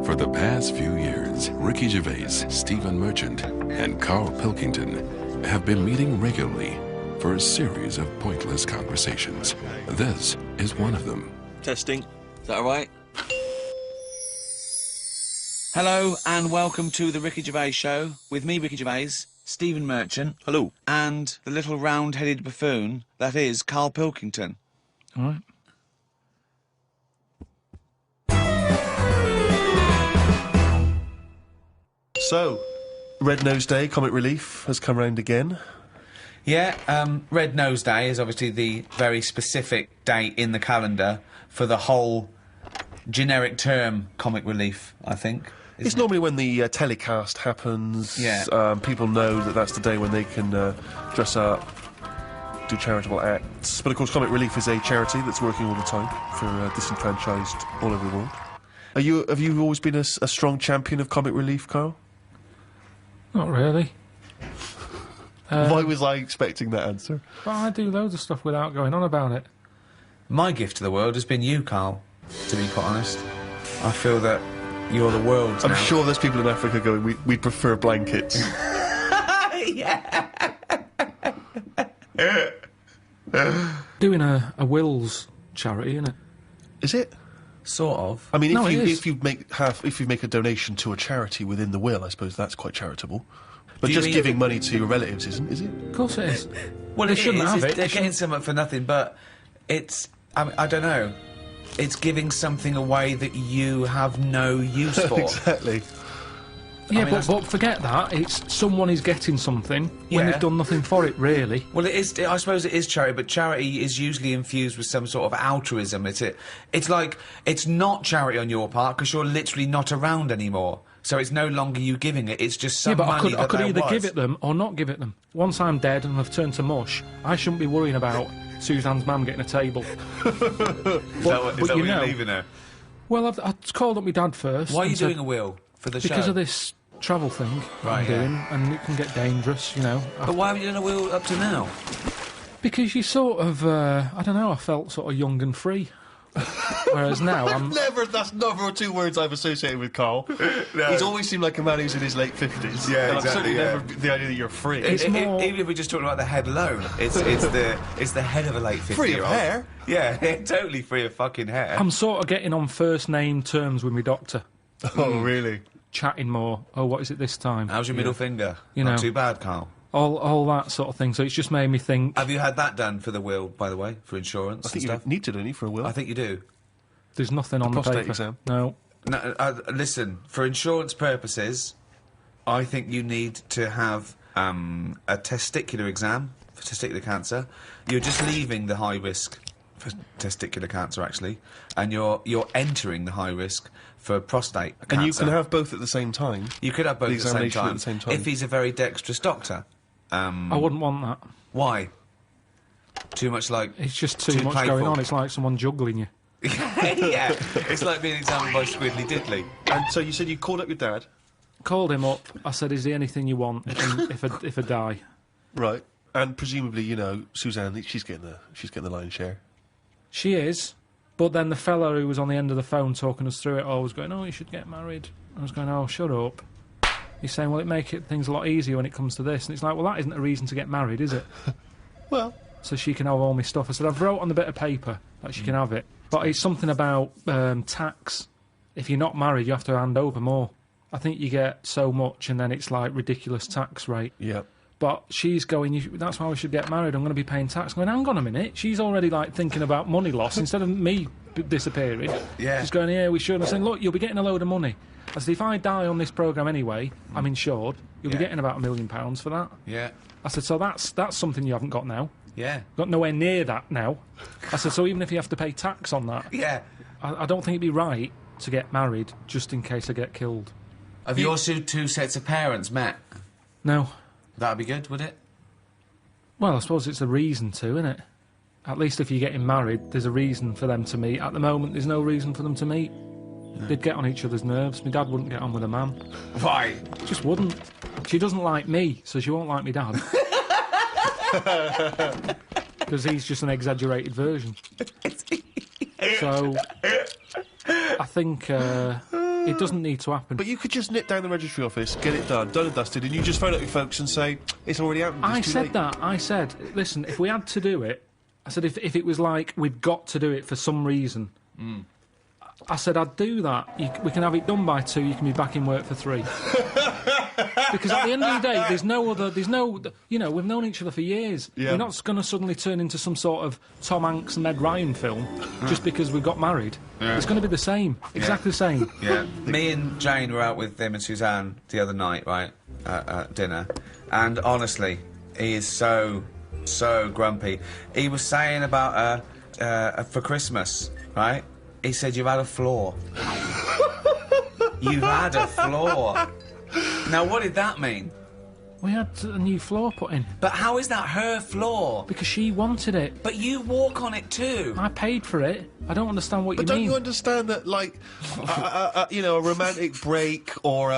For the past few years, Ricky Gervais, Stephen Merchant, and Karl Pilkington have been meeting regularly for a series of pointless conversations. This is one of them. Testing. Is that all right? Hello and welcome to the Ricky Gervais Show with me, Ricky Gervais, Stephen Merchant. Hello. And the little round-headed buffoon that is Karl Pilkington. All right. So, Red Nose Day, Comic Relief, has come round again. Yeah, Red Nose Day is obviously the very specific date in the calendar for the whole generic term Comic Relief, I think. It's normally when the telecast happens. Yeah. People know that that's the day when they can dress up, do charitable acts. But of course, Comic Relief is a charity that's working all the time for disenfranchised all over the world. Have you always been a strong champion of Comic Relief, Karl? Not really. Why was I expecting that answer? But I do loads of stuff without going on about it. My gift to the world has been you, Karl, to be quite honest. I feel that you're the world's I'm now. sure there's people in Africa going, we prefer blankets. Yeah. Doing a wills charity, innit? Is it? Sort of. I mean, No, it is. if you make a donation to a charity within the will, I suppose that's quite charitable. But Do you just mean- giving money to your relatives isn't, is it? Of course it is. Well, They it shouldn't is, have it's- it. They're They getting something for nothing, but it's... I don't know. It's giving something away that you have no use for. Exactly. Yeah, mean, but forget that. It's someone is getting something Yeah. when they've done nothing for it, really. Well, it is. I suppose it is charity, but charity is usually infused with some sort of altruism. It's like it's not charity on your part because you're literally not around anymore. So it's no longer you giving it. It's just some Yeah, but money I could that either was. give it them or not give it them. Once I'm dead and I've turned to mush, I shouldn't be worrying about Suzanne's mum getting a table. Is that but what you you're know- leaving her? Well, I called up my dad first. Why are you and said- doing a will for the show? Because of this travel thing Right, I'm yeah. doing, and it can get dangerous, you know. But why haven't you done a will up to now? Because you sort of, I don't know, I felt sort of young and free. Whereas now That's never two words I've associated with Karl. No. He's always seemed like a man who's in his late 50s. Yeah, and exactly, I've certainly yeah. never the idea that you're free. It's more- Even if we're just talking about the head alone, it's the head of a late 50-year-old. Free of hair? Yeah, totally free of fucking hair. I'm sort of getting on first name terms with my doctor. Oh, really? Chatting more. Oh, what is it this time? How's your middle finger? You Not know. too bad, Karl. All that sort of thing. So it's just made me think, Have you had that done for the will, by the way, for insurance I think and you stuff? need to, don't you, for a will? I think you do. there's nothing on the prostate paper. exam. No. No, listen, for insurance purposes, I think you need to have a testicular exam for testicular cancer. You're just leaving the high risk for testicular cancer, actually, and you're entering the high risk for prostate cancer. And you can have both at the same time. You could have both the at the same examination time, at the same time. if he's a very dexterous doctor. I wouldn't want that. Why? Too much like... It's just too much playful. going on. It's like someone juggling you. Yeah, it's like being examined by Squiddly Diddly. And so you said you called up your dad. Called him up. I said, is there anything you want if I die? Right. And presumably, you know, Suzanne, she's getting the lion's share. She is. But then the fella who was on the end of the phone talking us through it all was going, oh, you should get married. I was going, oh, shut up. He's saying, well, it make things a lot easier when it comes to this. And it's like, well, that isn't a reason to get married, is it? Well, So she can have all my stuff. I said, I've wrote on the bit of paper that she can have it. But it's something about tax. If you're not married, you have to hand over more. I think you get so much and then it's like ridiculous tax rate. yeah. But she's going, that's why we should get married, I'm going to be paying tax. I'm going, hang on a minute. She's already like thinking about money loss instead of me disappearing. Yeah. She's going, yeah, we should. I'm saying, look, you'll be getting a load of money. I said, if I die on this programme anyway, I'm insured, you'll be Yeah. getting about £1 million for that. Yeah, I said, so that's something you haven't got now. yeah, Got nowhere near that now. I said, so even if you have to pay tax on that, yeah. I don't think it'd be right to get married just in case I get killed. Have your two sets of parents met? No. That'd be good, would it? Well, I suppose it's a reason to, isn't it? At least if you're getting married, there's a reason for them to meet. At the moment, there's no reason for them to meet. They'd get on each other's nerves. My dad wouldn't get on with a man. Why? Just wouldn't. She doesn't like me, so she won't like me dad. Because he's just an exaggerated version. So, I think It doesn't need to happen. But you could just nip down the registry office, get it done and dusted, and you just phone up your folks and say, it's already happened, I it's too said late. that. I said, listen, if we had to do it, I said if it was like we've got to do it for some reason, I said I'd do that. We can have it done by 2, you can be back in work for 3. Because at the end of the day, there's no, you know, we've known each other for years. Yeah. We're not going to suddenly turn into some sort of Tom Hanks and Meg Ryan film just because we've got married. Yeah. It's going to be the same, exactly the same. Yeah. Me and Jane were out with him and Suzanne the other night, right, at dinner, and honestly, he is so grumpy. He was saying about for Christmas, right? He said, you've had a flaw. You've had a flaw. Now, what did that mean? We had a new floor put in. But how is that her floor? Because she wanted it. But you walk on it too. I paid for it. I don't understand what But you don't mean. you understand that, like, you know, a romantic break or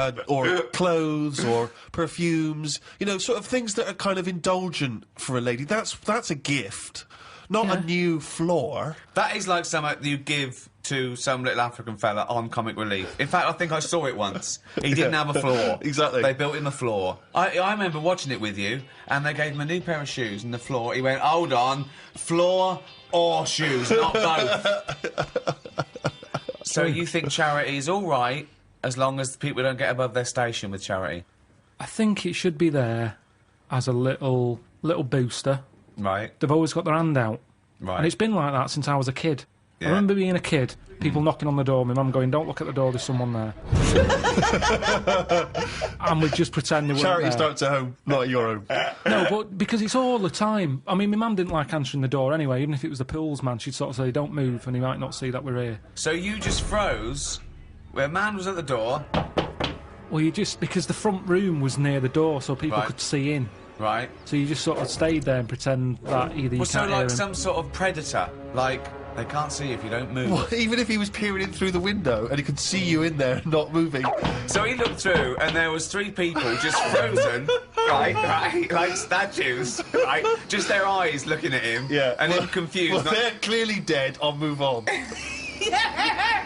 clothes or perfumes, you know, sort of things that are kind of indulgent for a lady, that's a gift, not a new floor. That is like something you give to some little African fella on Comic Relief. In fact, I think I saw it once. He didn't have a floor. Exactly. They built him a floor. I remember watching it with you, and they gave him a new pair of shoes and the floor. He went, hold on, floor or shoes, not both. So you think charity is all right as long as people don't get above their station with charity? I think it should be there as a little booster. Right. They've always got their hand out. Right. And it's been like that since I was a kid. Yeah. I remember being a kid, people knocking on the door, my mum going, don't look at the door, there's someone there. And we'd just pretend they weren't Charity there. starts at home, not at your home. No, but because it's all the time. I mean, my mum didn't like answering the door anyway, even if it was the pools man, she'd sort of say, don't move, and he might not see that we're here. So you just froze where a man was at the door. Well, you just, because the front room was near the door, so people Right. could see in. Right. So you just sort of stayed there and pretend that either you Well, so can't hear like him. some sort of predator. Like, they can't see if you don't move. Well, even if he was peering in through the window and he could see you in there not moving. So he looked through, and there was 3 people just frozen, right, like statues, right? Just their eyes looking at him, and him confused. Well, not- they're clearly dead. I'll move on.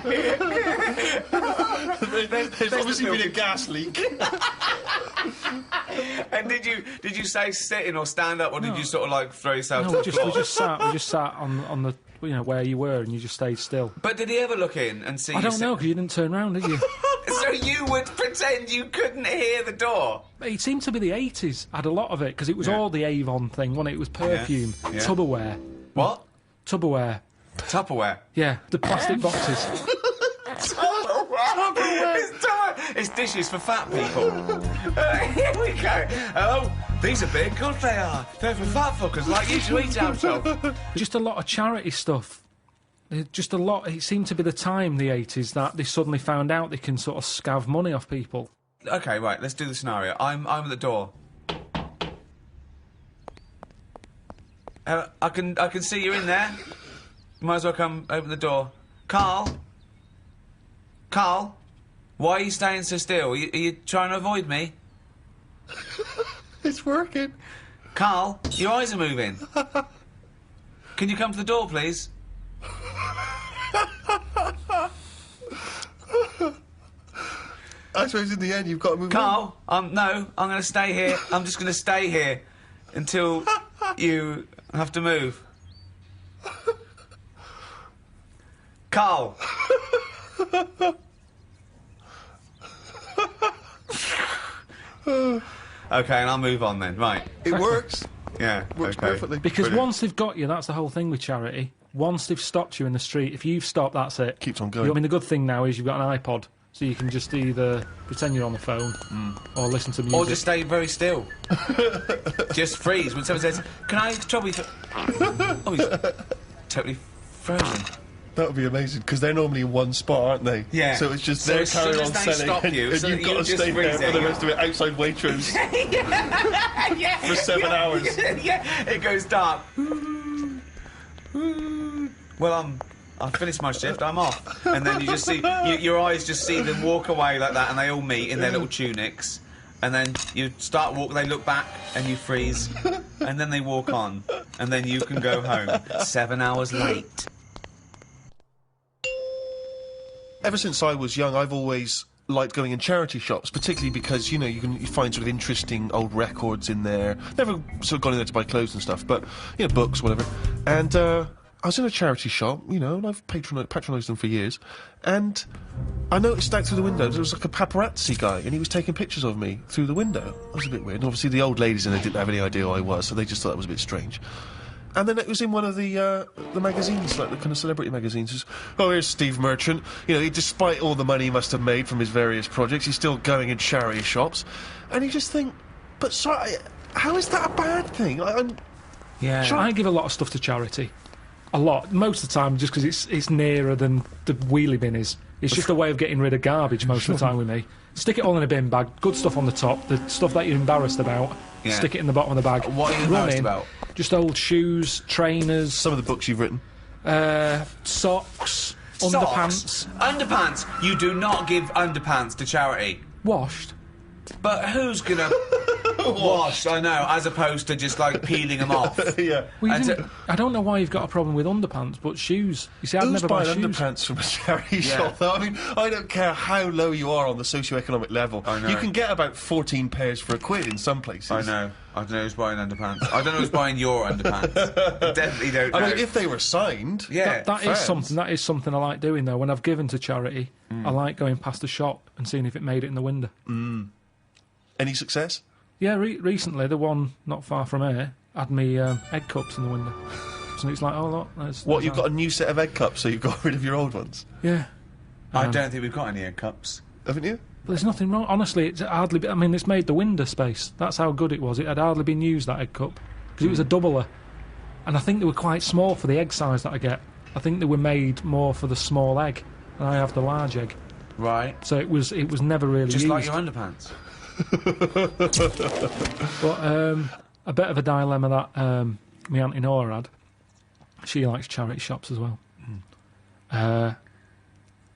There's obviously been a gas leak. And did you say sitting or stand up, or did you sort of like throw yourself No, to the we floor? just sat on the, you know, where you were, and you just stayed still. But did he ever look in and see? I don't know, because you didn't turn round, did you? So you would pretend you couldn't hear the door? It seemed to be the 80s, had a lot of it, because it was all the Avon thing, wasn't it? It was perfume, Yeah. Tupperware. What? Tupperware. Tupperware. Yeah, the plastic boxes. It's dishes for fat people. Here we go. Oh, these are big. Good they are. They're for fat fuckers like you to eat out of. Just a lot of charity stuff. Just a lot. It seemed to be the time, the 80s, that they suddenly found out they can sort of scav money off people. Okay, right. Let's do the scenario. I'm at the door. I can see you in there. You might as well come open the door. Karl, why are you staying so still? Are you trying to avoid me? It's working. Karl, your eyes are moving. Can you come to the door, please? I suppose in the end you've got to move Karl, no, I'm going to stay here. I'm just going to stay here until you have to move. Karl. Okay, and I'll move on then. Right. It works. Yeah. Works okay. perfectly. Because Brilliant. once they've got you, that's the whole thing with charity. Once they've stopped you in the street, if you've stopped, that's it. Keeps on going. I mean, the good thing now is you've got an iPod, so you can just either pretend you're on the phone or listen to music. Or just stay very still. Just freeze when someone says, "Can I trouble you?" Oh, he's totally frozen. That would be amazing, because they're normally in one spot, aren't they? Yeah. So it's just So they're as soon carrying as on they selling, stop you, and so you've that got you to just stay there freeze for the it. rest of it outside Waitrose Yeah. for 7 hours. Yeah, it goes dark. Well, I've finished my shift, I'm off. And then you just see, your eyes just see them walk away like that, and they all meet in their little tunics. And then you start walking, they look back, and you freeze. And then they walk on. And then you can go home 7 hours late. ever since I was young, I've always liked going in charity shops, particularly because, you know, you find sort of interesting old records in there. Never sort of gone in there to buy clothes and stuff, but, you know, books, whatever. And, I was in a charity shop, you know, and I've patronised them for years, and I noticed out through the window there was like a paparazzi guy, and he was taking pictures of me through the window. That was a bit weird. And obviously the old ladies in there didn't have any idea who I was, so they just thought that was a bit strange. And then it was in one of the magazines, like the kind of celebrity magazines. Just, oh, here's Steve Merchant. You know, despite all the money he must have made from his various projects, he's still going in charity shops. And you just think, but sorry, how is that a bad thing? I give a lot of stuff to charity. A lot. Most of the time, just because it's nearer than the wheelie bin is. It's just a way of getting rid of garbage most of the time with me. Stick it all in a bin bag, good stuff on the top, the stuff that you're embarrassed about, stick it in the bottom of the bag. What are you embarrassed about? Just old shoes, trainers. Some of the books you've written. Socks, underpants. Underpants! You do not give underpants to charity. Washed. But who's gonna wash? I know, as opposed to just like peeling them off. Yeah. Well, I don't know why you've got a problem with underpants, but shoes. You see, I'd Who's never buy buying shoes. underpants from a charity shop, though? I mean, I don't care how low you are on the socio-economic level. I know. You can get about 14 pairs for £1 in some places. I know. I don't know who's buying underpants. I don't know who's buying your underpants. I definitely don't know. I mean, if they were signed... Yeah. That is something I like doing, though. When I've given to charity, I like going past a shop and seeing if it made it in the window. Any success? Yeah, recently, the one not far from here had me egg cups in the window. So it's like, oh, look, there's... What, you've got a new set of egg cups, so you've got rid of your old ones? Yeah. I don't think we've got any egg cups. Haven't you? But there's nothing wrong. Honestly, it's hardly... I mean, it's made the window space. That's how good it was. It had hardly been used, that egg cup. Because it was a doubler. And I think they were quite small for the egg size that I get. I think they were made more for the small egg. And I have the large egg. Right. So it was never really Just used. like your underpants. But a bit of a dilemma that my Auntie Nora had. She likes charity shops as well.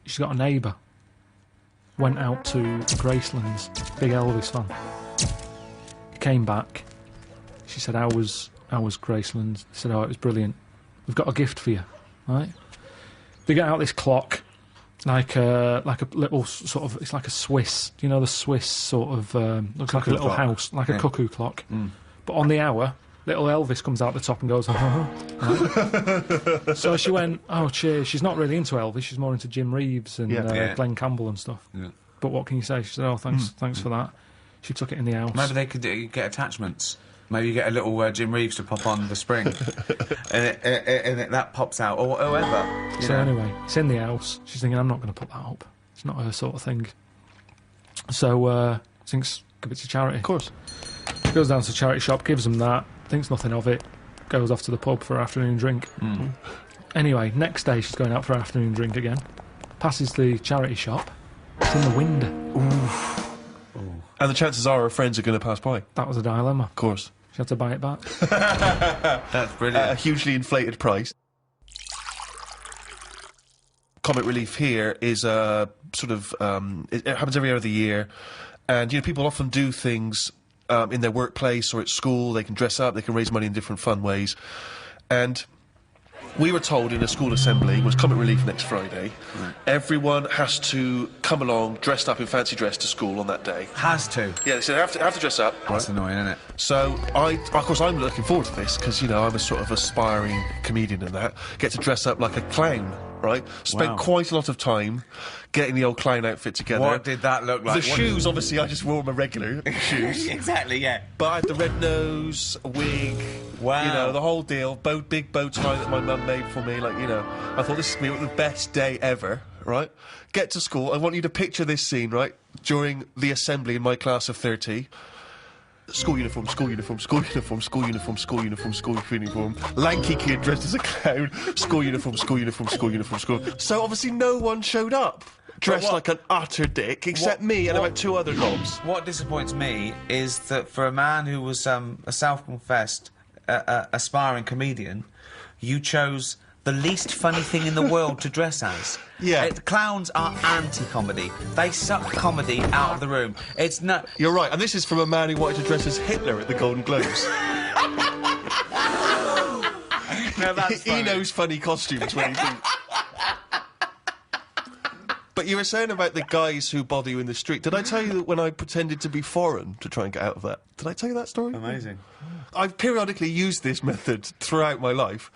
She's got a neighbour. Went out to Graceland's, big Elvis fan. Came back. She said, "How was Graceland's?" I said, "Oh, it was brilliant. We've got a gift for you." Right? They get out this clock. Like a little sort of, it's like a Swiss, you know, the Swiss sort of, looks like a little house, like a cuckoo clock. But on the hour, little Elvis comes out the top and goes, right? So she went, oh, cheers. She's not really into Elvis, she's more into Jim Reeves and Glenn Campbell and stuff. Yeah. But what can you say? She said, oh, thanks for that. She took it in the house. Maybe they could get attachments. Maybe you get a little Jim Reeves to pop on the spring, and that pops out, or whatever. So anyway, it's in the house. She's thinking, I'm not going to put that up. It's not her sort of thing. So thinks, give it to charity. Of course. She goes down to the charity shop, gives them that, thinks nothing of it, goes off to the pub for an afternoon drink. Anyway, next day she's going out for an afternoon drink again. Passes the charity shop. It's in the window. Ooh. And the chances are her friends are going to pass by. That was a dilemma. Of course. She had to buy it back. That's brilliant. At a hugely inflated price. Comic Relief here is a sort of... it happens every other year. And, you know, people often do things in their workplace or at school. They can dress up, they can raise money in different fun ways. And... we were told in a school assembly, it was Comic Relief next Friday, everyone has to come along dressed up in fancy dress to school on that day. Has to? Yeah, they said have to dress up. That's annoying, isn't it? So, of course, I'm looking forward to this, because, you know, I'm a sort of aspiring comedian and that. Get to dress up like a clown, right? Spent quite a lot of time getting the old clown outfit together. What did that look like? The shoes, obviously, I just wore my regular shoes. Exactly, yeah. But I had the red nose, a wig, you know, the whole deal. Big bow tie that my mum made for me, like, you know. I thought this is going to be the best day ever, right? Get to school, I want you to picture this scene, right? During the assembly in my class of 30. School uniform, school uniform, school uniform, school uniform, school uniform, school uniform. Lanky kid dressed as a clown. School uniform, school uniform, school uniform, school. So obviously no one showed up. Dressed like an utter dick, except me and about two other knobs. What disappoints me is that for a man who was a self-confessed aspiring comedian, you chose the least funny thing in the world to dress as. Yeah. Clowns are anti-comedy. They suck comedy out of the room. It's not... You're right, and this is from a man who wanted to dress as Hitler at the Golden Globes. No, that's funny. He knows funny costumes when he thinks... But you were saying about the guys who bother you in the street. Did I tell you that when I pretended to be foreign to try and get out of that? Did I tell you that story? Amazing. I've periodically used this method throughout my life,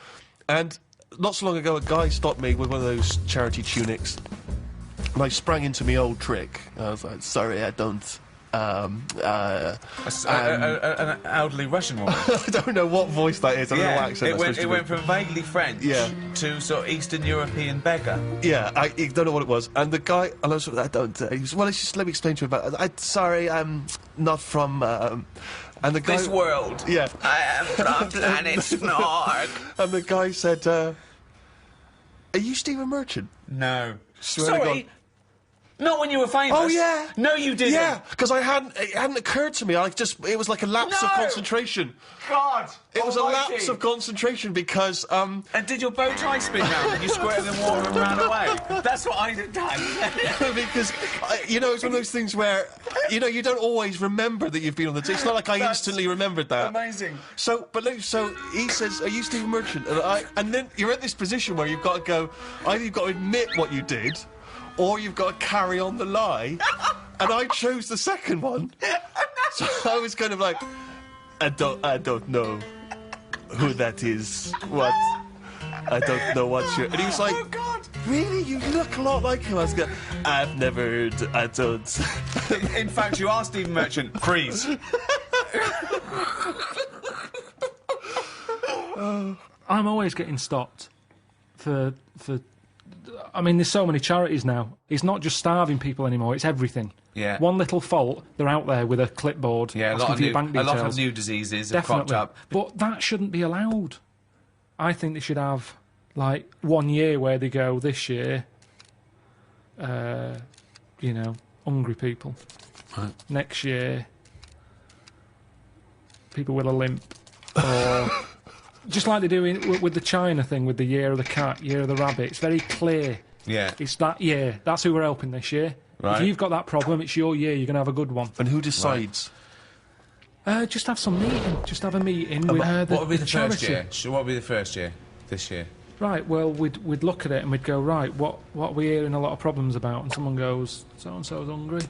and not so long ago a guy stopped me with one of those charity tunics, and I sprang into my old trick. I was like, sorry, I don't... An elderly Russian woman. I don't know what voice that is. I don't know what accent it went from vaguely French to sort of Eastern European beggar. Yeah, I don't know what it was. And the guy, and I was like, I don't... he was, well, it's just, let me explain to you about it. Sorry, I'm not from... and the guy... This world. Yeah. I am from planet Snork. And the guy said, are you Stephen Merchant? No. Swear to Sorry. God. Not when you were famous. Oh, yeah. No, you didn't. Yeah, because it hadn't occurred to me. It was like a lapse of concentration. God. It was a lapse of concentration because, And did your bow tie spin round and you squirted in water and ran away? That's what I'd have done. because, you know, it's one of those things where, you know, you don't always remember that you've been on the... It's not like I instantly remembered that. Amazing. So he says, are you Stephen Merchant? And then you're at this position where you've got to go, either you've got to admit what you did, or you've got to carry on the lie. And I chose the second one. So I was kind of like, I don't know who that is. What? I don't know what you're... And he was like, Oh, God. really? You look a lot like him. I was going, I've never heard... I don't... In fact, you are Stephen Merchant. Freeze. I'm always getting stopped for I mean, there's so many charities now. It's not just starving people anymore, it's everything. Yeah. One little fault, they're out there with a clipboard asking for your bank details. A lot of new diseases have cropped up. But that shouldn't be allowed. I think they should have, like, 1 year where they go, this year, you know, hungry people. Right. Next year, people with a limp. Or... Just like they do with the China thing, with the year of the cat, year of the rabbit. It's very clear. Yeah. It's that year. That's who we're helping this year. Right. If you've got that problem, it's your year. You're going to have a good one. And who decides? Just have some meeting. Just have a meeting with what would be the charity. first year? What would be the first year? This year? Right, well, we'd look at it and we'd go, right, what are we hearing a lot of problems about? And someone goes, so-and-so's hungry.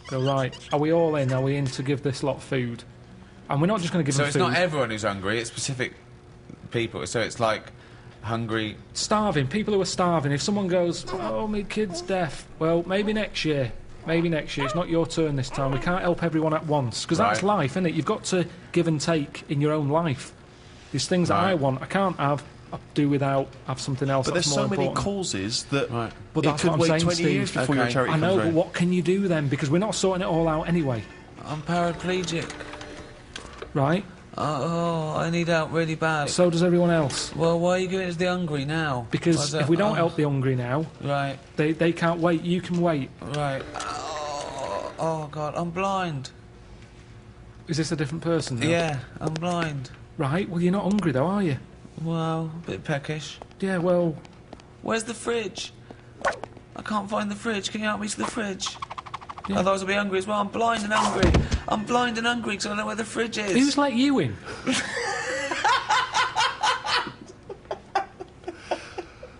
Go, right, are we all in? Are we in to give this lot food? And we're not just going to give them food. So it's not everyone who's hungry, it's specific people. So it's like hungry... Starving, people who are starving. If someone goes, oh, my kid's deaf, well, maybe next year. Maybe next year. It's not your turn this time. We can't help everyone at once. Because that's life, isn't it? You've got to give and take in your own life. There's things that I want, I can't have, I do without, have something else But that's there's more so many important. causes that But it that's could what I'm wait saying, 20 years Steve. before your charity I know, comes but round. what can you do then? Because we're not sorting it all out anyway. I'm paraplegic. Right? Oh, I need help really bad. So does everyone else. Well, why are you giving it to the hungry now? Because if we don't help the hungry now, Right. they can't wait. You can wait. Right. Oh, God, I'm blind. Is this a different person now? Yeah, I'm blind. Right, well, you're not hungry though, are you? Well, a bit peckish. Yeah, well... Where's the fridge? I can't find the fridge. Can you help me to the fridge? Yeah. Otherwise I'll be hungry as well. I'm blind and hungry. I'm blind and hungry because I don't know where the fridge is. Who's like you in?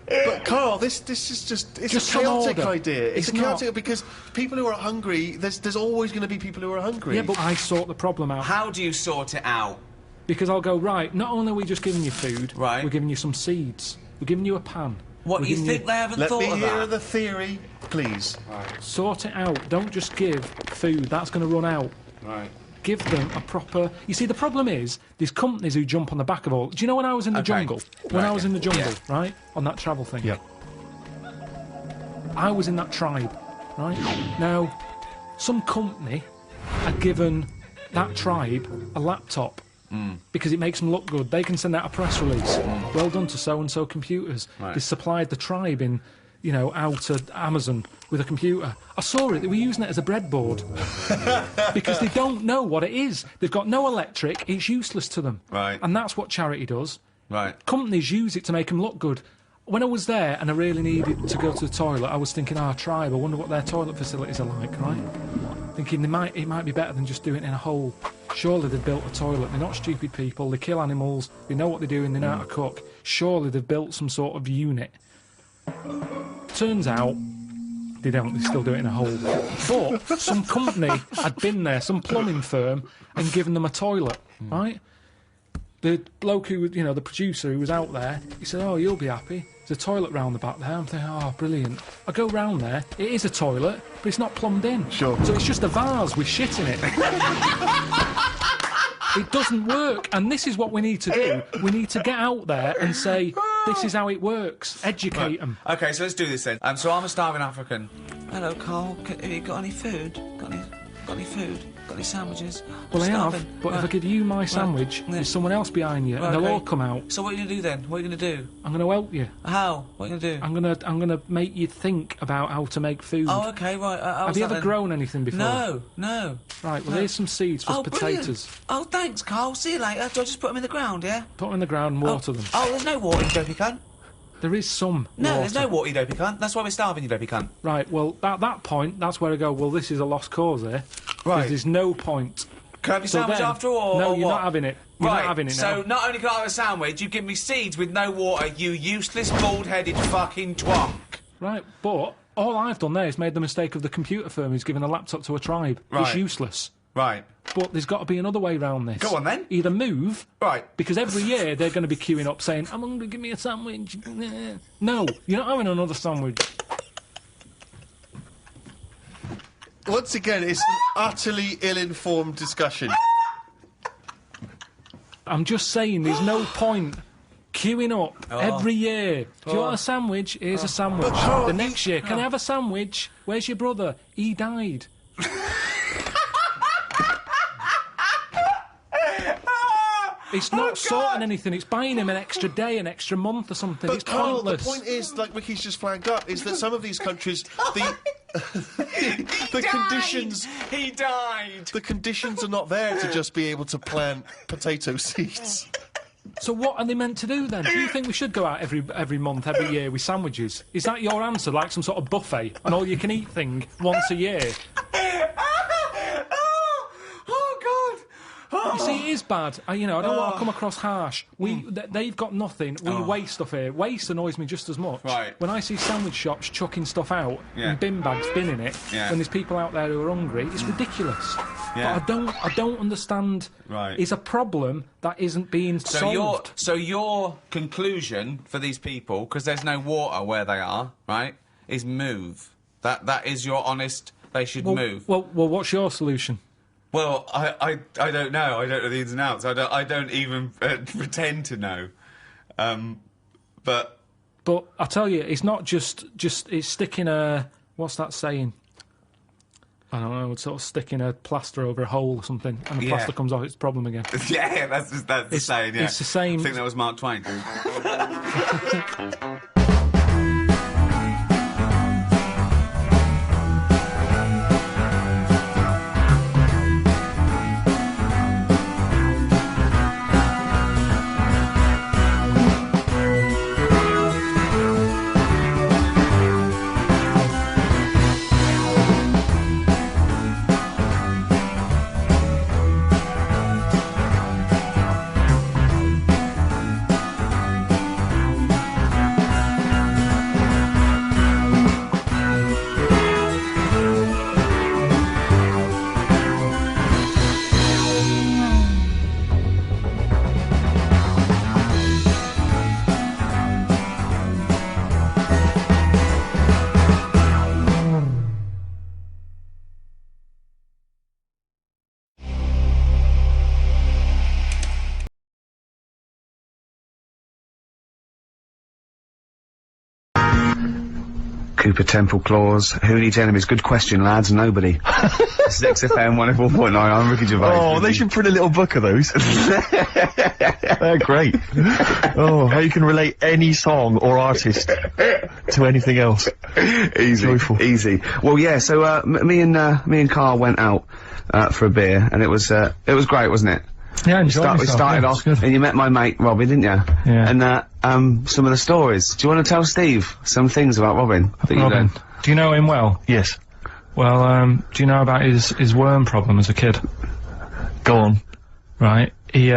But Karl, this is just a Just some chaotic order. idea. It's It's a chaotic not. because people who are hungry, there's always going to be people who are hungry. Yeah, but I sort the problem out. How do you sort it out? Because I'll go, right, not only are we just giving you food, Right. we're giving you some seeds. We're giving you a pan. What, We're you giving think they haven't Let thought me of hear that? the theory, please. Sort it out. Don't just give food. That's going to run out. Right. Give them a proper... You see, the problem is, there's companies who jump on the back of all... Do you know when I was in the Okay. jungle? When Right, I was yeah. in the jungle, Yeah. right? On that travel thing. Yeah. I was in that tribe, right? Now, some company had given that tribe a laptop because it makes them look good. They can send out a press release. Well done to so-and-so computers. Right. They supplied the tribe in, you know, out of Amazon with a computer. I saw it. They were using it as a breadboard because they don't know what it is. They've got no electric. It's useless to them. Right. And that's what charity does. Right. Companies use it to make them look good. When I was there and I really needed to go to the toilet, I was thinking, tribe, I wonder what their toilet facilities are like, right? Thinking it might be better than just doing it in a hole. Surely they've built a toilet. They're not stupid people. They kill animals. They know what they're doing. They know how to cook. Surely they've built some sort of unit. Turns out, They don't. They still do it in a hole. But some company had been there, some plumbing firm, and given them a toilet, right? The bloke who, the producer who was out there, he said, "Oh, you'll be happy. There's a toilet round the back there." I'm thinking, "Oh, brilliant." I go round there. It is a toilet, but it's not plumbed in. Sure. So it's just a vase with shit in it. It doesn't work, and this is what we need to do. We need to get out there and say, this is how it works. Educate them. Okay, so let's do this then. So I'm a starving African. Hello, Karl. Have you got any food? Got any food? Got any sandwiches? Well, I starving. have, but if I give you my sandwich, there's someone else behind you, and they'll all come out. So what are you going to do then? What are you going to do? I'm going to help you. How? What are you going to do? I'm gonna make you think about how to make food. Oh, okay, right. Have you ever grown anything before? No. Right, well, here's some seeds for potatoes. Brilliant. Oh, thanks, Karl. See you later. Do I just put them in the ground, yeah? Put them in the ground and water them. Oh, there's no water, you dopey cunt. There is some No, water. there's no water, you dopey cunt. That's why we're starving, you dopey cunt. Right, well, at that point, that's where I go, well, this is a lost cause here. Right. There's no point. Can I have your sandwich after all? No, or you're what? not having it. You're not having it now. So not only can I have a sandwich, you give me seeds with no water, you useless, bald-headed fucking twonk. Right, but all I've done there is made the mistake of the computer firm who's given a laptop to a tribe. Right. It's useless. Right. But there's got to be another way round this. Go on, then. Either move... Right. Because every year they're going to be queuing up saying, I'm hungry, give me a sandwich. No, you're not having another sandwich. Once again, it's an utterly ill-informed discussion. I'm just saying, there's no point queuing up every year. Do you want a sandwich? Here's a sandwich. The next year, can I have a sandwich? Where's your brother? He died. It's not sorting anything, it's buying him an extra day, an extra month or something. But it's Karl, pointless. the point is, like Ricky's just flagged up, is that some of these countries, the conditions... He died! The conditions are not there to just be able to plant potato seeds. So what are they meant to do then? Do you think we should go out every month, every year with sandwiches? Is that your answer, like some sort of buffet, an all-you-can-eat thing once a year? You see, it is bad. I don't want to come across harsh. They've got nothing. We waste stuff here. Waste annoys me just as much. Right. When I see sandwich shops chucking stuff out and bin bags binning it, when there's people out there who are hungry, it's ridiculous. Yeah. But I don't understand. Right. It's a problem that isn't being solved. So your conclusion for these people, because there's no water where they are, right, is move. That is your honest. They should move. Well, what's your solution? Well, I don't know. I don't know the ins and outs. I don't even pretend to know. But I tell you, it's not just it's sticking a, what's that saying? I don't know. It's sort of sticking a plaster over a hole or something, and the plaster comes off. It's a problem again. Yeah, that's the saying. Yeah, it's the same. I think that was Mark Twain. Cooper Temple Claws. Who needs enemies? Good question, lads. Nobody. This is XFM 104.9. I'm Ricky Gervais. Oh, they should print a little book of those. They're great. Oh, how you can relate any song or artist to anything else. Easy. Joyful. Easy. Well, yeah, so, me and Karl went out, for a beer, and it was great, wasn't it? Yeah, I enjoyed myself. We started off, and you met my mate Robbie, didn't you? Yeah. And some of the stories. Do you want to tell Steve some things about Robin? Robin, do you know him well? Yes. Well, do you know about his worm problem as a kid? Go on. Right. He,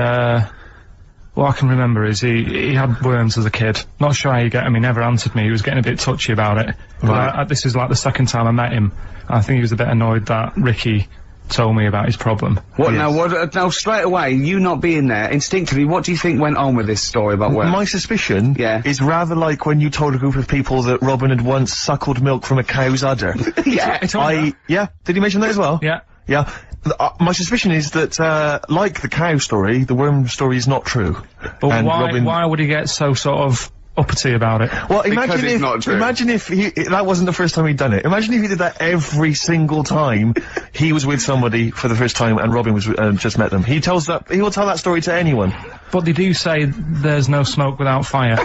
What I can remember is he had worms as a kid. Not sure how you get him. He never answered me. He was getting a bit touchy about it. Right. This is like the second time I met him. I think he was a bit annoyed that Ricky told me about his problem. What now? Now straight away, you not being there, instinctively, what do you think went on with this story about worms? My suspicion is rather like when you told a group of people that Robin had once suckled milk from a cow's udder. Yeah. Did he mention that as well? Yeah. Yeah. My suspicion is that, like the cow story, the worm story is not true. But and why would he get so sort of uppity about it? Well, Because it's not true. imagine if that wasn't the first time he'd done it. Imagine if he did that every single time he was with somebody for the first time and Robin was just met them. He will tell that story to anyone. But they do say there's no smoke without fire.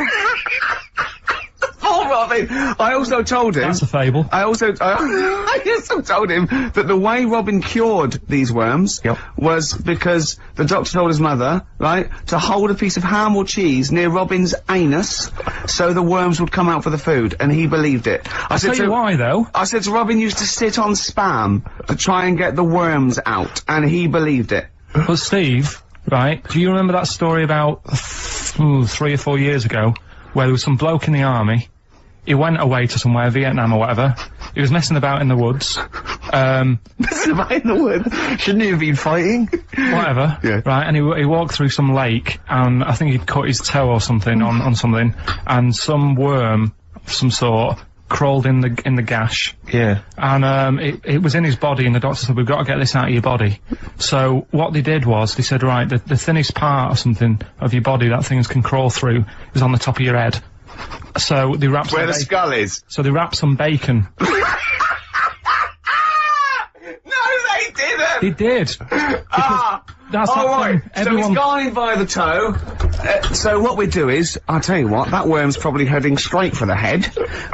Oh, Robin! I also told him... That's a fable. I also told him that the way Robin cured these worms was because the doctor told his mother, right, to hold a piece of ham or cheese near Robin's anus so the worms would come out for the food, and he believed it. I'll tell you why, though. I said to Robin used to sit on spam to try and get the worms out, and he believed it. But Steve, right, do you remember that story about 3 or 4 years ago where there was some bloke in the army? He went away to somewhere, Vietnam or whatever. He was messing about in the woods. Messing about in the woods? Shouldn't he have been fighting? Whatever. Yeah. Right, and he walked through some lake, and I think he'd cut his toe or something on something, and some worm of some sort crawled in the gash. Yeah. And it was in his body, and the doctor said, we've got to get this out of your body. So what they did was, they said, right, the thinnest part or something of your body that things can crawl through is on the top of your head. So they wrapped Where the skull is. So they wrapped some bacon. No, they didn't! They did. That's all that right. thing. So Everyone... it's gone in by the toe. So what we do is, I'll tell you what, that worm's probably heading straight for the head.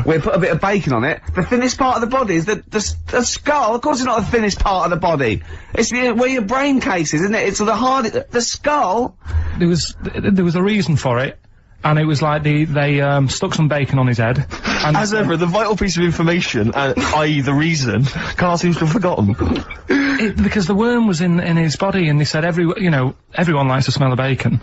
We'll put a bit of bacon on it. The thinnest part of the body is the skull. Of course it's not the thinnest part of the body. It's where your brain case is, isn't it? It's the skull. There was a reason for it. And it was like they stuck some bacon on his head. And as ever, the vital piece of information, i.e. the reason, Karl seems to have forgotten. Because the worm was in his body, and they said everyone likes to smell the bacon.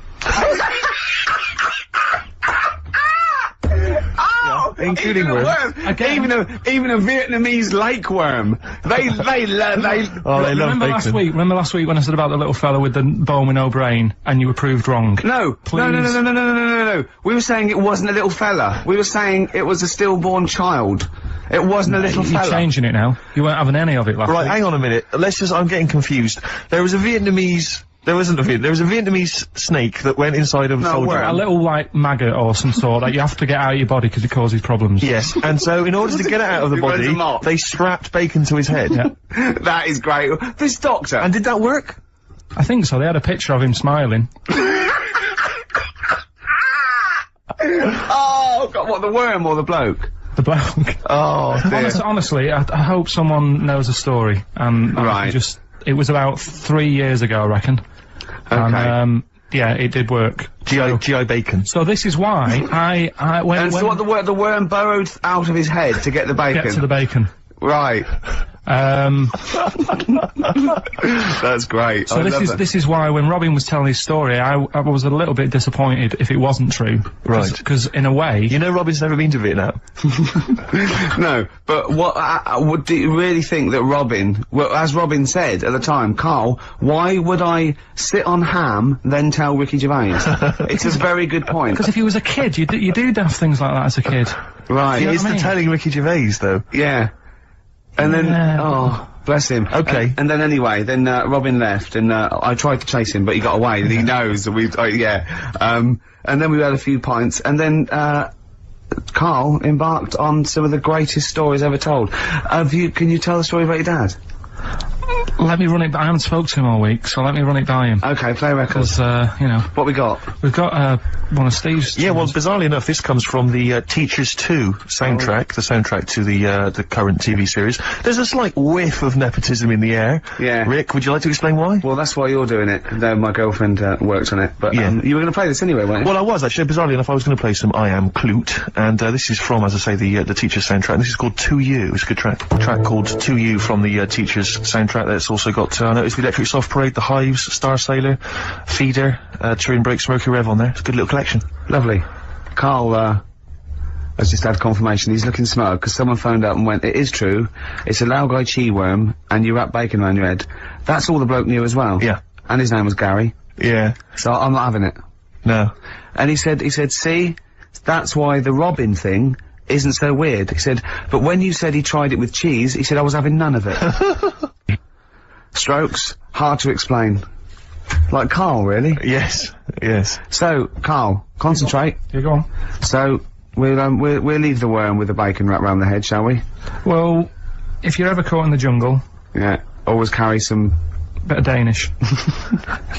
Including worms. Even a Vietnamese lake worm. They love Remember bacon. last week when I said about the little fella with the bone with no brain, and you were proved wrong? No. Please. No. We were saying it wasn't a little fella. We were saying it was a stillborn child. It wasn't a little fella. You're changing it now. You weren't having any of it last week. Right, hang on a minute. I'm getting confused. There was a Vietnamese snake that went inside of a soldier. A little, like, maggot or some sort that you have to get out of your body because it causes problems. Yes, and so in order to get it out of the body, they strapped bacon to his head. Yeah. That is great. This doctor. And did that work? I think so. They had a picture of him smiling. Oh, God, what, the worm or the bloke? The bloke. Oh, dear. Honestly, I hope someone knows the story. Right. It was about 3 years ago, I reckon. Okay. And, yeah, it did work. GI bacon. So this is why what the worm burrowed out of his head to get the bacon? Get to the bacon. Right. That's great. So this is why when Robin was telling his story, I was a little bit disappointed if it wasn't true. Right. Because in a way... You know Robin's never been to Vietnam. No, but do you really think that Robin, well, as Robin said at the time, Karl, why would I sit on ham, then tell Ricky Gervais? It's a very good point. Because if you was a kid, you do daft things like that as a kid. Right. He is the telling Ricky Gervais, though. Yeah. And then, oh, bless him. Okay. And then anyway, Robin left, and I tried to chase him, but he got away, and he knows, and and then we had a few pints, and then, Karl embarked on some of the greatest stories ever told. Can you tell the story about your dad? Let me run it by... I haven't spoke to him all week, so let me run it by him. Okay, play records. Because, What we got? We've got, one of Steve's... Yeah, well, bizarrely enough, this comes from the, Teachers 2 soundtrack, the soundtrack to the current TV series. There's a slight whiff of nepotism in the air. Yeah. Rick, would you like to explain why? Well, that's why you're doing it, though my girlfriend, worked on it, but, Yeah. You were gonna play this anyway, weren't you? Well, I was, actually. Bizarrely enough, I was going to play some I Am Clute, and this is from, as I say, the Teachers soundtrack, and this is called To You. It's a good track called To You from the Teachers soundtrack. That's It's also got, I noticed the Electric Soft Parade, the Hives, Star Sailor, Feeder, Turin Brakes, Mercury Rev on there. It's a good little collection. Lovely. Karl, has just had confirmation he's looking smug because someone phoned up and went, it is true, it's a Laogai chi worm and you wrap bacon around your head. That's all the bloke knew as well. Yeah. And his name was Gary. Yeah. So I'm not having it. No. And he said, see, that's why the Robin thing isn't so weird. He said, but when you said he tried it with cheese, he said I was having none of it. Strokes, hard to explain. Like Karl, really? Yes. Yes. So, Karl, concentrate. You go on. So, we'll leave the worm with the bacon wrapped around the head, shall we? Well, if you're ever caught in the jungle, Yeah. Always carry some... bit of Danish.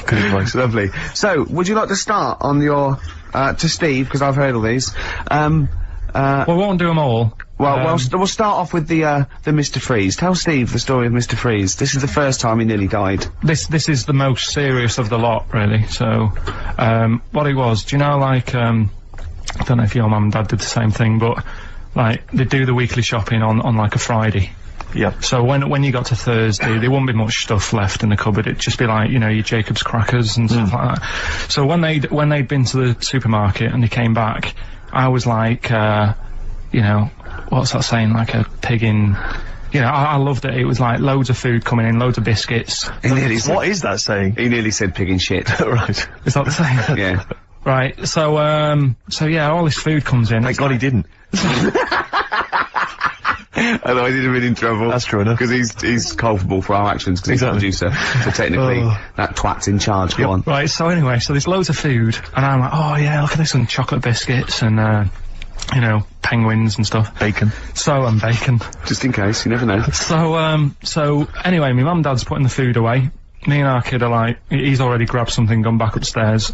Good advice. Lovely. So, would you like to start on your... to Steve, because I've heard all these. Well, we won't do them all. Well, we'll start off with the Mr. Freeze. Tell Steve the story of Mr. Freeze. This is the first time he nearly died. This is the most serious of the lot, really. So, what it was, do you know, like, I don't know if your mum and dad did the same thing, but, like, they do the weekly shopping on like, a Friday. Yeah. So when you got to Thursday, there wouldn't be much stuff left in the cupboard. It'd just be like, you know, your Jacob's crackers and stuff like that. So when they'd been to the supermarket and they came back, I was like, you know, what's that saying? Like a pig in... You know, I loved it. It was like loads of food coming in, loads of biscuits. He nearly said, What is that saying? he nearly said pig in shit. Right. Is that the saying? Yeah. Right. So yeah, all this food comes in. Thank God he didn't. Otherwise he'd have been in trouble. That's true enough. Because he's culpable for our actions, because Exactly. he's the producer. So technically, that twat's in charge. Go on. Right, so anyway, so there's loads of food, and I'm like, oh yeah, look at this, and chocolate biscuits, and, you know, penguins and stuff. Bacon. And bacon. Just in case, you never know. So anyway, my mum and dad's putting the food away. Me and our kid are like, he's already grabbed something, gone back upstairs.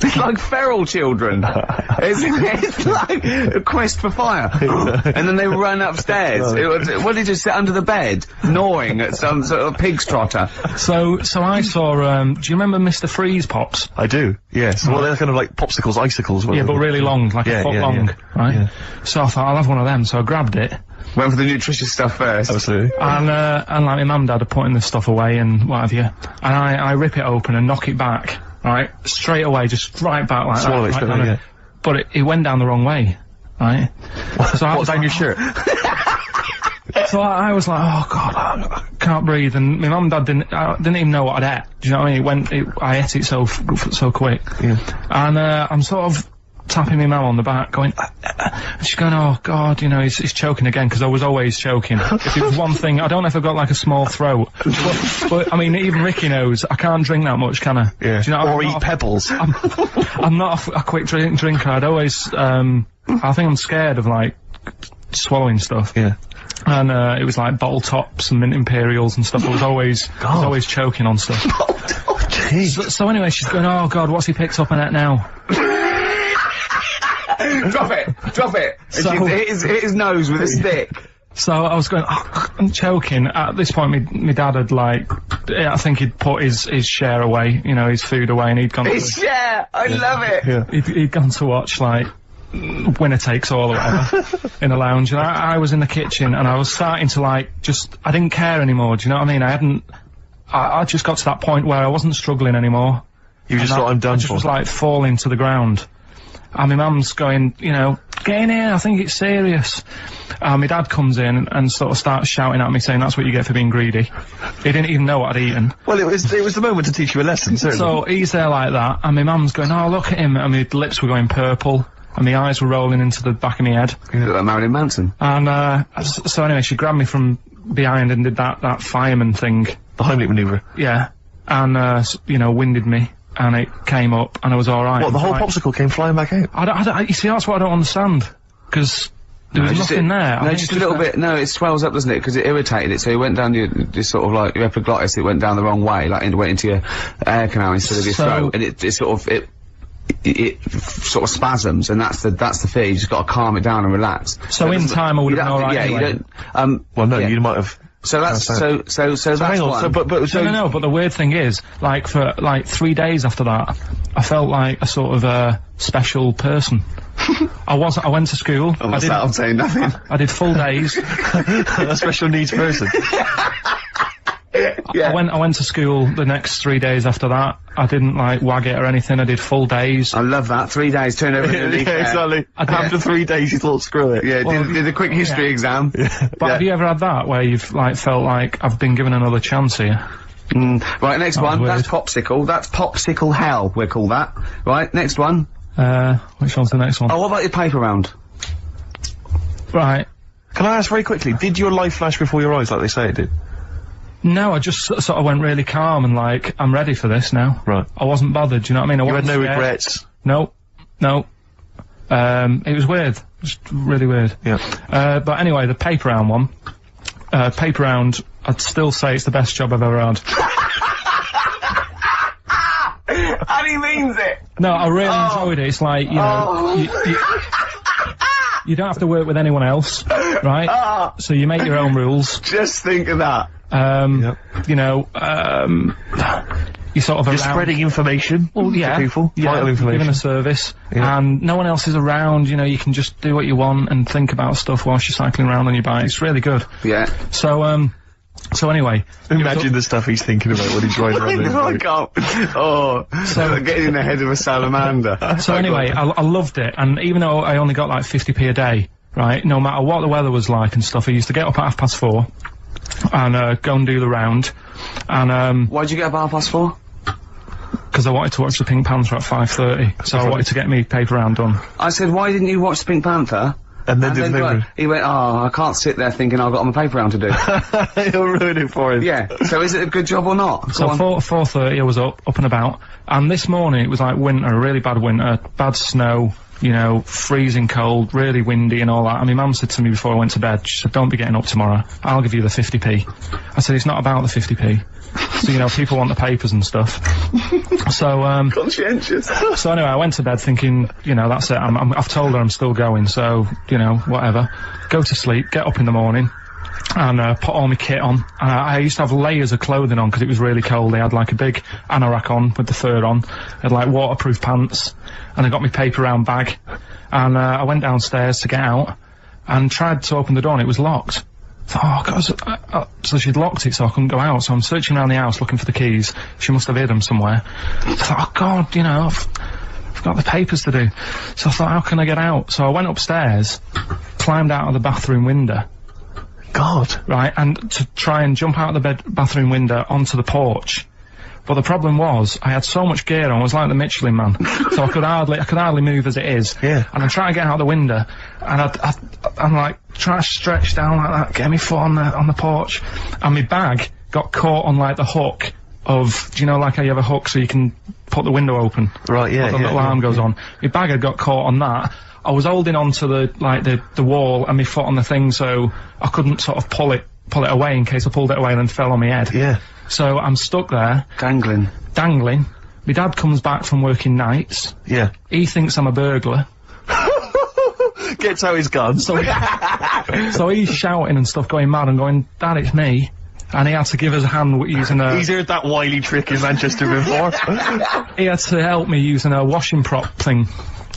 It's like feral children. it's like a quest for fire. And then they run upstairs. What did you sit under the bed, gnawing at some sort of pig's trotter? So I saw, do you remember Mr. Freeze Pops? I do, yes. Well, they're kind of like popsicles, icicles. Yeah, but really long, like a foot long, right? Yeah. So I thought, I'll have one of them, so I grabbed it. Went for the nutritious stuff first. Absolutely. And like my mum and dad are putting this stuff away and what have you. And I rip it open and knock it back, right? Straight away, just right back like Swallow it, that. straight Right, away, yeah. But it went down the wrong way, right? So I What, was down like, your shirt? So I was like, oh god, I can't breathe. And my mum and dad didn't even know what I'd ate. Do you know what I mean? I ate it so quick. Yeah. And I'm sort of tapping my mum on the back, going, and she's going, oh god, you know, he's choking again, because I was always choking. If it was one thing, I don't know if I've got like a small throat, but I mean, even Ricky knows I can't drink that much, can I? Yeah. Do you know, Or eat pebbles. I'm not a quick drinker. I'd always, I think I'm scared of like swallowing stuff. Yeah. And it was like bottle tops and mint imperials and stuff. I was always choking on stuff. Jeez. So anyway, she's going, oh god, what's he picked up on it now? Drop it! So- And she hit his nose with a stick. So I was going, oh, I'm choking. At this point, my dad had like, I think he'd put his share away, you know, his food away, and he'd gone. His share! I love it! Yeah. He'd gone to watch like Winner Takes All or whatever in the lounge, and I was in the kitchen, and I was starting to like I didn't care anymore. Do you know what I mean? I just got to that point where I wasn't struggling anymore. You just thought, I'm done I just for. was like falling to the ground. And my mum's going, you know, get in here, I think it's serious. And my dad comes in and sort of starts shouting at me, saying that's what you get for being greedy. He didn't even know what I'd eaten. Well, it was the moment to teach you a lesson, certainly. So he's there like that, and my mum's going, oh, look at him, and my lips were going purple, and my eyes were rolling into the back of my head. You look like Marilyn Manson. And, so anyway, she grabbed me from behind and did that fireman thing. The Heimlich manoeuvre. Yeah. And, you know, winded me. And it came up, and I was alright. What, the whole popsicle came flying back out? You see, that's what I don't understand. Because there was nothing there. No, just a little bit. No, it swells up, doesn't it? Because it irritated it. So it went down your sort of like your epiglottis. It went down the wrong way, like it went into your air canal instead of your throat, and it sort of spasms, and that's the fear. You just got to calm it down and relax. So in time I would have been alright. Yeah, anyway. you don't. Well, no, yeah. you might have. So that's so that's hang on, one. so, but No, but the weird thing is, like, for, like, 3 days after that, I felt like a sort of, special person. I went to school. Oh, what's that? I'm saying nothing. I did full days. a special needs person. Yeah. I went to school the next 3 days after that. I didn't like wag it or anything. I did full days. I love that. 3 days, turn over a leaf. Yeah, exactly. After 3 days, you thought, screw it. Yeah, did a quick history exam. But have you ever had that where you've like felt like I've been given another chance here? Right, next one. weird. That's popsicle. That's popsicle hell, we'll call that. Right, next one. Which one's the next one? Oh, what about your paper round? Right. Can I ask very quickly, did your life flash before your eyes like they say it did? No, I just sort of went really calm and like, I'm ready for this now. Right. I wasn't bothered, do you know what I mean? You had wasn't no scared. regrets? No. It was weird. Just really weird. Yeah. But anyway, the paper round one. Paper round, I'd still say it's the best job I've ever had. And he means it! No, I really enjoyed it. It's like, you know, you don't have to work with anyone else, right? So you make your own rules. Just think of that. You know, you sort of You're around. spreading information Well, to people, vital information. giving a service, and no one else is around, you know, you can just do what you want and think about stuff whilst you're cycling around on your bike. It's really good. Yeah. So anyway. Imagine the stuff he's thinking about when he's riding around his I bike. can't. Oh, so getting in the head of a salamander. So anyway, I loved it, and even though I only got like 50p a day, right, no matter what the weather was like and stuff, I used to get up at 4:30 and go and do the round, and Why'd you get up at 4:30? because I wanted to watch the Pink Panther at 5:30, so I wanted to get me paper round done. I said, why didn't you watch the Pink Panther? And then did go- he went, oh, I can't sit there thinking I've got my paper round to do. He'll ruin it for him. Yeah, so is it a good job or not? So 4:30 I was up and about, and this morning it was like winter, really bad winter, bad snow, you know, freezing cold, really windy and all that. And my mum said to me before I went to bed, she said, don't be getting up tomorrow, I'll give you the 50p. I said, it's not about the 50p. So, you know, people want the papers and stuff. So, Conscientious. so anyway, I went to bed thinking, you know, that's it, I've told her I'm still going, so, you know, whatever. Go to sleep, get up in the morning, and put all my kit on. I used to have layers of clothing on because it was really cold. I had like a big anorak on with the fur on. I had like waterproof pants, and I got my paper round bag. And I went downstairs to get out and tried to open the door and it was locked. Oh God, so she'd locked it so I couldn't go out. So I'm searching around the house looking for the keys. She must have hid them somewhere. I thought, oh God, you know, I've got the papers to do. So I thought, how can I get out? So I went upstairs, climbed out of the bathroom window. God. Right, and to try and jump out of the bathroom window onto the porch. But the problem was, I had so much gear on, I was like the Michelin Man. So I could hardly move as it is. Yeah. And I'm trying to get out the window, and I'm like, trying to stretch down like that, get my foot on the porch. And my bag got caught on like the hook of, do you know like how you have a hook so you can put the window open? Right, yeah, The little arm goes on. My bag had got caught on that. I was holding on to the wall and my foot on the thing, so I couldn't sort of pull it away in case I pulled it away and then fell on my head. Yeah. So I'm stuck there. Dangling. My dad comes back from working nights. Yeah. He thinks I'm a burglar. Gets out his gun. So he's shouting and stuff, going mad and going, Dad, it's me. And he had to give us a hand using a... He's heard that wily trick in Manchester before. He had to help me using a washing prop thing.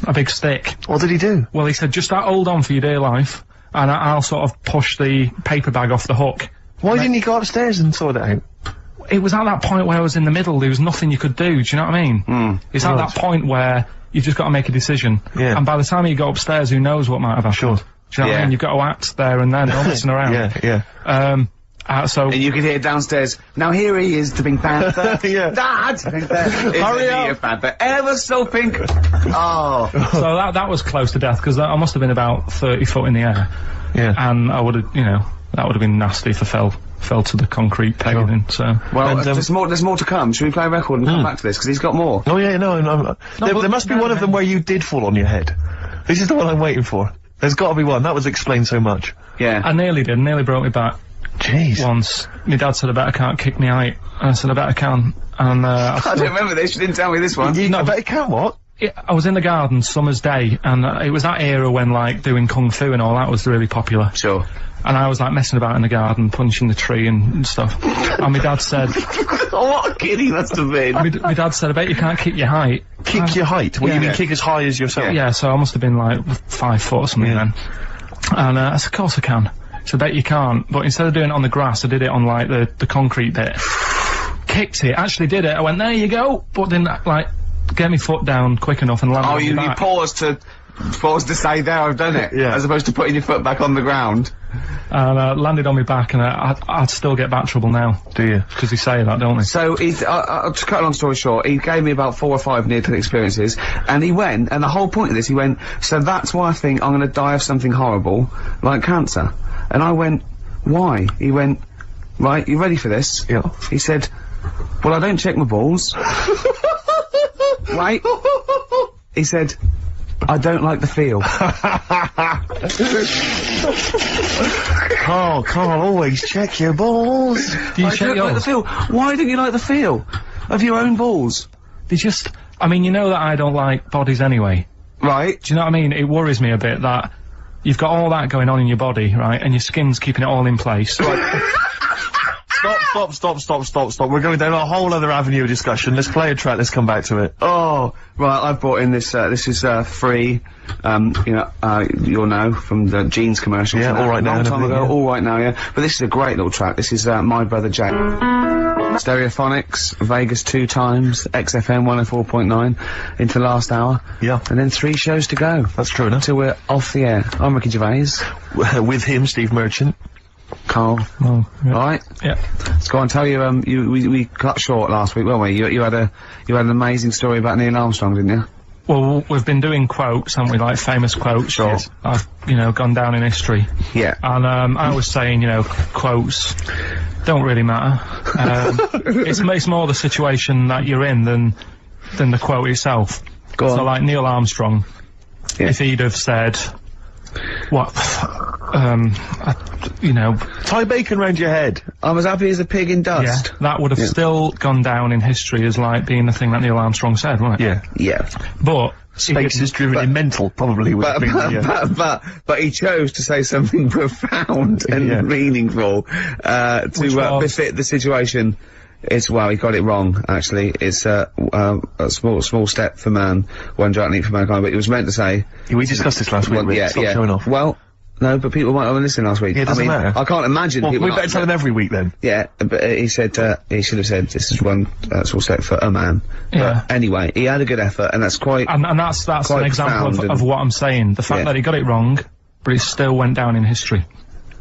A big stick. What did he do? Well, he said, just hold on for your dear life, and I'll sort of push the paper bag off the hook. Why didn't he go upstairs and sort it out? It was at that point where I was in the middle, there was nothing you could do, do you know what I mean? It's at that point where you've just got to make a decision. Yeah. And by the time you got upstairs, who knows what might have happened. Sure. Do you know what I mean? You've got to act there and then, don't listen around. Yeah. So... And you could hear downstairs, now here he is, the Pink Panther. Yeah. Dad! Hurry up! Panther, ever so pink. Oh. So that was close to death, because I must have been about 30 foot in the air. Yeah. And I would have, you know, that would have been nasty if I fell to the concrete paving, so... Well, And, there's more to come. Should we play a record and come back to this? Because he's got more. Oh yeah, no. There must be one of them where you did fall on your head. This is the one I'm waiting for. There's got to be one. That would explain so much. Yeah. I nearly broke my back. Jeez. Once. My dad said I better can't kick me height. And I said I better can. And I don't remember this. You didn't tell me this one. I bet it can, what? I was in the garden summer's day, and it was that era when like doing kung fu and all that was really popular. Sure. And I was like messing about in the garden, punching the tree and stuff. And my dad said, Oh, what a kid he must have been. my dad said, I bet you can't kick your height. Kick your height? Well, you mean kick as high as yourself? Yeah, so I must have been like 5 foot or something then. And I said, of course I can. So I bet you can't. But instead of doing it on the grass, I did it on, like, the concrete bit. Kicked it, actually did it. I went, there you go, but didn't, like, get my foot down quick enough and land on you my back. paused to say, there, I've done it. Yeah. As opposed to putting your foot back on the ground. And landed on my back, and I'd still get back trouble now. Do you? Because they say that, don't they? So to cut a long story short, he gave me about 4 or 5 near-death experiences, and he went, and the whole point of this, he went, so that's why I think I'm gonna die of something horrible, like cancer. And I went, why? He went, right, you ready for this? Yeah. He said, well, I don't check my balls. Right? He said, I don't like the feel. Carl, always check your balls. Do you I check don't like the yours? feel. Why don't you like the feel of your own balls? They just... I mean, you know that I don't like bodies anyway. Right? Do you know what I mean? It worries me a bit that you've got all that going on in your body, right, and your skin's keeping it all in place. Stop. We're going down a whole other avenue of discussion. Let's play a track, let's come back to it. Oh, right, I've brought in this, this is, free, you'll know, from the jeans commercials. Yeah, All Right Now Long and time everything, ago, yeah. All Right Now, yeah. But this is a great little track. This is, My Brother Jack. Stereophonics, Vegas 2 times, XFM 104.9, into last hour. Yeah. And then 3 shows to go. That's true enough. Till we're off the air. I'm Ricky Gervais. With him, Steve Merchant. Carl. Oh, yeah. Right? Yeah. Let's go on, tell you, we cut short last week, weren't we? You had an amazing story about Neil Armstrong, didn't you? Well, we've been doing quotes, haven't we, like famous quotes. Sure. Yes. I've, gone down in history. Yeah. And, I was saying, quotes don't really matter. It's more the situation that you're in than the quote itself. Go So, on. like, Neil Armstrong, Yeah. if he'd have said, what, Tie bacon round your head. I'm as happy as a pig in yeah, dust. that would have still gone down in history as, like, being the thing that Neil Armstrong said, wouldn't it? Yeah. Yeah. But, Space is driven in mental, probably would have been, yeah. But he chose to say something profound and Yeah. meaningful, to was? befit the situation. He got it wrong, actually. It's, a small step for man, one giant leap for mankind, but it was meant to say... We discussed this last week, Rick. Stop showing off. Well, no, but people might have listened last week. Yeah, it doesn't matter. I can't imagine Well, people we not- better tell him every week then. Yeah, but he said, he should have said, this is one small step for a man. Yeah. But anyway, he had a good effort, and that's quite... and that's quite an example profound of what I'm saying. The fact Yeah. that he got it wrong, but it still went down in history.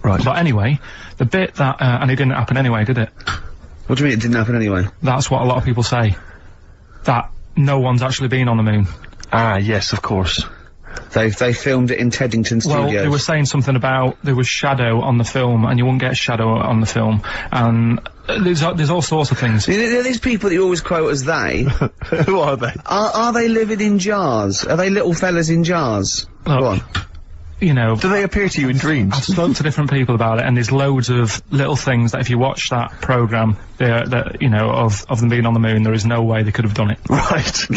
Right. But anyway, the bit that, and it didn't happen anyway, did it? What do you mean it didn't happen anyway? That's what a lot of people say. That no one's actually been on the moon. Ah, yes, of course. They filmed it in Teddington Well, Studios. they were saying something about there was shadow on the film, and you wouldn't get shadow on the film, and there's all sorts of things. These people that you always quote as they, Who are they? are they living in jars? Are they little fellas in jars? Look, Go on. Do they appear to you in dreams? I've spoken to different people about it, and there's loads of little things that if you watch that programme, of them being on the moon, there is no way they could have done it. Right.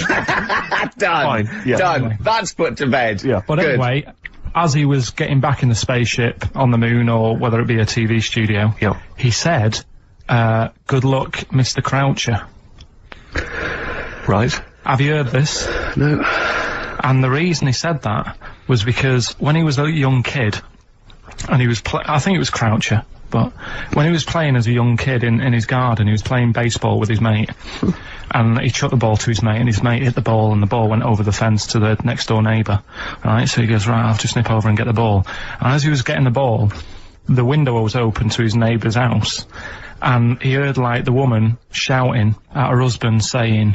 Done. Fine, yeah. Done. Anyway. That's put to bed. Yeah. But Good. anyway, as he was getting back in the spaceship on the moon, or whether it be a TV studio, Yeah. he said, good luck, Mr. Croucher. Right. Have you heard this? No. And the reason he said that was because when he was a young kid, and he was I think it was Croucher, but when he was playing as a young kid in his garden, he was playing baseball with his mate, and he chucked the ball to his mate, and his mate hit the ball, and the ball went over the fence to the next door neighbour. Right, so he goes, right, I'll have to snip over and get the ball. And as he was getting the ball, the window was open to his neighbour's house, and he heard, like, the woman shouting at her husband, saying,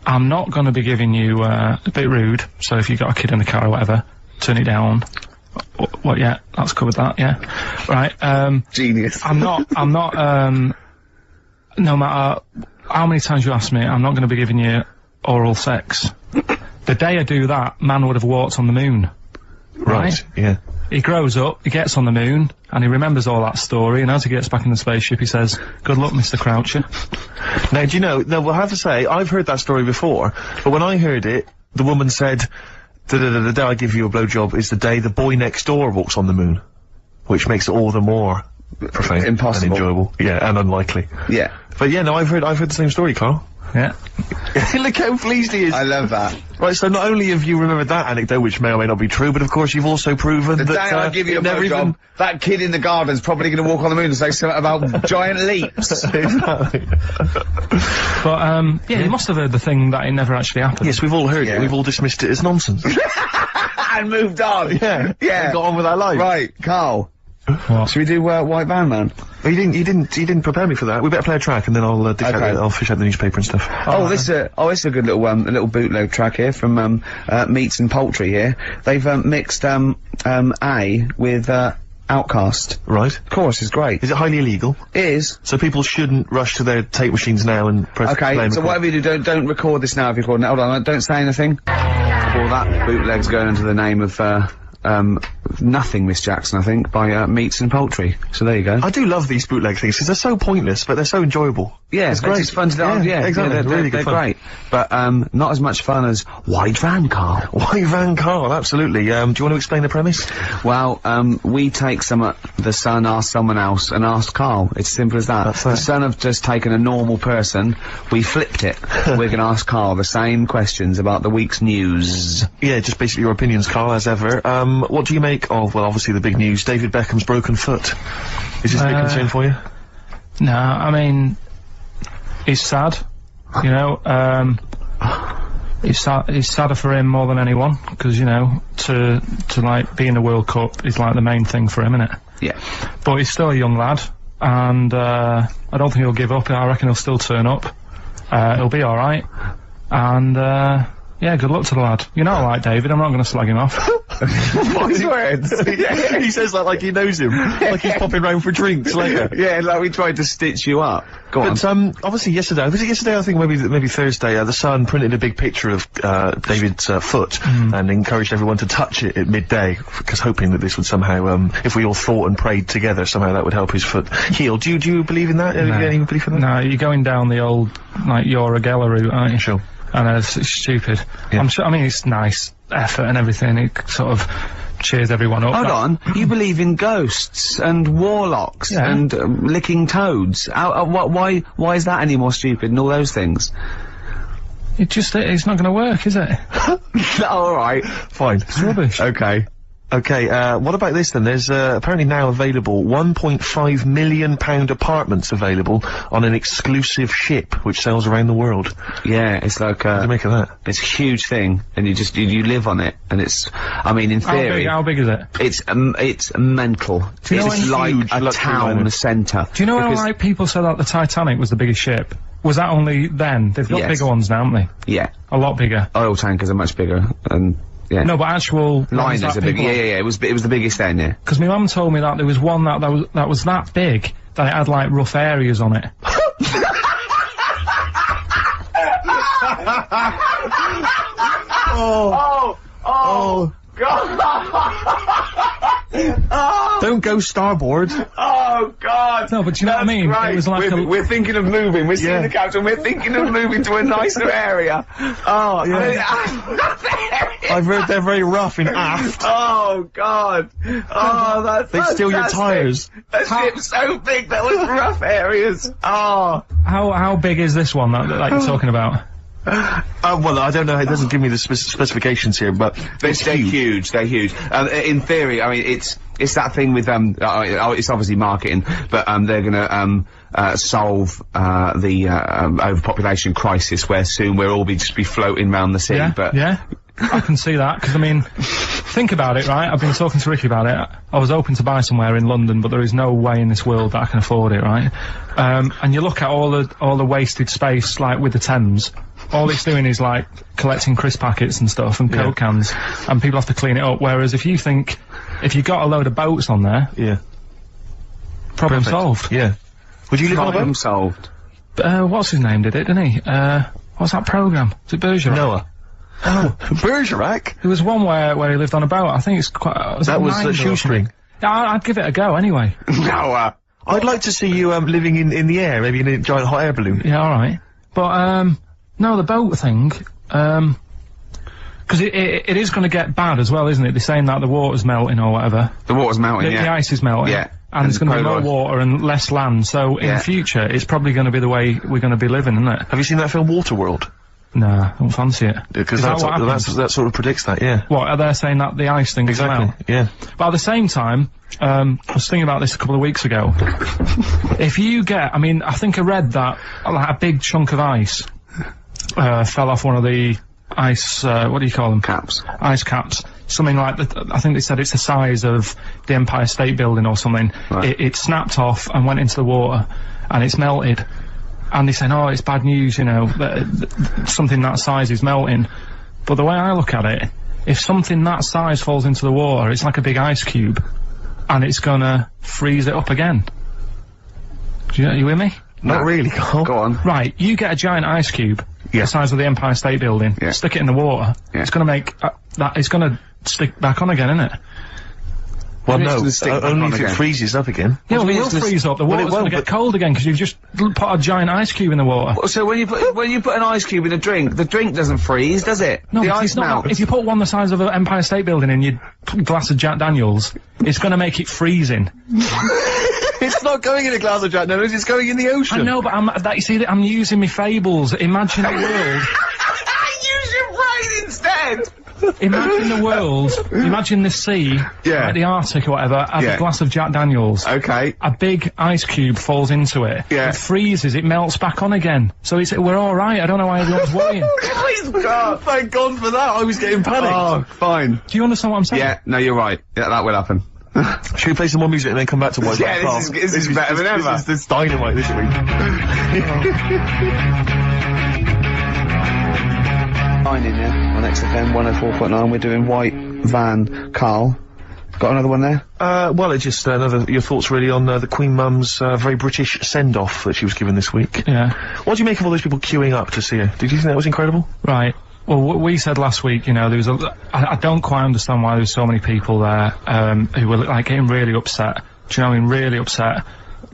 I'm not going to be giving you, a bit rude, so if you've got a kid in the car or whatever, turn it down. What, yeah, that's covered that, yeah. Right, Genius. I'm not, no matter how many times you ask me, I'm not going to be giving you oral sex. The day I do that, man would have walked on the moon. Right. Yeah. He grows up, he gets on the moon, and he remembers all that story, and as he gets back in the spaceship, he says, good luck, Mr. Croucher. Now, do you know, I have to say, I've heard that story before, but when I heard it, the woman said, the day I give you a blowjob is the day the boy next door walks on the moon. Which makes it all the more profane. Impossible. And enjoyable. Yeah, and unlikely. Yeah. But yeah, no, I've heard the same story, Carl. Yeah. Look how pleased he is. I love that. Right, so not only have you remembered that anecdote, which may or may not be true, but of course you've also proven The that, day I give you a never blowjob, that kid in the garden's probably going to walk on the moon and say something about giant leaps. Exactly. But, yeah, you must have heard the thing that it never actually happened. Yes, we've all heard it. We've all dismissed it as nonsense. And moved on. Yeah. Yeah. And got on with our lives. Right, Karl. What? Should we do, White Van Man? Well, you didn't prepare me for that. We better play a track and then I'll dig out Okay. I'll fish out the newspaper and stuff. This is a good little bootleg track here from, Meats and Poultry here. They've, mixed, A with, Outcast. Right. Of course, it's great. Is it highly illegal? It is. So people shouldn't rush to their tape machines now and press play Okay, and so record. whatever you do, don't record this now if you're recording it. Hold on, don't say anything. Well, that bootleg's going under the name of, Nothing, Miss Jackson, I think, by, Meats and Poultry. So there you go. I do love these bootleg things because they're so pointless, but they're so enjoyable. Yeah, it's great. It's fun to do. Yeah, exactly. they're really good they're fun. great. But, not as much fun as White Van, Karl. White Van Karl, absolutely. Do you want to explain the premise? Well, we take the Sun asked someone else and asked Karl. It's as simple as that. That's The it. Sun have just taken a normal person, we flipped it. We're gonna ask Karl the same questions about the week's news. Yeah, just basically your opinions, Karl, as ever. What do you make of, well, obviously the big news, David Beckham's broken foot? Is this a big concern for you? No, I mean, it's sad, you know, it's sadder for him more than anyone, because, you know, to like, be in the World Cup is like the main thing for him, innit? Yeah. But he's still a young lad, and, I don't think he'll give up. I reckon he'll still turn up. He'll be alright. And, yeah, good luck to the lad. You know I like David, I'm not gonna slag him off. What's words? He says that like he knows him, like he's popping round for drinks later. Yeah, like we tried to stitch you up. Go on. But, obviously yesterday, was it yesterday, I think maybe Thursday, the Sun printed a big picture of, David's, foot, and encouraged everyone to touch it at midday, because hoping that this would somehow, if we all thought and prayed together, somehow that would help his foot heal. Do you believe in that? Have you got any belief in that? No, you're going down the old, like, Yora Geller route, aren't you? Sure. I know, it's stupid. Yeah. I'm sure, I mean, it's nice effort and everything, it sort of cheers everyone up. Hold on, you believe in ghosts and warlocks Yeah. and licking toads. Why is that any more stupid than all those things? It's not gonna work, is it? Alright. Fine. It's rubbish. Okay. Okay, what about this then? There's, apparently now available £1.5 million apartments available on an exclusive ship which sails around the world. Yeah, it's like, What do you make of that? it's a huge thing, and you live on it, and it's, I mean, in theory, How big is it? it's mental. you know It's when like huge a luxury town liner. centre. Do you know how, Because- like, people said that the Titanic was the biggest ship? Was that only then? They've got Yes. bigger ones now, haven't they? Yeah, A lot bigger. oil tankers are much bigger, and, yeah. No, but actual Liners are big, yeah, it was the biggest then, yeah. Because my mum told me that there was one that was that big that it had like rough areas on it. Oh, don't go starboard. Oh, God! No, but do you know what I mean? Right. It was like we're thinking of moving, we're seeing the captain, we're thinking of moving to a nicer area. Oh, Yeah. I've heard they're very rough in aft. Oh, God. Oh, that's They steal your fantastic. tyres. A ship's so big that was rough areas. Oh. how big is this one that you're talking about? Well, I don't know, it doesn't give me the specifications here, but They're huge. They're huge. In theory, I mean, it's that thing with it's obviously marketing, but they're gonna solve the overpopulation crisis, where soon we'll all just be floating around the sea. Yeah, But yeah. I can see that, because I mean, think about it, right? I've been talking to Ricky about it. I was hoping to buy somewhere in London, but there is no way in this world that I can afford it, right? And you look at all the wasted space, like with the Thames. All it's doing is like collecting crisp packets and stuff and Coke cans, and people have to clean it up. Whereas if you got a load of boats on there, yeah. problem Perfect. solved. Yeah. Would you live on a problem boat? solved. What's his name did it, didn't he? What's that programme? Is it Bergerac? Noah. Oh, Bergerac? There was one where he lived on a boat. I think it's quite. That was a shoestring. Yeah, I'd give it a go anyway. Noah. I'd like to see you, living in the air, maybe in a giant hot air balloon. Yeah, alright. But, no, the boat thing, because it is going to get bad as well, isn't it? They're saying that the water's melting or whatever. The water's melting, The ice is melting. Yeah. and there's going to be more water and less land. So in future, it's probably going to be the way we're going to be living, isn't it? Have you seen that film Waterworld? Nah, I don't fancy it. Because that sort of predicts that, yeah. What, are they saying that the ice thing exactly, as well? Yeah. But at the same time, I was thinking about this a couple of weeks ago. If you get, I mean, I think I read that, like, a big chunk of ice, fell off one of the ice, what do you call them? Caps. Ice caps. Something like that. I think they said it's the size of the Empire State Building or something. Right. It snapped off and went into the water, and it's melted. And they're saying, oh, it's bad news, you know, that something that size is melting. But the way I look at it, if something that size falls into the water, it's like a big ice cube, and it's gonna freeze it up again. Are you with me? Not really, Carl. Go on. Right, you get a giant ice cube, the size of the Empire State Building, stick it in the water, it's gonna make, it's gonna stick back on again, isn't it? Well, no, only if it freezes up again. Yeah, well, it will freeze up. The water's going to get cold again because you've just put a giant ice cube in the water. So when you put an ice cube in a drink, the drink doesn't freeze, does it? No, the ice melts. If you put one the size of an Empire State Building in your glass of Jack Daniels, it's going to make it freezing. It's not going in a glass of Jack Daniels, it's going in the ocean. I know, but I'm using my fables. Imagine a world. Use your brain instead. Imagine the world, imagine the sea, like the Arctic or whatever, has a glass of Jack Daniels. Okay. A big ice cube falls into it. Yeah. It freezes, it melts back on again. So we're alright, I don't know why everyone's worrying. Thank God for that, I was getting panicked. Oh, fine. Do you understand what I'm saying? Yeah, no, you're right. Yeah, that will happen. Should we play some more music and then come back to White this is better than ever. This is dynamite this week. 9 in here on XFM 104.9. We're doing White Van Karl. Got another one there? Well, it's just your thoughts really on the Queen Mum's very British send-off that she was given this week. Yeah. What do you make of all those people queuing up to see her? Did you think that was incredible? Right. Well, we said last week, you know, there was I don't quite understand why there was so many people there, who were, like, getting really upset. Do you know what I mean? Really upset.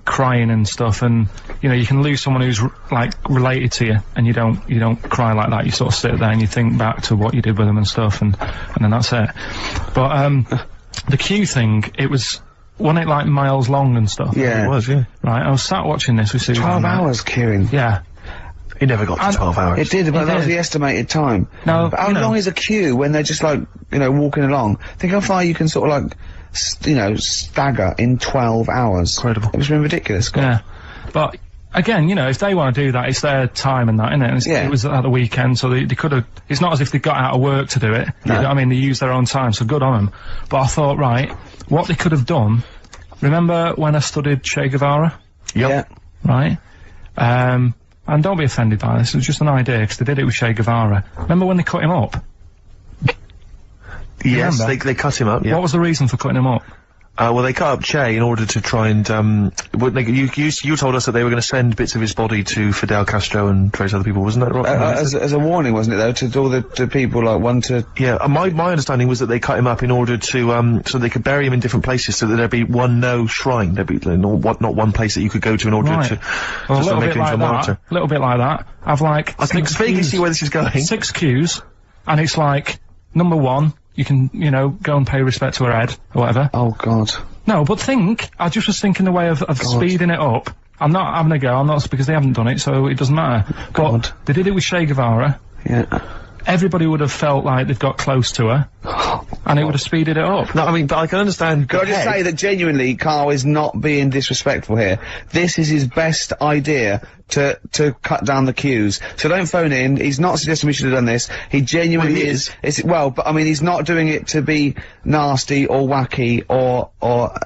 Crying and stuff, and you know, you can lose someone who's like related to you, and you don't cry like that. You sort of sit there and you think back to what you did with them and stuff, and then that's it. But the queue thing, wasn't it like miles long and stuff? Yeah, it was. Yeah. Right, I was sat watching this with Susan. 12 hours queuing. Yeah. It never got to 12 hours. It did, but that was the estimated time. No, but how long is a queue when they're just like, you know, walking along? Think how far you can sort of like, you know, stagger in 12 hours. Incredible. It's been ridiculous. Yeah. But again, you know, if they want to do that, it's their time and that, isn't it? And it was at the weekend, so they could have. It's not as if they got out of work to do it. No. You know what I mean? They used their own time, so good on them. But I thought, right, what they could have done. Remember when I studied Che Guevara? Yep. Yeah. Right. And don't be offended by this. It was just an idea because they did it with Che Guevara. Remember when they cut him up? Yes, they cut him up. Yeah. What was the reason for cutting him up? Well, they cut up Che in order to try and, you told us that they were going to send bits of his body to Fidel Castro and various other people, wasn't that right? As a warning, wasn't it, though, to all the people, like, one to... Yeah, my understanding was that they cut him up in order to, so they could bury him in different places so that there'd be one shrine. There'd be not one place that you could go to in order to make him into a martyr. A little bit like that. I've like... I can vaguely see where this is going. 6 queues, and it's like, number 1, you can, you know, go and pay respect to her head, or whatever. Oh, God. No, but I just was thinking the way of speeding it up. I'm not having a go, I'm not, because they haven't done it, so it doesn't matter. But they did it with Che Guevara. Yeah. Everybody would have felt like they've got close to her, and it would have speeded it up. No, I mean, but I can understand... Can I just say that genuinely, Karl is not being disrespectful here. This is his best idea to cut down the queues. So don't phone in, he's not suggesting we should have done this. He genuinely is. But I mean, he's not doing it to be nasty or wacky or,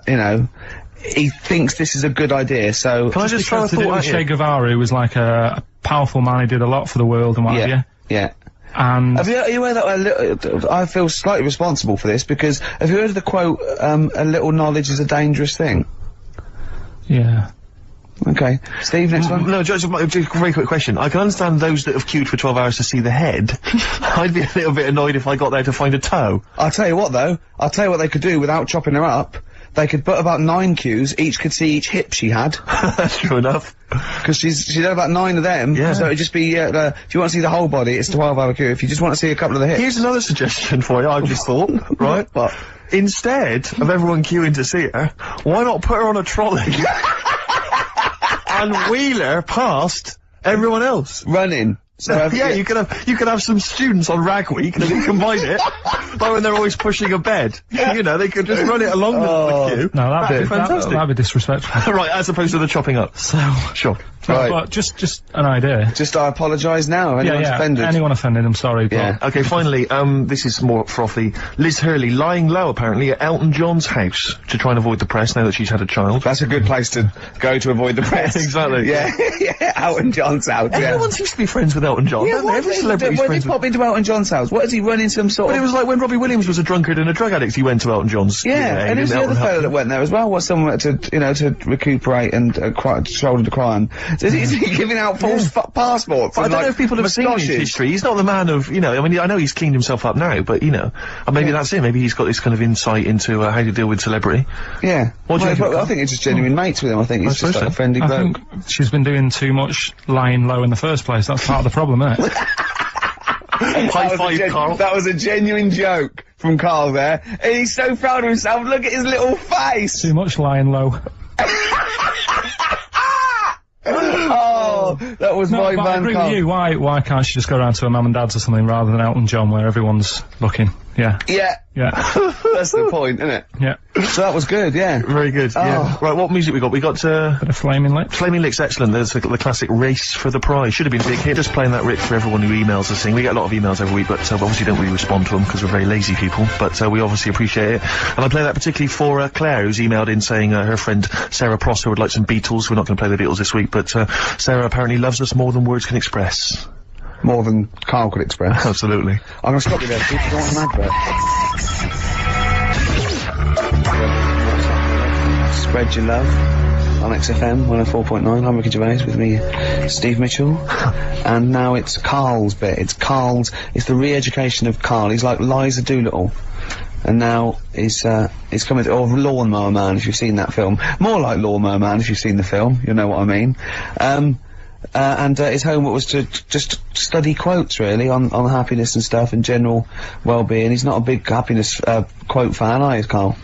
you know... He thinks this is a good idea, so... Can I just throw a thought at Che Guevara, who was like a powerful man, he did a lot for the world and what have you. Yeah. And are you aware that I feel slightly responsible for this, because have you heard of the quote, a little knowledge is a dangerous thing? Yeah. Okay. Steve, next one? No, just a very quick question. I can understand those that have queued for 12 hours to see the head. I'd be a little bit annoyed if I got there to find a toe. I'll tell you what, though. I'll tell you what they could do without chopping her up. they could put about 9 queues, each could see each hip she had. That's true enough. Because she'd had about 9 of them, Yeah. so it'd just be, if you want to see the whole body, it's a 12-hour queue. If you just want to see a couple of the hips. Here's another suggestion for you, I've just thought, right? What? Instead of everyone queuing to see her, why not put her on a trolley and wheel her past everyone else? Running. So Yeah, you could have some students on Rag Week, and they combine it, like when they're always pushing a bed. You know, they could just run it along the queue. No, that'd be fantastic. that'd be disrespectful. Right, as opposed to the chopping up. So, Sure. Right. but just an idea. Just I apologise now if anyone's offended. Anyone offended, I'm sorry. But Yeah. Okay, finally, this is more frothy. Liz Hurley lying low, apparently, at Elton John's house to try and avoid the press now that she's had a child. That's a good place to go to avoid the press. Exactly. Yeah, yeah, Elton John's house, yeah. Everyone seems to be friends with Elton John, don't they? Every celebrity's when friends did with... pop into Elton John's house? What is he running some sort But of... it was like when Robbie Williams was a drunkard and a drug addict, he went to Elton John's. Yeah, and who's the other Elton fellow that went there as well? Was someone to, to recuperate and shoulder the crime? So is he giving out false passports? But I and, don't know if people have seen his moustaches? history. He's not the man of, I mean, I know he's cleaned himself up now, but, and maybe that's it. Maybe he's got this kind of insight into how to deal with celebrity. Yeah. What do you think, I Karl? think it's just genuine mates with him. I think he's just suppose like a so. friendly I bloke. think she's been doing too much lying low in the first place. That's part of the problem, isn't it? High five, Karl. That was a genuine joke from Karl there. And he's so proud of himself. Look at his little face. Too much lying low. Oh, that was my But I man, agree Karl. with you. Why can't she just go around to her mum and dad's or something rather than Elton John where everyone's looking? Yeah. Yeah. Yeah. That's the point, isn't it? Yeah. So that was good, yeah. Very good, yeah. Oh. Right, what music we got? We got, Bit of Flaming Lips. Flaming Lips, excellent. There's the classic Race for the Prize. Should have been a big hit. Just playing that, Rick, for everyone who emails us saying. We get a lot of emails every week, but obviously don't really respond to them because we're very lazy people. But we obviously appreciate it. And I play that particularly for Claire, who's emailed in saying her friend Sarah Prosser would like some Beatles. We're not going to play the Beatles this week, but Sarah apparently loves us more than words can express. More than Karl could express. Absolutely. I'm gonna stop you there, Steve. You don't want an advert. Spread your love on XFM 104.9. I'm Ricky Gervais, with me, Steve Mitchell. And now it's Karl's bit. It's the re-education of Karl. He's like Liza Doolittle. And now he's coming to, or Lawnmower Man, if you've seen that film. More like Lawnmower Man, if you've seen the film. You'll know what I mean. And his homework was to just study quotes, really, on happiness and stuff, and general well-being. He's not a big happiness, quote fan, are you, Karl?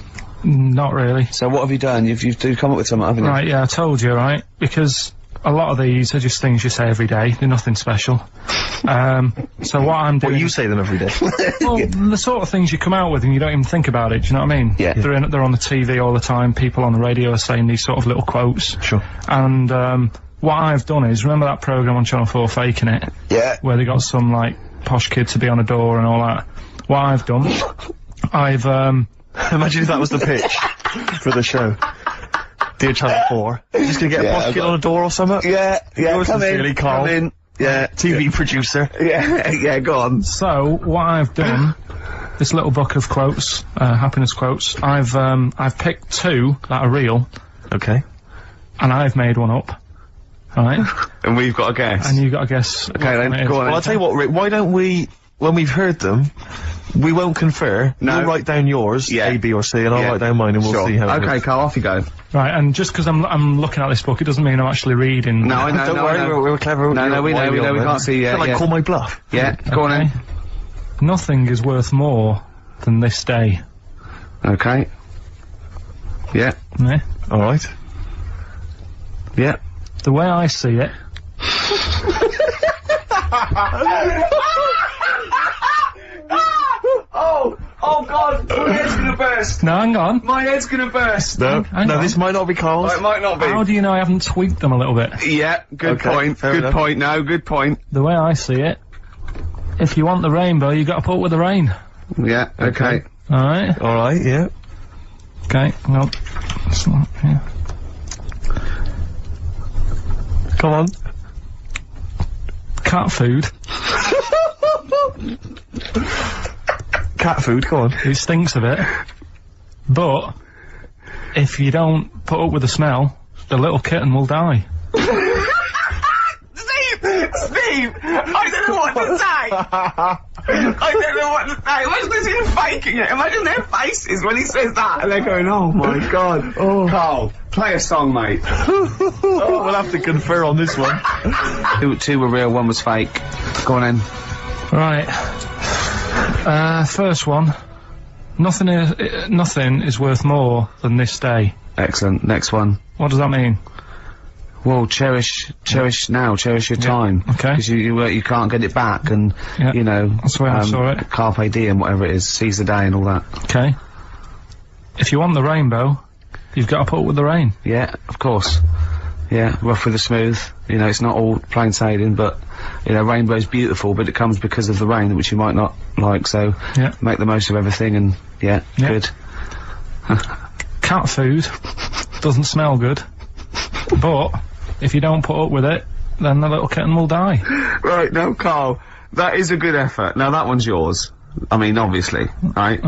Not really. So what have you done? You've come up with something, haven't you? Right, yeah, I told you, right? Because a lot of these are just things you say every day. They're nothing special. So what I'm doing... Well, you say them every day. Well, the sort of things you come out with and you don't even think about it, do you know what I mean? Yeah. They're on the TV all the time, people on the radio are saying these sort of little quotes. Sure. And, what I've done is, remember that programme on Channel 4, Faking It? Yeah. Where they got some, like, posh kid to be on a door and all that. What I've done, I've, Imagine if that was the pitch for the show. Dear Channel 4. You're just gonna get a posh kid on a door or something? Yeah, Yours come in, sincerely, Karl. come in. Yeah. TV producer. Yeah, go on. So, what I've done, this little book of quotes, happiness quotes, I've picked 2 that are real, Okay. and I've made one up. Right? And we've got a guess. And you've got to guess. Okay, then, go on. Well, I'll tell you what, Rick, why don't we, when we've heard them, we won't confer. No. You'll write down yours, Yeah. A, B, or C, and I'll Yeah. write down mine, and we'll Sure. see how it Okay, goes. Karl, off you go. Right, and just because I'm looking at this book, it doesn't mean I'm actually reading. No, I know, Don't no, worry, I know. we're clever. No, we know, we can't see yet. Like, Yeah. call my bluff. Yeah, go on Okay. then. Nothing is worth more than this day. Okay. Yeah. Yeah? Alright. Yeah. The way I see it, Oh God, my head's gonna burst. now hang on. My head's gonna burst. No, Hang no, on. this might not be Karl's. It might not be. How do you know I haven't tweaked them a little bit? Yeah, good Okay, point. fair Good enough. point. No, good point. The way I see it, if you want the rainbow, you got to put up with the rain. Yeah. Okay. Alright? Alright, yeah. Okay, well, it's not, yeah. Come on. Cat food, Cat food, come on. it stinks of it, but if you don't put up with the smell, the little kitten will die. Steve, I don't know what to say. I don't know what to say. Imagine this him faking it. Imagine their faces when he says that, and they're going, "Oh my god." Oh, Carl, play a song, mate. We'll have to confer on this one. Two were real, one was fake. Go on in. Right. First one. Nothing is worth more than this day. Excellent. Next one. What does that mean? Well, cherish now, cherish your time. Okay. Because you can't get it back, and, you know... That's the way I saw it. Carpe diem, whatever it is, seize the day and all that. Okay. If you want the rainbow, you've got to put up with the rain. Yeah, of course. Yeah, rough with the smooth. You know, it's not all plain sailing, but, you know, rainbow's beautiful, but it comes because of the rain, which you might not like, so... Yeah. Make the most of everything, and, good. Cat food doesn't smell good, but if you don't put up with it, then the little kitten will die. Right, now, Carl, that is a good effort. Now, that one's yours. I mean, obviously, right?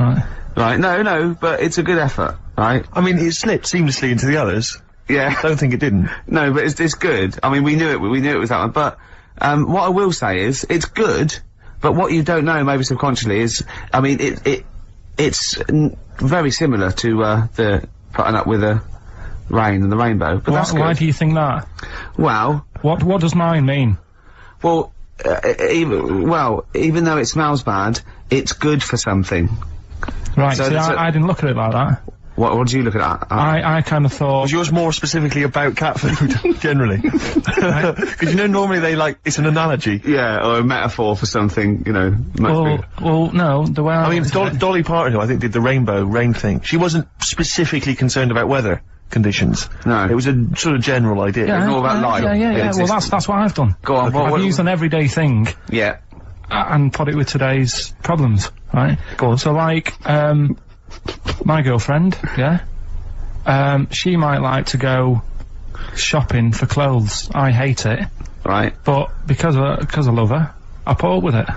Right, no, but it's a good effort, right? I mean, it slipped seamlessly into the others. Yeah. I don't think it didn't. No, but it's good. I mean, we knew it was that one, but, what I will say is, it's good, but what you don't know, maybe subconsciously, is, I mean, it's very similar to, the putting up with the rain and the rainbow, but that's good. Why do you think that? Well... What does mine mean? Well, even though it smells bad, it's good for something. Right, So I didn't look at it like that. What did you look at that? I kind of thought... Was yours more specifically about cat food, generally? Because you know, normally they it's an analogy. Yeah, or a metaphor for something, you know, much bigger. Well, no, the way I mean, Dolly Parton, who I think did the rain thing, she wasn't specifically concerned about weather conditions. No. It was a sort of general idea. It was all about light. Yeah, well, that's what I've done. Go on, I've used an everyday thing. Yeah. And put it with today's problems, right? Go on. So, my girlfriend, she might like to go shopping for clothes. I hate it. Right. But because I love her, I put up with it.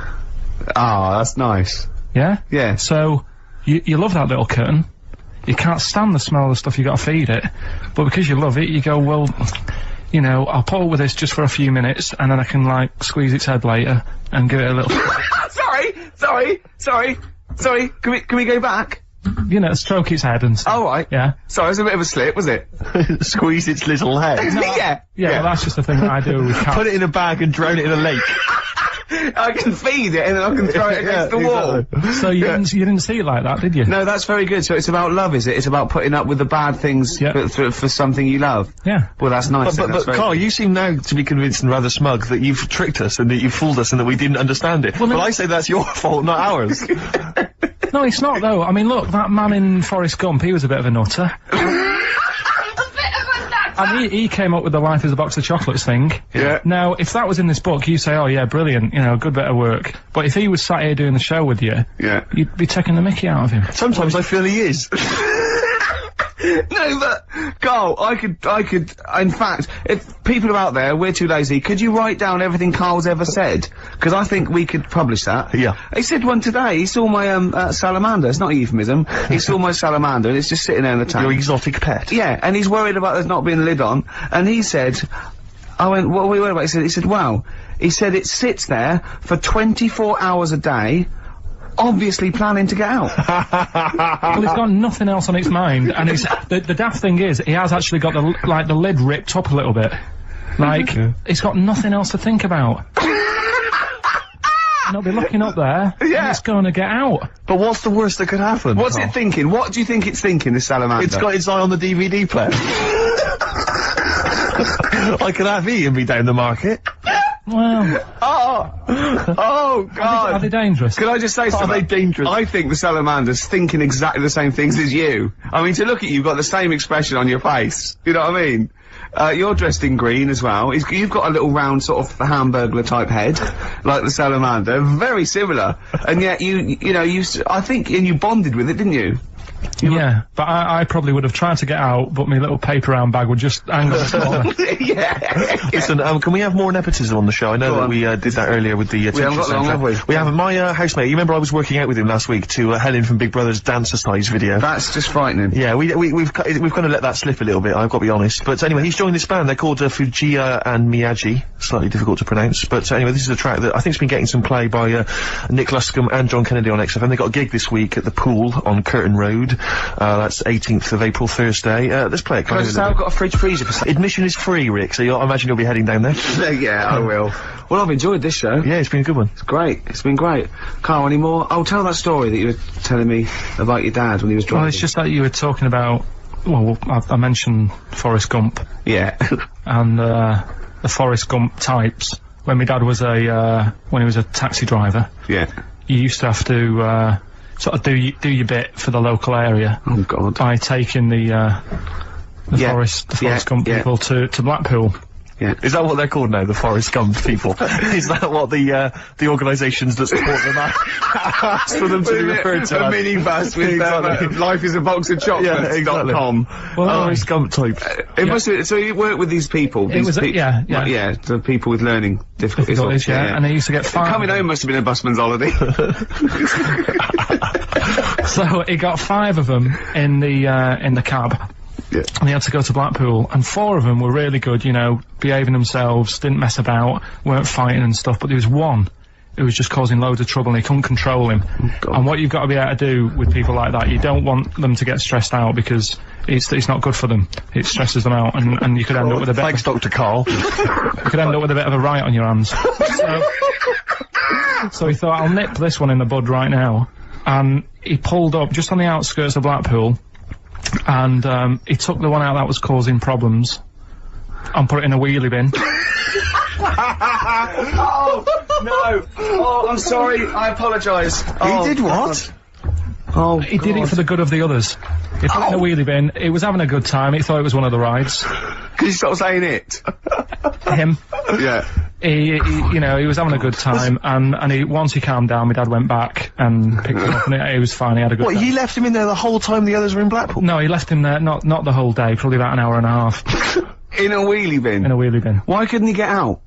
Ah, that's nice. Yeah? Yeah. So, you love that little kitten. You can't stand the smell of the stuff you gotta feed it. But because you love it, you go, well, you know, I'll put up with this just for a few minutes, and then I can, squeeze its head later and give it a little... Sorry. Can we go back? You know, stroke its head and stuff. Oh, right. Yeah. Sorry, it was a bit of a slip, was it? Squeeze its little head. Yeah. Well, that's just the thing that I do with cats. Put it in a bag and drown it in a lake. I can feed it and then I can throw it against the wall. Exactly. So you didn't see it like that, did you? No, that's very good. So it's about love, is it? It's about putting up with the bad things for something you love. Yeah. Well, that's nice. But Carl, you seem now to be convinced and rather smug that you've tricked us and that you've fooled us and that we didn't understand it. Well, I say that's your fault, not ours. No, it's not, though. I mean, look, that man in Forrest Gump, he was a bit of a nutter. And he came up with the life as a box of chocolates thing. Yeah. Now, if that was in this book, you say, oh yeah, brilliant, you know, good bit of work. But if he was sat here doing the show with you, you'd be taking the mickey out of him. Sometimes I feel he is. No, but, Carl, I could, in fact, if people are out there, we're too lazy, could you write down everything Carl's ever said? Because I think we could publish that. Yeah. He said one today, he saw my, salamander, it's not a euphemism, he saw my salamander and it's just sitting there in the tank. Your exotic pet. Yeah, and he's worried about there not being a lid on, and he said, I went, what are we worried about? He said, wow. He said it sits there for 24 hours a day, obviously planning to get out. Well, it's got nothing else on its mind, and it's the daft thing is, he has actually got the lid ripped up a little bit. It's got nothing else to think about. And it'll be looking up there, and it's going to get out. But what's the worst that could happen? What's it thinking? What do you think it's thinking, this salamander? It's got its eye on the DVD player. I could have he and be down the market. Well... Oh, God! Are they dangerous? Can I just say something? Are they dangerous? I think the salamander's thinking exactly the same things as you. I mean, to look at you, you've got the same expression on your face. You know what I mean? You're dressed in green as well. You've got a little round sort of hamburglar type head, like the salamander. Very similar. And yet you know, I think, and you bonded with it, didn't you? Yeah, but I probably would have tried to get out, but my little paper round bag would just hang on the corner. Yeah. Listen, can we have more nepotism on the show? I know that we did that earlier with the We haven't got long, have we? We haven't. My housemate, you remember I was working out with him last week to Helen from Big Brother's dance-a-size video? That's just frightening. Yeah, we've kind of let that slip a little bit, I've got to be honest. But anyway, he's joined this band. They're called Fujiya and Miyagi. Slightly difficult to pronounce. But anyway, this is a track that I think's been getting some play by Nick Luscombe and John Kennedy on XFM. They got a gig this week at the Pool on Curtin Road. That's 18th of April, Thursday. Let's play it. I've got a fridge freezer for Admission is free, Rick, so I imagine you'll be heading down there. Yeah, I will. Well, I've enjoyed this show. Yeah, it's been a good one. It's great. It's been great. Karl, any more? Oh, tell that story that you were telling me about your dad when he was driving. Well, it's just that you were talking about, well, I mentioned Forrest Gump. Yeah. And, the Forrest Gump types. When my dad was when he was a taxi driver. Yeah. You used to have to, sort of do your bit for the local area. Oh, God. By taking the Forrest Gump people to Blackpool. Yeah. Is that what they're called now, the Forrest Gump people? Is that what the organisations that support them ask for them to be referred to? A minibus with Life is a Box of Chocolates. Exactly. .com. Forrest Gump type. It must be, so you work with these people? It was, the people with learning difficulties. Yeah, and they used to get 5. Coming home must have been a busman's holiday. So he got 5 of them in the cab. Yeah. And he had to go to Blackpool, and 4 of them were really good, you know, behaving themselves, didn't mess about, weren't fighting and stuff, but there was one who was just causing loads of trouble and he couldn't control him. Oh, and what you've got to be able to do with people like that, you don't want them to get stressed out because it's not good for them. It stresses them out, and you could end up with a bit Thanks, Dr. Karl. you could end up with a bit of a riot on your hands. So he thought, I'll nip this one in the bud right now. And he pulled up just on the outskirts of Blackpool, and he took the one out that was causing problems and put it in a wheelie bin. Oh, no. Oh, I'm sorry. I apologise. He did what? Oh, He did it for the good of the others. He put it in a wheelie bin. He was having a good time. He thought it was one of the rides. Can you stop saying it? Him. Yeah. He you know, he was having a good time, and once he calmed down, my dad went back and picked him up, and he was fine. He had a good What, time. he left him in there the whole time the others were in Blackpool? No, he left him there, not the whole day, probably about an hour and a half. In a wheelie bin? In a wheelie bin. Why couldn't he get out?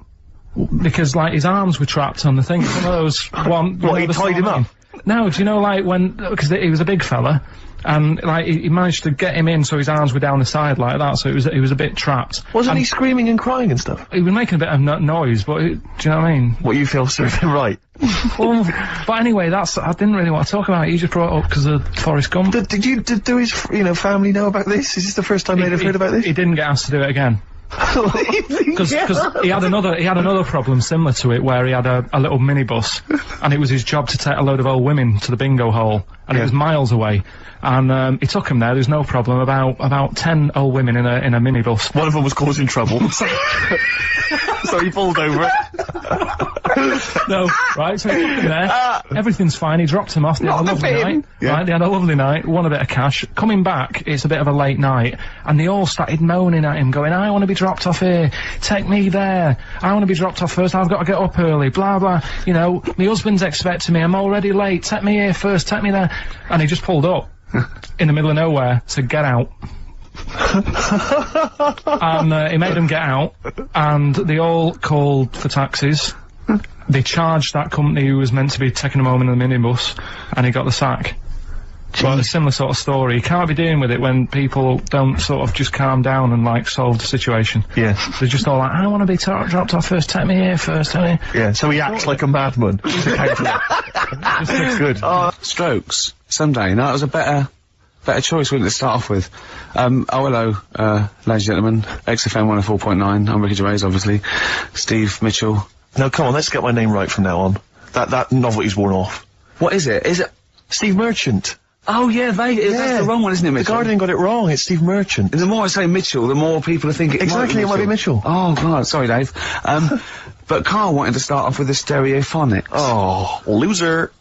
Because, like, his arms were trapped on the thing. One of those, What, he tied him up? No, do you know, like, because he was a big fella, and, like, he managed to get him in so his arms were down the side like that, so he was a bit trapped. Wasn't he screaming and crying and stuff? He was making a bit of noise, but, do you know what I mean? What, you feel served him right? Well, but anyway, I didn't really want to talk about it. You just brought it up because of Forrest Gump. Did his, family know about this? Is this the first time they'd have heard about this? He didn't get asked to do it again. Because he had another problem similar to it where he had a little minibus, and it was his job to take a load of old women to the bingo hall, and it was miles away, and he took him there. There's no problem. About 10 old women in a minibus. One of them was causing trouble, so he pulled over it. No, right, so he took him there, everything's fine, he dropped him off, they had a lovely night, right, they had a lovely night, won a bit of cash, coming back, it's a bit of a late night, and they all started moaning at him, going, I want to be dropped off here, take me there, I want to be dropped off first, I've got to get up early, blah blah, you know, my husband's expecting me, I'm already late, take me here first, take me there, and he just pulled up, in the middle of nowhere, said, get out. And he made them get out, and they all called for taxis. They charged that company who was meant to be taking him home in the minibus, and he got the sack. But a similar sort of story. You can't be dealing with it when people don't sort of just calm down and, like, solve the situation. Yeah. They're just all like, I want to be dropped off first, take me here first, take me. Yeah, so he acts like a madman. Just good. Strokes. Someday. No, that was a better choice, wouldn't it, to start off with? Hello, ladies and gentlemen. XFM 104.9. I'm Ricky Gervais, obviously. Steve Mitchell. No, come on, let's get my name right from now on. That novelty's worn off. What is it? Is it Steve Merchant? Oh, yeah, that's the wrong one, isn't it, Mitchell? The Guardian got it wrong, it's Steve Merchant. The more I say Mitchell, the more people are thinking it might be Mitchell. Oh, God, sorry, Dave. But Karl wanted to start off with the Stereophonics. Oh, loser.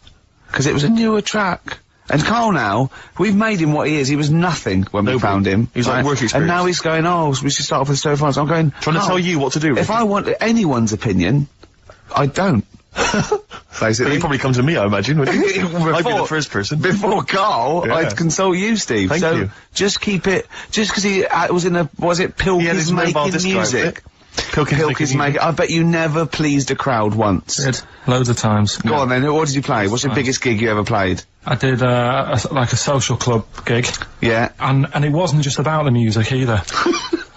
Because it was a newer track. And Karl now, we've made him what he is. He was nothing when we found him. He's like work experience. And now he's going, we should start off with Stereophonics. I'm going, trying to tell you what to do. If I want anyone's opinion, I don't. basically. He'd probably come to me, I imagine, wouldn't he? I'd be the first person. Before Karl, Yeah. I'd consult you, Steve. Thank so you. just keep it, just because he was in a, was it He had his Pilkington mobile making disc drive, music? Pilkington Pilkington making, I bet you never pleased a crowd once. Did. Loads of times. Go on then, what did you play? What's the biggest gig you ever played? I did like a social club gig, Yeah. and it wasn't just about the music either.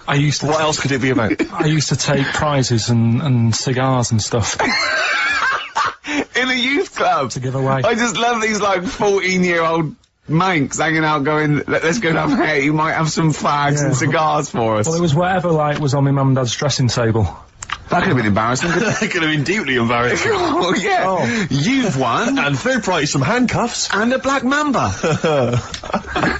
I used to. What else could it be about? I used to take prizes and cigars and stuff In a youth club. to give away. I just love these like 14-year-old manx hanging out going, let's go down here, you might have some fags and cigars for us. Well, it was whatever like was on my mum and dad's dressing table. That could have been embarrassing, couldn't it? That could have been deeply embarrassing. Oh, yeah. Oh. You've won. And third prize, some handcuffs. And a black mamba.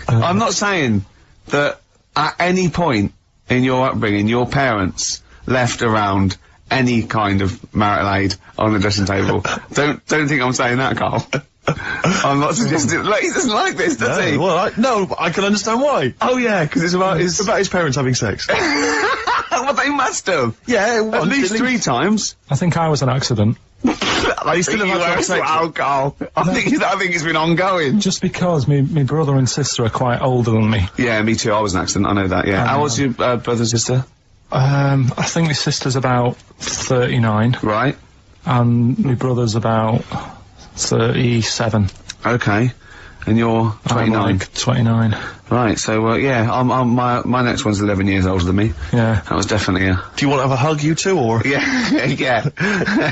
I'm not saying that at any point in your upbringing, your parents left around any kind of marital aid on the dressing table. Don't think I'm saying that, Karl. I'm not suggesting. Like, he doesn't like this, does he? Well, I can understand why. Oh yeah, because it's about his. It's about his parents having sex. Well, they must have. Yeah, At least 3 times. I think I was an accident. They still have had sex. Oh, Karl. I think it's been ongoing. Just because me brother and sister are quite older than me. Yeah, me too. I was an accident. I know that. Yeah. How old's your brother and sister? I think my sister's about 39, Right. and my brother's about 37. Okay. And you're 29. I'm like 29. Right. So yeah, my next one's 11 years older than me. Yeah. That was definitely a. Do you want to have a hug, you two, or? Yeah. Yeah.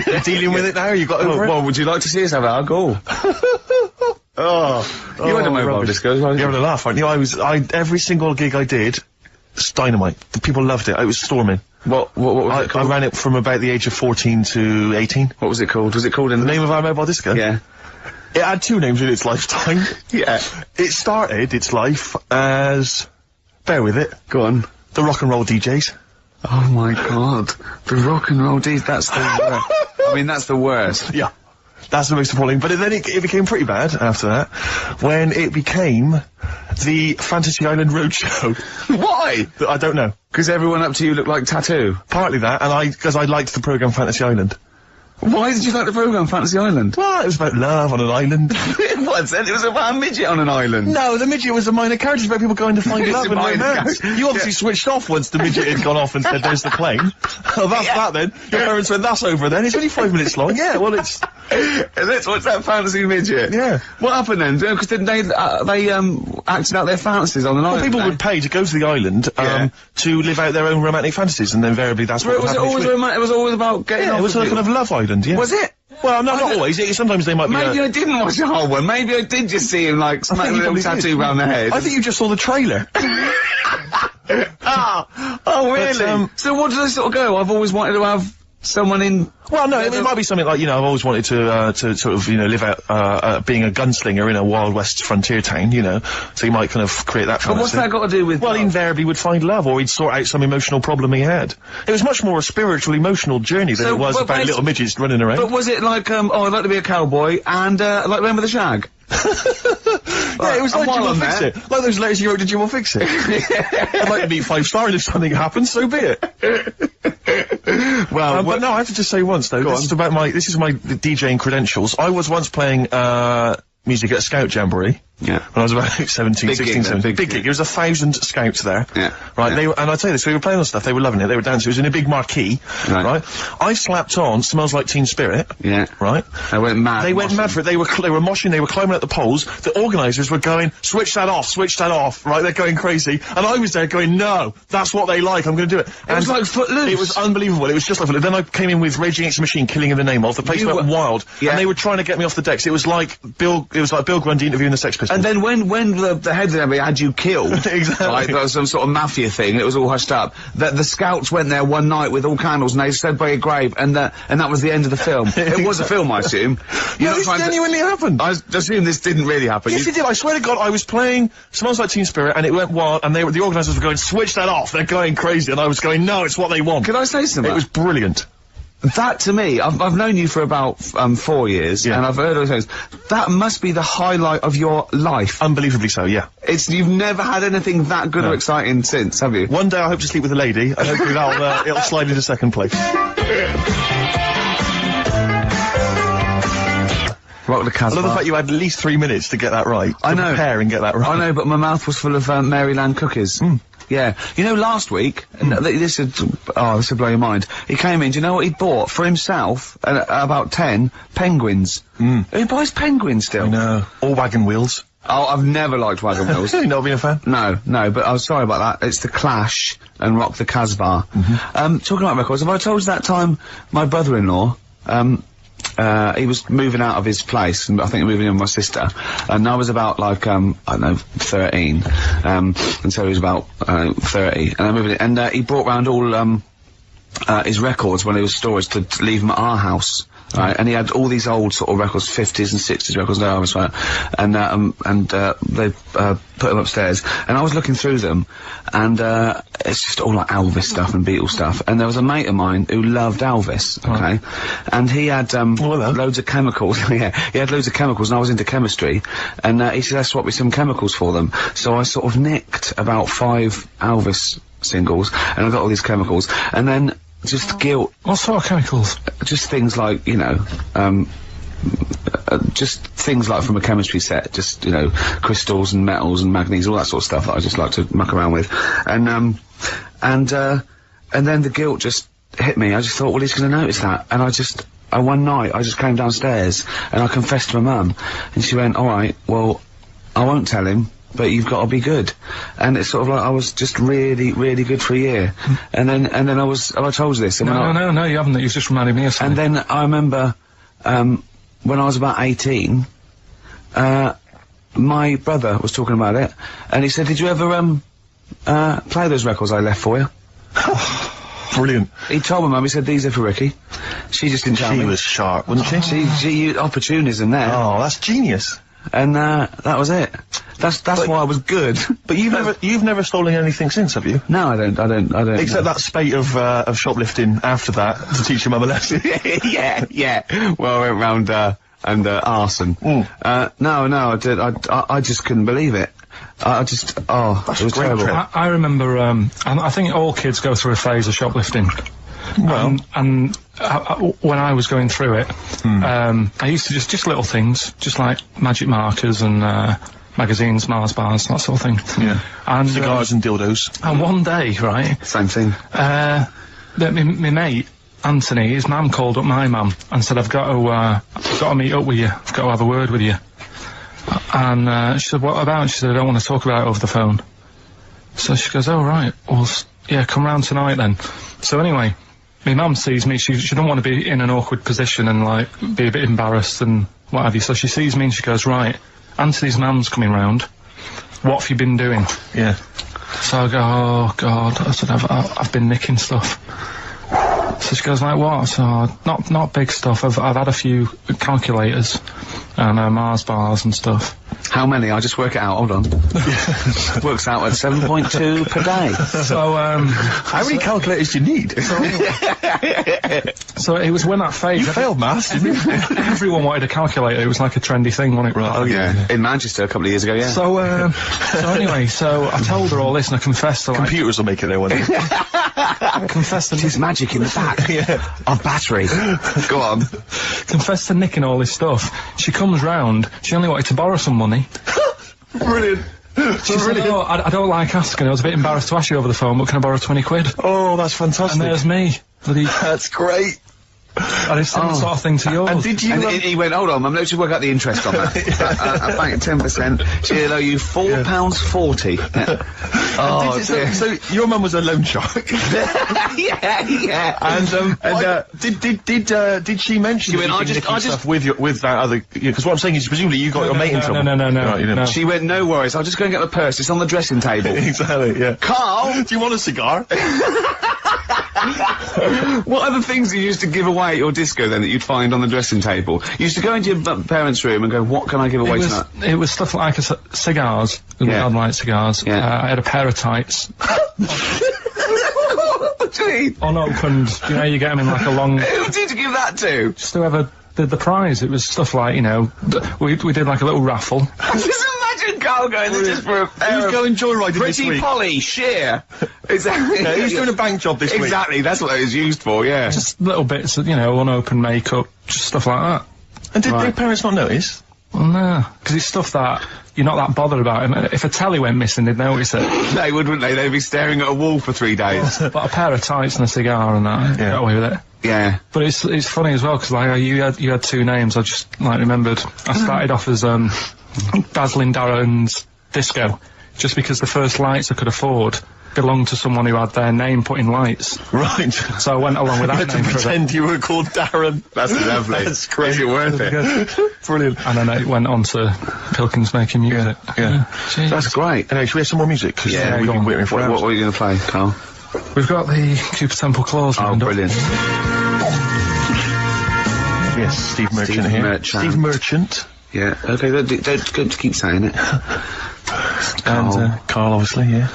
You're dealing with it now? You got over it? Well, would you like to see us have a hug? Oh. You had a mobile rubbish. disco, You're having a laugh, aren't you? Every single gig I did, it's dynamite. The people loved it. It was storming. What was it I called? ran it from about the age of 14 to 18. What was it called? Was it called in The name of our mobile disco? Yeah. It had 2 names in its lifetime. Yeah. It started its life as, bear with it, Go on. the rock and roll DJs. Oh my god. The rock and roll D's, that's the worst. I mean, that's the worst. Yeah. That's the most appalling. But then it became pretty bad after that, when it became the Fantasy Island Roadshow. Why? I don't know. Because everyone up to you looked like Tattoo. Partly that, and because I liked the programme Fantasy Island. Why did you like the programme Fantasy Island? Well, it was about love on an island. It wasn't. It was about a midget on an island. No, the midget was a minor character about people going to find It's love a and minor romance. character. You obviously switched off once the midget had gone off and said, there's the plane. Oh, that's that then. Your parents went, that's over then. It's only 5 minutes long. Yeah, well, it's... Let's watch that fantasy midget. Yeah. What happened then? Because didn't they acted out their fantasies on an Well, island? people would pay to go to the island Yeah. to live out their own romantic fantasies, and invariably that's what Was it happened always each week. romantic? It was always about getting Yeah, off it was a with kind of love island, yeah. Was it? Well, no, not always. Sometimes they might be... Maybe I didn't watch the whole one. Maybe I did just see him, like, smack a you little probably tattoo did. round the head. I think you just saw the trailer. Oh, really? But, so what did I sort of go? I've always wanted to have someone in... Well, no, it might be something like, I've always wanted to sort of, live out, being a gunslinger in a Wild West frontier town, so you might kind of create that But fantasy. what's that got to do with... Well, he invariably would find love, or he'd sort out some emotional problem he had. It was much more a spiritual, emotional journey than So, it was but about little midgets running around. But was it like, I'd like to be a cowboy and, like Remember the Shag? Yeah, it was and like Jim while will I'm fix there- it. Like those letters you wrote to Jim will fix it. I'd like to be 5-star, and if something happens, so be it. Well, But no, I have to just say once though, this is my DJing credentials. I was once playing music at a Scout Jamboree. Yeah. When I was about 17, Big 16, gig then, 17. big Big gig. There was 1,000 scouts there. Yeah. Right, Yeah. and I tell you this, we were playing on stuff, they were loving it, they were dancing, it was in a big marquee. Right. I slapped on Smells Like Teen Spirit. Yeah. Right. I went mad. They went mad for it. They were moshing. They were climbing up the poles. The organisers were going, switch that off. Right, they're going crazy. And I was there going, no, that's what they like. I'm going to do it. It was like Footloose. It was unbelievable. It was just like Footloose. Then I came in with Raging Against the Machine, Killing in the Name of. The place You went were- wild. Yeah. And they were trying to get me off the decks. It was like Bill Grundy interviewing the Sex Pistols. And then when the head of everybody had you killed, Exactly. like there was some sort of mafia thing, and it was all hushed up, that the scouts went there one night with all candles and they stood by a grave, and that was the end of the film. It was a film, I assume. No, this genuinely happened. I assume this didn't really happen. Yes, it did. I swear to God, I was playing Smells Like Teen Spirit, and it went wild, and the organisers were going, switch that off. They're going crazy. And I was going, no, it's what they want. Can I say something? It was brilliant. That, to me, I've known you for about 4 years, Yeah. and I've heard all those things. That must be the highlight of your life. Unbelievably so, yeah. You've never had anything that good or exciting since, have you? One day I hope to sleep with a lady, and hopefully it'll slide into second place. Rock the Casbah. I love the fact you had at least 3 minutes to get that right. I know. Prepare and get that right. I know, but my mouth was full of Maryland cookies. Yeah. You know, last week, this will blow your mind. He came in, do you know what he bought? For himself, about 10 penguins. Who buys penguins still? No. All wagon wheels. Oh, I've never liked wagon wheels. You've not been a fan? No, but I'm sorry about that. It's The Clash and Rock the Casbah. Talking about records, have I told you that time my brother-in-law, he was moving out of his place, and I think moving in with my sister, and I was about like, I don't know, 13, and so he was about, 30, and I moved in, and he brought round all, his records when he was storage to leave them at our house. Right, and he had all these old sort of records, 50s and 60s records, no, I was right, and they, put them upstairs, and I was looking through them, and, it's just all like Elvis stuff and Beatles stuff, and there was a mate of mine who loved Elvis, okay, and he had, loads of chemicals, yeah, he had loads of chemicals, and I was into chemistry, and, he said, let's swap me some chemicals for them, so I sort of nicked about 5 Elvis singles, and I got all these chemicals, and then, just guilt. What sort of chemicals? Just things like, you know, just things like from a chemistry set, just, you know, crystals and metals and manganese, all that sort of stuff that I just like to muck around with. And then the guilt just hit me. I just thought, well, he's gonna notice that. And one night, I just came downstairs and I confessed to my mum. And she went, alright, well, I won't tell him, but you've got to be good. And it's sort of like I was just really, really good for a year. And then have I told you this? No, you haven't. You've just reminded me of something. And then I remember, when I was about 18, my brother was talking about it, and he said, did you ever, play those records I left for you? Brilliant. He told my mum, he said, these are for Ricky. She just didn't tell me. She was sharp, wasn't she? She used opportunism there. Oh, that's genius. And, that was it. That's why I was good. But you've never stolen anything since, have you? No, I don't. Except that spate of shoplifting after that to teach your mum a lesson. yeah. Well, I went round, and arson. No, I did. I just couldn't believe it. It was terrible. I remember, I think all kids go through a phase of shoplifting. Well, and when I was going through it, I used to just little things, just like magic markers and, magazines, Mars bars, that sort of thing. Yeah. And cigars and dildos. And one day, right? Same thing. My mate, Anthony, his mum called up my mum and said, I've got to meet up with you. I've got to have a word with you. And, she said, what about? She said, I don't want to talk about it over the phone. So she goes, oh, right. Well, yeah, come round tonight then. So anyway, my mum sees me, she don't want to be in an awkward position and, like, be a bit embarrassed and what have you. So she sees me and she goes, right, Anthony's mum's coming round. What have you been doing? Yeah. So I go, oh, God. I said, I've been nicking stuff. So she goes, like, what? So, not big stuff. I've had a few calculators and, Mars bars and stuff. How many? I'll just work it out. Hold on. Works out at 7.2 per day. So, how many calculators do you need? So it was when that phase. You failed maths, didn't you? Everyone wanted a calculator. It was like a trendy thing, wasn't it? Right. Oh, yeah. In Manchester a couple of years ago, yeah. So, anyway, so I told her all this and I confessed to, like... Computers will make it there one day. I confessed to... There's magic in the back of battery. Go on. Confessed to nicking all this stuff. She comes round, she only wanted to borrow some money. Brilliant. She said, oh, I don't like asking. I was a bit embarrassed to ask you over the phone, but can I borrow 20 quid? Oh, that's fantastic. And there's me. That's great. And it's similar sort of thing to yours. And did you... And he went, hold on, Mum, let's just work out the interest on that. I bank at 10%. She'll owe you £4.40. Oh, dear. So your mum was a loan shark. yeah. And did she mention She went, that you did stuff with that other? Because what I'm saying is, presumably you got your mate in trouble. No. Right, you didn't. No. She went, no worries, I'll just go and get my purse. It's on the dressing table. Exactly. Yeah. Carl, do you want a cigar? what other things you used to give away at your disco then that you'd find on the dressing table? You used to go into your parents' room and go, what can I give away tonight? It was stuff like cigars. Yeah. I'd like cigars. Yeah. I had a pair of tights. What do you mean? Unopened. You know, you get them in like a long... Who did you give that to? Just whoever did the prize. It was stuff like, you know, we did like a little raffle. Just imagine Carl going there just for a pair Who's going joyriding this Pretty week? Polly, sheer. Exactly. Yeah, who's doing a bank job this week? Exactly, that's what it was used for, yeah. Just little bits of, you know, unopened makeup, just stuff like that. And did their parents not notice? Well, no, because it's stuff that you're not that bothered about. And if a telly went missing, they'd notice it. They would, wouldn't they? They'd be staring at a wall for 3 days. But a pair of tights and a cigar and that, get away with it. Yeah. But it's funny as well, because like you had 2 names. I just like remembered. I started off as Dazzling Darren's Disco, just because the first lights I could afford belonged to someone who had their name put in lights. Right. So I went along with that You had name to for a bit. pretend you were called Darren. That's lovely. That's great. Is it worth it? Brilliant. And then it went on to Pilkington making music. Yeah. Jeez. That's great. Anyway, should we have some more music? 'Cause, Yeah, we've go been on. waiting for What are you going to play, Carl? We've got the Cooper Temple Claws Oh, lined up. brilliant. Yes, Steve Merchant Steve here. Merchant. Steve Merchant. Yeah. Okay, don't keep saying it. And Karl, obviously, yeah.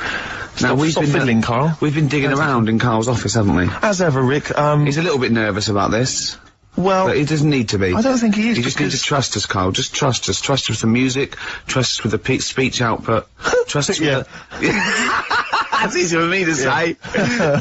Now, Stop fiddling, Karl. We've been digging around in Carl's office, haven't we? As ever, Rick. He's a little bit nervous about this, Well, but he doesn't need to be. I don't think he is. You just need to trust us, Carl. Just trust us. Trust us with the music. Trust us with the speech output. Trust us with That's easy for me to say.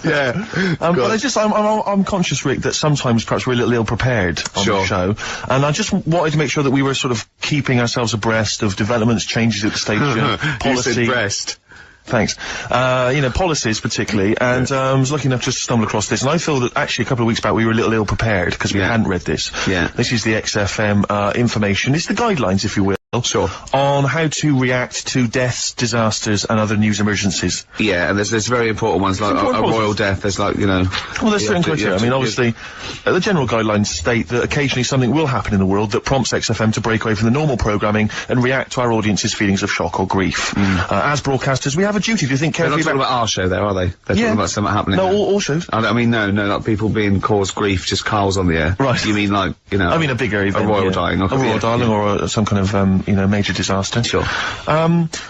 Yeah. But I'm conscious, Rick, that sometimes perhaps we're a little ill-prepared on the show, and I just wanted to make sure that we were sort of keeping ourselves abreast of developments, changes at the station, policy. You said breast. Thanks. Policies particularly, and I was lucky enough just to stumble across this, and I feel that actually a couple of weeks back we were a little ill-prepared because we hadn't read this. Yeah. This is the XFM information. It's the guidelines, if you will. Sure. On how to react to deaths, disasters, and other news emergencies. Yeah, and there's very important ones, like a royal death, there's like, Well, there's certain criteria. I mean, obviously, the general guidelines state that occasionally something will happen in the world that prompts XFM to break away from the normal programming and react to our audience's feelings of shock or grief. As broadcasters, we have a duty to think They're not carefully talking about our show there, are they? They're talking about something happening No, there. all shows. I mean, no, like people being caused grief, just Carl's on the air. Right. You mean like, I mean a bigger event. A royal dying. A royal dying or some kind of, major disaster. Sure.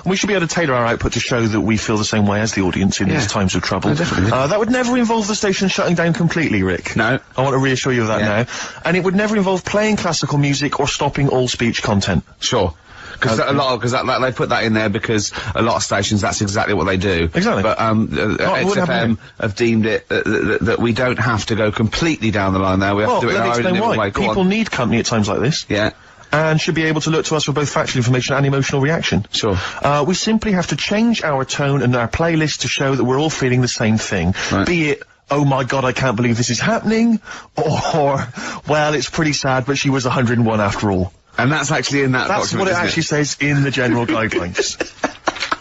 We should be able to tailor our output to show that we feel the same way as the audience in these times of trouble. No, definitely. That would never involve the station shutting down completely, Rick. No. I want to reassure you of that now. And it would never involve playing classical music or stopping all speech content. Sure. Because they put that in there because a lot of stations, that's exactly what they do. Exactly. But XFM have deemed it that we don't have to go completely down the line there. We have to do it in our own little way. People need company at times like this. Yeah. And should be able to look to us for both factual information and emotional reaction. Sure. We simply have to change our tone and our playlist to show that we're all feeling the same thing. Right. Be it, oh my god, I can't believe this is happening, or, well, it's pretty sad, but she was 101 after all. And that's actually in that That's document, what it actually says in the general guidelines.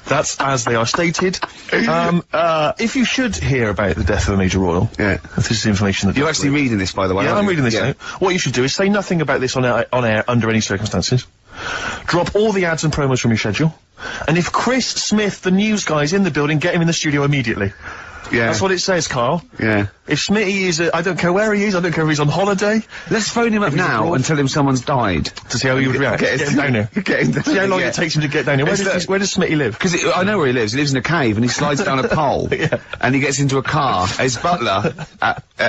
That's as they are stated. If you should hear about the death of a major royal, this is the information that You're actually reading this, by the way. Yeah, I'm reading this now. What you should do is say nothing about this on air under any circumstances. Drop all the ads and promos from your schedule. And if Chris Smith, the news guy, is in the building, get him in the studio immediately. Yeah. That's what it says, Karl. Yeah. If Smitty is, I don't care where he is, I don't care if he's on holiday. Let's phone him up now and tell him someone's died. To see how he would react. Get him down here. See how long it takes him to get down here. Where does Smitty live? Because I know where he lives. He lives in a cave and he slides down a pole. And he gets into a car. His butler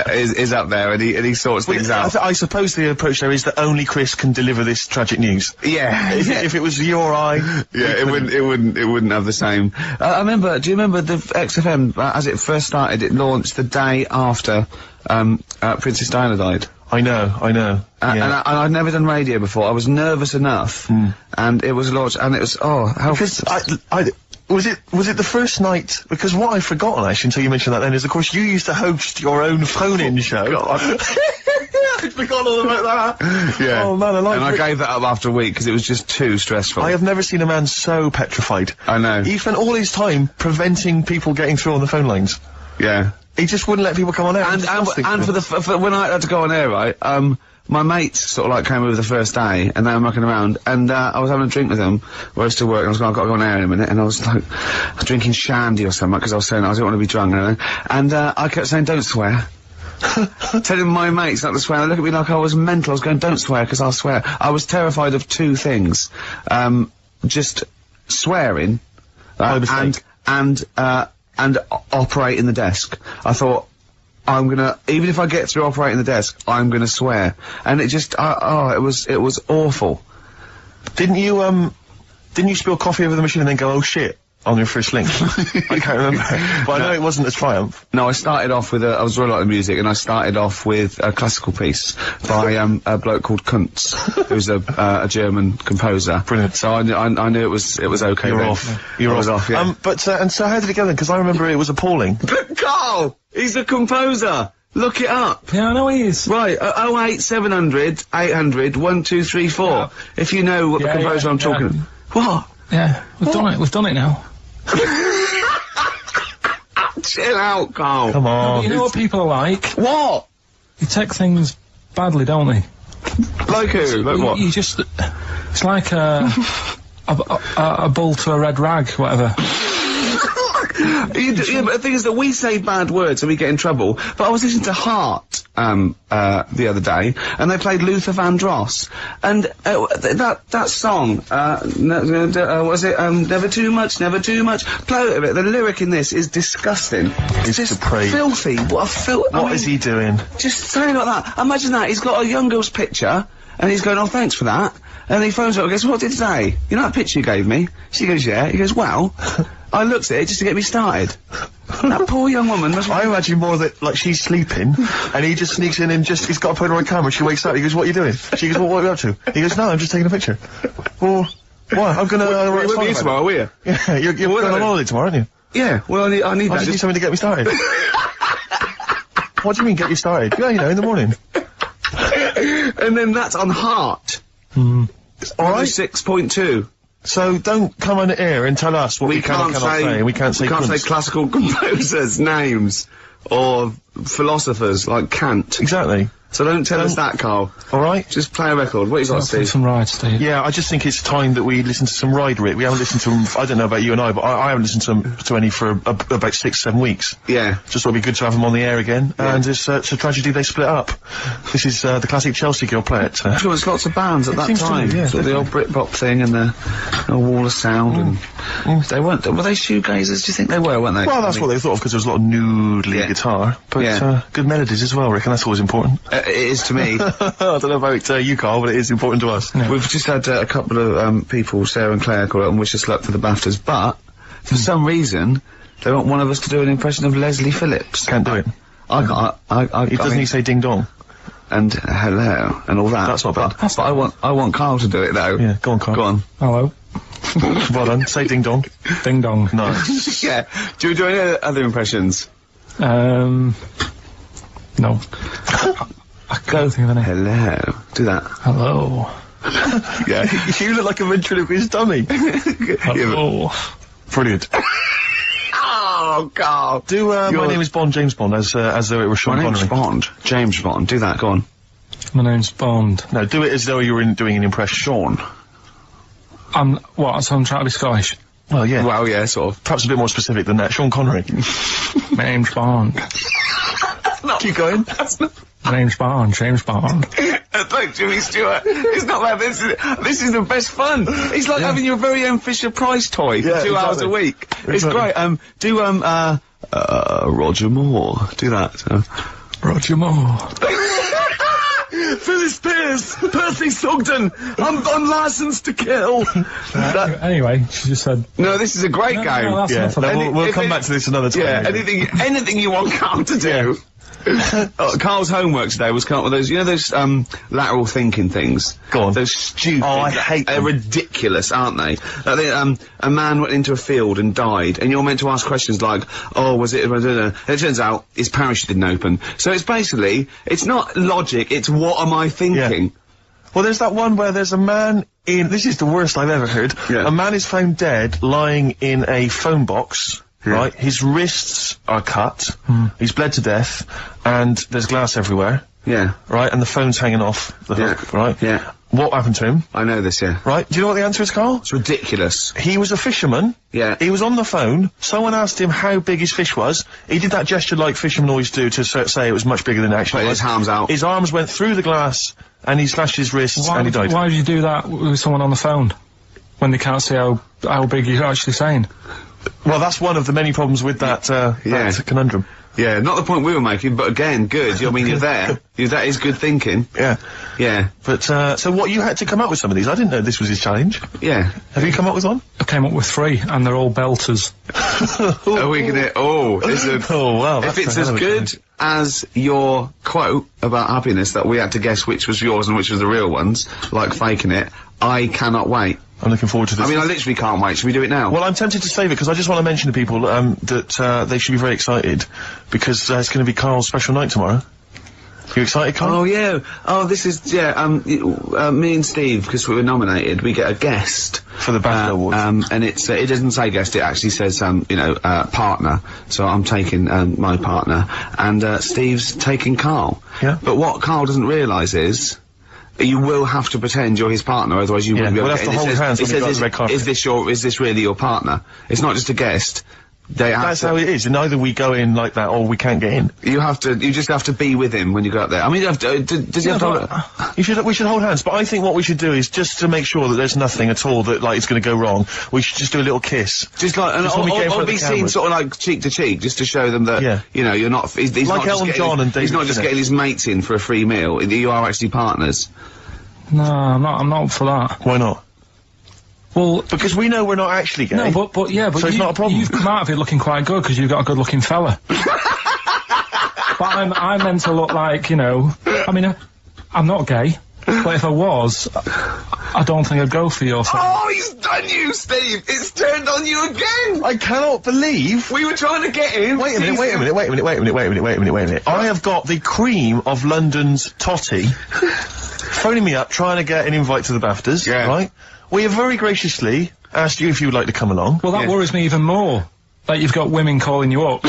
is up there and he sorts things out. I suppose the approach there is that only Chris can deliver this tragic news. Yeah. If it was you or I. Yeah, it wouldn't have the same. Do you remember the XFM, as it first started, it launched the day after, Princess Diana died? I know. And I'd never done radio before. I was nervous enough. And it was launched, and it was, Because was it the first night? Because what I've forgotten actually until you mentioned that then is, of course, you used to host your own phone-in show. God. I'd forgotten all about that. Yeah. Oh man, I gave that up after a week because it was just too stressful. I have never seen a man so petrified. I know. He spent all his time preventing people getting through on the phone lines. Yeah. He just wouldn't let people come on air. And for when I had to go on air, right, my mates sort of like came over the first day, and they were mucking around, and I was having a drink with them, where I was still working, I was going, I've got to go on air in a minute, and I was like, drinking shandy or something, because I was saying I didn't want to be drunk and everything, and I kept saying, don't swear. Telling my mates not to swear, they look at me like I was mental. I was going, don't swear, because I'll swear. I was terrified of two things. Just swearing, and operating the desk. I thought, even if I get through operating the desk, I'm gonna swear. And it just, it was awful. Didn't you spill coffee over the machine and then go, oh shit? on your first link? I can't remember. But I know it wasn't a triumph. No, I started off with I was really like music, and I started off with a classical piece by a bloke called Kuntz, who's a German composer. Brilliant. So I knew it was okay. You're then. off. You're off. Yeah. And so how did it go then? Because I remember it was appalling. But Karl, he's a composer. Look it up. Yeah, I know he is. Right, 08700 800 1234. Yeah. If you know what the composer I'm talking. What? Yeah, we've done it now. Chill out, Karl. Come on. But you know what people are like? What? They take things badly, don't they? Like who? Like what? You just... It's like a bull to a red rag, whatever. Yeah, but the thing is that we say bad words and we get in trouble. But I was listening to Heart the other day, and they played Luther Vandross, and that song, was it Never Too Much, Never Too Much? Play it a bit. The lyric in this is disgusting. It's just depraved. filthy. What a filth. What is he doing? Just saying like that. Imagine that. He's got a young girl's picture, and he's going, oh, thanks for that. And he phones her up and goes, what did it say? You know that picture you gave me? She goes, yeah. He goes, well, I looked at it just to get me started. That poor young woman must... I imagine more that, like, she's sleeping, and he just sneaks in and he's got a phone on camera, she wakes up, he goes, what are you doing? She goes, well, what are you up to? He goes, no, I'm just taking a picture. Well, what? I'm gonna... we won't be tomorrow, will you? Yeah, you're going on holiday tomorrow, aren't you? Yeah, well, I need I that. just need something to get me started. What do you mean, get you started? Yeah, you know, in the morning. And then that's on Heart. Alright. 6.2. So don't come on air and tell us what we can and cannot say. We can't say classical composers' names or philosophers like Kant. Exactly. So don't tell us that, Karl. Alright? Just play a record. What you got, Steve? Some rides, Steve. Yeah, I just think it's time that we listen to some Ride Rit. We haven't listened to them, I don't know about you and I, but I haven't listened to any for about 6-7 weeks. Yeah. Just thought it'd be good to have them on the air again. Yeah. And it's a tragedy they split up. This is the classic Chelsea girl play it. Sure, there's lots of bands at that time. Yeah, sort of the old Britpop thing and the Wall of Sound and... They weren't... Were they shoegazers? Do you think they were, weren't they? Well, that's what they thought of, because there was a lot of nude lead guitar. But good melodies as well, Rick, and that's always important. It is to me. I don't know about you, Karl, but it is important to us. Yeah. We've just had a couple of people, Sarah and Claire, call up and wish us luck for the BAFTAs, but for some reason they want one of us to do an impression of Leslie Phillips. Can't do it. Doesn't he say ding dong? And hello and all that. That's not bad. But I want Karl to do it though. Yeah, go on, Karl. Go on. Hello. Well done. Say ding dong. Ding dong. Nice. Yeah. Do we do any other impressions? No. I don't think of any. Hello. Do that. Hello. Yeah. You look like a ventriloquist dummy. Hello. Brilliant. Oh, Karl. Do, my name is Bond, James Bond, as though it were Sean Connery. My name's Bond. James Bond. Do that. Go on. My name's Bond. No, do it as though you were doing an impression. Sean. So I'm trying to be Scottish. Well, yeah. Well, yeah, sort of. Perhaps a bit more specific than that. Sean Connery. My name's Bond. Keep going. My name's Bond, James Bond. That's like Jimmy Stewart. It's not like this is the best fun. It's like having your very own Fisher-Price toy for 2 hours a week. It's great. Do Roger Moore. Do that. Roger Moore. Phyllis Pierce, Percy Sugden, I'm licensed to kill. Anyway, she just said... No, this is a great game. No, that's not we'll come back to this another time. Yeah, anything you want Karl to do. Karl's homework today was come up with those, you know those, lateral thinking things? Go on. Those stupid... Oh, I hate them. They're ridiculous, aren't they? Like a man went into a field and died, and you're meant to ask questions like, oh, was it... And it turns out his parachute didn't open. So it's basically, it's not logic, it's what am I thinking? Yeah. Well, there's that one where there's a man in... This is the worst I've ever heard. Yeah. A man is found dead lying in a phone box... Yeah. Right, his wrists are cut, he's bled to death, and there's glass everywhere. Yeah. Right, and the phone's hanging off the hook, right? Yeah. What happened to him? I know this, yeah. Right, do you know what the answer is, Karl? It's ridiculous. He was a fisherman. Yeah. He was on the phone, someone asked him how big his fish was, he did that gesture like fishermen always do to say it was much bigger than it actually was. His arms out. His arms went through the glass, and he slashed his wrists, and he died. Why would you do that with someone on the phone? When they can't see how big you're actually saying? Well, that's one of the many problems with that, that conundrum. Yeah, not the point we were making, but again, good. I mean, you're there. That is good thinking. Yeah. Yeah. But, so what, you had to come up with some of these? I didn't know this was his challenge. Yeah. Have you come up with one? I came up with 3, and they're all belters. Are we gonna... Oh, listen. Oh, wow. If it's as good as your quote about happiness that we had to guess which was yours and which was the real ones, like faking it, I cannot wait. I'm looking forward to this. I mean, I literally can't wait. Should we do it now? Well, I'm tempted to save it because I just want to mention to people that they should be very excited because it's going to be Karl's special night tomorrow. You excited, Karl? Oh, yeah. Oh, this is, me and Steve, because we were nominated, we get a guest. For the BAFTA Awards. And it's, it doesn't say guest, it actually says, partner. So I'm taking, my partner. And, Steve's taking Karl. Yeah. But what Karl doesn't realise is, you will have to pretend you're his partner, otherwise you wouldn't be able to get in. We'll have to hold hands when we go on the red carpet. Is this really your partner? It's not just a guest. That's how it is, and either we go in like that or we can't get in. You just have to be with him when you go up there. I mean, does he have to... we should hold hands, but I think what we should do is, just to make sure that there's nothing at all that, like, is gonna go wrong, we should just do a little kiss. Just like, or be seen sort of like cheek to cheek, just to show them that, you know, you're not, he's like not Elton John and David he's not just getting his mates in for a free meal, you are actually partners. No, I'm not up for that. Why not? Well, because we know we're not actually gay. No, but so it's not a problem. You've come out of it looking quite good because you've got a good-looking fella. But I'm meant to look like, you know. I mean, I'm not gay, but if I was, I don't think I'd go for your thing. Oh, he's done you, Steve! It's turned on you again! I cannot believe we were trying to get him. Wait a minute. I have got the cream of London's totty phoning me up, trying to get an invite to the BAFTAs. Yeah. Right. We have very graciously asked you if you would like to come along. Well, that worries me even more. That you've got women calling you up.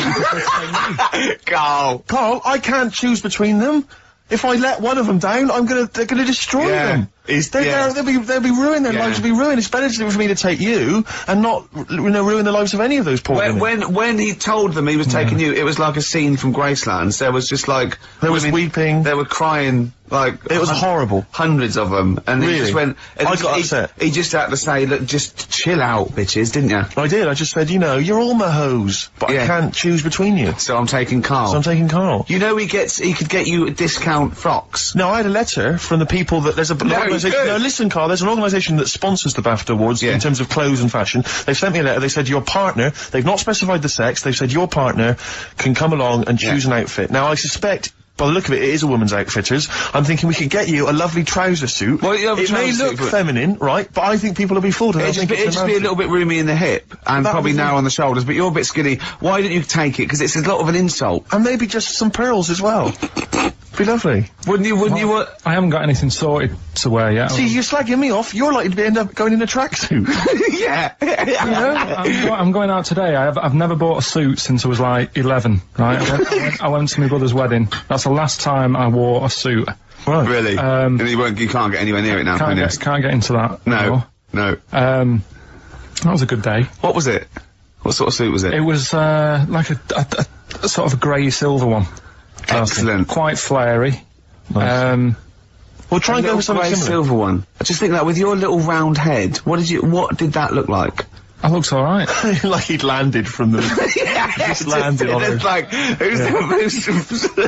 Karl, I can't choose between them. If I let one of them down, they're gonna destroy them. They'll be ruined. Their lives will be ruined. It's better for me to take you and not, ruin the lives of any of those poor women. When he told them he was taking you, it was like a scene from Graceland. There was just like there was weeping. They were crying. Like it was horrible. Hundreds of them, and really? He just went. I got upset. He just had to say, "Look, just chill out, bitches," didn't you? I did. I just said, you're all my hoes, but I can't choose between you. So I'm taking Karl. You know, he could get you discount frocks. No, I had a letter from the people that there's a organisation. No, listen, Karl. There's an organisation that sponsors the BAFTA Awards in terms of clothes and fashion. They've sent me a letter. They said your partner. They've not specified the sex. They've said your partner can come along and choose an outfit. Now, I suspect, by the look of it, it is a woman's outfitters. I'm thinking we could get you a lovely trouser suit. Well, it may look feminine, right? But I think people will be fooled. It'd just be a little bit roomy in the hip and probably narrow on the shoulders. But you're a bit skinny. Why don't you take it? Because it's a lot of an insult. And maybe just some pearls as well. Be lovely. Wouldn't you? I haven't got anything sorted to wear yet. See, you're slagging me off. You're likely to end up going in a tracksuit. I'm going out today. I've never bought a suit since I was like 11. Right? I went to my brother's wedding. That's the last time I wore a suit. Right. Really? And you can't get anywhere near it now. Can't get into that. No. That was a good day. What was it? What sort of suit was it? It was like a sort of a grey silver one. Excellent. Quite flary. Nice. We'll try and go with something similar. Silver one. I just think that with your little round head, what did that look like? That looks alright. Like he'd landed from the... just landed on it. It's like, who's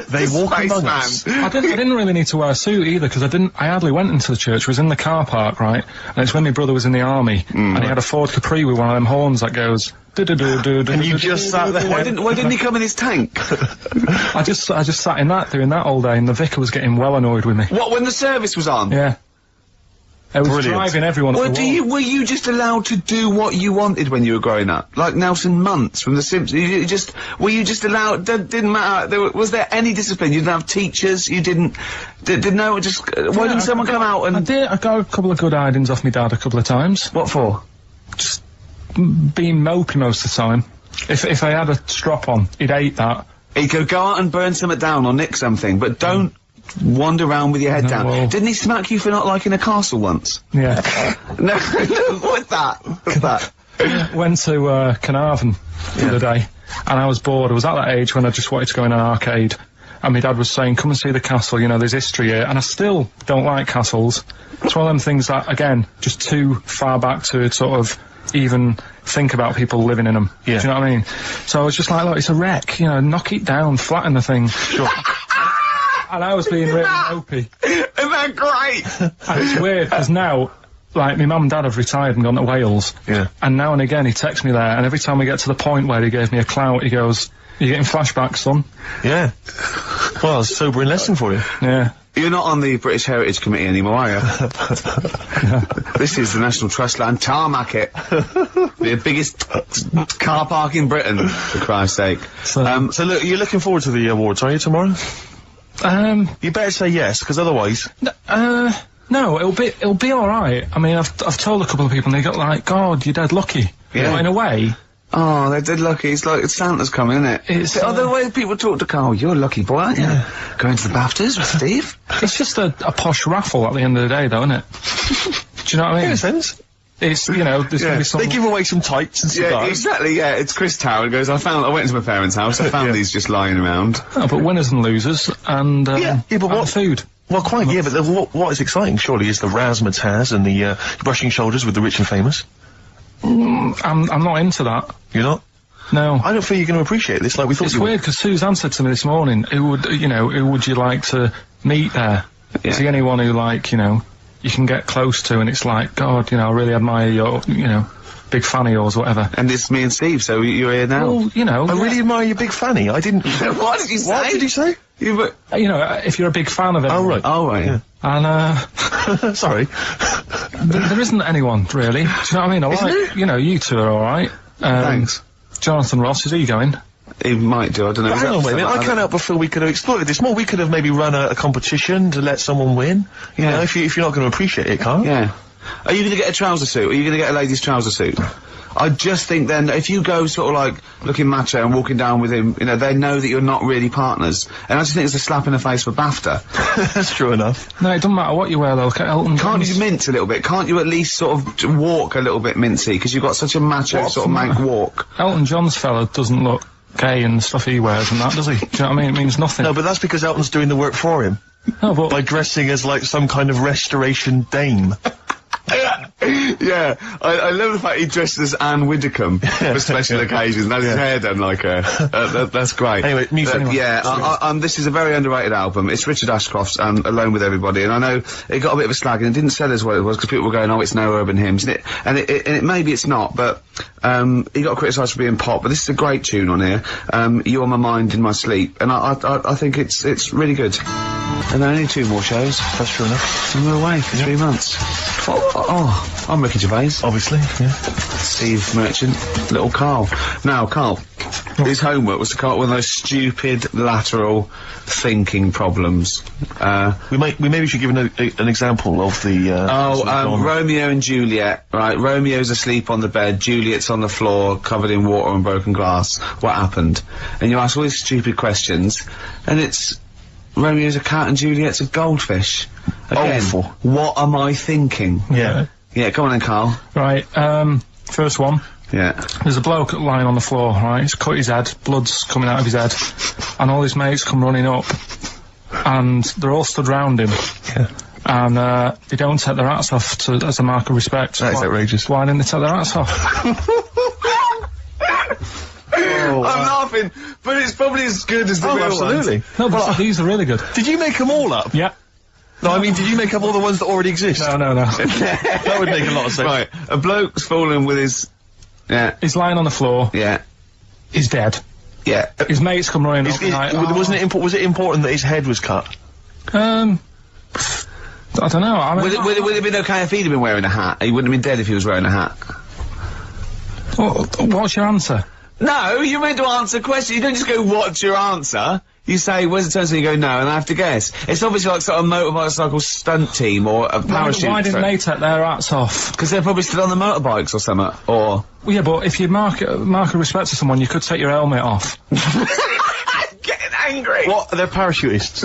they walk among us. I didn't really need to wear a suit either, because I hardly went into the church. I was in the car park, right? And it's when my brother was in the army, and he had a Ford Capri with one of them horns that goes... And you just sat there. Why didn't he come in his tank? I just sat in that, doing that all day, and the vicar was getting well annoyed with me. What, when the service was on? Yeah. I was driving everyone up the wall. Were you just allowed to do what you wanted when you were growing up? Like Nelson Muntz from The Simpsons? Were you just allowed, didn't matter, was there any discipline? You didn't have teachers, you didn't, why didn't someone come out and... I got a couple of good hidings off my dad a couple of times. What for? Just being mopey most of the time. If I had a strop on, he'd hate that. He could go out and burn something down or nick something, but don't wander around with your head down. Well. Didn't he smack you for not liking a castle once? Yeah. No, what's that? Went to Carnarvon the other day, and I was bored. I was at that age when I just wanted to go in an arcade, and my dad was saying, come and see the castle, there's history here, and I still don't like castles. It's one of them things that, again, just too far back to sort of even think about people living in them. Yeah. Do you know what I mean? So I was just like, look, it's a wreck, you know, knock it down, flatten the thing. Sure. And I was being really mopey. Isn't that great? And it's weird, because now, like, my mum and dad have retired and gone to Wales. Yeah. And now and again he texts me there, and every time we get to the point where he gave me a clout, he goes, "You're getting flashbacks, son." Yeah. Well, it's a sobering lesson for you. Yeah. You're not on the British Heritage Committee anymore, are you? This is the National Trust Land Tarmac it. The biggest car park in Britain, for Christ's sake. So look, you're looking forward to the awards, are you, tomorrow? You better say yes, because otherwise... No, it'll be alright. I mean, I've told a couple of people and they got like, God, you're dead lucky. Yeah. But in a way... Oh, they're dead lucky. It's like Santa's coming, isn't it? It's, the way people talk to Karl, you're a lucky boy, aren't you? Going to the BAFTAs with Steve? It's just a posh raffle at the end of the day, though, isn't it? Do you know what I mean? In a sense. It's, you know, there's gonna be some... They give away some tights and cigars. Yeah, exactly, yeah. It's Chris Tower goes, I went into my parents' house, I found these just lying around. Oh, but winners and losers, and, but and what food. Well, quite, yeah, but what is exciting, surely, is the razzmatazz and the, brushing shoulders with the rich and famous. I'm not into that. You're not? No. I don't feel you're going to appreciate this like we thought It's you would. weird, because Suzanne said to me this morning, who would you like to meet there? Yeah. Is he anyone who, like, you know, you can get close to, and it's like, God, you know, I really admire your, you know, big fan of yours, whatever. And it's me and Steve, so you're here now. Well, you know... I really admire your big fanny. I didn't... What did you say? What did you say? You know, if you're a big fan of it. Oh, right. Oh, right. Yeah. And, Sorry. there isn't anyone, really. Do you know what I mean? I Isn't like, there? you know, you two are alright. Thanks. Jonathan Ross, is he going? He might do, I don't know. Hang on, wait a minute. I can't help but feel we could have exploited this more. We could have maybe run a competition to let someone win. You know, if you're not going to appreciate it, Karl. Yeah. Are you going to get a trouser suit? Are you going to get a ladies' trouser suit? I just think then, if you go sort of like looking macho and walking down with him, you know, they know that you're not really partners. And I just think it's a slap in the face for BAFTA. That's true enough. No, it doesn't matter what you wear, though. Look at Elton Can't John's. you mince a little bit? Can't you at least sort of walk a little bit mincy? Because you've got such a macho sort of mank walk. Elton John's fella doesn't look gay and the stuff he wears and that, does he? Do you know what I mean? It means nothing. No, but that's because Elton's doing the work for him. No, but... By dressing as, like, some kind of restoration dame. Yeah, I love the fact he dresses as Anne Widdecombe for special occasions and has his hair done like her. That's great. Anyway, music. Yeah, this is a very underrated album. It's Richard Ashcroft's Alone With Everybody, and I know it got a bit of a slag and it didn't sell as well as it was because people were going, oh, it's no urban hymns, and it maybe it's not, but he got criticised for being pop, but this is a great tune on here. You On My Mind in My Sleep, and I think it's really good. And there are only 2 more shows. That's true enough. And we're away for 3 months. Oh, I'm Ricky Gervais. Obviously, yeah. Steve Merchant, little Karl. Now, Karl, his homework was to come up with those stupid lateral thinking problems. We maybe should give an example of the. Romeo and Juliet. Right, Romeo's asleep on the bed, Juliet's on the floor, covered in water and broken glass. What happened? And you ask all these stupid questions, and it's Romeo's a cat and Juliet's a goldfish. Again, awful. What am I thinking? Yeah. Yeah, come on then, Karl. Right, first one. Yeah. There's a bloke lying on the floor, right? He's cut his head, blood's coming out of his head, and all his mates come running up, and they're all stood round him. Yeah. And, they don't take their hats off as a mark of respect. That is outrageous. Why didn't they take their hats off? I'm laughing, but it's probably as good as the real absolutely. ones. No, but these are really good. Did you make them all up? Yeah. No, I mean, did you make up all the ones that already exist? No. That would make a lot of sense. Right, a bloke's fallen with his... Yeah. He's lying on the floor. Yeah. He's dead. Yeah. His mates come running up. Was it important that his head was cut? I don't know. I mean, Would it have been okay if he'd have been wearing a hat? He wouldn't have been dead if he was wearing a hat. What's your answer? No, you're meant to answer questions. You don't just go, what's your answer? You say, where's the turn, so you go, no, and I have to guess. It's obviously like sort of motorcycle stunt team or a parachute. Why didn't they take their hats off? Because they're probably still on the motorbikes or something, or... Well, yeah, but if you mark a respect to someone, you could take your helmet off. I'm getting angry! What? They're parachutists.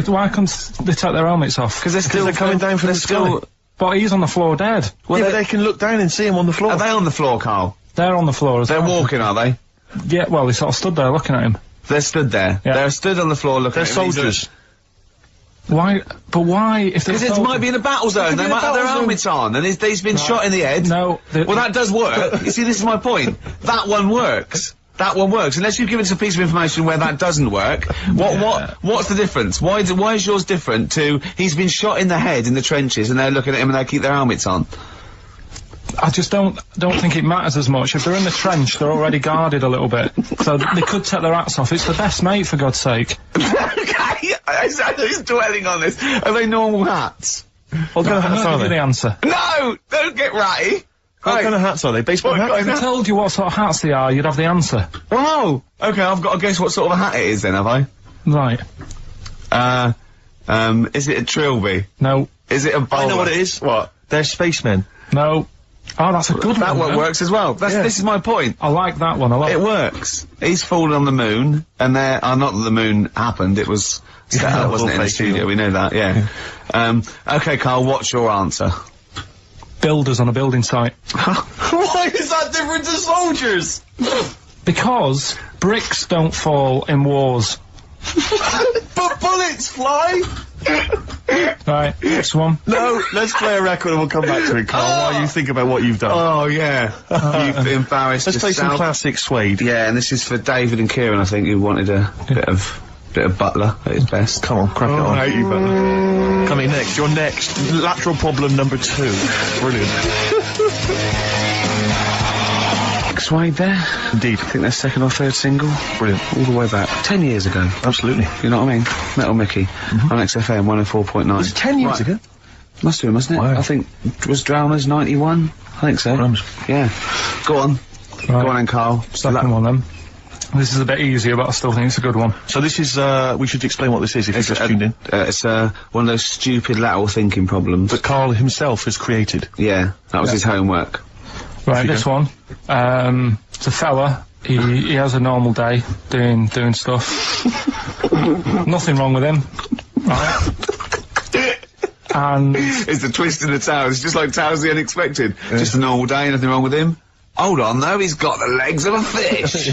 Why can't they take their helmets off? Because they're coming down from the sky. But he's on the floor dead. Well, yeah, but they can look down and see him on the floor. Are they on the floor, Karl? They're on the floor as well. They're walking, are they? Yeah, well, they sort of stood there looking at him. They're stood there. Yeah. They're stood on the floor looking They're at him. soldiers. Why? But why? If Because it might be in a battle zone, they might have their helmets on, and he's been shot in the head. No. Well, that does work. You see, this is my point. That one works. That one works. Unless you've given us a piece of information where that doesn't work. What's the difference? Why is yours different to he's been shot in the head in the trenches and they're looking at him and they keep their helmets on? I just don't think it matters as much. If they're in the trench, they're already guarded a little bit. So they could take their hats off. It's the best mate, for God's sake. Okay, he's dwelling on this. Are they normal hats? What kind of hats are Give you the they? answer. No! Don't get ratty! What kind of hats are they? Baseball hats? If I told you what sort of hats they are, you'd have the answer. Wow! Okay, I've got to guess what sort of a hat it is then, have I? Right. Is it a trilby? No. Is it a bowler? I know what it is. What? They're spacemen. No. Oh, that's a good That one. one works as well. This is my point. I like that one a lot. It works. He's fallen on the moon, and not that the moon happened, it was set up, wasn't it, in the studio, we know that, yeah. Okay, Karl, what's your answer? Builders on a building site. Why is that different to soldiers? Because bricks don't fall in wars. But bullets fly! Right, next one. No, let's play a record and we'll come back to it, Karl, while you think about what you've done. Oh, yeah. You've embarrassed Let's play some yourself. classic Suede. Yeah, and this is for David and Kieran, I think, who wanted a bit of Butler at his best. Come on, crack it on. I hate you, Butler. Coming next, your next. Lateral problem number 2. Brilliant. Suede there. Indeed. I think their second or third single. Brilliant. All the way back. 10 years ago. Absolutely. You know what I mean? Metal Mickey on XFM 104.9. Was it 10 years ago? Must do, mustn't it? Wow. I think, was Dramas 91? I think so. Drums. Yeah. Go on. Right. Go on then, Karl. Second one then. This is a bit easier, but I still think it's a good one. So this is, we should explain what this is if you've just tuned in. It's one of those stupid lateral thinking problems. That Karl himself has created. Yeah, that was his homework. Right, this one. It's a fella. He has a normal day doing stuff. Nothing wrong with him. Right. And It's the twist in the tale. It's just like Tales of the Unexpected. Just a normal day, nothing wrong with him. Hold on, though, he's got the legs of a fish.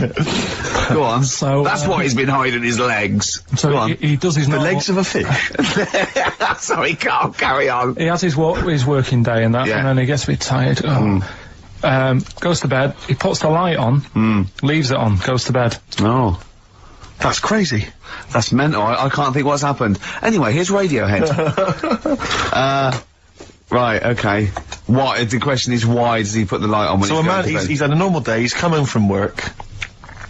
Go on. So, that's what he's been hiding his legs. so Go on. he does his The normal, legs of a fish. Sorry, Karl, carry on. He has his working day and that, Yeah. and then he gets a bit tired. Goes to bed. He puts the light on, leaves it on, goes to bed. Oh. That's crazy. That's mental. I can't think what's happened. Anyway, here's Radiohead. Right, okay. The question is, why does he put the light on when So he's a going man, to bed? he's had a normal day, he's come home from work.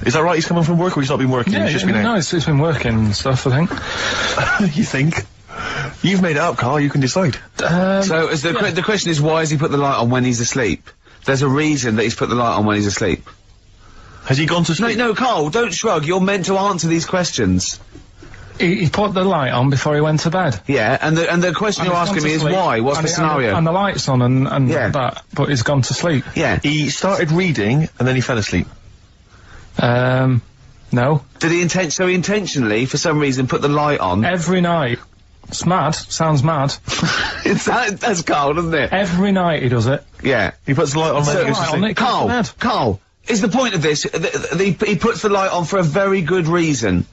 Is that right, he's come home from work or he's not been working, he's just been out? no, it's been working and stuff, I think. You think? You've made it up, Karl, you can decide. So is the question is, why has he put the light on when he's asleep? There's a reason that he's put the light on when he's asleep. Has he gone to sleep? No, Karl, don't shrug. You're meant to answer these questions. He put the light on before he went to bed. Yeah, and the question you're asking me is why? What's the scenario? And the light's on and Yeah. that, but he's gone to sleep. Yeah. He started reading and then he fell asleep. No. Did he intentionally, for some reason, put the light on? Every night. It's mad. Sounds mad. That's Karl, doesn't it? Every night he does it. Yeah. He puts the light on when he goes to light on sleep. it, goes to bed. Karl, is the point of this, he puts the light on for a very good reason.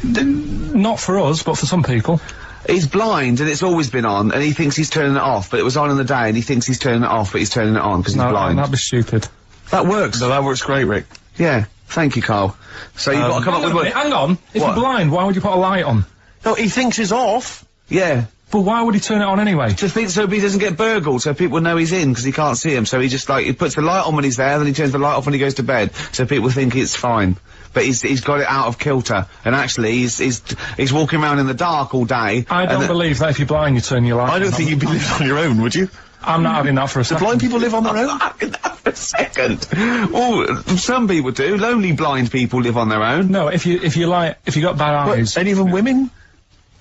Not for us, but for some people. He's blind and it's always been on, and he thinks he's turning it off, but it was on in the day, and he thinks he's turning it off, but he's turning it on because he's blind. That'd be stupid. That works. No, that works great, Rick. Yeah. Thank you, Karl. So you've got to come up with one. Hang on. If What? you're blind, why would you put a light on? No, he thinks it's off. Yeah. But why would he turn it on anyway? To think so he doesn't get burgled, so people know he's in because he can't see him. So he just he puts the light on when he's there, then he turns the light off when he goes to bed, so people think it's fine. But he's got it out of kilter, and actually he's walking around in the dark all day. I don't believe that if you're blind, you turn your light on. I don't think you'd be living on your own, would you? I'm not having that for a Do second. blind people live on their own? For a second. Oh, some people do. Lonely blind people live on their own. No, if you got bad eyes. Any of them women?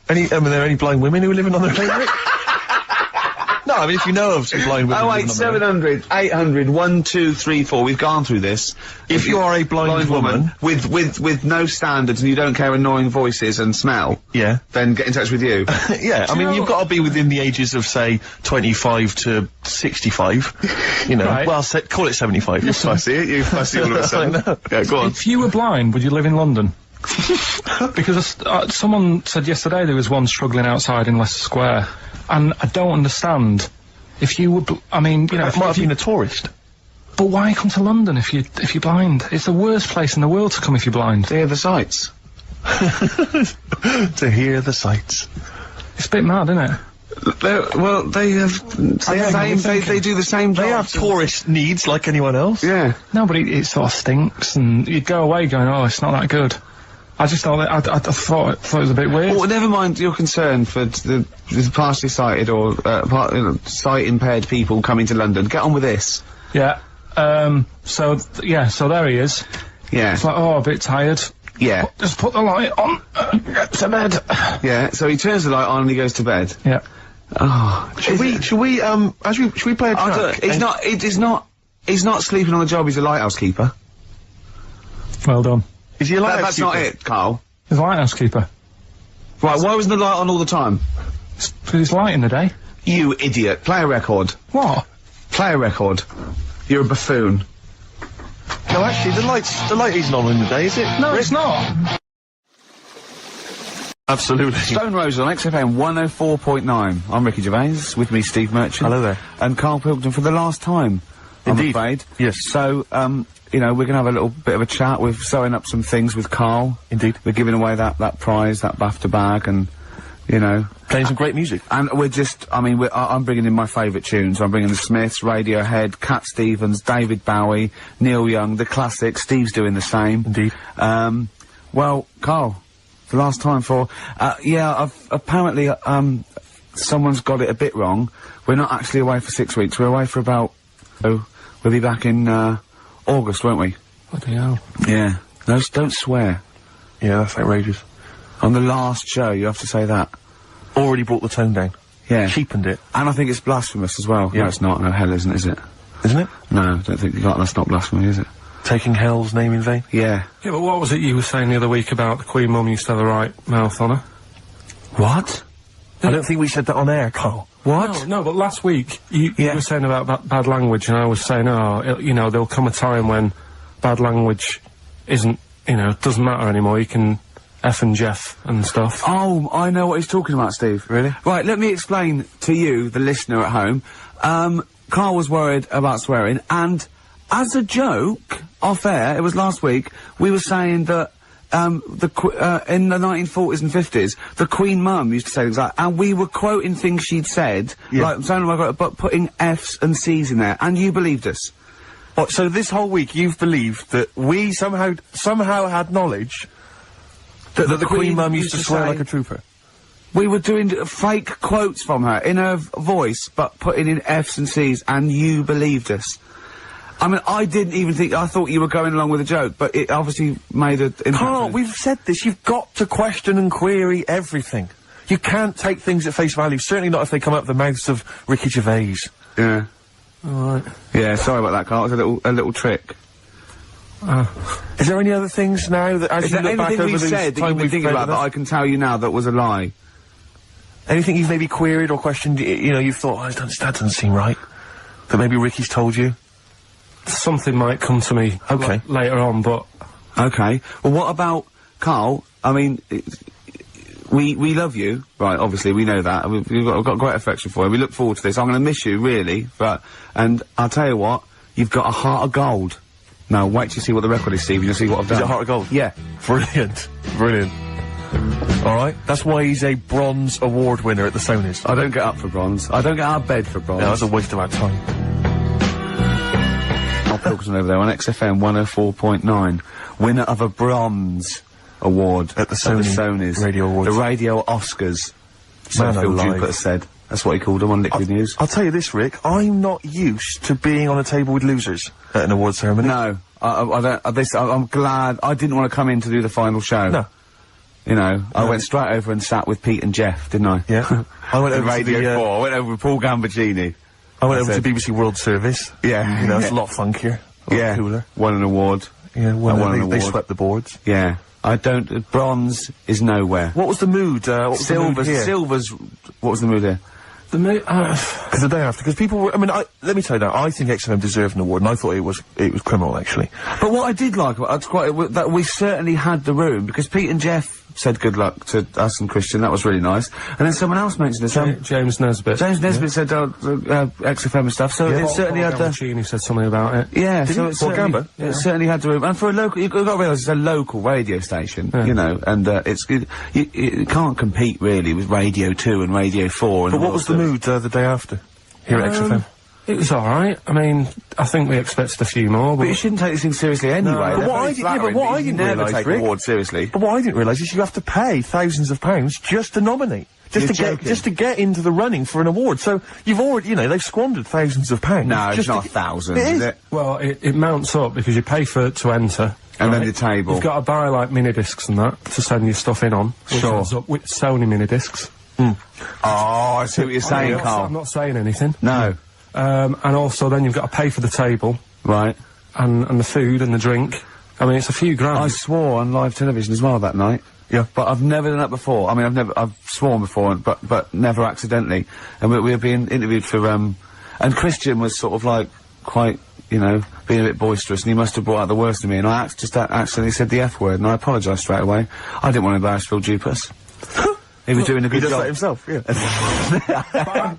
Are there any blind women who are living on their own, Rick? No, I mean, if you know of some blind women. Oh wait, living on their own. 700, 800, 1, 2, 3, 4. We've gone through this. If you are a blind woman with no standards and you don't care annoying voices and smell, Yeah. then get in touch with you. Yeah, I mean, you've got to be within the ages of, say, 25 to 65. You know, Right. well, call it 75. You fussy all of a sudden. Yeah, go on. If you were blind, would you live in London? Because someone said yesterday there was one struggling outside in Leicester Square, and I don't understand. If you would, I mean, you know, Might have been a tourist. but why come to London if you're blind? It's the worst place in the world to come if you're blind. To hear the sights. To hear the sights. It's a bit mad, isn't it? They do the same job. They have tourist needs like anyone else. Yeah. No, but it sort of stinks, and you'd go away going, oh, it's not that good. I just thought I thought it was a bit weird. Well, never mind your concern for the partially sighted or sight impaired people coming to London. Get on with this. Yeah. So there he is. Yeah. It's like, oh, a bit tired. Yeah. Just put the light on. Get to bed. Yeah. So he turns the light on and he goes to bed. Yeah. Oh. Should we play a track? He's not sleeping on the job. He's a lighthouse keeper. Well done. Is he a lighthouse That's not keeper? it, Carl. He's a lighthouse keeper. Right. Why wasn't the light on all the time? Because it's light in the day. You idiot. Play a record. What? Play a record. You're a buffoon. No, actually, the light isn't on in the day, is it? No, it's not. Absolutely. Stone Rose on XFM 104.9. I'm Ricky Gervais, with me Steve Merchant. Hello there. And Karl Pilkington for the last time, Indeed. I'm afraid. Yes. So, you know, we're gonna have a little bit of a chat. We're sewing up some things with Karl. Indeed. We're giving away that prize, that BAFTA bag, and, you know. Playing some great music. And we're just, I mean, I'm bringing in my favourite tunes. I'm bringing the Smiths, Radiohead, Cat Stevens, David Bowie, Neil Young, the classics. Steve's doing the same. Indeed. Well, Karl, the last time for, apparently, someone's got it a bit wrong. We're not actually away for 6 weeks. We're away for about, we'll be back in, August, won't we? Bloody hell. Yeah. No, don't swear. Yeah, that's outrageous. On the last show, you have to say that. Already brought the tone down. Yeah. Cheapened it. And I think it's blasphemous as well. Yeah. No, it's not. No, hell isn't, is it? Isn't it? No, I don't think that's not blasphemy, is it? Taking hell's name in vain. Yeah. Yeah, but what was it you were saying the other week about the Queen Mum used to have the right mouth on her? What? I don't think we said that on air, Carl. What? No, but last week you were saying about bad language, and I was saying, you know, there'll come a time when bad language isn't, you know, doesn't matter anymore. You can F and Jeff and stuff. Oh, I know what he's talking about, Steve. Really? Right, let me explain to you, the listener at home. Carl was worried about swearing, and as a joke, off air, it was last week, we were saying that in the 1940s and 50s, the Queen Mum used to say things like, and we were quoting things she'd said, like, but putting F's and C's in there, and you believed us. Oh, so this whole week you've believed that we somehow had knowledge that the Queen Mum used to swear say- like a trooper. We were doing fake quotes from her, in her voice, but putting in F's and C's, and you believed us. I mean, I didn't even think, I thought you were going along with a joke, but it obviously made an impact. Carl, we've said this, you've got to question and query everything. You can't take things at face value, certainly not if they come out of the mouths of Ricky Gervais. Yeah. Alright. Yeah, sorry about that, Carl. It was a little trick. Is there any other things now that, as Is you there look back anything over we've the said that time you've been we've thinking played about with that us? I can tell you now that was a lie? Anything you've maybe queried or questioned, you know, you've thought, that doesn't seem right, that maybe Ricky's told you? Something might come to me Okay. later on, but Okay. Well, what about Karl? I mean, we love you, right? Obviously, we know that. We've got great affection for you. We look forward to this. I'm going to miss you, really. And I'll tell you what, you've got a heart of gold. Now, wait till you see what the record is, Steve. You'll see what I've done. Is it Heart of Gold? Yeah. Brilliant. Brilliant. Alright, that's why he's a bronze award winner at the Sonys. I don't get up for bronze. I don't get out of bed for bronze. No, that's a waste of our time. Karl Pilkington over there on XFM 104.9. Winner of a bronze award At the Sony Radio Awards. The Radio Oscars. So Man Phil alive. Jupiter said. That's what he called them on Liquid News. I'll tell you this, Rick, I'm not used to being on a table with losers at an award ceremony. No, I don't. I'm glad I didn't want to come in to do the final show. No. You know, I went straight over and sat with Pete and Jeff, didn't I? Yeah. I went At over to Radio the, 4. I went over with Paul Gambaccini. I went over That's to BBC World Service. Yeah. You know, it's a lot funkier. A lot Yeah. cooler. Won an award. Yeah, I won an they award. swept the boards. Yeah. I don't. Bronze is nowhere. What was the mood? What was the mood here? Silver's. What was the mood here? Because the day after, because people were, I mean, let me tell you now, I think XFM deserved an award, and I thought it was criminal, actually. But what I did like about that we certainly had the room, because Pete and Jeff said good luck to us and Christian, that was really nice. And then someone else mentioned it, James Nesbitt. James Nesbitt said, XFM and stuff, so it certainly had the... He said something about it. Yeah, Did so he? it certainly, it certainly had the room. And for a local, you've got to realise it's a local radio station, you know, and it's good. You can't compete, really, with Radio 2 and Radio 4. But what was the mood the day after, here at XFM? It was alright. I mean, I think we expected a few more, But you shouldn't take these things seriously anyway. But what I didn't never realise, take Rick, awards seriously. But what I didn't realise is you have to pay thousands of pounds just to nominate. Just to get into the running for an award. So you've already, you know, they've squandered thousands of pounds. No, just it's not thousands, is it? Well, it mounts up because you pay to enter. And then the table. You've got to buy, like, mini-discs and that to send your stuff in on. Sure. Up with Sony mini-discs. Oh, I see what you're saying, Karl. I'm not saying anything. No. And also then you've got to pay for the table. Right. And the food and the drink. I mean, it's a few grand. I swore on live television as well that night. Yeah. But I've never done that before. I mean, I've sworn before, but never accidentally. And we were being interviewed for, and Christian was sort of like, quite, you know, being a bit boisterous, and he must have brought out the worst in me, and I just accidentally said the F word, and I apologised straight away. I didn't want to embarrass Phil Dupas. He was doing a good He does job. that himself, yeah.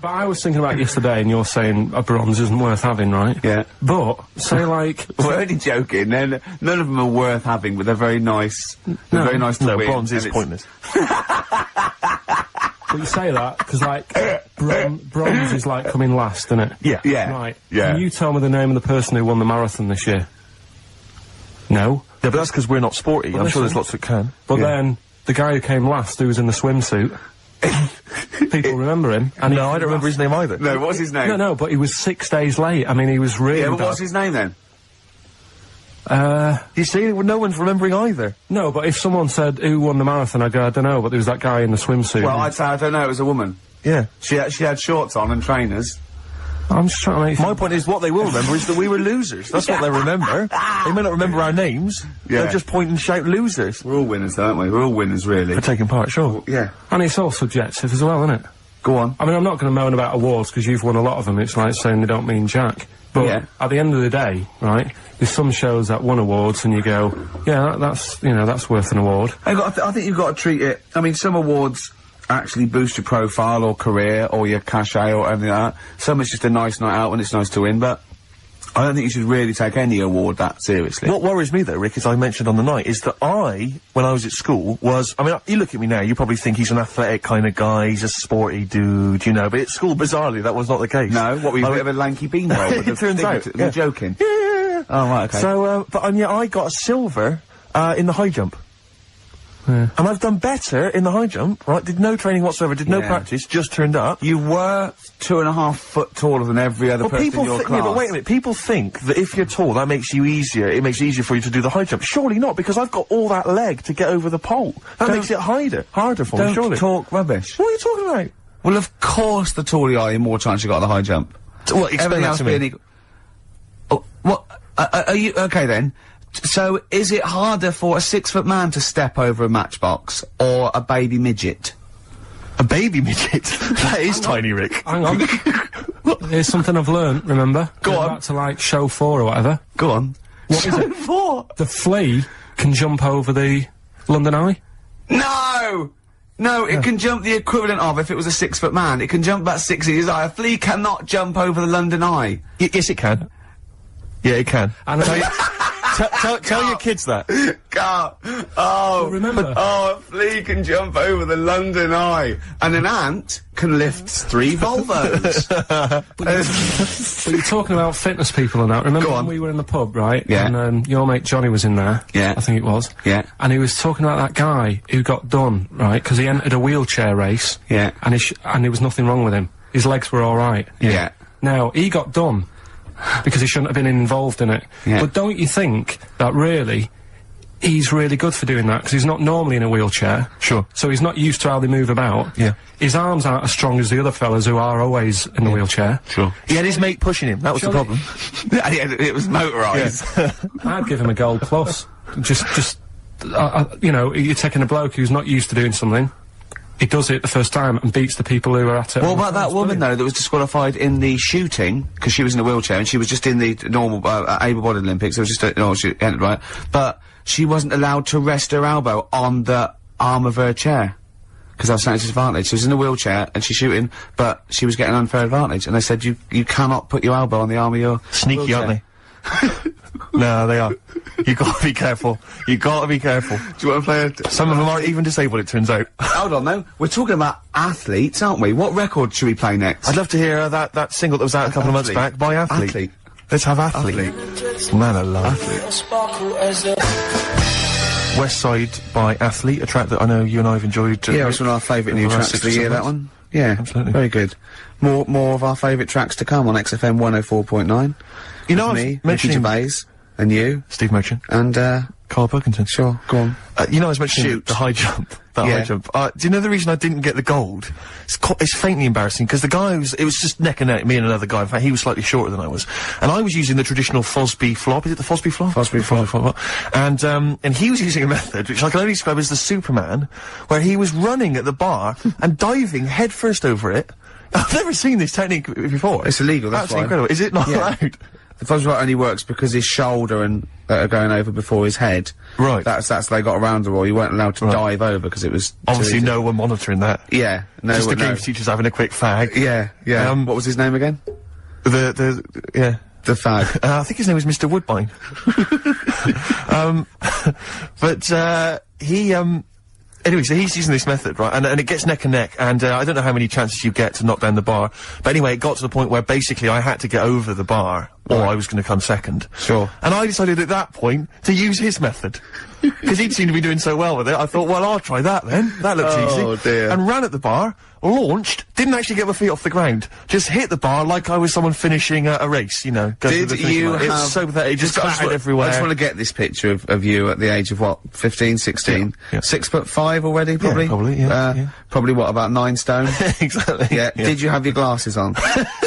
But I was thinking about yesterday, and you're saying a bronze isn't worth having, right? Yeah. But, say like... We're only joking. None of them are worth having, but they're very nice. They're very nice to win. Bronze is and pointless. But you say that, because, like, bronze is, like, coming last, isn't it? Yeah. Yeah. Right. Yeah. Can you tell me the name of the person who won the marathon this year? No? Yeah, but that's because we're not sporty. I'm sure there's lots that can. But then, the guy who came last, who was in the swimsuit, people remember him. And No, I don't remember his name either. No, what's his name? No, but he was 6 days late. I mean, he was really Yeah, but bad. what's his name then? You see, no one's remembering either. No, but if someone said who won the marathon, I'd go, I don't know, but there was that guy in the swimsuit. Well, I'd say I don't know. It was a woman. Yeah. She had shorts on and trainers. I'm just trying to make... My point is, what they will remember is that we were losers. That's what they remember. They may not remember our names. Yeah. They'll just point and shout losers. We're all winners, aren't we? We're all winners, really. For taking part, sure. Yeah. And it's all subjective as well, isn't it? Go on. I mean, I'm not going to moan about awards because you've won a lot of them. It's like saying they don't mean jack. But Yeah. at the end of the day, right, there's some shows that won awards and you go, yeah, that's, you know, that's worth an award. I think you've got to treat it... I mean, some awards actually boost your profile or career or your cachet or everything like that. Some it's just a nice night out and it's nice to win, but I don't think you should really take any award that seriously. What worries me, though, Rick, as I mentioned on the night, is that when I was at school, I mean, you look at me now, you probably think he's an athletic kind of guy, he's a sporty dude, you know, but at school, bizarrely, that was not the case. No? What, were you a bit of a lanky beanbag? It turns out, yeah. You're joking? Yeah. Oh, right, okay. So, but yeah, I got a silver, in the high jump. Yeah. And I've done better in the high jump, right? Did no training whatsoever, did no Yeah. practice, just turned up. You were 2.5 foot taller than every other person in your class. Yeah, but wait a minute, people think that if you're tall, that makes you easier, it makes it easier for you to do the high jump. Surely not, because I've got all that leg to get over the pole. That makes it harder for me, surely. Don't talk rubbish. What are you talking about? Well, of course, the taller you are, the more chance you got at the high jump. Well, explain Everything that else to me. being equal. Oh, what? Are you okay then? So, is it harder for a 6-foot man to step over a matchbox or a baby midget? A baby midget? That is tiny, Rick. Hang on. Here's something I've learnt, remember? Go on. Back to, like, show 4 or whatever. Go on. What is it? The flea can jump over the London Eye. No! No, it can jump the equivalent of, if it was a 6-foot man, it can jump about 6 inches high. A flea cannot jump over the London Eye. Yes, it can. Yeah, it can. And Tell your kids that. Carl. Oh, remember. Oh, a flea can jump over the London Eye. And an ant can lift 3 Volvos. But you're talking about fitness people and that. Remember Go on. when we were in the pub, right? Yeah. And your mate Johnny was in there. Yeah. I think it was. Yeah. And he was talking about that guy who got done, right? Because he entered a wheelchair race. Yeah. And there was nothing wrong with him. His legs were all right. Yeah. Now, he got done because he shouldn't have been involved in it. Yeah. But don't you think that really, he's really good for doing that? Because he's not normally in a wheelchair. Sure. So he's not used to how they move about. Yeah. His arms aren't as strong as the other fellas who are always in the wheelchair. Sure. He had his mate pushing him, that was the problem. It was motorised. I'd give him a gold plus. You know, you're taking a bloke who's not used to doing something. he does it the first time and beats the people who are at it. What about that woman, though, that was disqualified in the shooting, because she was in a wheelchair, and she was just in the normal, able-bodied Olympics, it was just she entered, right? But she wasn't allowed to rest her elbow on the arm of her chair, because that was a disadvantage. She was in a wheelchair, and she's shooting, but she was getting an unfair advantage, and they said, you cannot put your elbow on the arm of your Sneaky, wheelchair. aren't they? No, they are. You gotta be careful. You gotta be careful. Do you want to play Some of them aren't even disabled, it turns out. Hold on, though. We're talking about athletes, aren't we? What record should we play next? I'd love to hear that single that was out a couple of months back by Athlete. Athlete. Let's have Athlete. Man alive. West Side by Athlete, a track that I know you and I have enjoyed. Yeah, it's one of our favourite new tracks of the year, that one. Yeah, absolutely. Very good. More of our favourite tracks to come on XFM 104.9. You know, me, Ricky mentioning Gervais, and you, Steve Merchant, and Karl Pilkington. Sure, go on. You know, I was mentioning Shoot. the high jump. Yeah. High jump. Do you know the reason I didn't get the gold? It's faintly embarrassing because the guy it was just neck and neck, me and another guy. In fact, he was slightly shorter than I was, and I was using the traditional Fosby flop. Is it the Fosby flop? Fosby flop. And he was using a method which I can only describe as the Superman, where he was running at the bar and diving headfirst over it. I've never seen this technique before. It's illegal, that's absolutely why. incredible. Is it not allowed? The Fosby flop only works because his shoulder and are going over before his head. Right. That's they got around the rule. You weren't allowed to dive over because it was Obviously, too easy. no one monitoring that. Yeah, no. Just the no. games teachers having a quick fag. Yeah, yeah. What was his name again? Yeah. The fag. I think his name was Mr. Woodbine. But he, anyway, so he's using this method, right? And it gets neck and neck, and I don't know how many chances you get to knock down the bar. But anyway, it got to the point where basically I had to get over the bar, or I was going to come second. Sure. And I decided at that point to use his method. Because he'd seemed to be doing so well with it, I thought, well, I'll try that then. That looks easy. Oh, dear. And ran at the bar, launched, didn't actually get my feet off the ground, just hit the bar like I was someone finishing a race, you know. Did you have... It was so pathetic, just clattered everywhere. I just want to get this picture of you at the age of, what, 15, 16? Yeah. 6'5" already, probably? Yeah, probably, yeah. Probably, what, about 9 stone? Exactly. Yeah. Did you have your glasses on?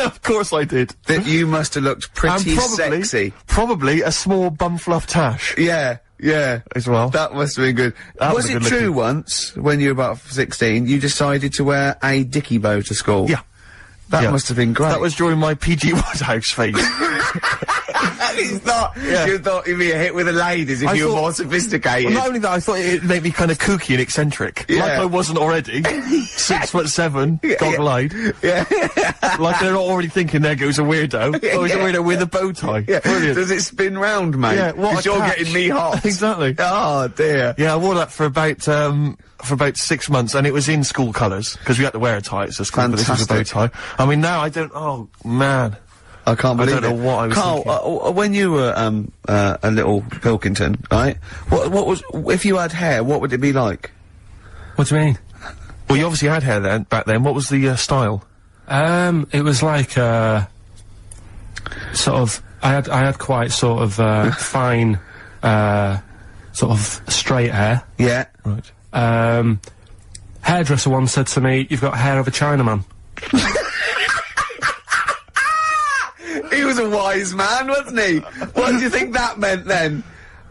Of course I did. You must have looked pretty sexy. Probably a small bum fluff tash. Yeah. Yeah, as well. That must have been good. Was it true once, when you were about 16, you decided to wear a dicky bow to school? Yeah. That must have been great. That was during my PG Woodhouse phase. It's not. Yeah. You thought you'd be a hit with the ladies if you were more sophisticated. Well, not only that, I thought it'd make me kind of kooky and eccentric. Yeah. Like I wasn't already. 6'7", goggle-eyed. Yeah. Like they're not already thinking there goes a weirdo. Oh, he's a weirdo with a bow tie. Yeah. Brilliant. Does it spin round, mate? Yeah, what 'Cause a you're catch. getting me hot. Exactly. Oh, dear. Yeah, I wore that for about 6 months, and it was in school colours, because we had to wear a tie at school, but this was a bow tie. I mean, now I don't, oh, man. I can't believe I don't know what I was Karl, when you were, a little Pilkington, right? What was, if you had hair, what would it be like? What do you mean? Well, you obviously had hair then, back then. What was the, style? It was like, sort of, I had quite sort of, fine, sort of straight hair. Yeah. Right. Hairdresser once said to me, "You've got hair of a Chinaman." He was a wise man, wasn't he? What do you think that meant then?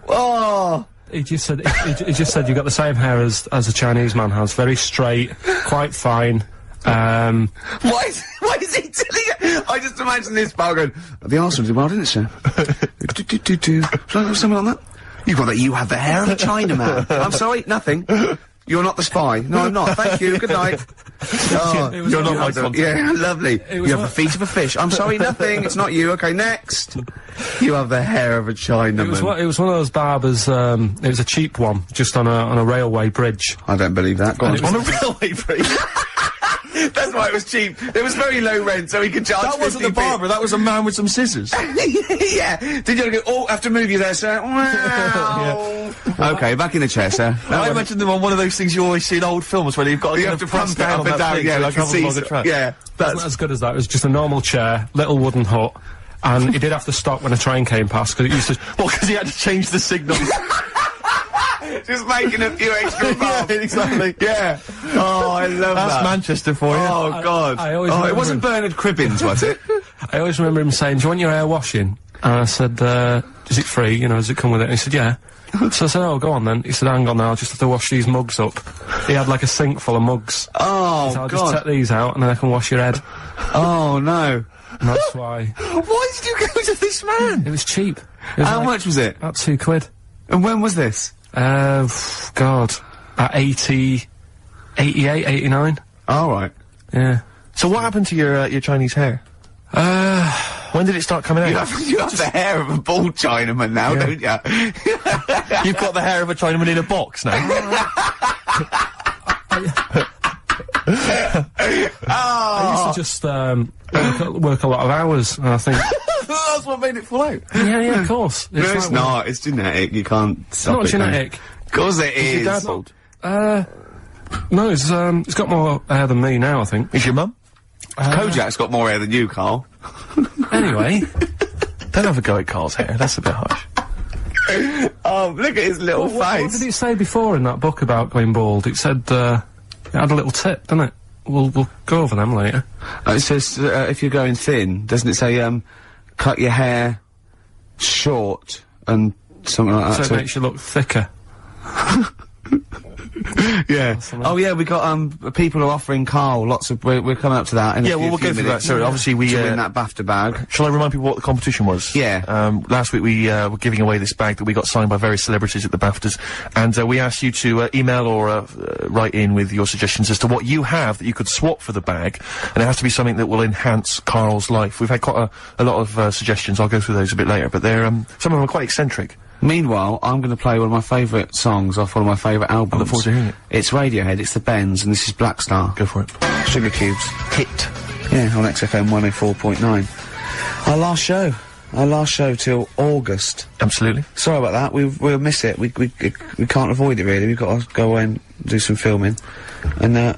Oh. He just said, he just said, "You've got the same hair as a Chinese man has. Very straight, quite fine." Why is he telling you? I just imagine this bar going, the Arsenal did well, didn't it, sir? Shall I have something on that? You have the hair of a Chinaman. I'm sorry, nothing. You're not the spy. No, I'm not. Thank you. Good night. Oh, You're not my contact. yeah, lovely. You have the feet of a fish. I'm sorry, nothing. It's not you. Okay, next. You have the hair of a Chinaman. It was one of those barbers. It was a cheap one, just on a railway bridge. I don't believe that. Go on. On a railway bridge? That's why it was cheap. It was very low rent, so he could charge. That wasn't the barber, that was a man with some scissors. Yeah. Did you go, oh, have to move you there, sir? Wow. Okay, back in the chair, sir. I imagine them on one of those things you always see in old films where you've got You have to press pump it up on and that down, thing yeah, so it like a travels along the Caesar. track. Yeah. Wasn't as good as that. It was just a normal chair, little wooden hut, and he did have to stop when a train came past because it used to. Well, because he had to change the signal. Just making a few extra bucks. Yeah, exactly. Yeah. Oh, I love that. That's Manchester for you. Oh, God. I always it remember wasn't him. Bernard Cribbins, was it? I always remember him saying, "Do you want your hair washing?" And I said, is it free? You know, does it come with it? And he said, yeah. So I said, oh, go on then. He said, hang on now, I'll just have to wash these mugs up. He had like a sink full of mugs. Oh, So I'll God. just take these out and then I can wash your head. Oh, no. And that's why. Why did you go to this man? It was cheap. It was How like much was it? About £2. And when was this? God. At 88, 89. All right. Yeah. So what happened to your Chinese hair? When did it start coming out? You have the hair of a bald Chinaman now, don't you? You've got the hair of a Chinaman in a box now. I used to just work a lot of hours, and I think. That's what made it fall out. Yeah, of course. No, it's like not. It's genetic. You can't stop Not it. genetic. Of course it is. Your dad old? No, it's got more hair than me now, I think. Is your mum? Kojak's got more hair than you, Carl. Anyway. Don't have a go at Carl's hair. That's a bit harsh. Oh, look at his little What face. did it say before in that book about going bald? It said, it had a little tip, didn't it? We'll go over them later. It says, if you're going thin, doesn't it say, cut your hair short and something like that? So it makes you look thicker. Yeah. Oh yeah, we got people are offering Karl lots of. We're coming up to that. In Yeah, a well, few we'll go through that. minutes Sorry, obviously we to win that BAFTA bag. Shall I remind people what the competition was? Yeah. Last week we were giving away this bag that we got signed by various celebrities at the BAFTAs, and we asked you to email or write in with your suggestions as to what you have that you could swap for the bag, and it has to be something that will enhance Karl's life. We've had quite a lot of suggestions. I'll go through those a bit later, but they're some of them are quite eccentric. Meanwhile, I'm going to play one of my favourite songs off one of my favourite albums. I look forward to hearing it. It's Radiohead, it's the Bends, and this is Black Star. Go for it. Sugar Cubes. Hit. Yeah, on XFM 104.9. Our last show till August. Absolutely. Sorry about that, we'll miss it. We can't avoid it really, we've got to go away and do some filming. And, they're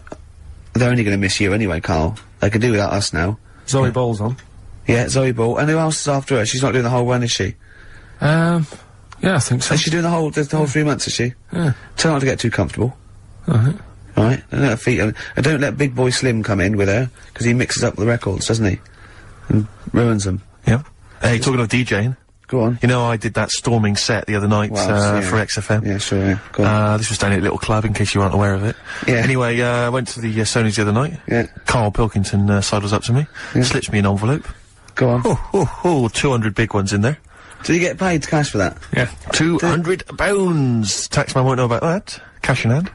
only going to miss you anyway, Karl. They can do without us now. Zoe Ball's on. Yeah, Zoe Ball. And who else is after her? She's not doing the whole run, is she? Yeah, I think so. Is she doing the whole 3 months, is she? Yeah. Tell her not to get too comfortable. Alright. Right? Don't let her feet, and don't let Big Boy Slim come in with her, because he mixes up the records, doesn't he? And ruins them. Yeah. Hey, talking of DJing. Go on. You know, I did that storming set the other night Well, for XFM. Yeah, sure, yeah. Go on. This was down at a little club, in case you weren't aware of it. Yeah. Anyway, I went to the Sony's the other night. Yeah. Karl Pilkington sidles up to me, slips me an envelope. Go on. Oh, 200 big ones in there. Do you get paid cash for that? Yeah. £200. Taxman won't know about that. Cash in hand.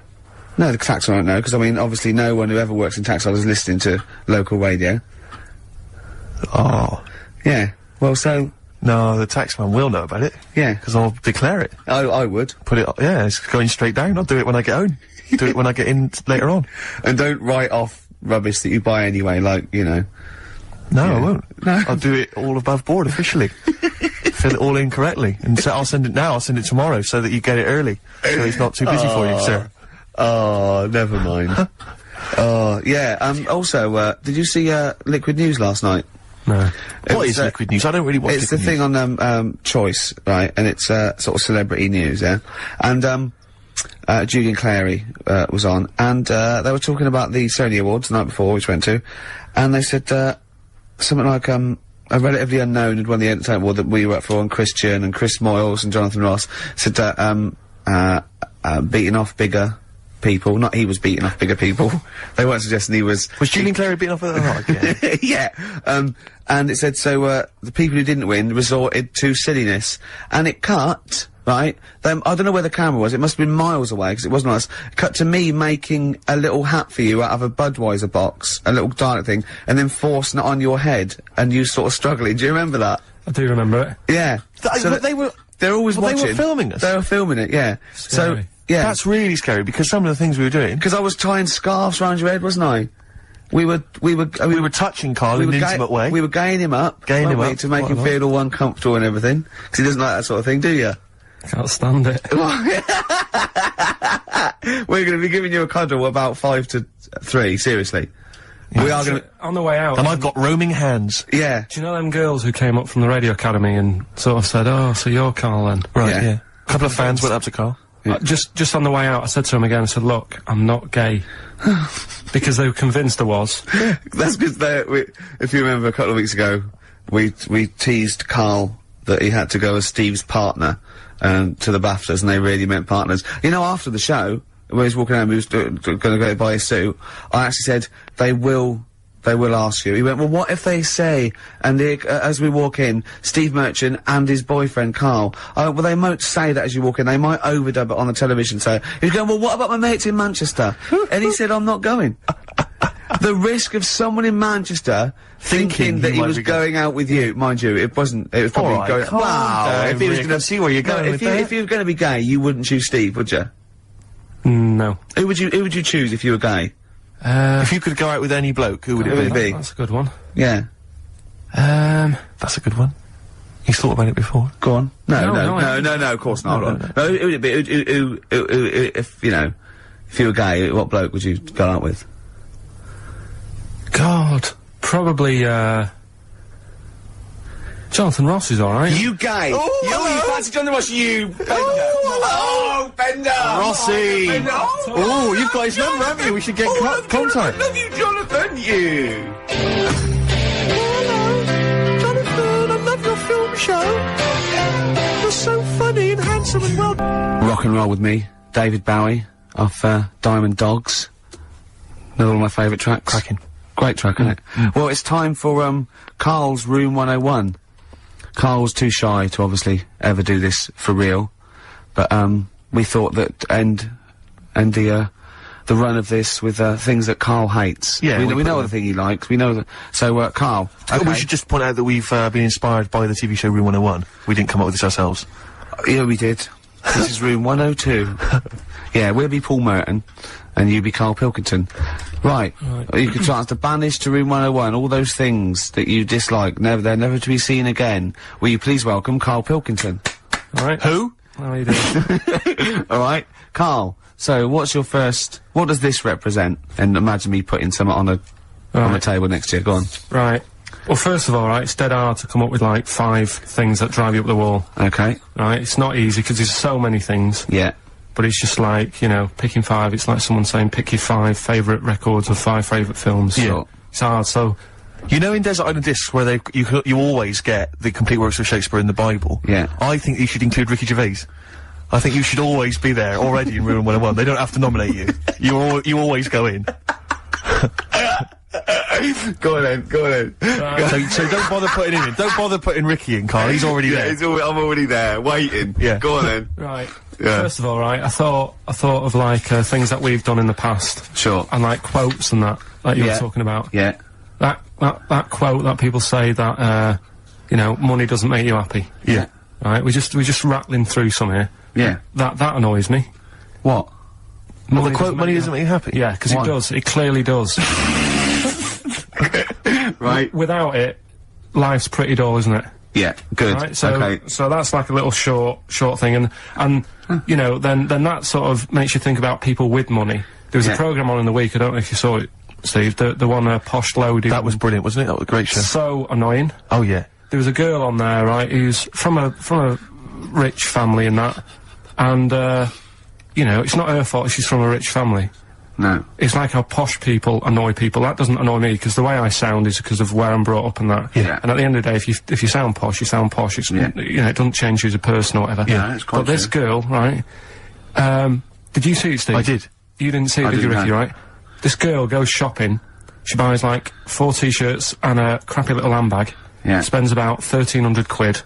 No, the tax won't know, because, I mean, obviously no one who ever works in tax is listening to local radio. Oh. Yeah. Well, so... No, the taxman will know about it. Yeah. Because I'll declare it. I would. Put it, yeah, it's going straight down. I'll do it when I get home. Do it when I get in later on. And don't write off rubbish that you buy anyway, like, you know. No, I won't. No. I'll do it all above board officially. Fill it all in correctly. And so I'll send it now, I'll send it tomorrow so that you get it early. So it's not too busy for you, sir. Oh, never mind. Oh, yeah, also, did you see, Liquid News last night? No. What is Liquid News? I don't really watch It's the Liquid thing News. on, Choice, right, and it's, sort of celebrity news, yeah? And, Julian Clary, was on, and, they were talking about the Sony Awards the night before, which we went to, and they said, something like, a relatively unknown had won the Entertainment Award that we were up for, and Christian and Chris Moyles and Jonathan Ross said that, beating off bigger people, not he was beating off bigger people. They weren't suggesting he was... Was Julian Clary beaten off at the heart again? Yeah. And it said, so, the people who didn't win resorted to silliness. And it cut, right? I don't know where the camera was, it must have been miles away, because it wasn't us. Cut to me making a little hat for you out of a Budweiser box, a little dark thing, and then forcing it on your head, and you sort of struggling. Do you remember that? I do remember it. Yeah. But They're always well, watching. they were filming us. They were filming it, yeah. Scary. So, yeah. That's really scary, because some of the things we were doing... Because I was tying scarves around your head, wasn't I? We were touching Karl in an intimate way. We were gaying him up. Gaying him weren't we, up. to make him feel all uncomfortable and everything. Because he doesn't like that sort of thing, do you? Can't stand it. We're going to be giving you a cuddle about 5 to 3, seriously. We are going to... On the way out. And I've got roaming hands. Yeah. Do you know them girls who came up from the radio academy and sort of said, "Oh, so you're Karl then?" Right, Yeah. yeah. A couple of fans went up to Karl. Just on the way out, I said to him again, I said, "Look, I'm not gay." Because they were convinced I was. That's because if you remember a couple of weeks ago, we teased Karl that he had to go as Steve's partner to the BAFTAs, and they really meant partners. You know, after the show, when he was walking around, he was going to go buy his suit, I actually said, they will ask you. He went, well, what if they say, and as we walk in, Steve Merchant and his boyfriend, Karl, I went, well, they won't say that as you walk in, they might overdub it on the television, so he's going, well, what about my mates in Manchester? And he said, I'm not going. The risk of someone in Manchester thinking that he was going out with you, mind you, it was probably going, wow, if he was gonna see where you're going if you were gonna be gay, you wouldn't choose Steve, would you? No. Who would you choose if you were gay? If you could go out with any bloke, who would it be? That's a good one. Yeah. That's a good one. You've thought about it before? Go on. No, No, of course not. No, who would it be? If, you know, if you were gay, what bloke would you go out with? God, probably, Jonathan Ross is alright. You gay! You fancy Jonathan Ross, you Bender! Oh, Bender! Rossi! Bender. Oh, you've got his number, haven't you? We should get contact. I love you, Jonathan, you! Hello, Jonathan, I love your film show. You're so funny and handsome and well... Rock and Roll with Me, David Bowie, off Diamond Dogs. Another one of my favourite tracks. Cracking. Great track, isn't it? Well, it's time for Karl's Room 101. Karl was too shy to obviously ever do this for real, but we thought that end the run of this with things that Karl hates. Yeah, we know the thing he likes. We know that. So Karl, okay. We should just point out that we've been inspired by the TV show Room 101. We didn't come up with this ourselves. Yeah, we did. This is Room 102. Yeah, we'll be Paul Merton, and you be Karl Pilkington. Right. You can chance to banish to Room 101 all those things that you dislike, they're never to be seen again. Will you please welcome Karl Pilkington? Alright. Who? How are you doing? Alright. Karl, so what does this represent? And imagine me putting some on the table next to you. Go on. Right. Well, first of all, right, it's dead hard to come up with, like, 5 things that drive you up the wall. Okay. Right? It's not easy, because there's so many things. Yeah. But it's just like, you know, picking 5, it's like someone saying pick your 5 favourite records or 5 favourite films. Yeah. It's hard, so... You know in Desert Island Discs where you always get the complete works of Shakespeare in the Bible? Yeah. I think you should include Ricky Gervais. I think you should always be there already in Room 101. They don't have to nominate you. You always go in. Go on then. So don't bother putting him in. Don't bother putting Ricky in, Karl. He's already there. I'm already there, waiting. Yeah. Go on then. Right. Yeah. First of all, right, I thought of, like, things that we've done in the past. Sure. And, like, quotes and that, like you were talking about. Yeah. That quote that people say that, you know, money doesn't make you happy. Yeah. Right? We're just rattling through some here. Yeah. That annoys me. What? Well, the quote money doesn't make you happy? Yeah, because it does. It clearly does. Right. Without it, life's pretty dull, isn't it? Yeah, good. Right, so, okay. so that's like a little short thing, and you know, then that sort of makes you think about people with money. There was a programme on in the week, I don't know if you saw it, Steve, the one, Posh Loaded. That was brilliant, wasn't it? That was a great show. So annoying. Oh, yeah. There was a girl on there, right, who's from a rich family and that, and, you know, it's not her fault she's from a rich family. No. It's like how posh people annoy people. That doesn't annoy me, because the way I sound is because of where I'm brought up and that. Yeah. And at the end of the day, if you sound posh, you sound posh. It's, you know, it doesn't change you as a person or whatever. Yeah, it's quite But this girl, right, did you see it, Steve? I did. You didn't see it, did you, Ricky, right? This girl goes shopping, she buys, like, 4 t-shirts and a crappy little handbag. Yeah. Spends about 1,300 quid.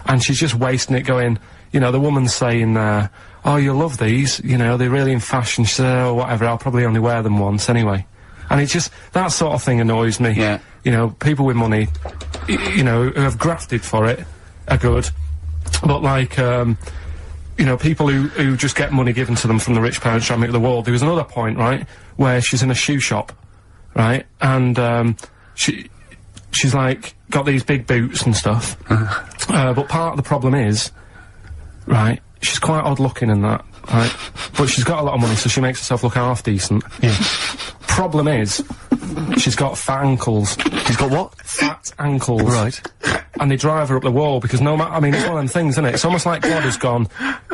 And she's just wasting it going, you know, the woman's saying, oh, you'll love these, you know, they're really in fashion. She said, oh, whatever, I'll probably only wear them once anyway. And it just, that sort of thing annoys me. Yeah. You know, people with money, you know, who have grafted for it are good. But, like, you know, people who just get money given to them from the rich parents trying to make the world. There was another point, right, where she's in a shoe shop, right, and, she's, like, got these big boots and stuff. But part of the problem is, right, she's quite odd looking and that, right? But she's got a lot of money, so she makes herself look half decent. Yeah. Problem is, she's got fat ankles. She's got what? Fat ankles. Right. And they drive her up the wall, because no matter, I mean, it's one of them things, isn't it? It's almost like God has gone,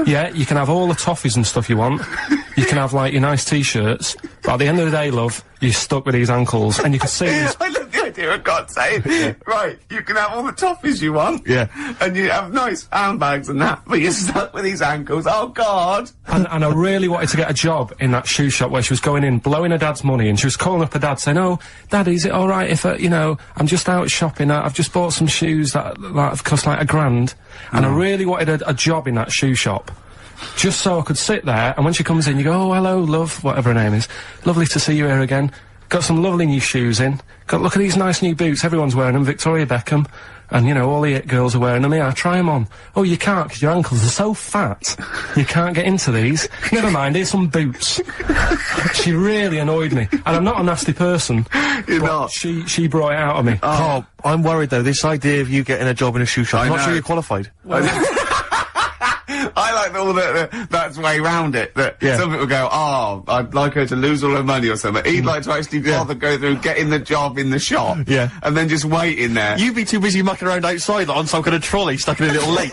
yeah, you can have all the toffees and stuff you want, you can have, like, your nice t-shirts, but at the end of the day, love, you're stuck with these ankles, and you can see these... I love the idea of God saying, right, you can have all the toffees you want. Yeah. And you have nice handbags and that, but you're stuck with these ankles. Oh, God. And I really wanted to get a job in that shoe shop where she was going in, blowing her dad's money, and she was calling up her dad saying, "Oh, Daddy, is it all right if, you know, I'm just out shopping, I've just bought some shoes that have cost like $1,000, and I really wanted a job in that shoe shop. Just so I could sit there, and when she comes in, you go, "Oh, hello, love," whatever her name is. "Lovely to see you here again. Got some lovely new shoes in. Look at these nice new boots, everyone's wearing them, Victoria Beckham. And, you know, all the it girls are wearing them. Yeah, try them on. Oh, you can't, because your ankles are so fat. You can't get into these. Never mind, here's some boots." She really annoyed me. And I'm not a nasty person. You're but not. She brought it out of me. Carl, I'm worried though, this idea of you getting a job in a shoe shop, I'm not know. sure you're qualified. I like all that's way round it. That some people go, "Oh, I'd like her to lose all her money or something." He'd like to actually rather go through getting the job in the shop, and then just wait in there. You'd be too busy mucking around outside like, on some kind of trolley stuck in a little lake.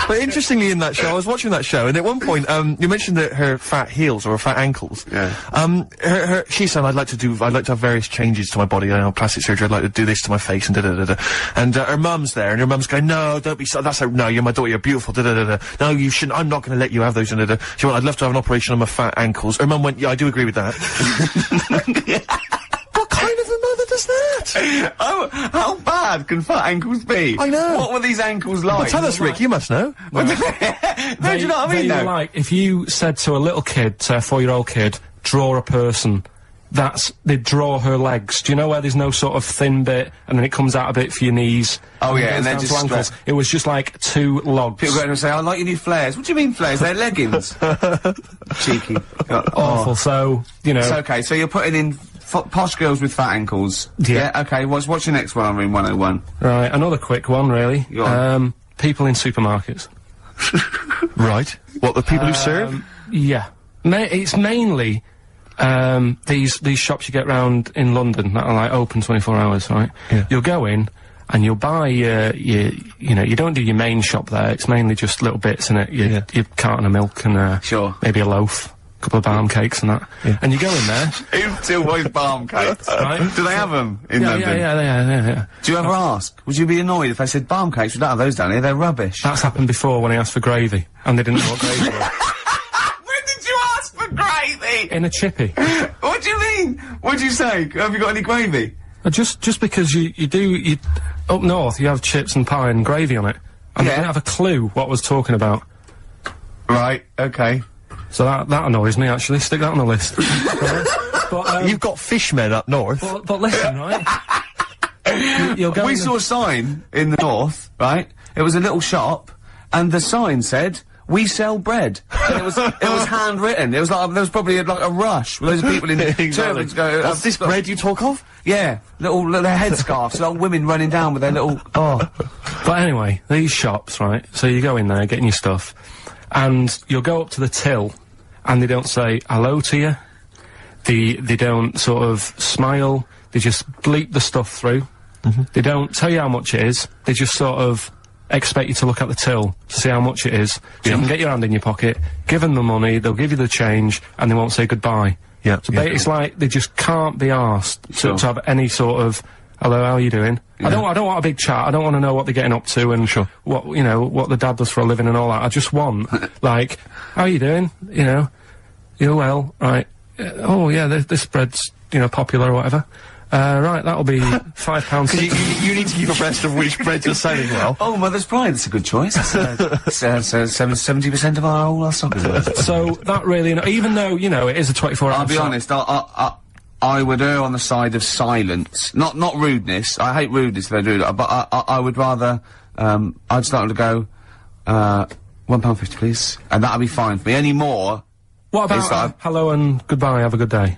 But interestingly, in that show, I was watching that show, and at one point, you mentioned that her fat heels or her fat ankles. Yeah. She said, I'd like to have various changes to my body. I know, plastic surgery. I'd like to do this to my face and da da da da. And her mum's there, and her mum's going, "No, don't be so. No, you're my daughter. You're beautiful. Da da da da. No, you shouldn't. I'm not going to let you have those." And da da. She went, "I'd love to have an operation on my fat ankles." Her mum went, "Yeah, I do agree with that." What kind of a mother does that? Oh, how bad can fat ankles be? I know. What were these ankles like? Well, tell us, Rick. You must know. No, do you know what I mean? They were like, if you said to a little kid, say a 4-year-old kid, draw a person, they'd draw her legs. Do you know where there's no sort of thin bit, and then it comes out a bit for your knees? Oh yeah, and then then just ankles. It was just like 2 logs. People go in and say, "I like your new flares." What do you mean flares? They're leggings. Cheeky. Awful. So, you know. It's okay, so you're putting in posh girls with fat ankles. Yeah. Okay, what's your next one on Room 101? Right, another quick one, really. Go on. People in supermarkets. Right. What, the people who serve? Yeah. It's mainly, these shops you get round in London that are, like, open 24 hours, right? Yeah. You'll go in, and you'll buy you know, you don't do your main shop there, it's mainly just little bits in it, your carton of milk and, Sure. maybe a loaf. Couple of balm cakes and that. Yeah. And you go in there. Who still buys balm cakes? Right. Do they have them in London? Yeah. Do you ever ask? Would you be annoyed if I said balm cakes? We don't have those down here, they're rubbish. That's happened before when I asked for gravy, and they didn't know what gravy was. When did you ask for gravy? In a chippy. What do you mean? What'd you say? Have you got any gravy? Just because you up north you have chips and pie and gravy on it, and they didn't have a clue what I was talking about. Right, okay. So that annoys me, actually. Stick that on the list. But, You've got fishmen up north. but listen, right? You'll go We in saw a sign in the north, right? It was a little shop, and the sign said, "We sell bread." And it was handwritten. It was like, there was probably like a rush with those people in turbans go, What's this bread you talk of? Yeah, little headscarves, little women running down with their little, But anyway, these shops, right? So you go in there, getting your stuff, and you'll go up to the till, and they don't say hello to you. They don't sort of smile. They just bleep the stuff through. They don't tell you how much it is. They just sort of expect you to look at the till to see how much it is. So you can get your hand in your pocket, give them the money, they'll give you the change, and they won't say goodbye. Yeah. So it's like they just can't be asked to have any sort of, "Hello, how are you doing?" I don't want a big chat. I don't want to know what they're getting up to and what, you know, what the dad does for a living and all that. I just want, like, "How are you doing? You know, you're well, right? Oh yeah, this bread's, you know, popular or whatever. Right, that'll be £5. You need to keep abreast of which breads are selling well. Oh, Mother's Pride, that's a good choice. 70% of our stock is worth. So that really, even though, you know, it is a 24-hour I'll be honest, I would err on the side of silence. Not rudeness. I hate rudeness if I do that, but I would rather, I'd start to go, £1.50 please. And that'd be fine for me. Any more. What about hello and goodbye, have a good day?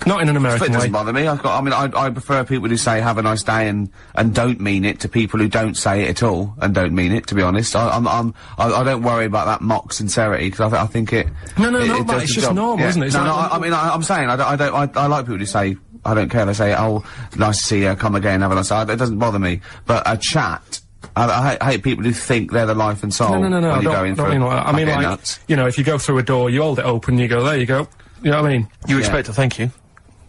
Not in an American It way. doesn't bother me. I prefer people who say have a nice day and don't mean it to people who don't say it at all and don't mean it, to be honest. I don't worry about that mock sincerity, because I think it... No, does but the it's just job. normal, isn't it? It's I'm saying, I like people who say, I don't care, they say, "Oh, nice to see you, come again, have a nice day." It doesn't bother me. But a chat, I hate people who think they're the life and soul. No, when you're going for mean like that. I mean, like, nuts. you know, if you go through a door, you hold it open, you go, there you go. You know what I mean? You expect a thank you.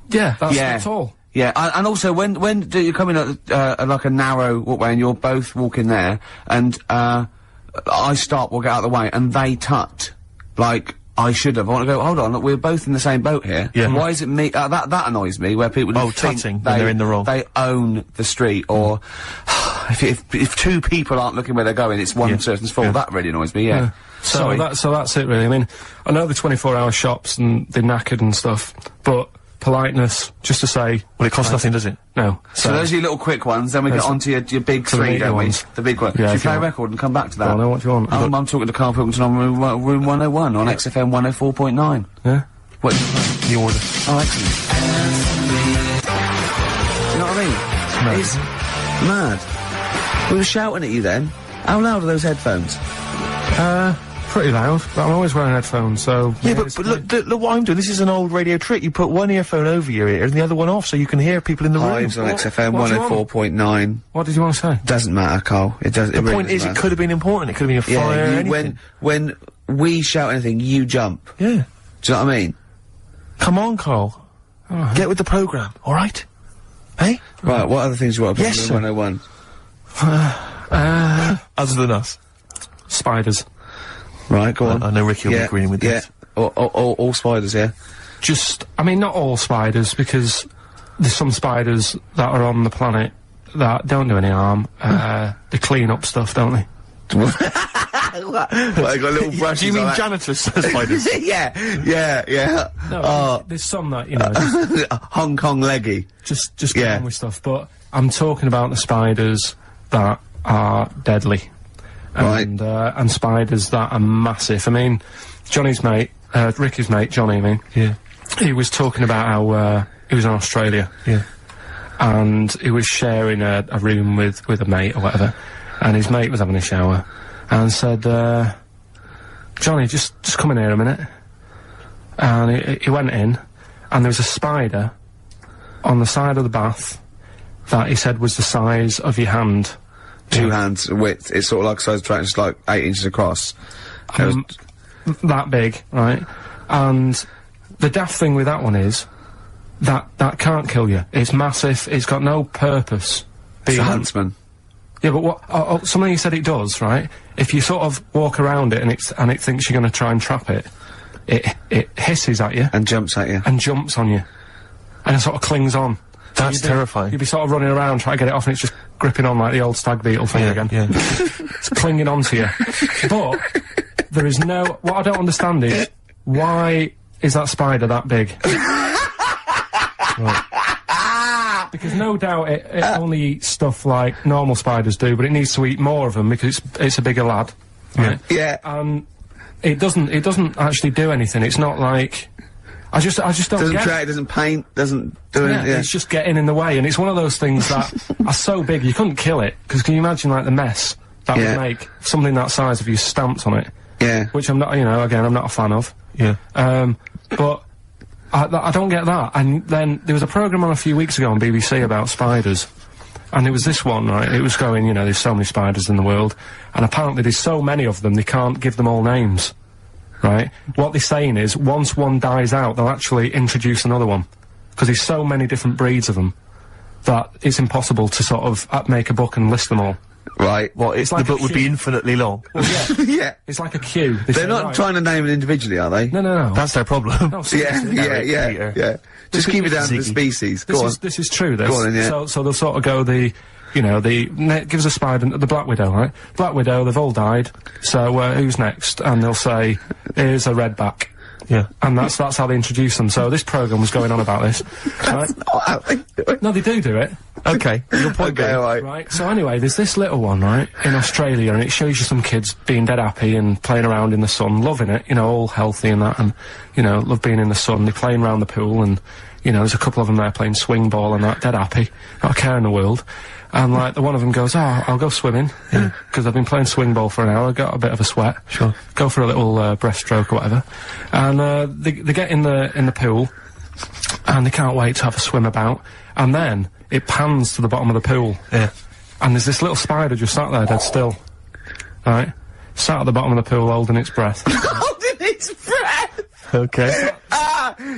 Yeah, that's all. Yeah, and also when do you come in at like a narrow walkway and you're both walking there, and I stop, we'll get out of the way, and they tut, like I should have. I want to go, hold on, look, we're both in the same boat here. Yeah. Why is it me? That annoys me, where people think tutting when they're in the wrong. They own the street, or if two people aren't looking where they're going, it's one person's fault. That really annoys me, yeah. So that's it, really. I mean, I know the 24-hour shops and they're knackered and stuff, but politeness, just to say... Well, it costs nothing, does it? No. So those are your little quick ones, then we get on to your big three, don't we? The big one. Yeah, Should we play a record and come back to that? I know what you want. I'm talking to Karl Pilkington on room 101 on XFM 104.9. Yeah? What do you play? The order. Oh, excellent. Do you know what I mean? It's mad. We were shouting at you then. How loud are those headphones? Pretty loud, but I'm always wearing headphones, so... Yeah, but look what I'm doing. This is an old radio trick. You put one earphone over your ear and the other one off so you can hear people in the room. Hives on XFM 104.9. What did you want to say? Doesn't matter, Karl. It doesn't. The point is, it could have been important. It could have been a fire, anything. When we shout anything, you jump. Yeah. Do you know what I mean? Come on, Karl. Get with the programme, alright? Hey? Right, what other things you want to put Yes, on sir. 101? Other than us. Spiders. Right, go on. I know Ricky will be agreeing with this. Yeah. All spiders, yeah? I mean, not all spiders, because there's some spiders that are on the planet that don't do any harm. They clean up stuff, don't they? What, they got little brushes. Do you mean like janitors spiders? yeah. No, there's some that, you know, just, Hong Kong leggy. just get on with stuff. But I'm talking about the spiders that are deadly. Right. And spiders that are massive. I mean, Johnny's mate, Ricky's mate, Johnny, I mean. Yeah. He was talking about how, he was in Australia. Yeah. And he was sharing a room with a mate or whatever. And his mate was having a shower. And said, Johnny, just come in here a minute. And he went in, and there was a spider on the side of the bath that he said was the size of your hand. 2 hands width. It's sort of like size track, just like 8 inches across. That big, right? And the daft thing with that one is that can't kill you. It's massive. It's got no purpose. It's a huntsman. Yeah, but what? Something you said it does, right? If you sort of walk around it and it thinks you're going to try and trap it, it hisses at you And jumps at you. and jumps on you, and it sort of clings on. That's terrifying. You'd be sort of running around trying to get it off, and it's just gripping on like the old stag beetle thing again. Yeah. It's clinging onto you. But there is no... What I don't understand is, why is that spider that big? Right. Because no doubt it only eats stuff like normal spiders do, but it needs to eat more of them because it's a bigger lad. Right? Yeah. And it doesn't actually do anything. It's not like... I just don't Doesn't get track, doesn't paint, doesn't do anything. Yeah. It's just getting in the way, and it's one of those things that are so big you couldn't kill it. Because can you imagine like the mess that would make something that size if you stamped on it? Yeah. Which I'm not, you know, again, I'm not a fan of. Yeah. But I don't get that. And then there was a programme on a few weeks ago on BBC about spiders. And it was this one, right? It was going, you know, there's so many spiders in the world. And apparently there's so many of them, they can't give them all names. Right? What they're saying is, once one dies out, they'll actually introduce another one. Because there's so many different breeds of them that it's impossible to sort of make a book and list them all. Right. What, It's like the book a would be queue. infinitely long. Well, yeah. Yeah. It's like a queue. They're not trying to name it individually, are they? No. That's their problem. No, Yeah, seriously. yeah. Just keep it down to the species. Go on. This is true, this. Go on then, yeah. So they'll sort of go gives a spider, the Black Widow, right? Black Widow, they've all died, so who's next? And they'll say, here's a redback. Yeah. And that's how they introduce them. So this programme was going on about this. Right? Not how they do it. No, they do it. Okay. Your point Okay, being. alright. Right, so anyway, there's this little one, right, in Australia, and it shows you some kids being dead happy and playing around in the sun, loving it, you know, all healthy and that, and, you know, love being in the sun. They're playing around the pool, and, you know, there's a couple of them there playing swing ball and that, dead happy, not a care in the world. And, like, the one of them goes, oh, I'll go swimming, because I've been playing swing ball for an hour, got a bit of a sweat. Sure. Go for a little breaststroke or whatever. And they get in the pool, and they can't wait to have a swim about. And then it pans to the bottom of the pool. Yeah. And there's this little spider just sat there dead still. Right? Sat at the bottom of the pool holding its breath. Holding its breath! Okay.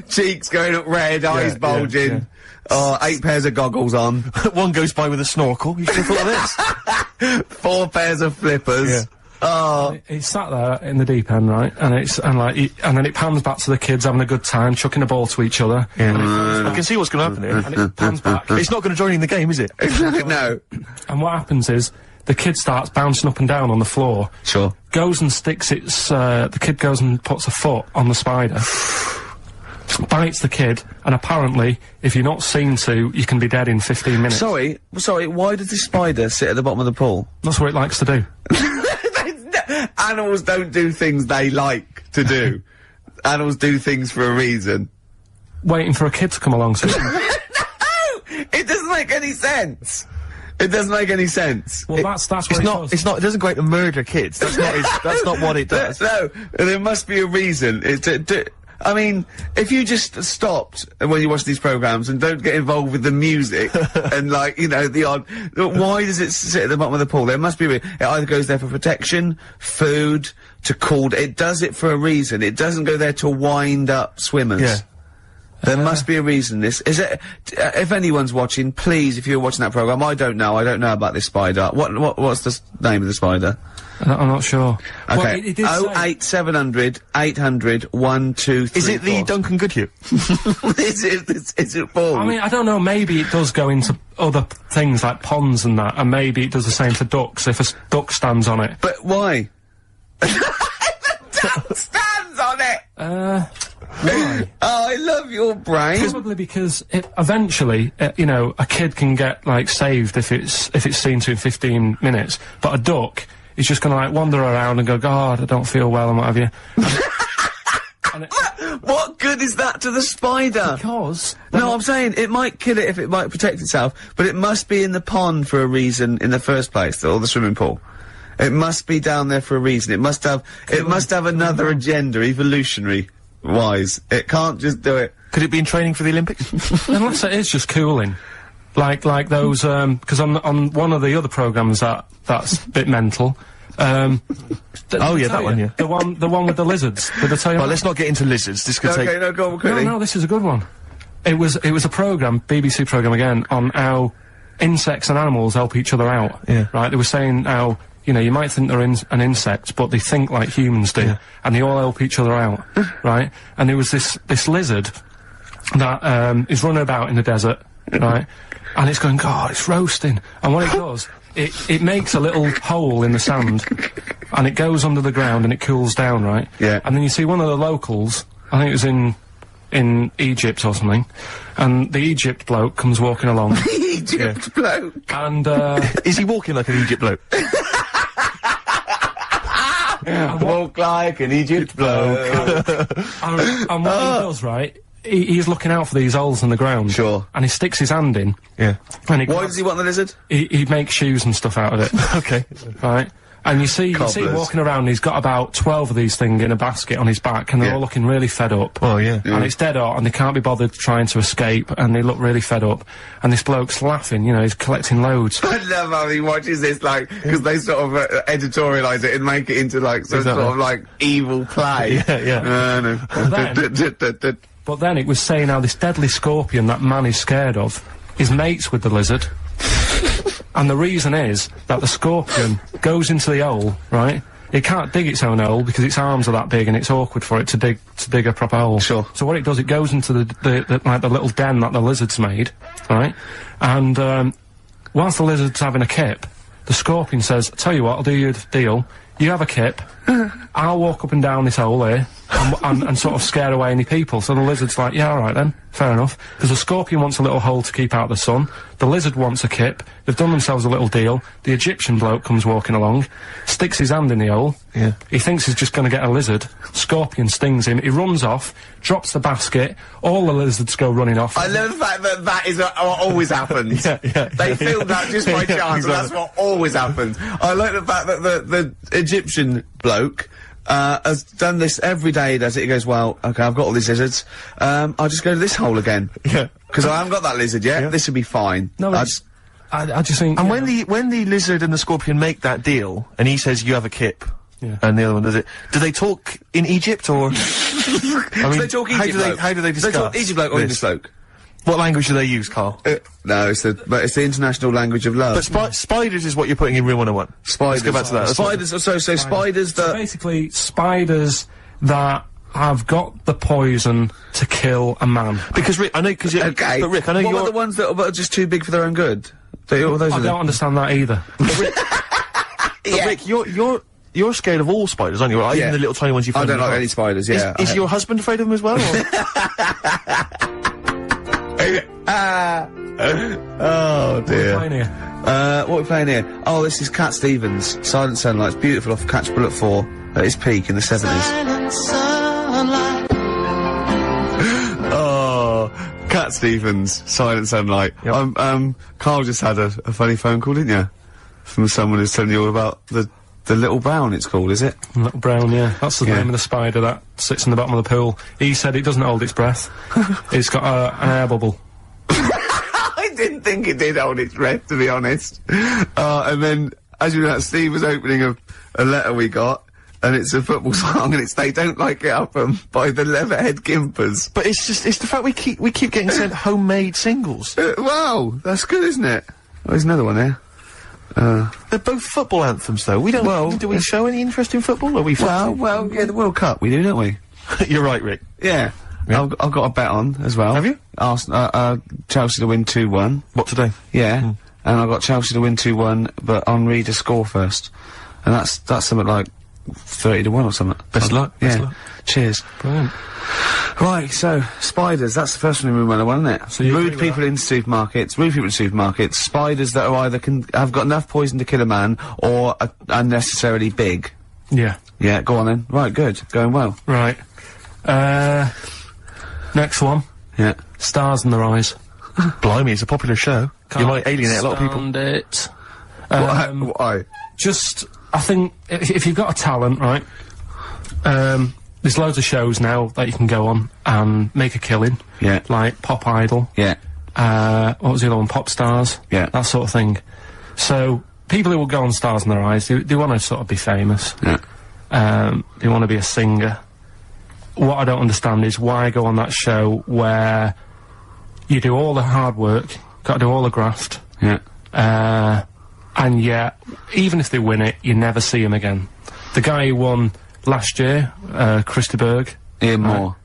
Cheeks going up red, eyes bulging. yeah. Oh, 8 pairs of goggles on. One goes by with a snorkel. You should have thought of this. 4 pairs of flippers. Yeah. Oh, It's sat there in the deep end, right? And then it pans back to the kids having a good time, chucking a ball to each other. I can see what's going to happen here. And it pans back. It's not going to join in the game, is it? no. And what happens is, the kid starts bouncing up and down on the floor. Sure. Goes and sticks the kid goes and puts a foot on the spider. Bites the kid, and apparently, if you're not seen to, you can be dead in 15 minutes. Sorry, why does this spider sit at the bottom of the pool? That's what it likes to do. Animals don't do things they like to do. Animals do things for a reason. Waiting for a kid to come along. So No! It doesn't make any sense. It doesn't make any sense. well, that's what It's it not. does. It's not. It doesn't go out to murder kids. That's not. That's not what it does. No, there must be a reason. I mean, if you just stopped when you watch these programs and don't get involved with the music and, like, you know, the odd... Why does it sit at the bottom of the pool? There must be a reason. It either goes there for protection, food, to cool... It does it for a reason. It doesn't go there to wind up swimmers. Yeah. There must be a reason. This is it. If anyone's watching, please, if you're watching that program, I don't know about this spider. What's the name of the spider? I'm not sure. Okay. Well, it did say- 08700 800 1234. Is it the Duncan Goodhue? is it Paul? I mean, I don't know, maybe it does go into other things like ponds and that, and maybe it does the same for ducks if a duck stands on it. But why? Duck stands on it. Why? Oh, I love your brain. Probably because eventually, you know, a kid can get, like, saved if it's seen to in 15 minutes, but a duck is just gonna, like, wander around and go, God, I don't feel well and what have you. What good is that to the spider? Because... No, I'm saying it might kill it if it might protect itself, but it must be in the pond for a reason in the first place, or the swimming pool. It must be down there for a reason. It must have another agenda, evolutionary wise. It can't just do it. Could it be in training for the Olympics? Unless it is just cooling. Like those, because on one of the other programmes that's a bit mental, Oh yeah, that one, yeah. The one with the lizards. Did I tell you? Well, let's not get into lizards. This could take... Okay, no, go on quickly. No, this is a good one. It was a programme, BBC programme again, on how insects and animals help each other out. Yeah. Right? They were saying how, you know, you might think they're an insect, but they think like humans do, and they all help each other out, right? And there was this lizard that is running about in the desert, right? And it's going, God, it's roasting. And what it does, it makes a little hole in the sand, and it goes under the ground and it cools down, right? Yeah. And then you see one of the locals, I think it was in Egypt or something, and the Egypt bloke comes walking along. Egypt bloke. And, Is he walking like an Egypt bloke? Walk like an Egypt bloke. and what he does, right, he's looking out for these holes in the ground. Sure. And he sticks his hand in. Yeah. And Why does he want the lizard? he makes shoes and stuff out of it. Okay. Right? And you see him Cobblers. walking around, and he's got about 12 of these things in a basket on his back, and they're all looking really fed up. Oh, yeah. And it's dead hot, and they can't be bothered trying to escape, and they look really fed up. And this bloke's laughing, you know, he's collecting loads. I love how he watches this, like, because they sort of editorialise it and make it into, like, some Exactly. sort of, like, evil play. Yeah. But then it was saying how this deadly scorpion that man is scared of is mates with the lizard. And the reason is that the scorpion goes into the hole, right? It can't dig its own hole because its arms are that big and it's awkward for it to dig a proper hole. Sure. So what it does, it goes into the little den that the lizard's made, right? And whilst the lizard's having a kip, the scorpion says, "Tell you what, I'll do you a deal. You have a kip, I'll walk up and down this hole here and sort of scare away any people." So the lizard's like, "Yeah, all right then, fair enough." Because the scorpion wants a little hole to keep out the sun. The lizard wants a kip. They've done themselves a little deal. The Egyptian bloke comes walking along, sticks his hand in the hole. Yeah. He thinks he's just going to get a lizard. Scorpion stings him. He runs off, drops the basket. All the lizards go running off. I love the fact that that is what always happens. They filmed that just by chance, and that's what always happens. I like the fact that the Egyptian bloke has done this every day. He does it. He goes, "Well, okay, I've got all these lizards. I'll just go to this hole again. Yeah. Because I haven't got that lizard yet. Yeah. This will be fine." No, I just think. And you know, when the lizard and the scorpion make that deal, and he says, "You have a kip, Yeah. And the other one does it. Do they talk in Egypt or? I mean, they talk Egypt bloke? How do they discuss? They talk Egypt bloke or English this? bloke? What language do they use, Carl? No, it's the international language of love. But spiders is what you're putting in Real 101. Spiders. Let's go back to that. Spiders. So spiders So that. basically, spiders that have got the poison to kill a man. Because Rick, I know, Okay. but Rick, I know what you're. about the ones that are just too big for their own good? Those I don't understand that either. But Rick, you're scared of all spiders, aren't you? Like, even the little tiny ones you find. I don't like any spiders. Yeah. Is your husband afraid of them as well? Or? Oh dear. Playing here. What are we playing here? Oh, this is Cat Stevens. Silent Sunlight. It's beautiful off Catch Bullet 4 at its peak in the 70s. Oh, Cat Stevens. Silent Sunlight. Yep. Karl just had a funny phone call, didn't you? From someone who's telling you all about the little brown, it's called, is it? Little brown, yeah. That's the name of the spider that sits in the bottom of the pool. He said it doesn't hold its breath. It's got an air bubble. I didn't think it did hold its breath, to be honest. And then, as you know, Steve was opening a letter we got, and it's a football song, and it's They Don't Like It Up by the Leatherhead Gimpers. But it's the fact we keep getting sent homemade singles. Wow, that's good, isn't it? Oh, there's another one there. They're both football anthems, though. We don't. Well, do we show any interest in football? Are we? Well, yeah, the World Cup we do, don't we? You're right, Rick. Yeah. I've got a bet on as well. Have you? Chelsea to win 2-1. What today? Yeah. And I've got Chelsea to win 2-1, but Henri to score first. And that's something like 30-1 or something. Best luck. Yeah. Best luck. Cheers. Brilliant. Right, so, spiders, that's the first one in Room 101, isn't it? So you agree rude with people in supermarkets, spiders that are either have got enough poison to kill a man, or are unnecessarily big. Yeah. Yeah, go on then. Right, good. Going well. Right. Next one. Yeah. Stars in Their Eyes. Blimey, it's a popular show. You might alienate a lot of people. Stand it. Why? Just, I think, if you've got a talent, right, there's loads of shows now that you can go on and make a killing. Yeah. Like Pop Idol. Yeah. What was the other one? Pop Stars. Yeah. That sort of thing. So, people who will go on Stars in Their Eyes, they want to sort of be famous. Yeah. They want to be a singer. What I don't understand is why go on that show where you do all the hard work, got to do all the graft, Yeah. and yet, even if they win it, you never see him again. The guy who won last year, Christy Berg. Ian Moore.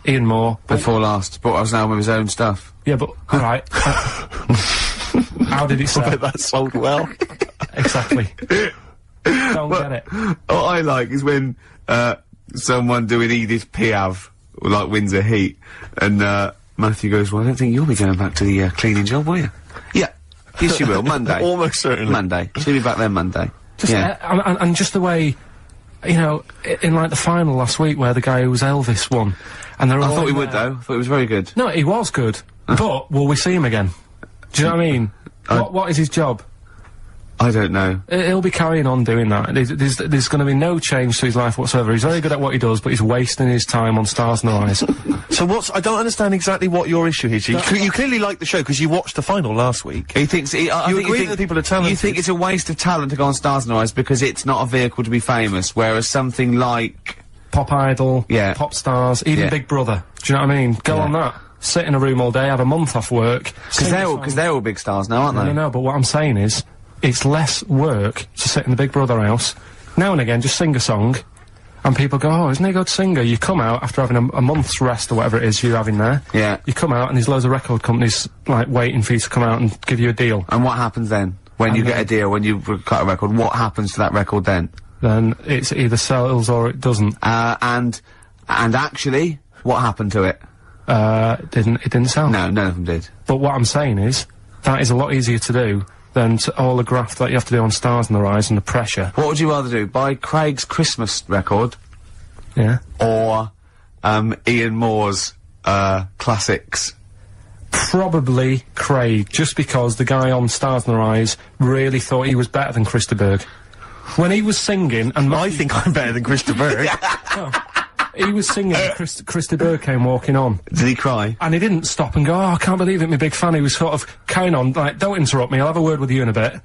Ian Moore. Before last. Brought us down with his own stuff. Yeah, but, alright. How did it I sell? bet that sold well. Exactly. Don't get it. What I like is when, someone doing Edith Piaf, like, wins a heat, and, Matthew goes, well, I don't think you'll be going back to the, cleaning job, will you? Yeah. Yes, you will. Monday. Almost certainly. Monday. She'll be back there Monday. Just, yeah. and just the way, you know, in like the final last week where the guy who was Elvis won, and they're all I thought we in would, there. though. I thought it was very good. No, he was good, but will we see him again? Do you know what I mean? What is his job? I don't know. He'll be carrying on doing that. There's going to be no change to his life whatsoever. He's very good at what he does, but he's wasting his time on Stars in Their Eyes. So I don't understand exactly what your issue is. You clearly like the show because you watched the final last week. He thinks, I You think agree he think that people are talented? You think it's a waste of talent to go on Stars in Their Eyes because it's not a vehicle to be famous, whereas something like... Pop Idol, Yeah. Pop Stars, even Yeah. Big Brother. Do you know what I mean? Go on that. Sit in a room all day, have a month off work. Because they're all big stars now, aren't they? No, but what I'm saying is, it's less work to sit in the Big Brother house. Now and again, just sing a song, and people go, oh, isn't he a good singer? You come out after having a month's rest or whatever it is you're having there. Yeah. You come out and there's loads of record companies, like, waiting for you to come out and give you a deal. And what happens then? When you get a deal, when you cut a record, what happens to that record then? Then it's either sells or it doesn't. And actually, what happened to it? It didn't sell. No, none of them did. But what I'm saying is, that is a lot easier to do than all the graft that you have to do on Stars in Their Eyes and the pressure. What would you rather do? Buy Craig's Christmas record Yeah. or Ian Moore's classics? Probably Craig, just because the guy on Stars in Their Eyes really thought he was better than Christy Berg. When he was singing, and I think I'm better than Christopher. he was singing, and Christy Berg came walking on. Did he cry? And he didn't stop and go, oh, I can't believe it, my big fan. He was sort of carrying on, like, don't interrupt me, I'll have a word with you in a bit.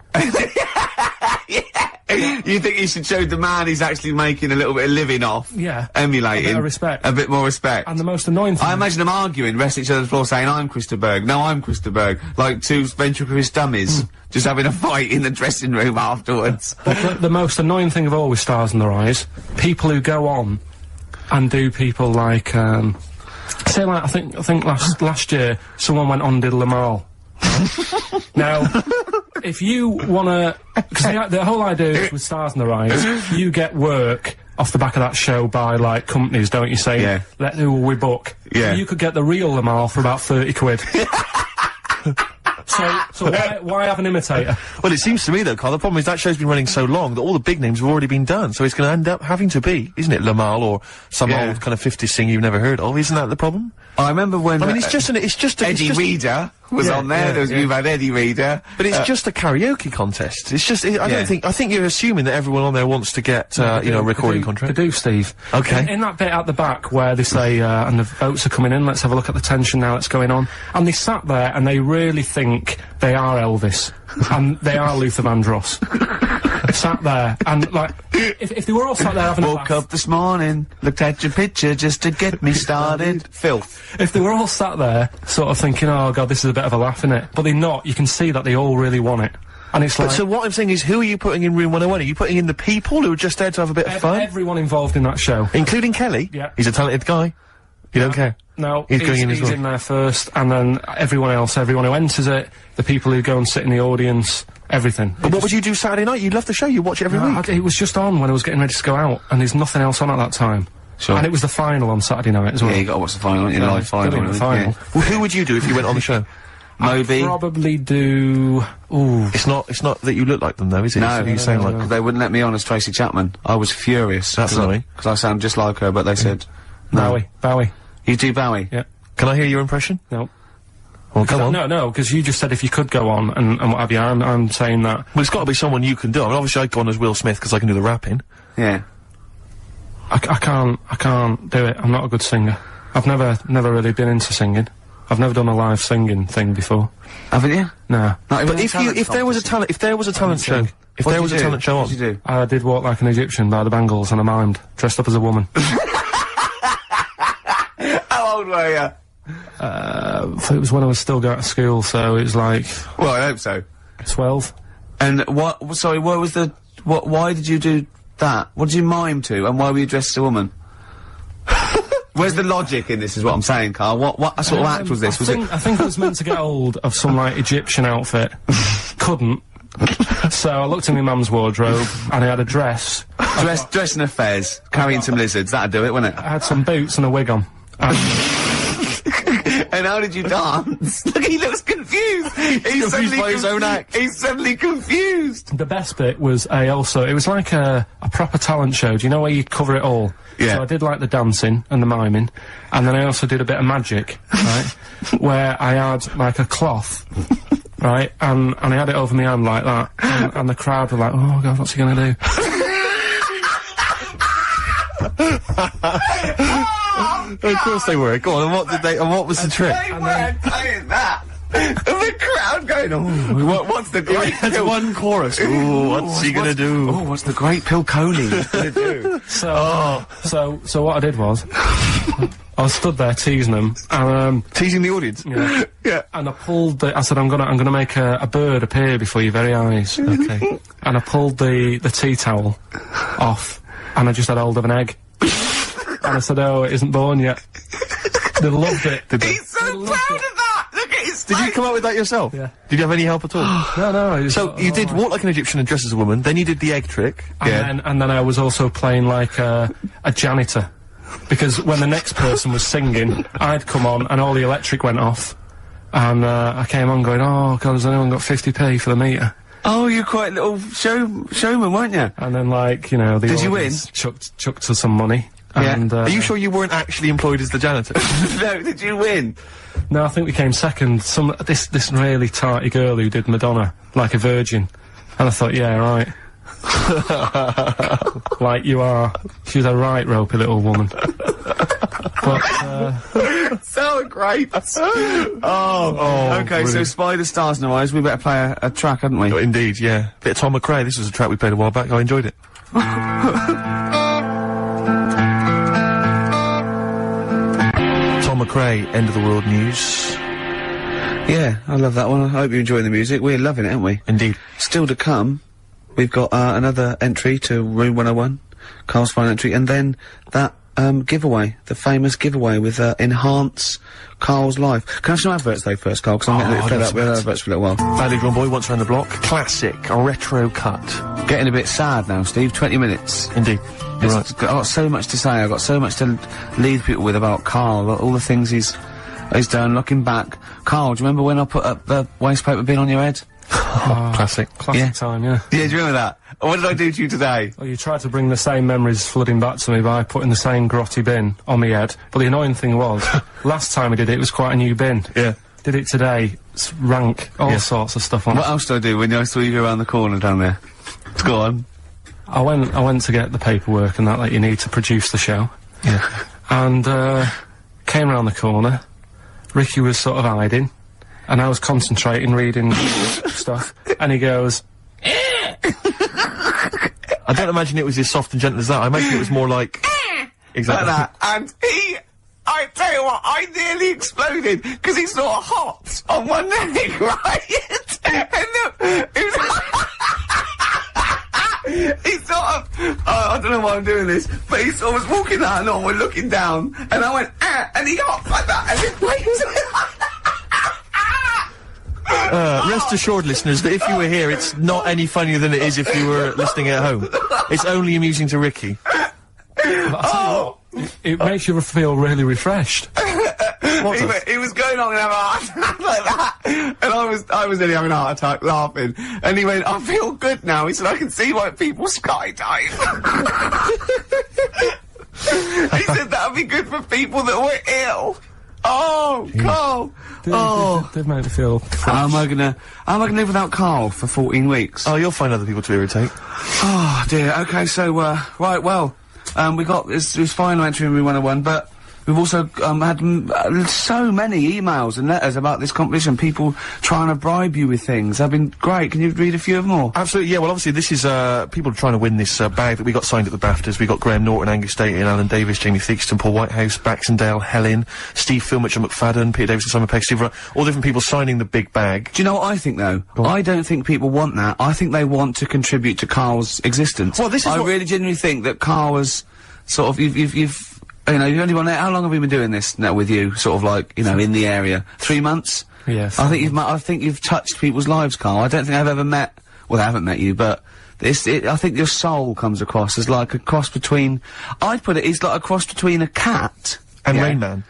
You think you should show the man he's actually making a little bit of living off? Yeah. Emulating. A bit of respect. A bit more respect. And the most annoying thing... I imagine them arguing, resting each other on the floor saying, I'm Christa Berg, no, I'm Christa Berg. Like two ventriloquist dummies, just having a fight in the dressing room afterwards. But the most annoying thing of all with Stars in the Rise, people who go on and do people like, say like, I think last year, someone went on and did Lamal. Now, if you wanna, because the whole idea is with Stars in the Rise, you get work off the back of that show by, like, companies, don't you, say, Yeah. who will we book? Yeah. So you could get the real Lamal for about 30 quid. So why have an imitator? Well, it seems to me, though, Carl, the problem is that show's been running so long that all the big names have already been done, so it's going to end up having to be, isn't it, Lamal or some Yeah. old kind of 50s singer you've never heard of? Isn't that the problem? I remember when... I mean, it's just Eddie Reader was Yeah, on there. yeah, You've had Eddie Reader. But it's just a karaoke contest. It's just, I think you're assuming that everyone on there wants to get, you know, a recording contract. They do, Steve. Okay. In that bit at the back where they say, and the votes are coming in, let's have a look at the tension now that's going on. And they sat there and they really think they are Elvis. And they are Luther Vandross. Sat there, and like, if they were all sat there having a Woke laugh, up this morning, looked at your picture just to get me started. Filth. if they were all sat there, sort of thinking, oh god, this is a bit of a laugh, innit? But they're not. You can see that they all really want it. And it's like... So what I'm saying is, who are you putting in room 101? Are you putting in the people who are just there to have a bit of fun? Everyone involved in that show. Including Kelly? Yeah. He's a talented guy. You don't care? No, He's going in as well. in there first, and then everyone else, everyone who enters it, the people who go and sit in the audience, everything. But what would you do Saturday night? You'd love the show, you watch it every week. It was just on when I was getting ready to go out, and there's nothing else on at that time. Sure. And it was the final on Saturday night as well. Yeah, you gotta watch the final, your live final. Brilliant, the really. final. Yeah. Well, who would you do if you went on the show? Moby. Probably do... Ooh. It's not that you look like them though, is it? No, you sound like... they wouldn't let me on as Tracy Chapman. I was furious. That's annoying. Because I sound just like her, but they said, no. Bowie. You do Bowie? Yeah. Can I hear your impression? No. Well, come on. No, because you just said if you could go on and what have you. I'm saying that. Well, it's got to be someone you can do. I mean, obviously I'd go on as Will Smith because I can do the rapping. Yeah. I can't do it. I'm not a good singer. I've never really been into singing. I've never done a live singing thing before. Haven't you? Nah. Not even But if there was a talent show, if there was a talent show on, What did you do? I did Walk Like an Egyptian by the Bangles and I mimed, dressed up as a woman. How old were you? It was when I was still going to school, so it was like Well, I hope so. 12. And sorry, what was why did you do that? What did you mime to, and why were you dressed as a woman? Where's the logic in this, is what I'm saying, Carl? What sort of act was this? I think I was meant to get hold of some, like, Egyptian outfit. Couldn't. So I looked in my mum's wardrobe, and I had a dress. Dress in a fez, carrying some lizards, that'd do it, wouldn't it? I had some boots and a wig on. And how did you dance? Look, he looks confused. He's confused by his own act. He's suddenly confused. The best bit was it was like a proper talent show. Do you know where you'd cover it all? Yeah. So I did like the dancing and the miming, and then I also did a bit of magic, right? Where I had like a cloth, right? And I had it over my hand like that, and the crowd were like, oh god, what's he gonna do? Of course they were. Go on, and what was the trick? They weren't playing that. And the crowd going, oh, what's the great That's one chorus. Ooh, what's he gonna do? Oh, what's the great Pilkington gonna do? So what I did was, I was stood there teasing them, and Teasing the audience. yeah, Yeah. and I pulled I said I'm gonna make a bird appear before your very eyes. Okay. And I pulled the tea towel off, and I just had hold of an egg. And I said, oh, it isn't born yet. They loved it. He's so proud of that! Look at his Did you face. come up with that yourself? Yeah. Did you have any help at all? No, it was So you did Walk Like an Egyptian and Dress as a Woman, then you did the egg trick. And then I was also playing like a janitor. Because when the next person was singing, I'd come on and all the electric went off. And I came on going, oh god, has anyone got 50p for the meter? Oh, you're quite a little showman, weren't you? And then, like, you know, the Did you win? audience chucked us some money. Yeah. And, Are you sure you weren't actually employed as the janitor? No, did you win? No, I think we came second. This really tarty girl who did Madonna, like a virgin. And I thought, yeah, right. Like you are. She's a right ropey little woman. But So great. Okay, brilliant. so Spider Stars in our eyes, we better play a track, hadn't we? Oh, indeed, yeah. Bit of Tom McRae. This was a track we played a while back. I enjoyed it. Tom McRae, End of the World News. Yeah, I love that one. I hope you're enjoying the music. We're loving it, aren't we? Indeed. Still to come, we've got another entry to Room 101, Karl's final entry, and then that giveaway, the famous giveaway with Enhance Karl's Life. Can I have some adverts though first, Karl? Because I'm getting a bit fed up with adverts for a little while. Valued One Boy, Once Around the Block. Classic, a retro cut. Getting a bit sad now, Steve. 20 minutes. Indeed. You're right. I've got so much to say. I've got so much to leave people with about Karl, all the things he's done. Looking back, Karl, do you remember when I put up the waste paper bin on your head? Classic. classic time, yeah. Yeah, do you remember that? What did I do to you today? Well, you tried to bring the same memories flooding back to me by putting the same grotty bin on my head. But the annoying thing was, last time I did it was quite a new bin. Yeah. Did it today, it's rank, all sorts of stuff on What it. else did I do when I saw you go around the corner down there? Go on. I went to get the paperwork and that you need to produce the show. Yeah. And, came round the corner. Ricky was sort of hiding. And I was concentrating, reading stuff. And he goes, I don't imagine it was as soft and gentle as that. I imagine it was more like... Exactly. Like that. And I tell you what, I nearly exploded because he sort of hopped on one leg, right? And he was he sort of, I don't know why I'm doing this, but he sort of was walking out and we're looking down, and I went, and he hopped like that, and his Rest assured, listeners, that if you were here, it's not any funnier than it is if you were listening at home. It's only amusing to Ricky. it makes you feel really refreshed. He was going on and having a heart attack like that, and I was nearly having a heart attack laughing, and he went, I feel good now. He said, I can see why people skydive. He said that would be good for people that were ill. Oh, Karl! They've made me feel... How am I gonna live without Karl for 14 weeks? Oh, you'll find other people to irritate. Oh dear, okay, so, right, well, we got this final entry in Room 101, but we've also, had so many emails and letters about this competition, people trying to bribe you with things. They've been great. Can you read a few of them all? Absolutely, yeah. Well, obviously, this is, people are trying to win this, bag that we got signed at the BAFTAs. We got Graham Norton, Angus Daty, Alan Davis, Jamie Theakston, Paul Whitehouse, Baxendale, Helen, Steve Filmich and McFadden, Peter Davis and Simon Pegg, Steve Wright, all different people signing the big bag. Do you know what I think, though? I don't think people want that. I think they want to contribute to Karl's existence. Well, this is I really genuinely think that Karl was sort of, you've you know, you've only been there, how long have we been doing this now with you, sort of like, you know, in the area? 3 months? Yes. I think you've touched people's lives, Karl. I don't think I've ever met, well, I haven't met you, but I think your soul comes across as like a cross between, I'd put it's like a cross between a cat And Rain Man.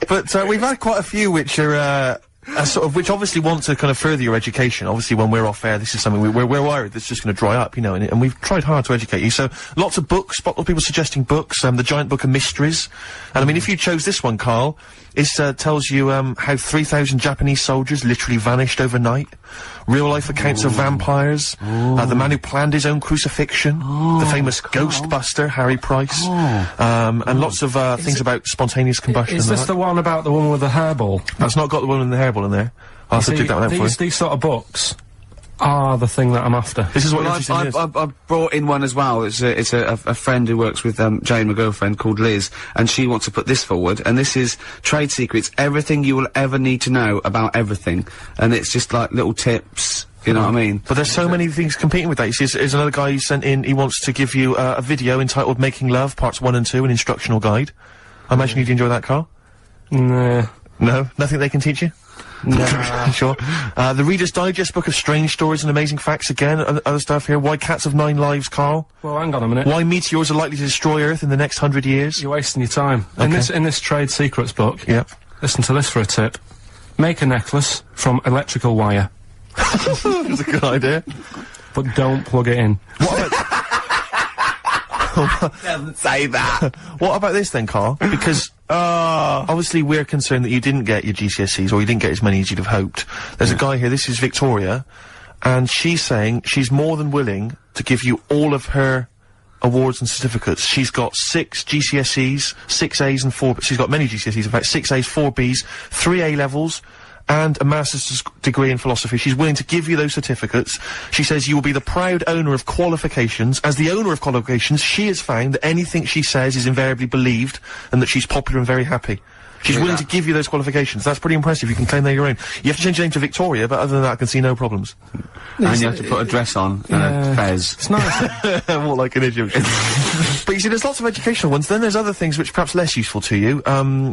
But we've had quite a few which are, sort of, which obviously want to kind of further your education. Obviously, when we're off air, this is something we're worried that's just going to dry up, you know, and we've tried hard to educate you. So, lots of books, lots of people suggesting books, the Giant Book of Mysteries. And I mean, if you chose this one, Karl, it tells you, how 3,000 Japanese soldiers literally vanished overnight. Real-life accounts of vampires. The man who planned his own crucifixion. The famous Ghostbuster, Harry Price. And lots of, things about spontaneous combustion. Is this the one about the woman with the hairball? That's not got the one with the hairball in there. I'll have to dig that one out for you. These sort of books are the thing that I'm after. This is what interesting is. I've brought in one as well. It's a friend who works with Jane, my girlfriend, called Liz, and she wants to put this forward. And this is Trade Secrets: everything you will ever need to know about everything. And it's just like little tips. You know what I mean? But there's so many things competing with that. You see, there's another guy who sent in. He wants to give you a video entitled "Making Love" Parts 1 and 2, an instructional guide. I imagine you'd enjoy that, Karl. Nah. No, nothing they can teach you. Nah. Sure. The Reader's Digest book of strange stories and amazing facts again. Other stuff here. Why cats have 9 lives, Karl. Well, hang on a minute. Why meteors are likely to destroy Earth in the next 100 years. You're wasting your time. In this Trade Secrets book. Yep. Listen to this for a tip. Make a necklace from electrical wire. That's a good idea. But don't plug it in. Doesn't say that. What about this then, Karl? Because obviously we're concerned that you didn't get your GCSEs, or you didn't get as many as you'd have hoped. There's a guy here, this is Victoria, and she's saying she's more than willing to give you all of her awards and certificates. She's got 6 GCSEs, 6 A's and 4... She's got many GCSEs, in fact, 6 A's, 4 B's, 3 A-levels, and a master's degree in philosophy. She's willing to give you those certificates. She says you will be the proud owner of qualifications. As the owner of qualifications, she has found that anything she says is invariably believed, and that she's popular and very happy. She's willing to give you those qualifications. That's pretty impressive. You can claim they're your own. You have to change your name to Victoria, but other than that, I can see no problems. And you have to put a dress on and a fez. It's nice. More like an Egyptian. But you see, there's lots of educational ones. Then there's other things which are perhaps less useful to you.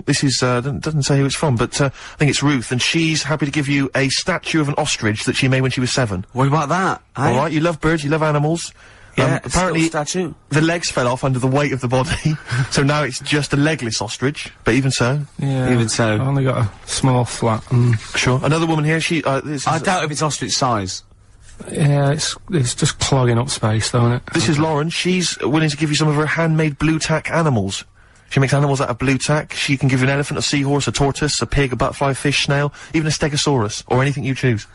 This is, doesn't say who it's from, but, I think it's Ruth, and she's happy to give you a statue of an ostrich that she made when she was 7. What about that? Alright, you love birds, you love animals. Yeah, apparently, statue. the legs fell off under the weight of the body, so now it's just a legless ostrich, but even so. Yeah. Even so. I've only got a small flat. Sure. Another woman here, she, this I is, doubt if it's ostrich size. Yeah, it's just clogging up space, though, isn't it? this is Lauren. She's willing to give you some of her handmade blue tack animals. She makes animals out of blue tack. She can give you an elephant, a seahorse, a tortoise, a pig, a butterfly, fish, snail, even a stegosaurus, or anything you choose.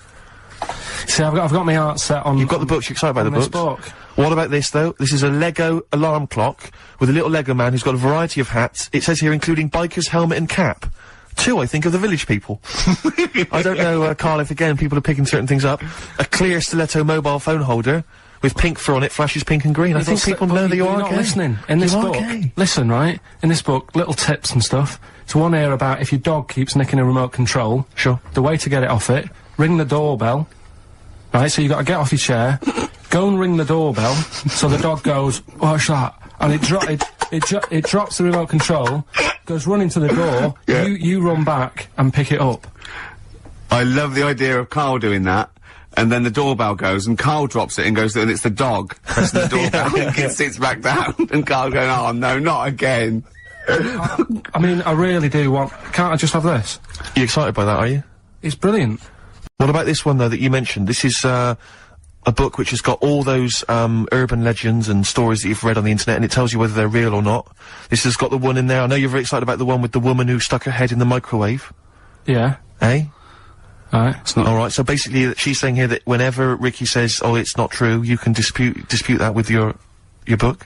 See, I've got my art set on. You've got the books, you're excited by the this books. book. What about this, though? This is a Lego alarm clock with a little Lego man who's got a variety of hats. It says here, including biker's helmet and cap. 2, I think, of the village people. I don't know, Karl, if again people are picking certain things up. A clear stiletto mobile phone holder with pink fur on it, flashes pink and green. I think people know that you are not gay. listening. In this You are book, gay. listen, right? In this book, little tips and stuff. It's one here about if your dog keeps nicking a remote control. Sure. The way to get it off it, ring the doorbell. Right, so you got to get off your chair, go and ring the doorbell, so the dog goes, what's that? And it drops the remote control, goes running to the door, Yeah. you run back and pick it up. I love the idea of Karl doing that. And then the doorbell goes, and Karl drops it and goes, and it's the dog pressing the doorbell, and it sits back down, and Karl going, oh no, not again. I mean, I really do want... Can't I just have this? You excited by that, are you? It's brilliant. What about this one, though, that you mentioned? This is, a book which has got all those, urban legends and stories that you've read on the internet, and it tells you whether they're real or not. This has got the one in there. I know you're very excited about the one with the woman who stuck her head in the microwave. Yeah. Eh? Right. It's not alright. So basically, she's saying here that whenever Ricky says, oh, it's not true, you can dispute that with your book.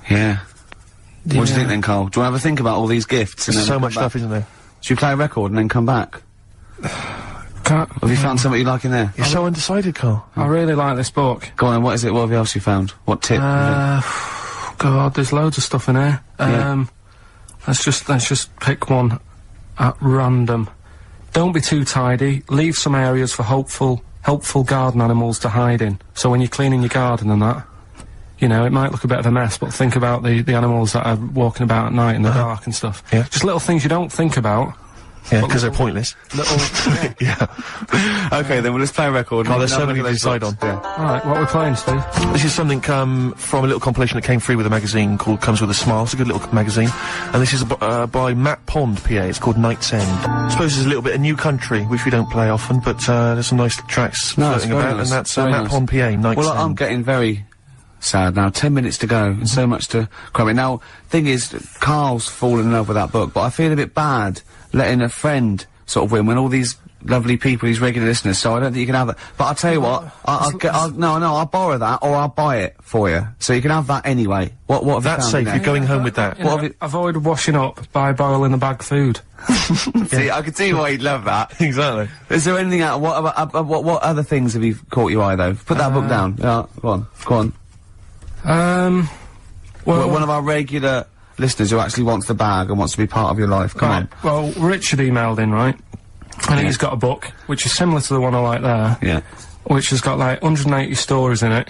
Yeah. What do you think then, Karl? Do you want to have a think about all these gifts? And There's then so come much back? stuff, isn't there? Should we play a record and then come back? Can't... Have you found something you like in there? You're so undecided, Karl. I really like this book. Go on then, what is it? What else you found? What tip? God, there's loads of stuff in here. Yeah. Let's just pick one at random. Don't be too tidy. Leave some areas for helpful garden animals to hide in. So when you're cleaning your garden and that, you know, it might look a bit of a mess, but think about the animals that are walking about at night in the dark and stuff. Yeah. Just little things you don't think about. Yeah, because they're pointless. Little... Yeah. Okay, then we'll just play a record. Oh, there's and so have a many look to at those decide books. on. Yeah. Alright, what are we playing, Steve? This is something from a little compilation that came free with a magazine called Comes With a Smile. It's a good little magazine. And this is by Matt Pond, PA. It's called Night's End. I suppose there's a little bit of New Country, which we don't play often, but there's some nice tracks No, it's floating very about, nice. and that's Very Matt nice. Pond, PA, Night's Well, End. I'm getting very sad now. 10 minutes to go, and so much to cram in. Now, thing is, Karl's fallen in love with that book, but I feel a bit bad letting a friend sort of win when all these lovely people, these regular listeners, so I don't think you can have that. But I'll tell you what, I'll borrow that, or I'll buy it for you. So you can have that anyway. What have you That's found safe. in there? You're going home with that. You know, have you- avoid washing up by boiling the bag food. See, I can see why you'd love that. Exactly. Is there anything else? What other things have you caught your eye, though? Put that book down. Yeah, go on. Well, One of our regular listeners who actually wants the bag and wants to be part of your life. Come on. Well, Richard emailed in, right? And he's got a book, which is similar to the one I like there. Yeah. Which has got like 180 stories in it.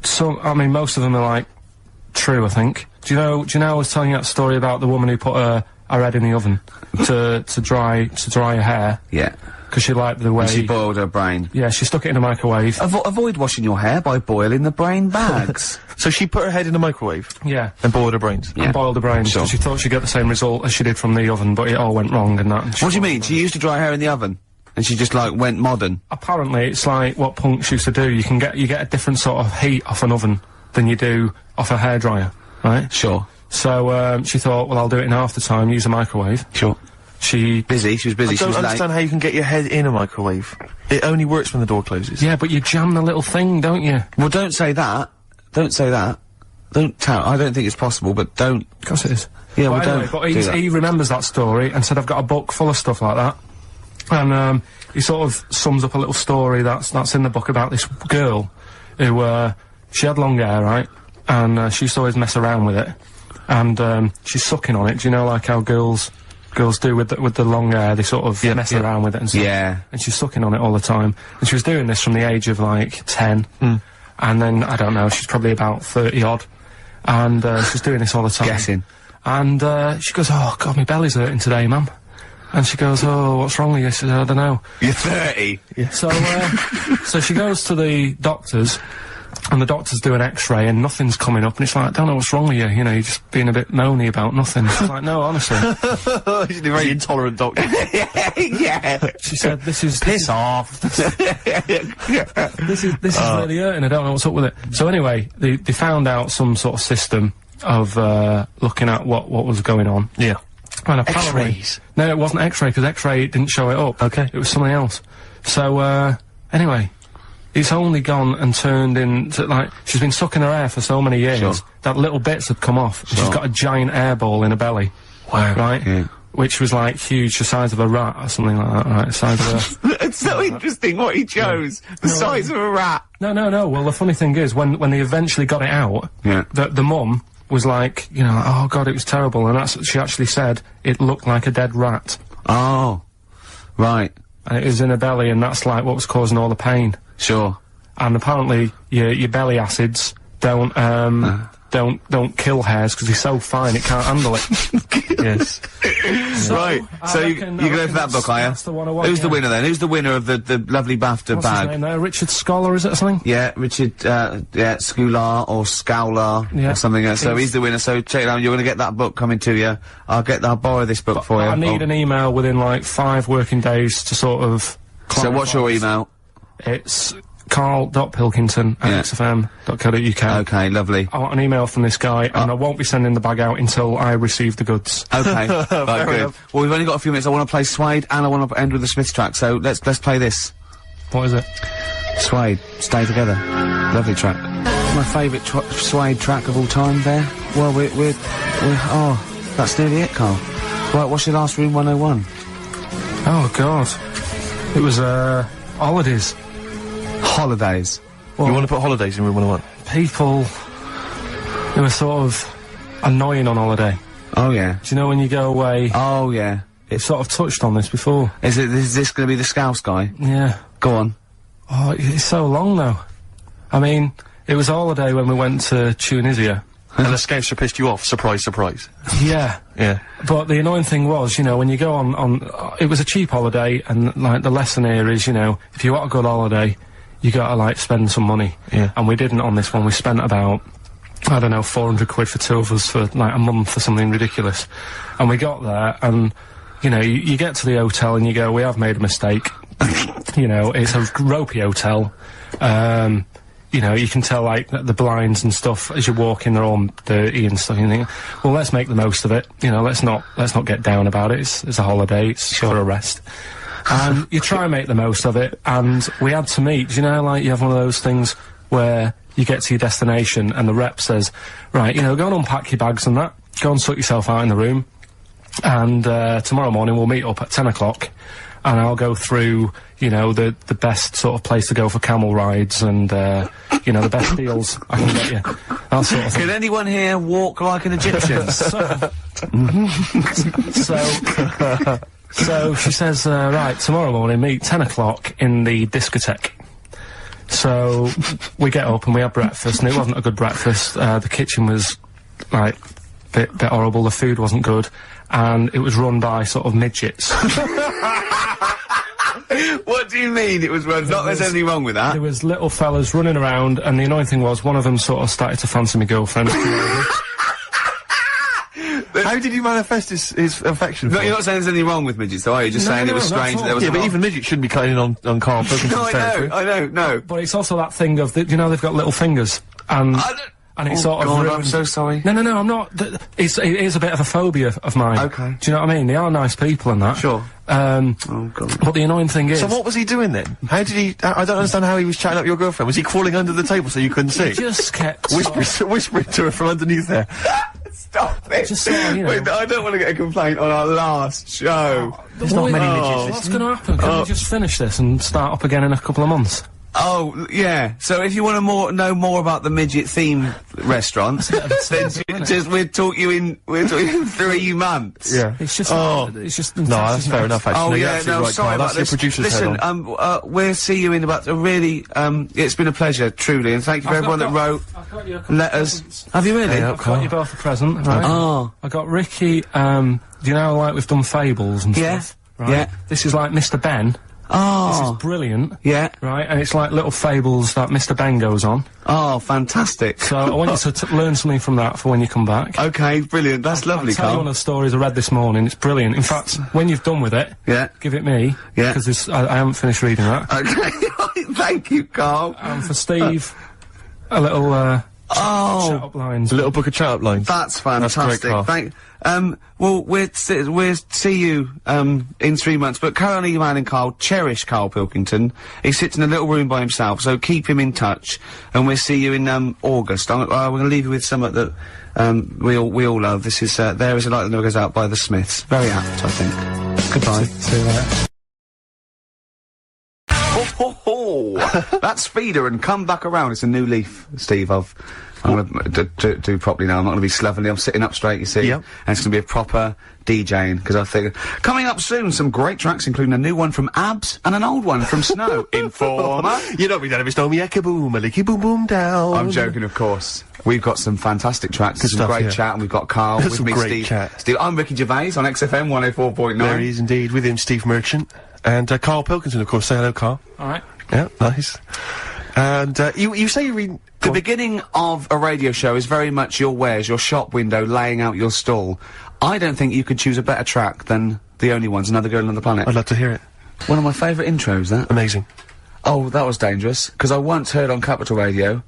So, I mean, most of them are like true, I think. Do you know I was telling you that story about the woman who put her head in the oven to dry her hair? Yeah. Because she liked the way... She boiled her brain. Yeah, she stuck it in a microwave. Avoid washing your hair by boiling the brain bags. So she put her head in the microwave Yeah. and boiled her brains. Yeah. And boiled the brains. Sure. She thought she'd get the same result as she did from the oven, but it all went wrong and that. And she What do you mean? She used to dry hair in the oven, and she just like went modern. Apparently, it's like what punks used to do. You get a different sort of heat off an oven than you do off a hairdryer, right? Sure. So she thought, well, I'll do it in half the time. Use a microwave. Sure. She She was busy. I She don't was late. understand how you can get your head in a microwave. It only works when the door closes. yeah, but you jam the little thing, don't you? Well, don't say that. Don't say that. Don't tell. I don't think it's possible, but don't. Of course it is. Yeah, But well, anyway, don't but do that. he remembers that story and said, I've got a book full of stuff like that. And, he sort of sums up a little story that's in the book about this girl who, she had long hair, right? And, she used to always mess around with it. And, she's sucking on it. Do you know, like how girls do with the long hair? They sort of mess around with it and stuff. Yeah. And she's sucking on it all the time. And she was doing this from the age of, like, 10. And then, I don't know, she's probably about 30-odd. And, she's doing this all the time. Guessing. And, she goes, oh, God, my belly's hurting today, mum. And she goes, oh, what's wrong with you? She said, I don't know. You're 30. So, so she goes to the doctors, and the doctors do an x-ray, and nothing's coming up, and it's like, I don't know what's wrong with you, you know, you're just being a bit moany about nothing. She's like, no, honestly. He's a very intolerant doctor. Yeah. She said, this is... Piss off. This is really hurting, I don't know what's up with it. So anyway, they found out some sort of system of, looking at what was going on. Yeah. And apparently... X-rays? No, it wasn't X-ray, because X-ray didn't show it up. Okay. It was something else. So, anyway, it's only gone and turned into, like, she's been sucking her hair for so many years Sure. that little bits had come off. She's got a giant air ball in her belly. Wow. Right? Yeah. Which was, like, huge, the size of a rat or something like that, right? The size of a... It's so interesting what he chose. The size of a rat. No. Well, the funny thing is, when they eventually got it out, Yeah. the mum was like, you know, oh, God, it was terrible. And that's what she actually said. It looked like a dead rat. Oh. Right. And it was in her belly, and that's, like, what was causing all the pain. Sure. And apparently your belly acids don't kill hairs because they're so fine it can't handle it. Yes. Right. So you're reckon going for that book, are you? that's the one I want, Who's the yeah. winner then? Who's the winner of the lovely BAFTA What's his bag? name there? Richard Scholar, is it or something? Yeah, Richard, Scular or Scowler Yeah. or something else. So he's the winner, so check it out, you're gonna get that book coming to you. I'll borrow this book for you. I need Oh. an email within like 5 working days to sort of... So what's your email? It's karl.pilkington@xfm.co.uk. Okay, lovely. I want an email from this guy, and I won't be sending the bag out until I receive the goods. Okay, right, good. enough. Well, we've only got a few minutes. I want to play Suede and I want to end with the Smiths track, so let's play this. What is it? Suede, Stay Together. Lovely track. My favourite Suede track of all time there. Well, oh, that's nearly it, Carl. Right, what's your last Room 101? Oh, God. It was, holidays. Holidays. You want to put holidays in room 101? People, they were sort of annoying on holiday. Oh, yeah. Do you know when you go away? Oh, yeah. It's sort of touched on this before. Is this going to be the Scouse guy? Yeah. Go on. Oh, it's so long, though. I mean, it was holiday when we went to Tunisia. And the Scouser pissed you off. Surprise, surprise. Yeah. Yeah. But the annoying thing was, you know, when you go on it was a cheap holiday, and, like, the lesson here is, you know, if you want a good holiday, you gotta, like, spend some money. Yeah. And we didn't on this one. We spent about, I don't know, 400 quid for 2 of us for, like, a month or something ridiculous. And we got there, and, you know, you get to the hotel and you go, we have made a mistake. You know, it's a ropey hotel. You know, you can tell, like, the blinds and stuff as you walk in, they're all dirty and stuff. And you think, well, let's make the most of it. You know, let's not get down about it. It's a holiday. It's for a rest. And you try and make the most of it. And we had to meet. You know, like, you have one of those things where you get to your destination and the rep says, right, you know, go and unpack your bags and that. Go and sort yourself out in the room. And tomorrow morning we'll meet up at 10 o'clock. And I'll go through, you know, the best sort of place to go for camel rides and, you know, the best deals I can get you. That sort of thing. Can anyone here walk like an Egyptian? So she says, right, tomorrow morning, meet 10 o'clock in the discotheque. So we get up and we have breakfast, and it wasn't a good breakfast. The kitchen was, like, bit horrible, the food wasn't good, and it was run by sort of midgets. What do you mean it was run? Not there's anything wrong with that. There was little fellas running around, and the annoying thing was one of them sort of started to fancy my girlfriend. How did you manifest his affection No, for you're not saying there's anything wrong with midgets, though, are you? Just No, saying it no, was not strange at that there was Yeah, a but lot- even midgets shouldn't be cutting in on Karl Pilkington's No, territory. I know, no. But it's also that thing of, you know, they've got little fingers, and it sort of God, I'm ruined- so sorry. No, I'm not. It is a bit of a phobia of mine. Okay. Do you know what I mean? They are nice people and that. Sure. Oh, God. But the annoying thing is... So what was he doing then? How did he... I don't understand how he was chatting up your girlfriend. Was he crawling under the table so you couldn't see? He just kept... Whispering to her from underneath there. Stop it! Just sort of, you know- Wait, I don't want to get a complaint on our last show. There's not many midgets What's going to happen? Can we just finish this and start up again in a couple of months? Oh, yeah. So if you want to know more about the midget theme restaurants, then we'll talk you in 3 months. Yeah. It's just... It's just... No, that's fair enough, actually. Oh, No, you're yeah, absolutely no, right, sorry Karl. about That's this. your producer's head Listen, we'll see you in about a really, it's been a pleasure, truly, and thank you for everyone that wrote letters. Have you really? I've got you both a present, right? Oh. I got Ricky, do you know, like, we've done fables and Yeah. stuff? Right? Yeah. This is like Mr. Ben. This is Oh. brilliant. Yeah. Right, and it's like little fables that Mr. Ben goes on. Oh, fantastic. So I want you to learn something from that for when you come back. Okay, brilliant. That's lovely, I'll tell you Karl. one of the stories I read this morning. It's brilliant. In fact, when you've done with it, Yeah. give it me. Yeah. Because I haven't finished reading that. Okay. Thank you, Karl. And for Steve, a little shut up lines. A little book of chat-up lines. That's fantastic. Karl. Well, we'll see you, in 3 months, but carry on emailing Karl, cherish Karl Pilkington. He sits in a little room by himself, so keep him in touch, and we'll see you in, August. We're gonna leave you with something that, we all love. This is, There Is a Light That Never Goes Out by the Smiths. Very apt, I think. Goodbye. See you later. Ho, ho, ho. That's Feeder and Come Back Around. It's a new leaf, Steve. I'm gonna do properly now. I'm not gonna be slovenly. I'm sitting up straight, you see. Yep. And it's gonna be a proper DJing, because I think... Coming up soon, some great tracks, including a new one from Abs and an old one from Snow. Informer. You know me, then, if it's me, eka-boom, a licky-boom-boom down. I'm joking, of course. We've got some fantastic tracks, some stuff, great yeah. chat, and we've got Karl with Some me, great Steve. chat. Steve, I'm Ricky Gervais on XFM 104.9. There he is, indeed, with him, Steve Merchant. And, Karl Pilkington, of course. Say hello, Karl. Alright. Yeah, nice. And, you say you read... The beginning of a radio show is very much your wares, your shop window, laying out your stall. I don't think you could choose a better track than The Only Ones, Another Girl on the Planet. I'd love to hear it. One of my favourite intros, that. Amazing. Oh, that was dangerous, because I once heard on Capital Radio,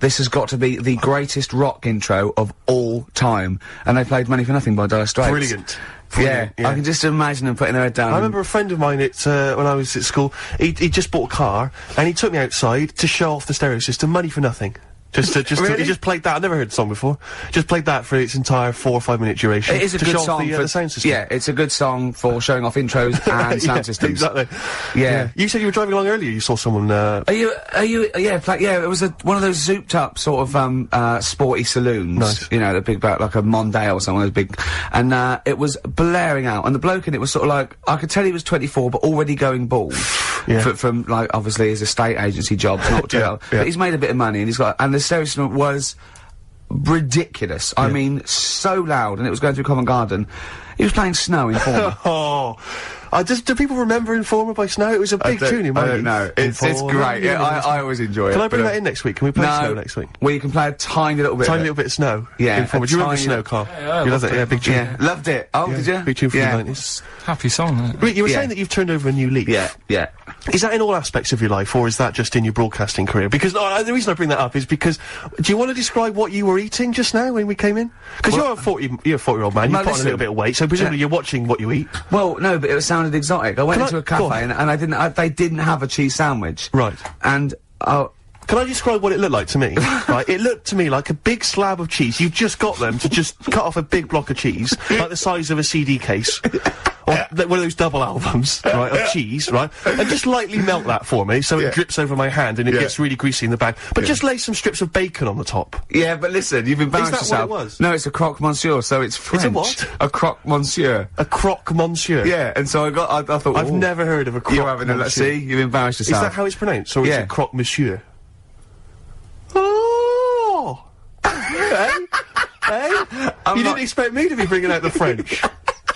this has got to be the greatest rock intro of all time. And they played Money for Nothing by Dire Straits. Brilliant. Yeah, Yeah. I can just imagine them putting their head down. I remember a friend of mine when I was at school, he just bought a car, and he took me outside to show off the stereo system, Money for Nothing. He just played that. I'd never heard the song before. Just played that for its entire 4 or 5 minute duration. It is a to good show off song for the sound system. Yeah, it's a good song for showing off intros and sound Yeah, systems. Exactly. Yeah. You said you were driving along earlier, you saw someone, Yeah, it was one of those zooped up sort of, sporty saloons. Nice. You know, the big, like a Mondale or something, those big, and, it was blaring out, and the bloke in it was sort of like, I could tell he was 24, but already going bald. Yeah. From, like, obviously his estate agency jobs, not too Yeah, well. yeah. But he's made a bit of money, and and the stereo system was ridiculous. I mean, so loud, and it was going through Covent Garden. He was playing Snow in Informer. oh. Do people remember Informer by Snow? It was a big tune in my I don't youth. know. It's great. Yeah, I always enjoy it. Can I bring but, that in next week? Can we play no. Snow next week? Well, you can play a tiny little bit. Tiny of it. little bit of Snow. Yeah, Informer. a Do you remember tiny Snow, little- Karl? Yeah, You loved it? Yeah, big tune. Yeah, loved it. Oh, did you? Big tune from yeah. the 90s. Happy song, isn't it? Rick, you were Yeah. saying that you've turned over a new leaf. Yeah, yeah. Is that in all aspects of your life, or is that just in your broadcasting career? Because the reason I bring that up is because, do you want to describe what you were eating just now when we came in? Because you're a 40-year-old man, No, you've put on a listen. little bit of weight, so presumably you're watching what you eat. Well, no, but it sounded exotic. I went Can into a go cafe on. and they didn't have a cheese sandwich. Right. And, Can I describe what it looked like to me? Right, it looked to me like a big slab of cheese. You've just got them to just cut off a big block of cheese, like the size of a CD case. Or one of those double albums, right, of cheese, right? And just lightly melt that for me, so it drips over my hand and it gets really greasy in the bag. But just lay some strips of bacon on the top. yeah, but listen, you've embarrassed Is that what yourself. it was? No, it's a croque monsieur, so it's French. what? A croque monsieur. A croque monsieur. Yeah, and so I thought, I've ooh, never heard of a croque You're having a monsieur. see, you've embarrassed Is yourself. that how it's pronounced, or is Yeah. it croque monsieur? Oh! Hey? You didn't expect me to be bringing out the French.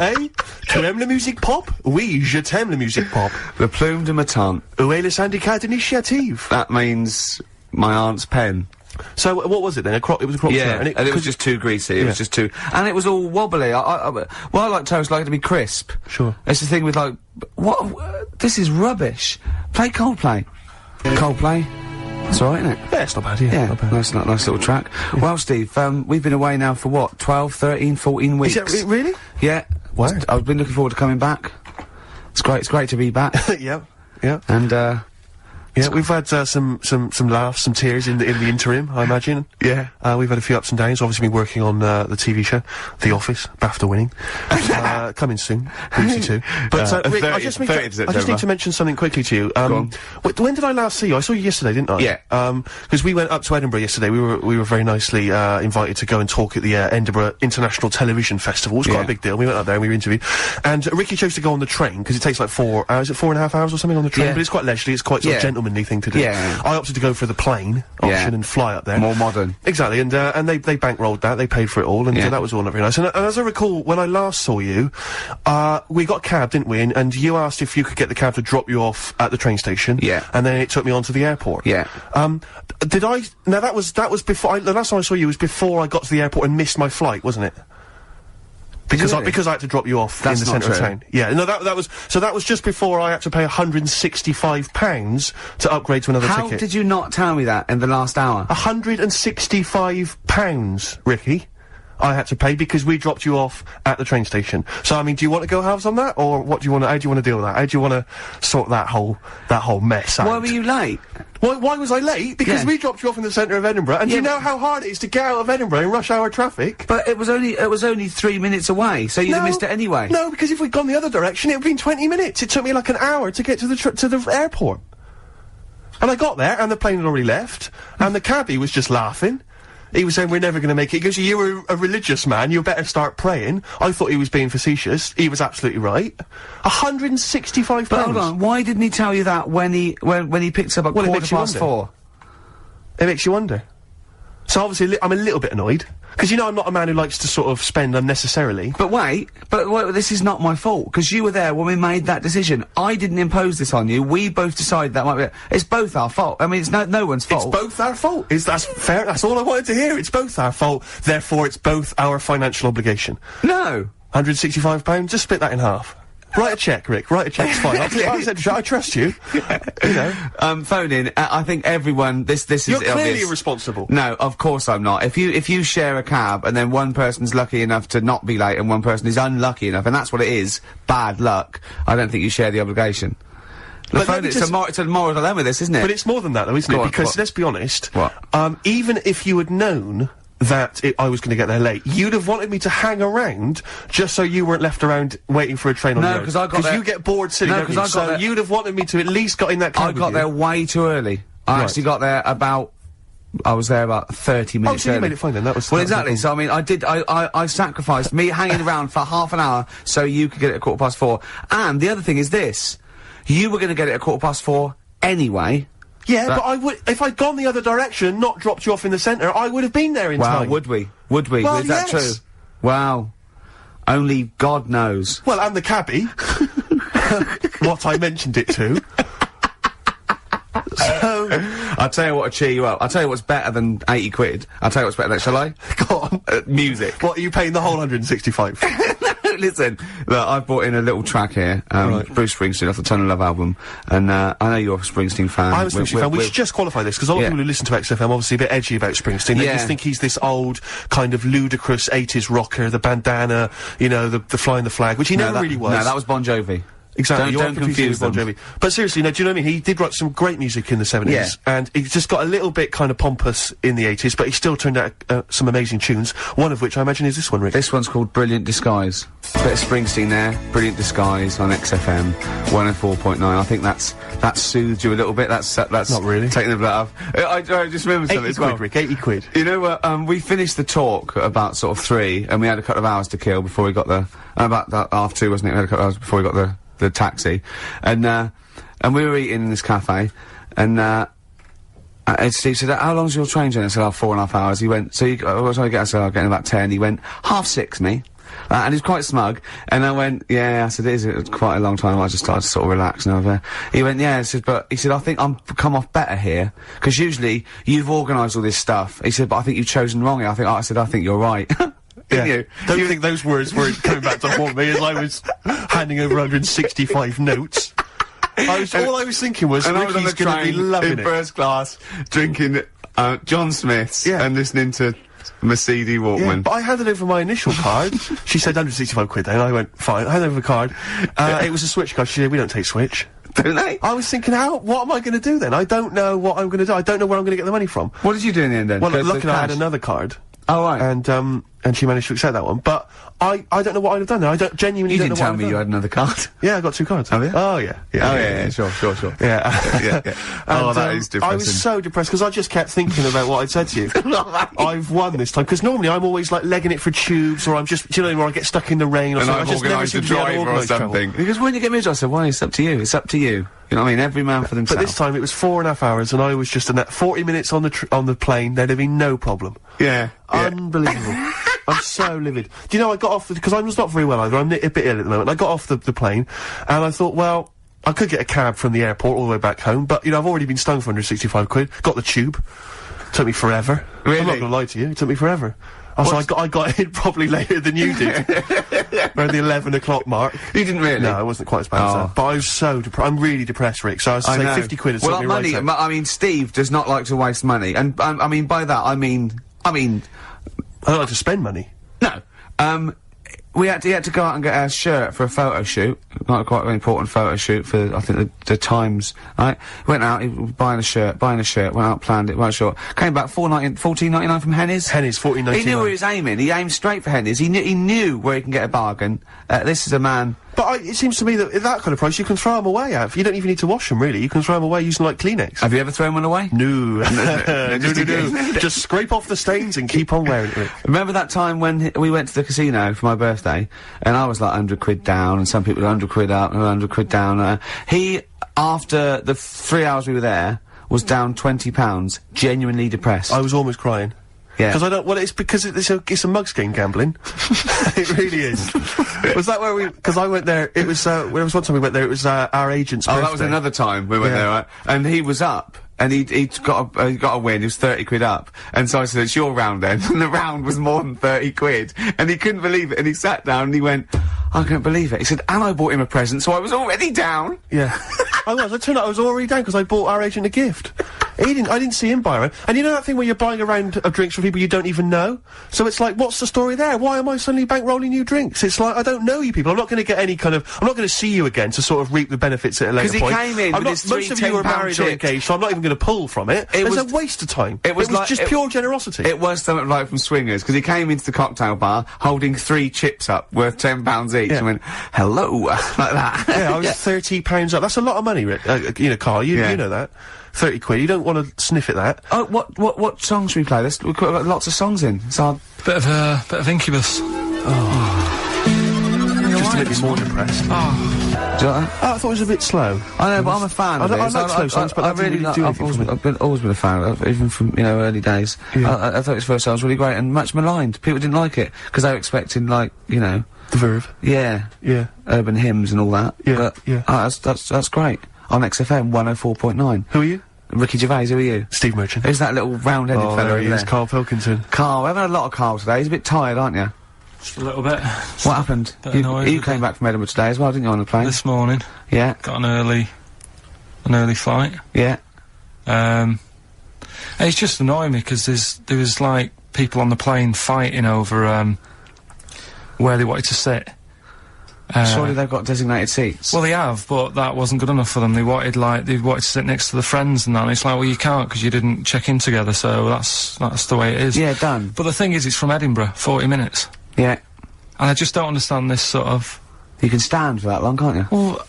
Eh? Tu aimes la musique pop? Oui, je t'aime la musique pop. Le plume de ma tante. Où est le syndicat d'initiative? That means my aunt's pen. So, what was it then? It was a croque Yeah, monsieur, and it was just too greasy. It was just too, and it was all wobbly. I like toast, like it to be crisp. Sure. It's the thing with like, this is rubbish. Play Coldplay. Coldplay. That's alright, isn't it? Yeah, it's not bad, yeah. Yeah, Not bad. nice little track. Well, Steve, we've been away now for what, 12, 13, 14 weeks? Is that really? Yeah. Wow. I've been looking forward to coming back. It's great. It's great to be back. Yeah, yeah. And, Yeah, we've had some laughs, some tears in the interim, I imagine. Yeah. We've had a few ups and downs. Obviously, been working on the TV show, The Office, BAFTA winning, coming soon, BBC 2. But Rick, I just need to mention something quickly to you. Go on. When did I last see you? I saw you yesterday, didn't I? Yeah. Because we went up to Edinburgh yesterday. We were very nicely invited to go and talk at the Edinburgh International Television Festival. It was quite a big deal. We went up there and we were interviewed. And Ricky chose to go on the train because it takes like 4 hours. Is it 4.5 hours or something on the train? Yeah. But it's quite leisurely. It's quite sort of gentlemanly thing to do. Yeah. I opted to go for the plane option and fly up there. More modern. Exactly, and they bankrolled that, they paid for it all, and that was all not very nice. And as I recall, when I last saw you, we got a cab, didn't we? And you asked if you could get the cab to drop you off at the train station. Yeah. And then it took me on to the airport. Yeah. Did I... Now, that was before... the last time I saw you was before I got to the airport and missed my flight, wasn't it? Because I had to drop you off in the centre of town. Yeah, no, that was just before I had to pay £165 to upgrade to another ticket. How did you not tell me that in the last hour? £165, Ricky, I had to pay because we dropped you off at the train station. So, I mean, do you want to go halves on that, or what do you want? How do you want to deal with that? How do you want to sort that whole mess out? Why were you late? Why was I late? Because we dropped you off in the centre of Edinburgh, and do you know how hard it is to get out of Edinburgh in rush hour traffic? But it was only 3 minutes away, so you'd have missed it anyway. No, because if we'd gone the other direction, it would have been 20 minutes. It took me like an hour to get to the airport. And I got there, and the plane had already left, and the cabbie was just laughing. He was saying, we're never going to make it. He goes, you were a religious man, you better start praying. I thought he was being facetious. He was absolutely right. £165. But hold on, why didn't he tell you that when he picked up at 4:15? It makes you wonder. So obviously, I'm a little bit annoyed. Because you know I'm not a man who likes to sort of spend unnecessarily. But wait, this is not my fault, because you were there when we made that decision. I didn't impose this on you, we both decided that might be it's both our fault. I mean, it's no one's fault. It's both our fault. That's fair, that's all I wanted to hear. It's both our fault, therefore it's both our financial obligation. No! £165, just split that in half. Write a cheque, Rick, write a cheque, it's fine. I trust you. You know. Phone in, I think everyone, this is You're clearly obvious. irresponsible. No, of course I'm not. If you share a cab and then one person's lucky enough to not be late and one person is unlucky enough, and that's what it is, bad luck, I don't think you share the obligation. It's a moral dilemma, this, isn't it? But it's more than that, though, isn't it? Because, let's be honest, even if you had known that I was going to get there late, you'd have wanted me to hang around just so you weren't left around waiting for a train on your own. No, because I got there... Because you get bored sitting, don't you? So you'd have wanted me to at least got in that cab. I got there way too early. I actually got there I was there about 30 minutes early. You made it fine then, that was... Well, exactly, so I mean, I sacrificed me hanging around for half an hour so you could get it at 4:15. And the other thing is this, you were going to get it at 4:15 anyway. Yeah, but I would, if I'd gone the other direction, not dropped you off in the centre, I would have been there in time. Wow, would we? Would we? Well, is that true? Wow. Only God knows. Well, and the cabbie. What I mentioned it to. So... I'll tell you what to cheer you up. I'll tell you what's better than 80 quid. I'll tell you what's better than, shall I? Go on. Music. What, are you paying the whole 165? Listen, look, I've brought in a little track here, Bruce Springsteen off the Tunnel Love album, and I know you're a Springsteen fan. I'm a Springsteen fan. We should just qualify this, because a lot of people who listen to XFM obviously a bit edgy about Springsteen. They just think he's this old, kind of ludicrous 80s rocker, the bandana, you know, the flying the flag, which he never really was. No, that was Bon Jovi. Exactly, don't confuse Bon Jovi. But seriously, no, do you know what I mean? He did write some great music in the 70s, and he just got a little bit kind of pompous in the 80s, but he still turned out some amazing tunes, one of which I imagine is this one, Rick. This one's called Brilliant Disguise. Bit of Springsteen there, Brilliant Disguise on XFM, 104.9. I think that soothed you a little bit, that's not really. Taking the blood off. I just remembered something as well. 80 quid, Rick, 80 quid. You know what, we finished the talk at about sort of 3, and we had a couple of hours to kill before we got about that half 2, wasn't it? We had a couple of hours before we got the taxi, and we were eating in this cafe, and Steve said, how long's your train journey? I said, 4.5 hours. He went, so what time I get? I said, I'll get in about 10. He went, 6:30, me. And he was quite smug, and I went, yeah, I said, it is quite a long time. I just started to sort of relax and over. He went, yeah, he said, I think I'm come off better here, because usually you've organised all this stuff. He said, but I think you've chosen wrong here. I think you're right. You? Don't you think those words were coming back to haunt me as I was handing over 165 notes? All I was thinking was, Ricky's gonna be loving it. In first class, drinking John Smith's and listening to Mercedes Walkman. Yeah, but I handed over my initial card. She said 165 quid then. I went, fine. I handed over the card. It was a Switch card. She said, we don't take Switch. Don't they? I was thinking, what am I going to do then? I don't know what I'm going to do. I don't know where I'm going to get the money from. What did you do in the end then? Well, luckily I had another card. Oh, right. And she managed to accept that one. But I don't know what I'd have done there. I don't genuinely don't know what I'd have done. You didn't tell me you had another card. Yeah, I got 2 cards. Have you? Oh, yeah. Yeah, sure. Yeah. Oh, that is depressing. I was so depressed because I just kept thinking about what I'd said to you. I've won this time because normally I'm always like legging it for tubes, or I'm just, do you know, where I get stuck in the rain or and something. I've organised a driver or something. Because when you get me, I said, "Why? It's up to you. It's up to you." You know what I mean? Every man for themselves. But this time it was 4.5 hours, and I was just in that 40 minutes on the plane. There'd have been no problem. Yeah. Unbelievable. I'm so livid. Do you know, I got off, because I was not very well either, I'm a bit ill at the moment. I got off the plane, and I thought, well, I could get a cab from the airport all the way back home, but, you know, I've already been stung for 165 quid. Got the tube. Took me forever. Really? I'm not gonna lie to you, it took me forever. Also, I got in probably later than you did. Around the 11 o'clock mark. You didn't really? No, it wasn't quite as bad as that. But I was so I'm really depressed, Rick, so I was to say 50 quid is something right out. I mean, Steve does not like to waste money, and, I mean, by that, I mean... I don't like to spend money. No. He had to go out and get a shirt for a photo shoot. Not quite an important photo shoot for, I think, the Times, right? Went out, he was buying a shirt, went out, planned it, right short. Came back, $14.99 from Henny's. Henny's, $14.99. He knew where he was aiming. He aimed straight for Henny's. He knew where he can get a bargain. This is a man... But it seems to me that at that kind of price, you can throw them away, Av. You don't even need to wash them, really. You can throw them away using, like, Kleenex. Have you ever thrown one away? No. No. Just scrape off the stains and keep on wearing it, Rick. Remember that time when we went to the casino for my birthday, and I was like 100 quid down, and some people were 100 quid up and 100 quid down. He, after the 3 hours we were there, was down £20, genuinely depressed. I was almost crying. Yeah. Because I don't, well, it's because it's a mugs game gambling. It really is. Was that where because I went there, it was, there was one time we went there, it was, our agent's birthday. That was another time we went there, right? And he was up. And he got a win, he was 30 quid up. And so I said, it's your round then. And the round was more than 30 quid. And he couldn't believe it, and he sat down and he went, I can't believe it. He said, and I bought him a present, so I was already down. Yeah. I turned out I was already down because I bought our agent a gift. I didn't see him buy one. And you know that thing where you're buying a round of drinks for people you don't even know? So it's like, what's the story there? Why am I suddenly bankrolling you drinks? It's like, I don't know you people. I'm not going to get any kind of, I'm not going to see you again to sort of reap the benefits at a later point. Because he came in with his 3 most of you are married or engaged, so I'm not even going to pull from it. It's a waste of time. It was just pure generosity. It was something like from Swingers, because he came into the cocktail bar holding 3 chips up worth £10 each and went, hello, like that. Yeah, I was £30 up. That's a lot of money, Rick. You know, Karl, you know that. 30 quid, you don't want to sniff at that. Oh, what songs should we play? We've got lots of songs in. So bit of Incubus. Just to make me more depressed. Do you like that? I thought it was a bit slow. I know, but I'm a fan of it. I like slow songs, but I really do anything for me. I've always been a fan of it, even from, early days. Yeah. I thought his first album was really great and much maligned. People didn't like it, because they were expecting, like, The Verve. Yeah. Yeah. Urban hymns and all that. Yeah, but, yeah. That's great. On XFM 104.9. Who are you? Ricky Gervais, who are you? Steve Merchant. Who's that little round-headed fella there over he is, Karl Pilkington. Karl, we haven't had a lot of Karl today. He's a bit tired, aren't you? Just a little bit. What happened? You came back from Edinburgh today as well, didn't you, on the plane? This morning. Yeah. Got an early flight. Yeah. It's just annoying me, because there was, like, people on the plane fighting over, where they wanted to sit. Surely they've got designated seats. Well, they have, but that wasn't good enough for them. They wanted to sit next to the friends and that, and it's like, well, you can't, because you didn't check in together, so that's the way it is. Yeah, done. But the thing is, it's from Edinburgh, 40 minutes. Yeah. And I just don't understand this sort of... You can stand for that long, can't you? Well,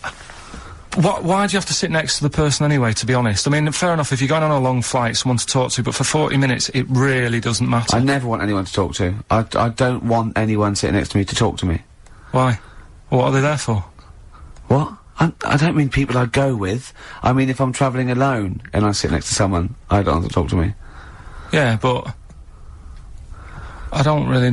why do you have to sit next to the person anyway, to be honest? I mean, fair enough, if you're going on a long flight, someone to talk to, but for 40 minutes, it really doesn't matter. I never want anyone to talk to. I don't want anyone sitting next to me to talk to me. Why? What are they there for? What? I don't mean people I go with. I mean if I'm travelling alone and I sit next to someone, I don't want them to talk to me. Yeah, but... I don't really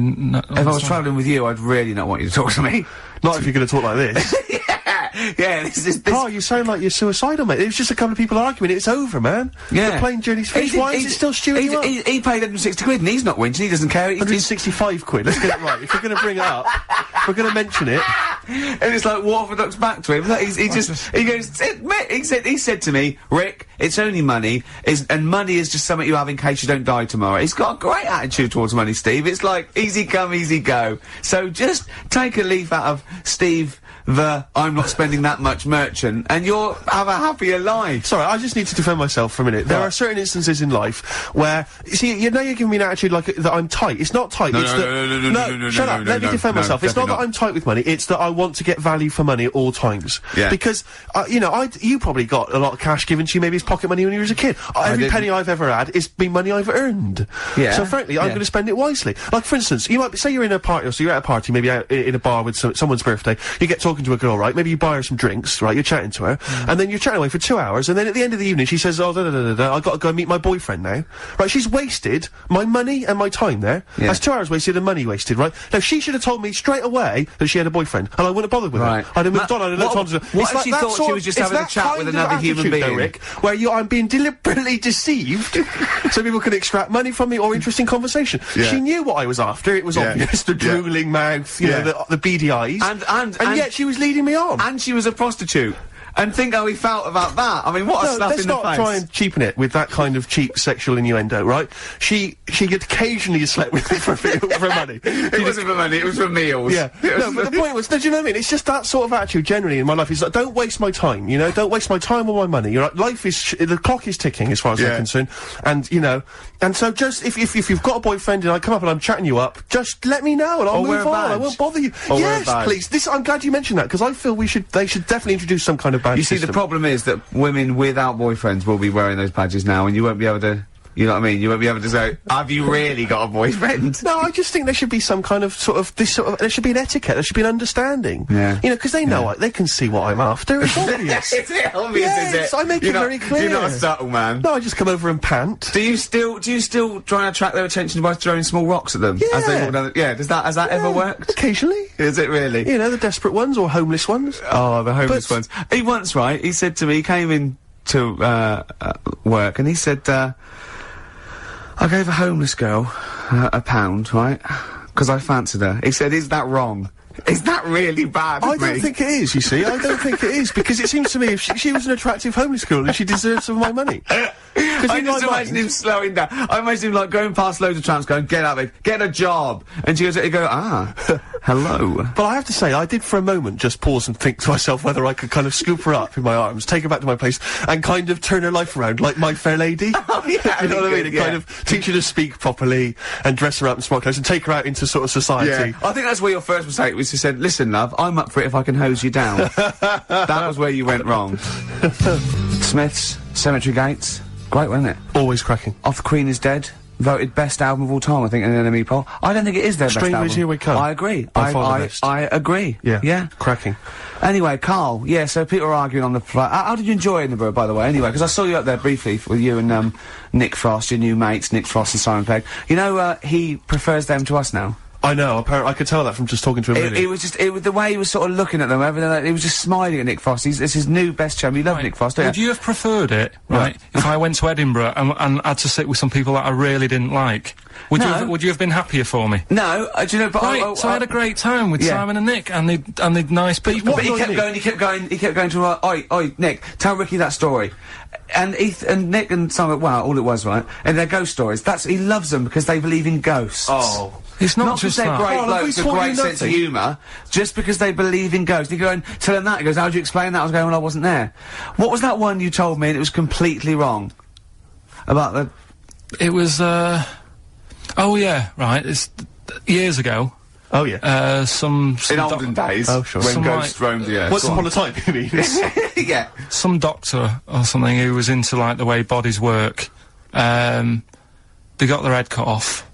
If I was travelling with you, I'd really not want you to talk to me. Not if you're going to talk like this. Yeah! Yeah, this is... Oh, you sound like you're suicidal, mate. It was just a couple of people arguing. It's over, man. Yeah. The plane journey's finished. Why is it still stewing you up? He paid 160 quid and he's not whinging, he doesn't care. 165 quid, let's get it right. If we're going to bring it up, if we're going to mention it... And it's like orthodox back to him. Like, he goes, he said to me, Rick, it's only money, and money is just something you have in case you don't die tomorrow. He's got a great attitude towards money, Steve. It's like, easy come, easy go. So just take a leaf out of Steve the I'm not spending that much merchant, and you'll have a happier life. Sorry, I just need to defend myself for a minute. There are certain instances in life where, you see, you know you're giving me an attitude like that I'm tight. It's not tight, it's that... No, shut up, let me defend myself. It's not that I'm tight with money, it's that I want to get value for money at all times. Yeah. Because, you know, you probably got a lot of cash given to you, maybe it's pocket money when you were a kid. Every penny I've ever had is been money I've earned. Yeah. So frankly, I'm going to spend it wisely. Like, for instance, you might say you're in a party, or so you're at a party, maybe out in a bar with someone's birthday, you get talking to a girl, right? Maybe you buy her some drinks, right? You're chatting to her, and then you're chatting away for 2 hours, and then at the end of the evening she says, oh, I gotta go and meet my boyfriend now. Right, she's wasted my money and my time there. Yeah. That's 2 hours wasted and money wasted, right? Now, she should have told me straight away that she had a boyfriend, and I wouldn't have bothered with her. I'd have moved on, I'd have looked on to her. What if she thought she was just having a chat with another human being? Though, Rick, where I'm being deliberately deceived so people can extract money from me or interesting conversation. Yeah. She knew what I was after, it was obvious, the drooling mouth, you know, the beady eyes. And yet she was leading me on. And she was a prostitute. And think how he felt about that. I mean, what a slap in the face. Let's not try and cheapen it with that kind of cheap sexual innuendo, right? She occasionally slept with me for money. It wasn't for money, it was for meals. Yeah. No, but the point was, do you know what I mean? It's just that sort of attitude generally in my life. It's like, don't waste my time, you know? Don't waste my time or my money. You're like, life is, the clock is ticking as far as I'm concerned. And, you know, and so just, if you've got a boyfriend and I come up and I'm chatting you up, just let me know and I'll move on. I won't bother you. Yes, please. I'm glad you mentioned that, because I feel they should definitely introduce some kind of badge You see, system. the problem is that women without boyfriends will be wearing those badges now, and you won't be able to, you know what I mean? You won't be able to say, have you really got a boyfriend? No, I just think there should be some kind of there should be an etiquette, there should be an understanding. Yeah. You know, because they know, they can see what I'm after, it's obvious. Is it obvious, yes, is it? I make it very clear. You're not a subtle man. No, I just come over and pant. Do you still try and attract their attention by throwing small rocks at them? Yeah. As they walk down has that ever worked? Occasionally. Is it really? You know, the desperate ones, or homeless ones. Oh, the homeless ones. He once, he said to me, he came in to, work, and he said, I gave a homeless girl £1, right? Because I fancied her. He said, is that wrong? Is that really bad I don't think it is, you see. I don't think it is, because it seems to me if she was an attractive homeless girl and she deserves some of my money. I just imagine him slowing down. I imagine him, like, going past loads of tramps going, get out of it, get a job. And she goes, hello. But I have to say, I did for a moment just pause and think to myself whether I could kind of scoop her up in my arms, take her back to my place, and kind of turn her life around, like My Fair Lady. Oh, yeah. You know what I mean? And kind of teach her to speak properly, and dress her up in smart clothes, and take her out into sort of society. Yeah. I think that's where your first mistake was. You said, listen, love, I'm up for it if I can hose you down. That was where you went wrong. Smiths, Cemetery Gates. Great, wasn't it? Always cracking. Off the Queen is Dead. Voted best album of all time, I think, in an NME poll. I don't think it is their best album. Strangers Here We Come. I agree. I agree. Yeah. Yeah. Cracking. Anyway, Karl, so people are arguing on the flight. How did you enjoy Edinburgh, by the way, anyway? Because I saw you up there briefly with you and, Nick Frost, your new mates, Nick Frost and Simon Pegg. You know, he prefers them to us now. I know, apparently, I could tell that from just talking to him. It was just, the way he was sort of looking at them, everything, he was just smiling at Nick Frost. It's his new best chum. You love Nick Frost, don't you? Would you have preferred it, right, if I went to Edinburgh and had to sit with some people that I really didn't like? Would you have been happier for me? No, do you know, but so I had a great time with Simon and Nick, and they're nice people. But he kept going to, oi, Nick, tell Ricky that story. And Nick and Simon, well, all it was, right? And they're ghost stories. He loves them because they believe in ghosts. Oh. It's not just they're that. great blokes, a great sense of humour, just because they believe in ghosts. You go and tell him that, he goes, how do you explain that? I was going, well, I wasn't there. What was that one you told me and it was completely wrong? About the... It was, oh yeah, right, it's years ago. Oh yeah. Some in olden days. Oh sure. When ghosts roamed the earth. Once upon a time, you mean? Yeah. Some doctor or something who was into, like, the way bodies work, they got their head cut off.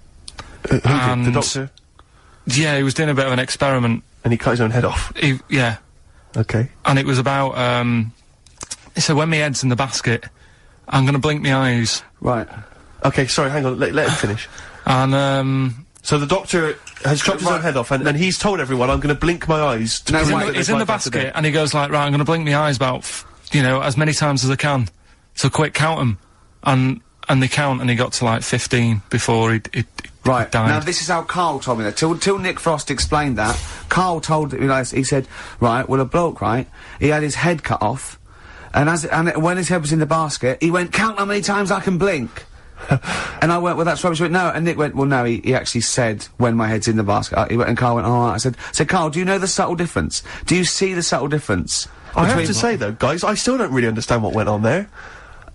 Who did? The doctor? Yeah, he was doing a bit of an experiment. And he cut his own head off? Yeah. Okay. And it was about, he said, when my head's in the basket, I'm gonna blink my eyes. Right. Okay, sorry, hang on, let him finish. And, So the doctor has chopped his own head off, and he's told everyone, I'm going to blink my eyes to prove that he's in the basket, and he goes like, right, I'm going to blink my eyes about, as many times as I can. So quick, count them. And they count, and he got to like 15 before he died. Now this is how Karl told me that. Till Nick Frost explained that, Karl told me, he said, right, well, a bloke, right, he had his head cut off, and when his head was in the basket, he went, count how many times I can blink. And I went, well, that's rubbish. He went, no. And Nick went, well, no, he actually said, when my head's in the basket. He went, and Karl went, all right. I said, Karl, do you know the subtle difference? Do you see the subtle difference? I have to say, though, guys, I still don't really understand what went on there.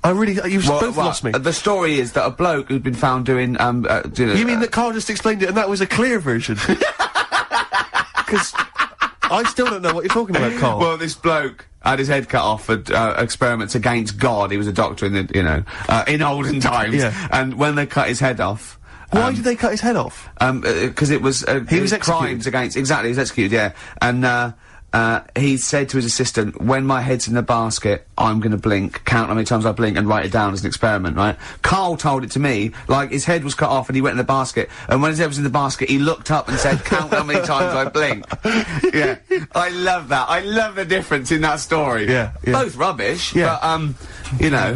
You've both lost me. The story is that a bloke who'd been found doing, You mean that Karl just explained it and that was a clear version? Because I still don't know what you're talking about, Karl. Well, this bloke had his head cut off for experiments against God. He was a doctor in the, in olden times. Yeah. And when they cut his head off... Why did they cut his head off? Because it was... he was executed. Crimes against... Exactly, he was executed, yeah. And, he said to his assistant, when my head's in the basket, I'm gonna blink, count how many times I blink and write it down as an experiment, right? Karl told it to me, like, his head was cut off and he went in the basket, and when his head was in the basket, he looked up and said, count how many times I blink. Yeah. I love that. I love the difference in that story. Yeah. Both rubbish, but,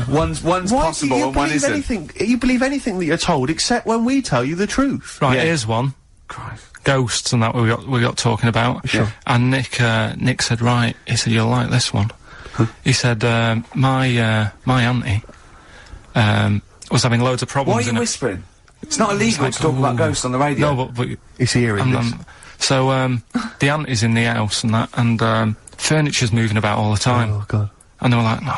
one's possible and one isn't. You believe anything that you're told, except when we tell you the truth. Right, here's one. Christ. Ghosts and that we got talking about. Sure. And Nick said, right, he said, you'll like this one. He said, my auntie, was having loads of problems. Why are you whispering? It's not illegal to talk about ghosts on the radio. No, but it's hearing this. So, the auntie's in the house and that, and, furniture's moving about all the time. Oh, God. And they were like, no,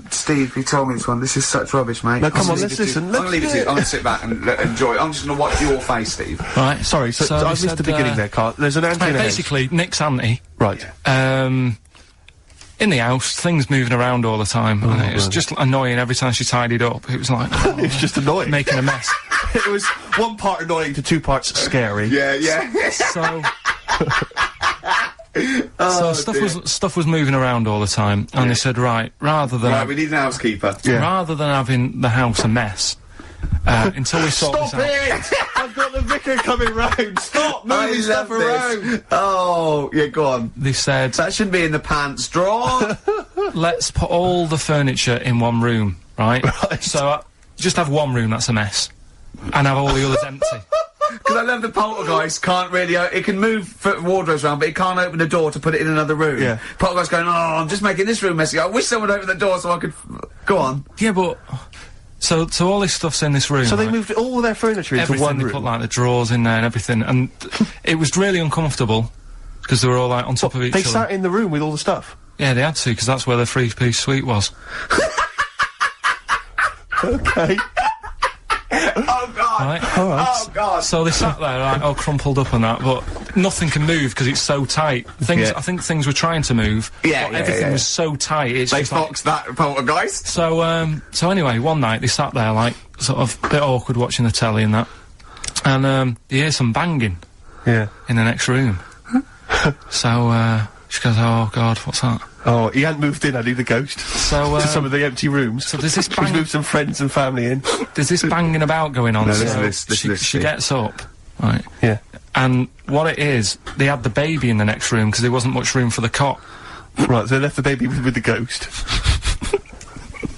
Steve, you told me this one. This is such rubbish, mate. No, come on, let's listen. I'm gonna leave it to you. I'm gonna sit back and enjoy it. I'm just gonna watch your face, Steve. Right. Sorry, so I missed the beginning there, Karl. There's an auntie in the house. Basically, Nick's auntie. Right. In the house, things moving around all the time. And it was just annoying every time she tidied up. It was like... it was just annoying. Making a mess. It was one part annoying to two parts scary. Yeah. So... stuff was moving around all the time, and they said, right, rather than we need an housekeeper. Rather than having the house a mess, until we sort this out. Stop it! I've got the vicar coming round. Stop moving stuff around. Oh, yeah, go on. They said that shouldn't be in the pants drawer. Let's put all the furniture in one room, right? So just have one room that's a mess, and have all the others empty. Because I love the poltergeist can't really... it can move wardrobes around, but it can't open the door to put it in another room. Yeah. Poltergeist going, oh, I'm just making this room messy. I wish someone would open the door so I could... Go on. Yeah, but... So all this stuff's in this room. So they moved all their furniture into one room? They put, like, the drawers in there and everything, and it was really uncomfortable, because they were all, like, on top of each other. They sat in the room with all the stuff? Yeah, they had to, because that's where the three-piece suite was. Okay. Oh, God! Right. All right. Oh, God! So they sat there, like, all crumpled up and that, but nothing can move because it's so tight. I think things were trying to move, but everything was so tight, it's they just foxed that poltergeist. So anyway, one night they sat there, like, sort of a bit awkward watching the telly and that, and you hear some banging in the next room. So, she goes, oh, God, what's that? Oh, he hadn't moved in, had he, the ghost? So, to some of the empty rooms. So there's this He's moved some friends and family in. There's this banging about going on, she gets up, right? Yeah. And what it is, they had the baby in the next room, because there wasn't much room for the cot. Right, so they left the baby with the ghost.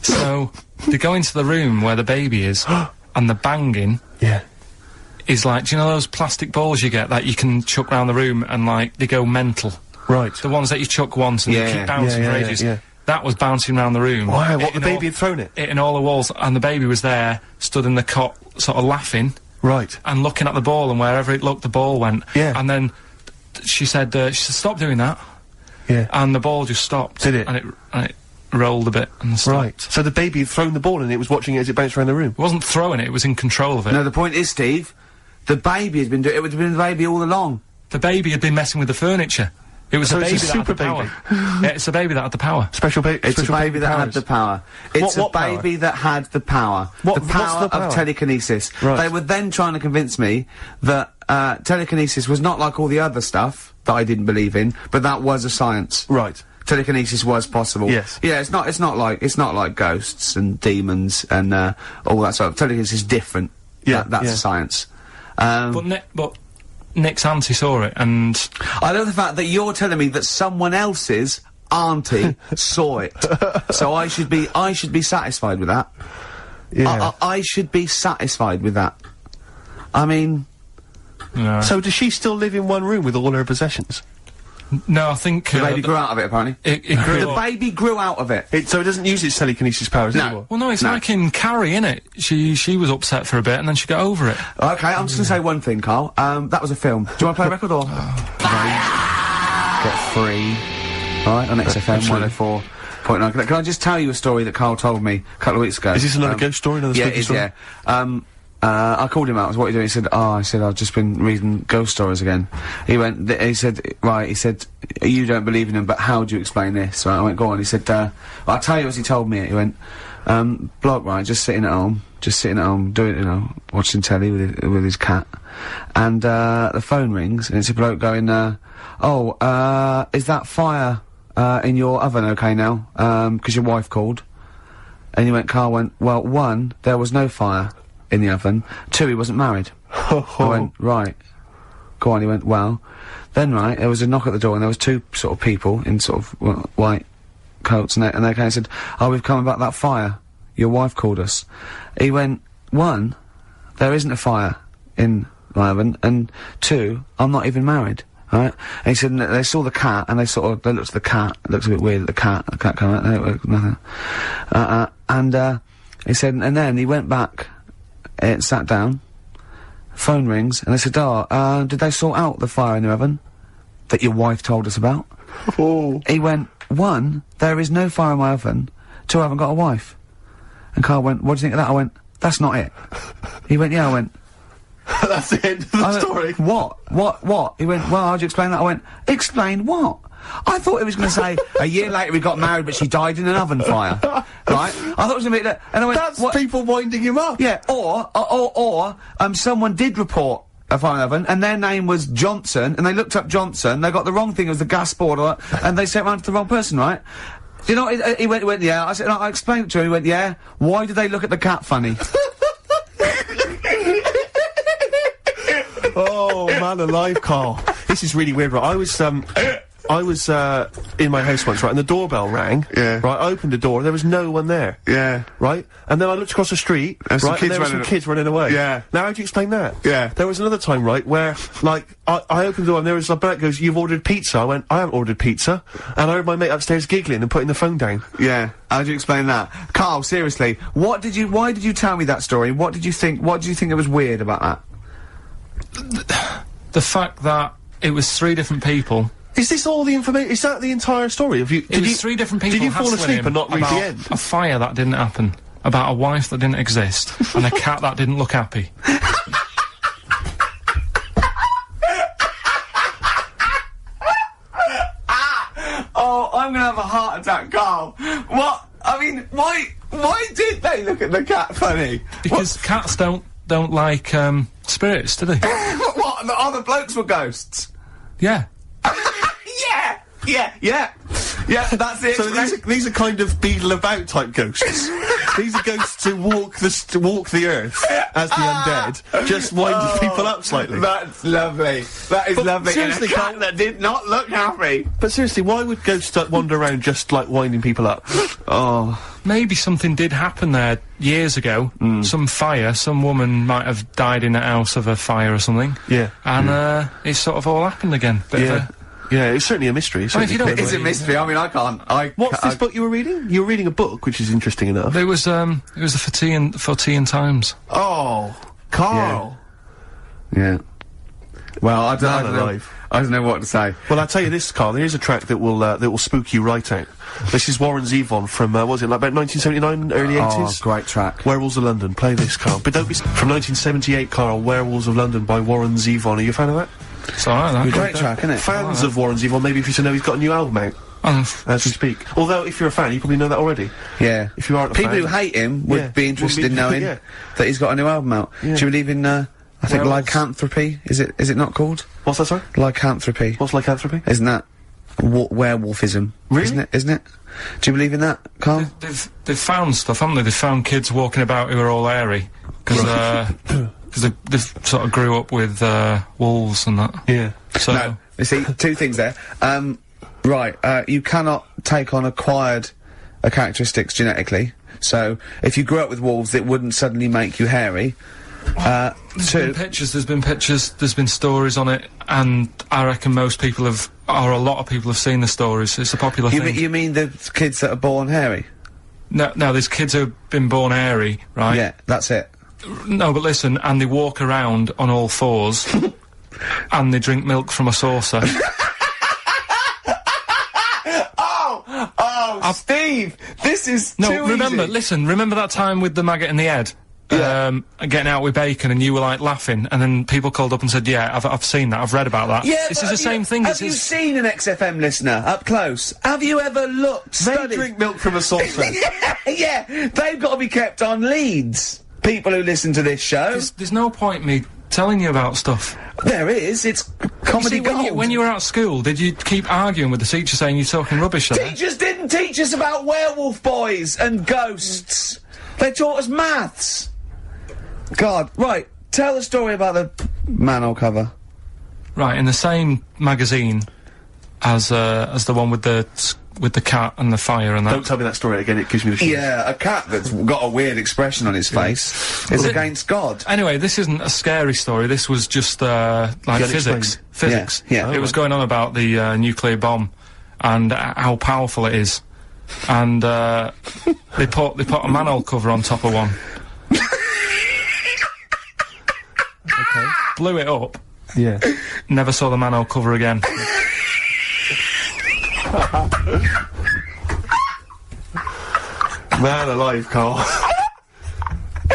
So, they go into the room where the baby is, and the banging... Yeah. Is like, do you know those plastic balls you get that you can chuck round the room and, like, they go mental? Right. The ones that you chuck once and they keep bouncing for ages. Yeah. That was bouncing around the room. Wow, what, the baby had thrown it? Hitting all the walls, and the baby was there, stood in the cot, sort of laughing. Right. And looking at the ball, and wherever it looked, the ball went. Yeah. And then she said, stop doing that. Yeah. And the ball just stopped. Did it? And it rolled a bit and stopped. Right. So the baby had thrown the ball and it was watching it as it bounced around the room? It wasn't throwing it, it was in control of it. No, the point is, Steve, the baby has been doing it. It would have been the baby all along. The baby had been messing with the furniture. It was a baby that had the power. Yeah, it's a baby that had the power. Special baby. It's a baby that had the power. It's a baby that had the power. The power of telekinesis. Right. They were then trying to convince me that telekinesis was not like all the other stuff that I didn't believe in, but that was a science. Right. Telekinesis was possible. Yes. Yeah, it's not like ghosts and demons and all that sort of. Telekinesis is different. Yeah. That's a science. But Nick's auntie saw it, and I love the fact that you're telling me that someone else's auntie saw it. So I should be satisfied with that. Yeah. I should be satisfied with that. I mean... no. So does she still live in one room with all her possessions? No, I think The baby grew out of it, apparently. it grew The up. baby grew out of it. So it doesn't use its telekinesis powers anymore? Well, no, it's like in Carrie, innit? She was upset for a bit, and then she got over it. Okay, I'm just gonna say one thing, Carl. That was a film. Do you want to play a record or? Get free. Alright, on XFM 104.9. Can I just tell you a story that Carl told me a couple of weeks ago? Is this another ghost story? Another spooky story? Yeah. I called him out. I was, what are you doing? He said, I've just been reading ghost stories again. He said, you don't believe in them, but how do you explain this? Right, I went, go on. He said, well, I'll tell you as he told me it. He went, bloke, right, just sitting at home, doing, watching telly with his cat. And, the phone rings, and it's a bloke going, is that fire, in your oven okay now? 'Cause your wife called. And Carl went, well, 1, there was no fire in the oven. 2, he wasn't married. I went, right. Go on, he went, well. Then, right, there was a knock at the door, and there was 2 sort of people in sort of white coats, and they came and said, we've come about that fire. Your wife called us. He went, 1, there isn't a fire in my oven, and 2, I'm not even married. Right? And he said, they saw the cat, and they looked at the cat, it looks a bit weird, the cat came out, nothing. He said, and then he went back, sat down, phone rings, and they said, did they sort out the fire in the oven that your wife told us about? Oh. He went, 1, there is no fire in my oven, 2, I haven't got a wife. And Karl went, what do you think of that? I went, that's not it. He went, yeah, I went, That's the end of the story. What? He went, well, how'd you explain that? I went, explain what? I thought he was going to say, a year later we got married, but she died in an oven fire. Right? I thought it was going to be that. And I went, That's people winding him up. yeah, or, someone did report a fire oven, and their name was Johnson, and they looked up Johnson, they got the wrong thing, it was the gas board, and they sent it round to the wrong person, right? You know, he went, yeah. I said, I explained it to him, he went, yeah. Why did they look at the cat funny? Oh, man alive, Karl. This is really weird, right? I was in my house once, right, and the doorbell rang. Yeah. Right, I opened the door, there was no one there. Yeah. Right? And then I looked across the street, And some right, kids and there were some kids running away. Yeah. Now, how do you explain that? Yeah. There was another time, right, where, like, I opened the door and there was a bloke goes, you've ordered pizza. I went, I haven't ordered pizza. And I heard my mate upstairs giggling and putting the phone down. Yeah. How do you explain that? Karl, seriously, why did you tell me that story? What did you think there was weird about that? The fact that it was 3 different people. Is this all the information? Is that the entire story? It was 3 different people. Did you fall hassling asleep him and not read about the end? A fire that didn't happen, about a wife that didn't exist, and a cat that didn't look happy. Oh, I'm gonna have a heart attack, Karl. What? I mean, why did they look at the cat funny? Because cats don't like spirits, do they? What? The other blokes were ghosts? Yeah. Yeah, that's it. So these are kind of beetle about type ghosts. These are ghosts who walk the earth as the undead, just winding people up slightly. That's lovely. That is lovely. seriously, and a cat Karl- that did not look happy. But seriously, why would ghosts wander around just like winding people up? Oh. Maybe something did happen there years ago. Some fire, some woman might have died in a house of a fire or something. Yeah. And it sort of all happened again. Bit of a- Yeah, it's certainly a mystery. It's I mean, if you certainly don't- It's a mystery. I mean, I can't. What's this book you were reading? You were reading a book, which is interesting enough. It was the For Tea and Times. Oh, Karl. Yeah. Well, I don't know. alive. I don't know what to say. Well, I'll tell you this, Karl. There is a track that will spook you right out. This is Warren Zevon from what was it, like about 1979, early 80s? Oh, great track. Werewolves of London. Play this, Karl. But don't be from 1978, Karl. Werewolves of London by Warren Zevon. Are you a fan of that? It's alright, that. Great track, isn't it? Fans of Warren Zevon, maybe if you to know he's got a new album out as we speak. Although, if you're a fan, you probably know that already. Yeah. If you aren't a People fan, who hate him would Yeah, be interested in knowing yeah. that he's got a new album out. Yeah. Do you believe in, I think Werewolves. lycanthropy? Is it not called? What's that, sorry? Lycanthropy. What's lycanthropy? Isn't that werewolfism? Really? Isn't it? Do you believe in that, Karl? They've found stuff, haven't they? They've found kids walking about who are all hairy. Because, because they've sort of grew up with wolves and that. Yeah. So No, you see, two things there. You cannot take on acquired characteristics genetically. So, if you grew up with wolves, it wouldn't suddenly make you hairy. there's been pictures, there's been stories on it, and I reckon most people have, or a lot of people have seen the stories. It's a popular thing. You mean the kids that are born hairy? No, there's kids who've been born hairy, right? Yeah, that's it. No, but listen, and they walk around on all fours, and they drink milk from a saucer. Steve, this is remember that time with the maggot in the head? Yeah. Getting out with bacon, and you were like laughing, and then people called up and said, "Yeah, I've seen that, I've read about that." Yeah, this is the same thing. Have you seen an XFM listener up close? Have you ever looked? They studied? drink milk from a saucer. yeah, they've got to be kept on leads. People who listen to this show. There's no point me telling you about stuff. There is. It's comedy You see, gold. when you were at school, did you keep arguing with the teacher saying you're talking rubbish there? Teachers didn't teach us about werewolf boys and ghosts. They taught us maths. God, right. Tell the story about the manhole cover. Right, in the same magazine as the one with the cat and the fire and that. Don't tell me that story again, it gives me the shivers. Yeah, a cat that's got a weird expression on its face is against God. Anyway, this isn't a scary story. This was just like physics. Physics. Yeah. It was going on about the nuclear bomb and how powerful it is, and they put a manhole cover on top of one. Okay. Blew it up. Yeah. Never saw the manhole cover again. Man alive, Karl.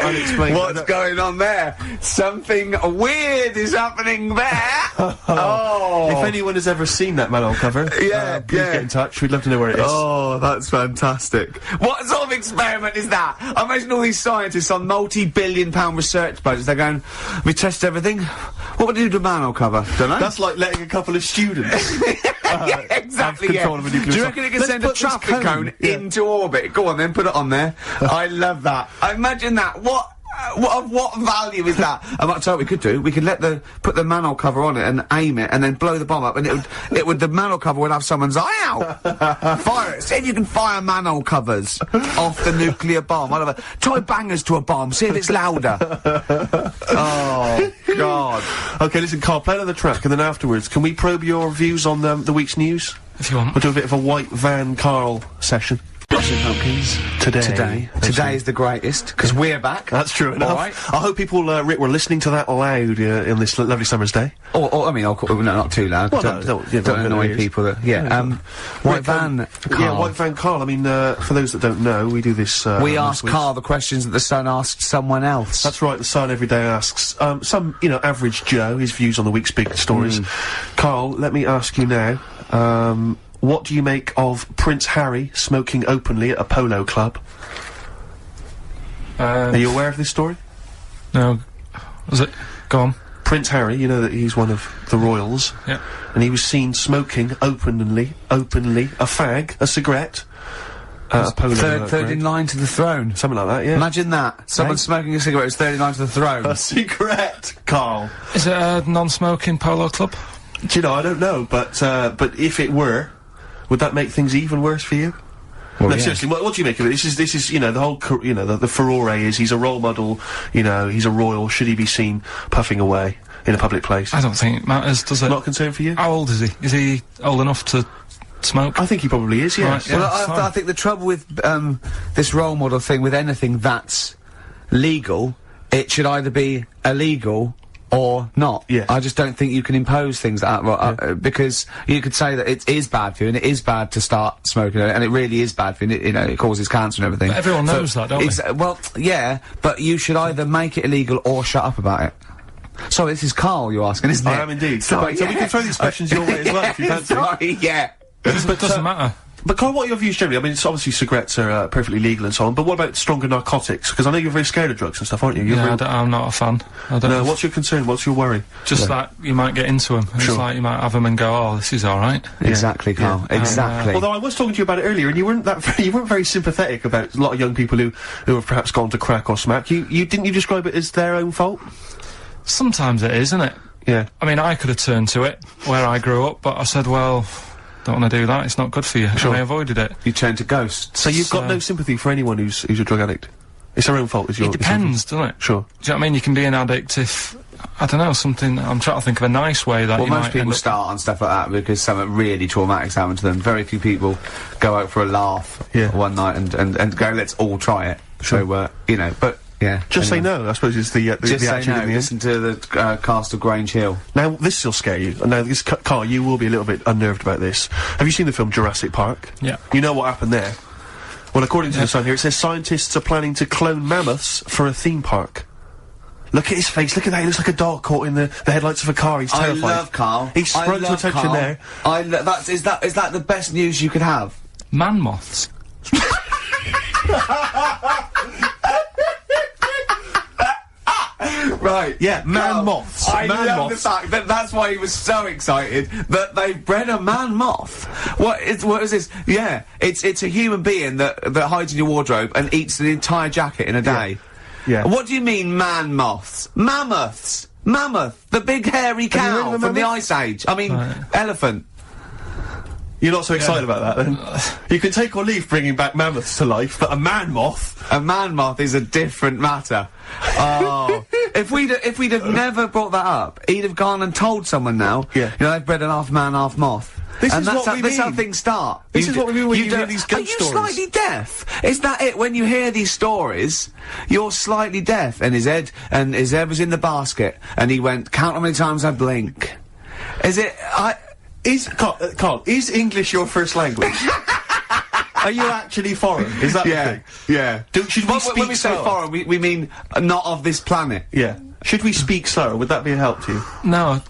Unexplained. What's going on there? Something weird is happening there. Oh. If anyone has ever seen that manhole cover, please get in touch. We'd love to know where it is. Oh, that's fantastic. What sort of experiment is that? I imagine all these scientists on multi-billion-pound research budgets, they're going, we test everything. What would you do to a manhole cover? Don't know. That's like letting a couple of students yeah, exactly. have control of a nuclear Do you site. reckon it can Let's send a put this traffic cone into orbit? Go on then, put it on there. I love that. Imagine that. What value is that? I might tell you what we could do. We could put the manhole cover on it and aim it, and then blow the bomb up, and the manhole cover would have someone's eye out. Fire it. See if you can fire manhole covers off the nuclear bomb. Whatever. Try bangers to a bomb. See if it's louder. Oh God. Okay, listen, Karl, play another track, and then afterwards, can we probe your views on the week's news? If you want. We'll do a bit of a white van Karl session. Pumpkins. Today is the greatest, because we're back. That's true enough. All right. I hope people, Rick, were listening to that loud on this lovely summer's day. I mean, no, not too loud. Well, don't don't annoy ears. people. White van. Karl. White van Karl. I mean, for those that don't know, we do this. We on ask this Karl the questions that the Sun asked someone else. That's right. The Sun every day asks some, average Joe his views on the week's big stories. Karl, let me ask you now. What do you make of Prince Harry smoking openly at a polo club? Are you aware of this story? No. Was it? Go on. Prince Harry, you know that he's one of the royals. Yeah. And he was seen smoking openly, a fag, a cigarette, at a polo Third in line to the throne. Something like that, yeah. Imagine that. Someone smoking a cigarette is third in line to the throne. A cigarette, Karl. Is it a non-smoking polo club? Do you know, I don't know, but if it were, would that make things even worse for you? Well, no, yeah. seriously, what do you make of it? This is, the whole, the furore is he's a role model, he's a royal, should he be seen puffing away in a public place? I don't think it matters, does it? Not concerned for you? How old is he? Is he old enough to smoke? I think he probably is, yes. Right, yeah. Well, I think the trouble with this role model thing, with anything that's legal, it should either be illegal or not. Yes. I just don't think you can impose things like that, because you could say that it is bad for you, and it is bad to start smoking, and it really is bad for you, it causes cancer and everything. But everyone knows that, don't they? Well, yeah, but you should either make it illegal or shut up about it. Sorry, this is Karl you're asking, isn't it? I am indeed. Sorry, So we can throw these questions your way as well, if you fancy. Sorry, yeah. But it doesn't matter. But Karl, what are your views generally? I mean, it's obviously cigarettes are perfectly legal and so on, but what about stronger narcotics? Because I know you're very scared of drugs and stuff, aren't you? You're Yeah, I'm not a fan. I don't No, know. what's your concern? What's your worry? Just that you might get into them. Sure. It's like you might have them and go, oh, this is alright. Exactly, Karl. Exactly. Although I was talking to you about it earlier, and you weren't very sympathetic about a lot of young people who have perhaps gone to crack or smack. Didn't you describe it as their own fault? Sometimes it is, isn't it? Yeah. I mean, I could have turned to it where I grew up, but I said, well, don't want to do that, it's not good for you. Sure. And I avoided it. You turned to ghosts. So you've got no sympathy for anyone who's a drug addict? It's their own fault, is your... It depends, doesn't it? Sure. Do you know what I mean? You can be an addict if, I don't know, something... I'm trying to think of a nice way that Well, you most might people end up- start on stuff like that because something really traumatic's happened to them. Very few people go out for a laugh one night and go, let's all try it. Sure. So, you know, but, yeah. Just anyway. say no, I suppose is the Just say attitude no, in the end. listen to the cast of Grange Hill. Now, this will scare you. Now, Carl, you will be a little bit unnerved about this. Have you seen the film Jurassic Park? Yeah. You know what happened there? Well, according to the Sun here, it says scientists are planning to clone mammoths for a theme park. Look at his face, look at that, he looks like a dog caught in the headlights of a car, he's terrified. I love Karl. He sprung to attention there. Is that the best news you could have? Man moths. Right. Yeah, man moths. I Man love moths. the fact that that's why he was so excited that they bred a man moth. What is this? Yeah, it's a human being that hides in your wardrobe and eats the entire jacket in a day. Yeah. What do you mean, man moths? Mammoths. Mammoth, the big hairy you heard cow of a from the mammoth? Ice Age. I mean, elephant. You're not so excited about that, then? You can take or leave bringing back mammoths to life, but a man moth... A man moth is a different matter. Oh, if we'd have never brought that up, he'd have gone and told someone now. Yeah. You know, they've bred an half man, half moth. This and is that's what how, we this is how mean. things start. This is what we mean when you hear don't- these ghost Are you stories. slightly deaf? Is that it? When you hear these stories, you're slightly deaf. And his head was in the basket, and he went, count how many times I blink. Is it? Carl, is English your first language? Are you actually foreign? Is that the thing? Yeah. Should we speak when we say slower? foreign, we mean not of this planet. Yeah. Should we speak slower? Would that be a help to you? No,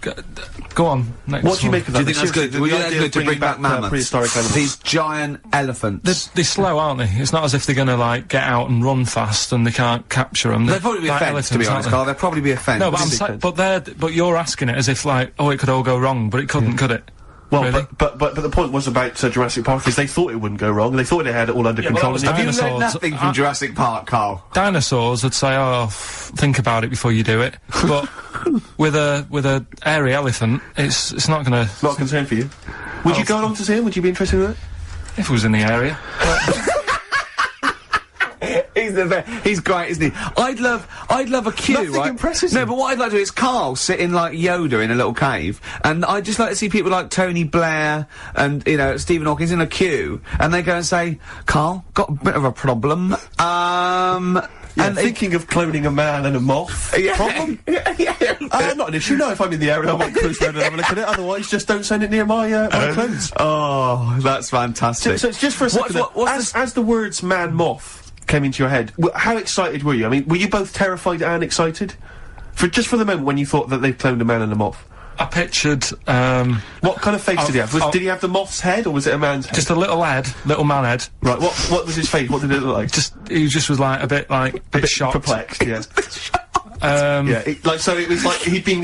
go on. Next What do you one. make of Do that? you think that's good? The Would you think idea that's of good to bring bringing back mammoths? prehistoric animals. These giant elephants. They're slow, aren't they? It's not as if they're gonna, like, get out and run fast and they can't capture them. They'd probably be a fence, to be honest, Carl. They'd probably be a fence. No, but you're asking it as if, like, oh, it could all go wrong, but it couldn't, could it? Well, Really? but the point was about Jurassic Park is they thought it wouldn't go wrong. They thought they had it all under Yeah, but that control. was Have you dinosaurs. learned nothing from Jurassic Park, Carl? Dinosaurs would say, oh, think about it before you do it. But with a airy elephant, it's not gonna... Not a concern for you. Would you go along to see him? Would you be interested in that? If it was in the area. He's great, isn't he? I'd love a queue, Nothing right? impresses No, him. but what I'd like to do is Karl sitting like Yoda in a little cave, and I'd just like to see people like Tony Blair and, you know, Stephen Hawking in a queue, and they go and say, Karl, got a bit of a problem, Yeah, and thinking of cloning a man and a moth. Yeah. Problem? Not an issue. No, if I'm in the area, I might cruise around and have a look at it. Otherwise, just don't send it near my my clothes. Oh, that's fantastic. So it's just for a second. As the words "man moth" came into your head, how excited were you? I mean, were you both terrified and excited? For the moment when you thought that they'd cloned a man and a moth. I pictured, What kind of face did he have? Did he have the moth's head, or was it a man's head? just a little man head. Right. What was his face? What did it look like? He just was like, a bit shocked. Perplexed. Yeah. Yeah, So it was like he'd been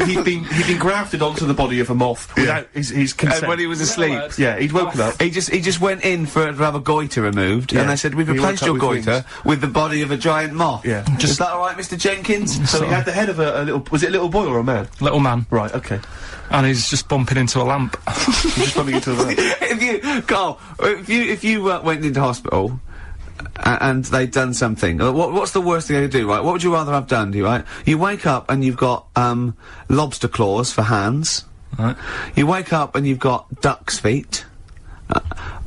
grafted onto the body of a moth without his consent. And when he was asleep. Yeah, he'd woken up. He just went in to have a goiter removed, and they said, we've He replaced woke your up with goiter with the body of a giant moth. Yeah. Is that alright, Mr. Jenkins? So he had the head of a little. Was it a little boy or a man? little man. Right. Okay. And he's just bumping into a lamp. He's just bumping into a man. If you went into hospital and they'd done something, what's the worst thing they could do, right? What would you rather have done, right? You wake up and you've got lobster claws for hands. Right. You wake up and you've got duck's feet.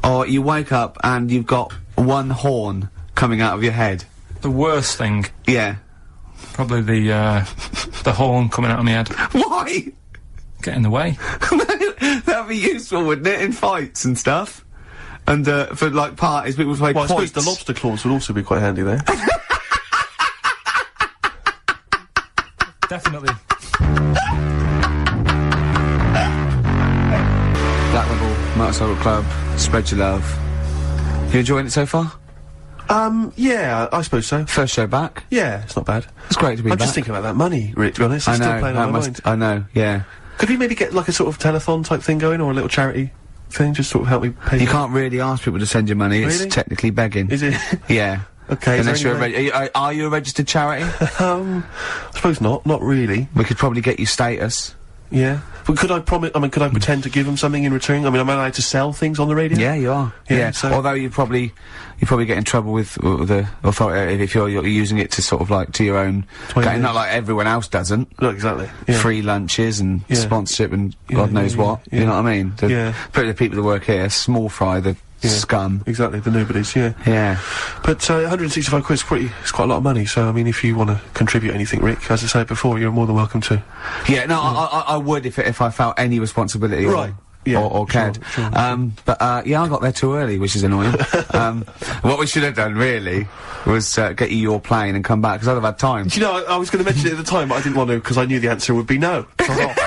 Or you wake up and you've got one horn coming out of your head. The worst thing, Yeah. probably the horn coming out of my head. Why? Get in the way. That'd be useful, wouldn't it, in fights and stuff? And for like parties, people play Well, I points. suppose the lobster claws would also be quite handy there. Definitely. Black Rebel Motorcycle Club, spread your love. You enjoying it so far? Yeah, I suppose so. First show back. Yeah, it's not bad. It's great to be I'm back. just thinking about that money, Rick, to be honest. It's still playing on my mind. I know, yeah. Could we maybe get like a sort of telethon type thing going, or a little charity thing, just sort of help me pay? You can't really ask people to send you money, it's Really? technically begging. Is it? Yeah. Okay, is Unless there you're any are you a registered charity? I suppose not. Not really. We could probably get you status. Yeah. But could I could I pretend to give them something in return? I mean, am I allowed to sell things on the radio? Yeah, you are. Yeah, so- Although you probably get in trouble with the authority if you're using it to sort of like to your own. Not like everyone else doesn't. No, exactly. Yeah. Free lunches and Yeah. sponsorship and God knows what. yeah. You know what I mean? Yeah. The people that work here, small fry, the scum. Exactly, the nobodies, yeah. Yeah. But 165 quid's it's quite a lot of money, so I mean, if you want to contribute anything, Rick, as I said before, you're more than welcome to. Yeah, no, I would if I felt any responsibility Right. Yeah, or cared. sure. But yeah, I got there too early, which is annoying. What we should have done really was get you your plane and come back, because I'd have had time. Do you know, I was going to mention it at the time, but I didn't want to, because I knew the answer would be no. So I'm off.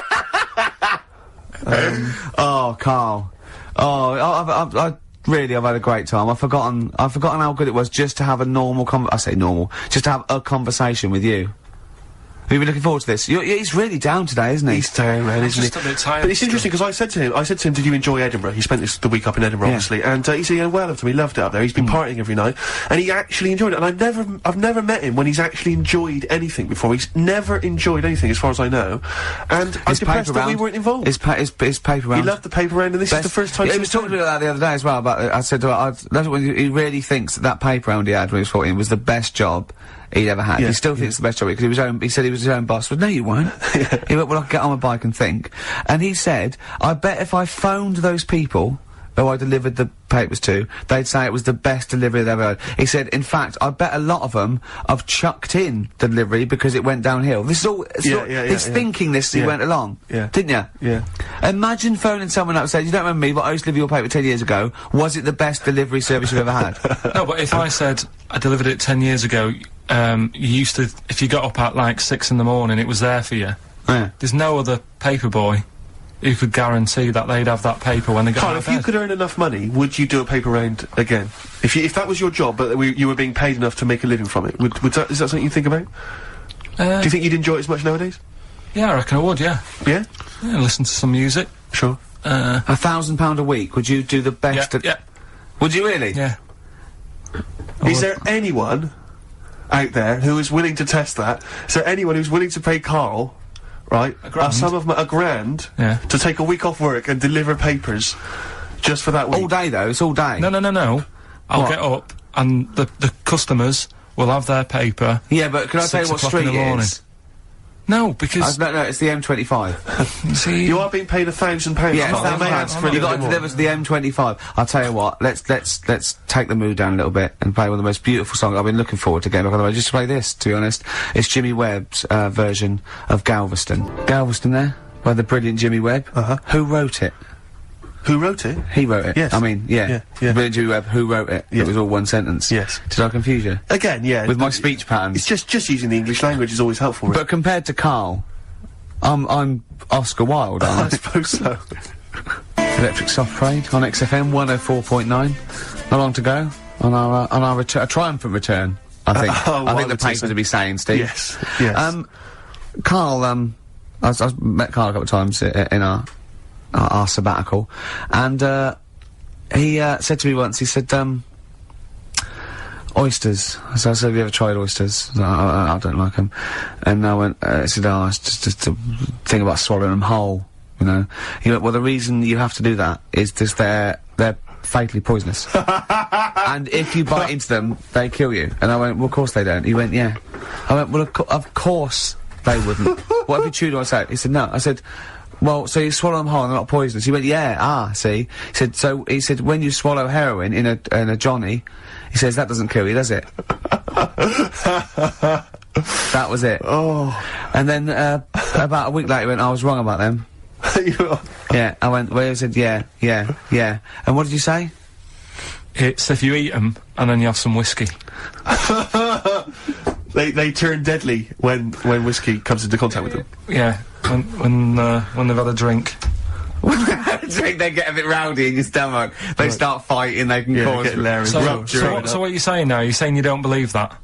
Oh, Karl. Oh, I've had a great time. I've forgotten how good it was just to have a normal just to have a conversation with you. Have you been looking forward to this? He's really down today, isn't he? He's down, man, isn't he? Just a bit tired. But it's interesting, because I said to him, did you enjoy Edinburgh? He spent the week up in Edinburgh, Yeah. obviously, and he said, well up to me, loved it up there. He's been partying every night, and he actually enjoyed it. And I've never met him when he's actually enjoyed anything before. He's never enjoyed anything, as far as I know. And I'm depressed that we weren't involved. His paper round. He loved the paper round, and this is the first time Yeah, he since was talking about that the other day as well. But I said to him, that's when he really thinks that paper round he had when he was 14 was the best job he'd ever had. Yeah, He still thinks it's the best job because he said he was his own boss. But no, you won't. He went, well, I'll get on my bike and think. And he said, I bet if I phoned those people who I delivered the papers to, they'd say it was the best delivery they've ever had. He said, in fact, I bet a lot of them have chucked in the delivery because it went downhill. This is all, he's thinking this as he went along. Yeah. Didn't you? Yeah. Imagine phoning someone up and saying, you don't remember me, but I used to deliver your paper 10 years ago. Was it the best delivery service you've ever had? No, but if I said I delivered it 10 years ago, you used to, if you got up at like 6 in the morning, it was there for you. Yeah. There's no other paper boy who could guarantee that they'd have that paper when they got Karl, out if of you bed. could earn enough money, would you do a paper round again? If that was your job, but you were being paid enough to make a living from it, is that something you think about? Do you think you'd enjoy it as much nowadays? Yeah, I reckon I would, yeah. Yeah? Yeah, listen to some music. Sure. £1,000 a week, would you do the best? Yeah. Would you really? Yeah. Is there anyone out there who is willing to test that? Is there anyone who's willing to pay Karl, right, a grand Yeah. to take a week off work and deliver papers just for that week? All day though, it's all day. No. I'll What? get up and the customers will have their paper. Yeah, but can I tell you 6 what o'clock in street the it morning. is? No, because No, it's the M25. see, You are being paid £1,000. Yeah, That may ask for a you little got to bit more. deliver to the M25. I'll tell you what, let's take the mood down a little bit and play one of the most beautiful songs I've been looking forward to getting back on the road. Just to play this, to be honest. It's Jimmy Webb's version of Galveston. Galveston there, by the brilliant Jimmy Webb. Who wrote it? Who wrote it? He wrote it. Yes. I mean, yeah. Yeah. Brilliant Jimmy Webb, who wrote it? Yeah. It was all one sentence. Yes. Did I confuse you? Again, yeah. With my speech patterns. It's just using the English language is always helpful, Rick. But compared to Karl, I'm Oscar Wilde, I aren't I? suppose so. Electric Soft Parade on XFM 104.9. Not long to go on our a triumphant return. I think. Oh, I think the well, papers would be saying, Steve. Yes. Yes. Karl, I've met Karl a couple of times in our sabbatical, and he said to me once. He said, oysters. So I said, have you ever tried oysters? I don't like them. And I went, he said, oh, it's just a thing about swallowing them whole, you know. He went, well, the reason you have to do that is because they're fatally poisonous. And if you bite into them, they kill you. And I went, well, of course they don't. He went, yeah. I went, well, of course they wouldn't. What if you chewed on what's out? He said, no. I said, well, so you swallow them whole and they're not poisonous. He went, yeah, see. He said, when you swallow heroin in a Johnny, he says, that doesn't kill you, does it? That was it. Oh. And then, about a week later, he went, I was wrong about them. Yeah, I went, well, he said, yeah. And what did you say? it's if you eat them and then you have some whiskey. They turn deadly when whiskey comes into contact with them. Yeah, when they've had a drink. They get a bit rowdy in your stomach. They start fighting. They can cause get hilarious. So what are you saying now? Are you saying you don't believe that?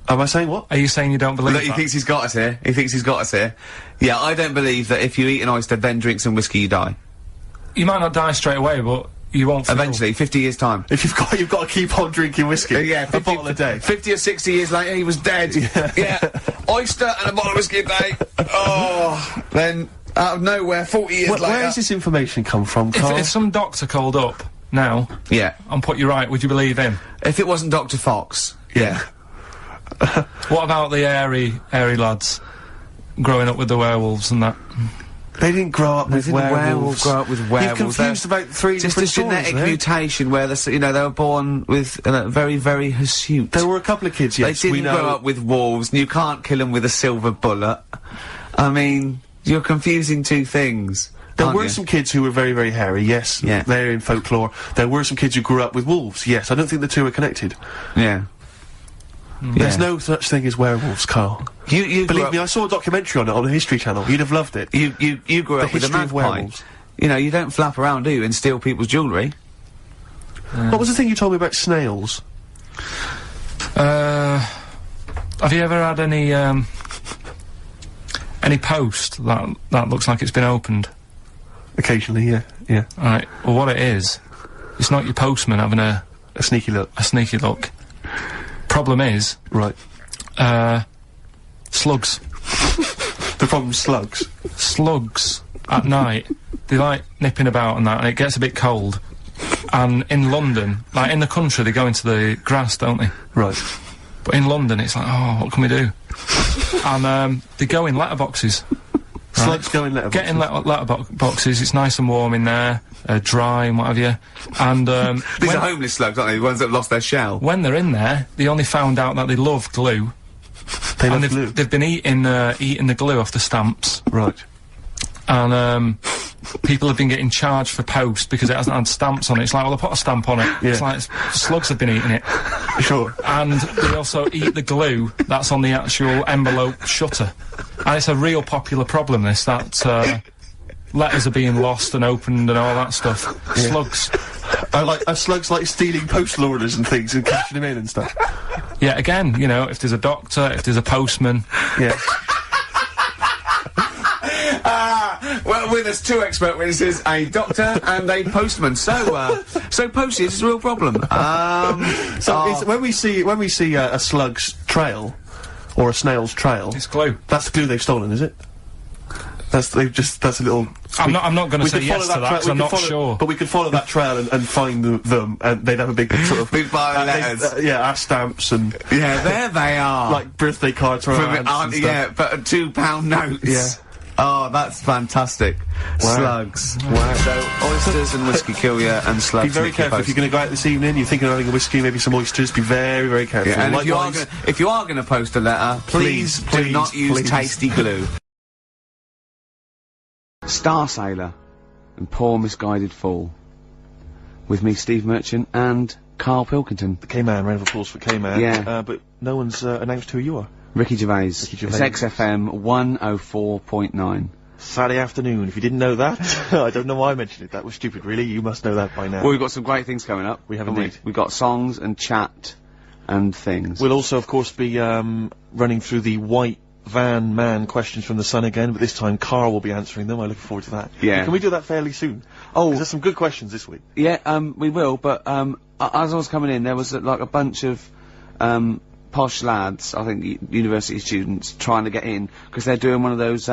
Am I saying what? Are you saying you don't believe Look, that? he thinks he's got us here. He thinks he's got us here. Yeah, I don't believe that if you eat an oyster, then drink some whiskey, you die. You might not die straight away, but you won't feel. Eventually, 50 years' time. If you've got to keep on drinking whiskey. Yeah, a bottle a day. 50 or 60 years later, he was dead. Yeah. Oyster and a bottle of whiskey a day. Oh, then out of nowhere, 40 years later. Where does this information come from, Karl? If some doctor called up now, Yeah. and put you right, would you believe him? If it wasn't Dr. Fox. Yeah. What about the airy lads growing up with the werewolves and that? They didn't grow up with werewolves. Grow up with werewolves. You've confused about three Just different a genetic stories there. mutation where they were born with very, very hirsute. There were a couple of kids, yes, They we didn't know. grow up with wolves, and you can't kill them with a silver bullet. I mean, you're confusing two things. There aren't were you? some kids who were very, very hairy, yes. Yeah. They're in folklore. There were some kids who grew up with wolves, yes. I don't think the two are connected. Yeah. There's no such thing as werewolves, Karl. You grew Believe up, me, I saw a documentary on it on the History Channel. You'd have loved it. you grew The up with a history of magpie. werewolves. You know, you don't flap around, do you, and steal people's jewellery? What was the thing you told me about snails? Have you ever had any post that looks like it's been opened? Occasionally, yeah. Yeah. Right. Well, what it is, it's not your postman having a sneaky look. look. Problem is, Right. slugs. The problem's slugs. Slugs at night, they like nipping about and that, and it gets a bit cold. And in London, like in the country, they go into the grass, don't they? Right. But in London, it's like, oh, what can we do? And they go in letterboxes. Slugs go in letterboxes. Get in letterboxes. It's nice and warm in there, dry and what have you. And These are homeless slugs, aren't they? The ones that have lost their shell. when they're in there, they only found out that they love glue. They love And glue. they've been eating the glue off the stamps. Right. And people have been getting charged for post because it hasn't had stamps on it. It's like, well, they put a stamp on it. Yeah. It's like slugs have been eating it. Sure. And they also eat the glue that's on the actual envelope shutter. And it's a real popular problem, this, that letters are being lost and opened and all that stuff. Slugs. Slugs like stealing postal orders and things and cashing them in and stuff. Yeah, again, you know, if there's a doctor, if there's a postman. Yeah. Well, with us two expert witnesses, a doctor and a postman. So postage is a real problem. So when we see a slug's trail or a snail's trail, It's glue. that's the glue they've stolen, is it? That's a little. I'm not going to we say could yes follow to that that because I'm not sure. But we could follow that trail and find them, and they'd have a big sort of Big pile of letters. our stamps and Yeah, there they are. like birthday cards from our aunts and stuff. Yeah, but £2 notes. Yeah. Oh, that's fantastic. Wow. Slugs. Wow. So, oysters and whiskey kill you, and slugs. Be very nick your careful if you're going to go out this evening. You're thinking of having a whiskey, maybe some oysters. Be very, very careful. Yeah, and Likewise, if you are going to post a letter, please do not use please. tasty glue. Star Sailor and Poor Misguided Fool. With me, Steve Merchant, and Karl Pilkington. the K-Man, round of applause for K-Man. Yeah. But no one's announced who you are. Ricky Gervais. Ricky Gervais. It's XFM 104.9. Saturday afternoon. If you didn't know that, I don't know why I mentioned it. That was stupid, really. You must know that by now. Well, we've got some great things coming up. We have haven't indeed. We've got songs and chat and things. We'll also, of course, be running through the White Van Man questions from the Sun again, but this time Karl will be answering them. I look forward to that. Yeah. Can we do that fairly soon? Oh. 'Cause there's some good questions this week. Yeah, we will, but, as I was coming in, there was, like, a bunch of, posh lads, I think university students, trying to get in, because they're doing one of those,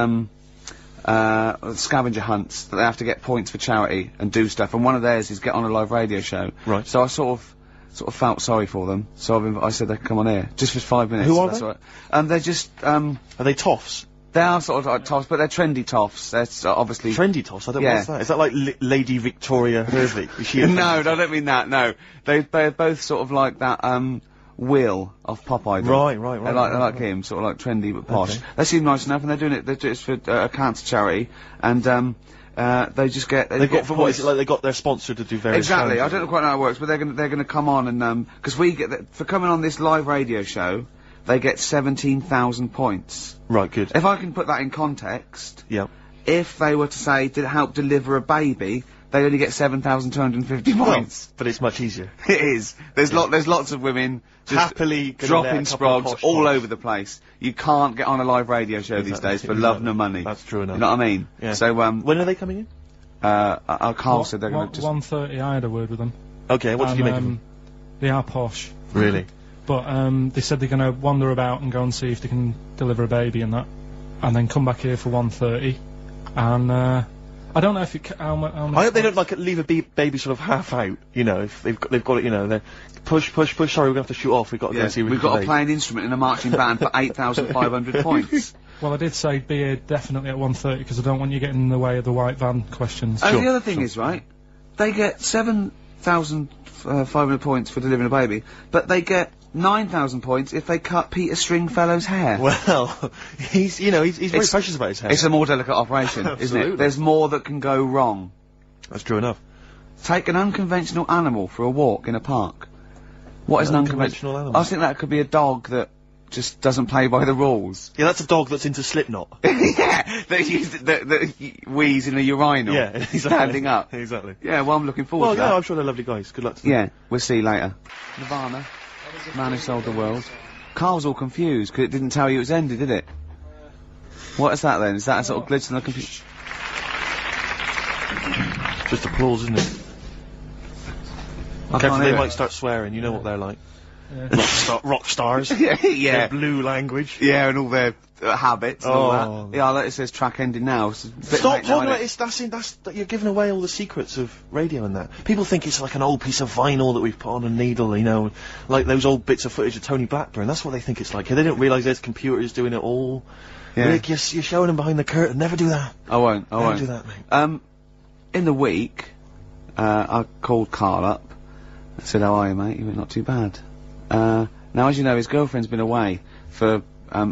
scavenger hunts, that they have to get points for charity and do stuff, and one of theirs is get on a live radio show. Right. So I sort of felt sorry for them, so I said they could come on here, just for 5 minutes. Who are that's they? all right. They're just, Are they toffs? they are sort of like toffs, but they're trendy toffs. They're obviously... Trendy toffs? I don't know Yeah. what's that. Is that like Lady Victoria Hervey? Is she a No, trendy I toff? don't mean that, no. They're both sort of like that, Will of Pop Idol. Right. They're like him, sort of like trendy but posh. Okay. They seem nice enough, and they do it for a cancer charity, and they just get They got for what? points. Is it like they got their sponsor to do various Exactly. I challenges? don't know quite how it works, but they're gonna come on and because we get for coming on this live radio show, they get 17,000 points. Right, good. If I can put that in context, Yeah. if they were to say to help deliver a baby, they only get 7,250 points. But it's much easier. It is. There's lots of women just Happily gonna let dropping a couple of sprogs posh all boys. over the place. You can't get on a live radio show these days for love nor money. That's true enough. You know what I mean? Yeah. So When are they coming in? Karl said they're going to just... 1:30, I had a word with them. Okay, what did you make of them? They are posh. Really? But they said they're going to wander about and go and see if they can deliver a baby and that, and then come back here for 1:30. And I don't know if it. How much? I hope they don't like leave a baby sort of half out. You know, if they've got it. You know, they're push. Sorry, we're gonna have to shoot off. We've got to go and see. We've got to play an instrument in a marching band for 8,500 points. Well, I did say be here definitely at 1:30 because I don't want you getting in the way of the white van questions. And the other thing is, right, they get 7,500 points for delivering a baby, but they get 9,000 points if they cut Peter Stringfellow's hair. Well, he's very precious about his hair. It's a more delicate operation, isn't it? There's more that can go wrong. That's true enough. Take an unconventional animal for a walk in a park. What is an unconventional animal? I think that could be a dog that just doesn't play by the rules. Yeah, that's a dog that's into Slipknot. Yeah, that wheeze in a urinal. Yeah, exactly. Standing up. Exactly. Yeah, well, I'm looking forward to that. Well, yeah, I'm sure they're lovely guys. Good luck to them. Yeah, we'll see you later. Nirvana, Man Who Sold the World. Carl's all confused because it didn't tell you it was ended, did it? What is that then? Is that a sort of glitch in the computer? Just applause, isn't it? Careful, they might start swearing. You know what they're like. Yeah. Rock stars. Yeah. Their blue language. Yeah, and all their habits and all that. Yeah, like it says track ending now. Stop talking about it. That's you're giving away all the secrets of radio and that. People think it's like an old piece of vinyl that we've put on a needle, you know, like those old bits of footage of Tony Blackburn. That's what they think it's like. They don't realise there's computers doing it all. Yeah. Rick, you're showing them behind the curtain. Never do that. I won't. Never do that, mate. In the week, I called Karl up. I said, "How are you, mate?" He went, "Not too bad." Now, as you know, his girlfriend's been away for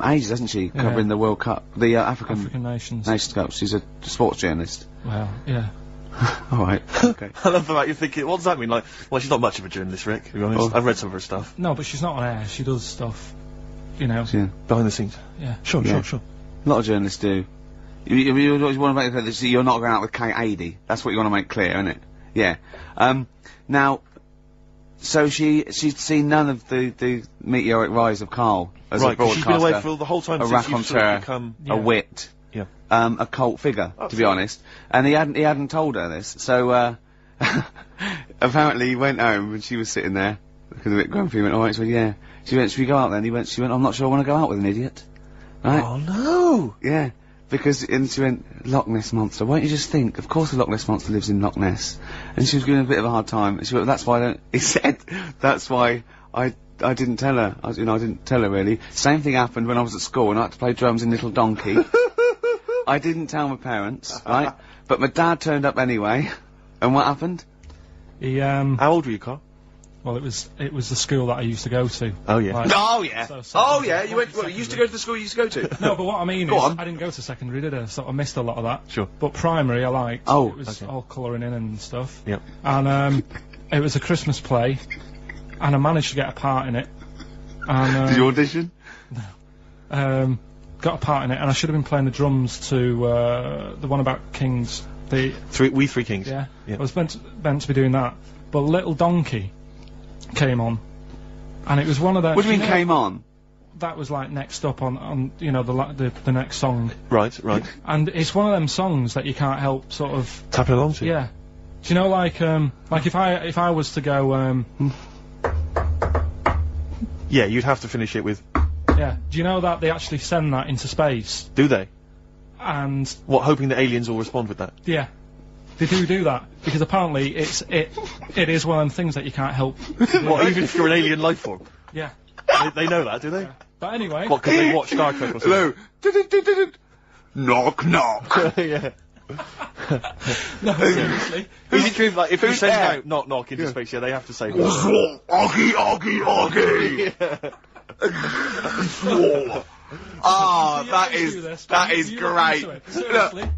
ages, hasn't she? Covering the World Cup, the African Nations Cup. She's a sports journalist. Well, yeah. All right. Okay. I love the fact you're thinking, what does that mean? Like, well, she's not much of a journalist, Rick, to be honest. I've read some of her stuff. No, but she's not on air. She does stuff, you know. Yeah. Behind the scenes. Yeah. Sure. A lot of journalists do. You want to make clear that you're not going out with Kate Adie. That's what you want to make clear, isn't it? Yeah. Now, so she'd seen none of the meteoric rise of Karl as a broadcaster. She's been away for the whole time since you've sort of become a wit. Yeah. A cult figure, to be honest. And he hadn't told her this. So, apparently he went home and she was sitting there, looking a bit grumpy. He went, "Alright," she went, "Yeah." She went, "Should we go out then?" She went, "I'm not sure I want to go out with an idiot." Right? Oh no! Yeah. And she went, "Loch Ness Monster. Won't you just think? Of course the Loch Ness Monster lives in Loch Ness." And she was giving a bit of a hard time. And she went, "That's why he said, "That's why I didn't tell her. I didn't tell her really. Same thing happened when I was at school and I had to play drums in Little Donkey. I didn't tell my parents, right? But my dad turned up anyway. And what happened?" He, How old were you, Karl? Well, it was the school that I used to go to. Oh yeah. You used to go to the school you used to go to? No, but what I mean Go is, on. I didn't go to secondary, did I? So I missed a lot of that. Sure. But primary I liked. Oh, it was all colouring in and stuff. Yep. And it was a Christmas play, and I managed to get a part in it. And did you audition? got a part in it, and I should have been playing the drums to the one about Kings. We Three Kings. Yeah. Yep. I was meant to be doing that, but Little Donkey came on, and it was one of the. What do you mean came on? That was like next up on you know the next song. Right. And it's one of them songs that you can't help sort of tapping along to. Yeah. Do you know like if I was to go yeah, you'd have to finish it with. Yeah. Do you know that they actually send that into space? Do they? And what, hoping that aliens will respond with that? Yeah. They do that because apparently it is one of them things that you can't help. What, even if you're an alien life form? Yeah. They know that, do they? Yeah. But anyway. What, because they watch Star Trek or something? Hello. Knock knock. Yeah. No, seriously. Is it true, like, if you send out knock knock into space, yeah, they have to say Oggy. Oh, that is great. Seriously.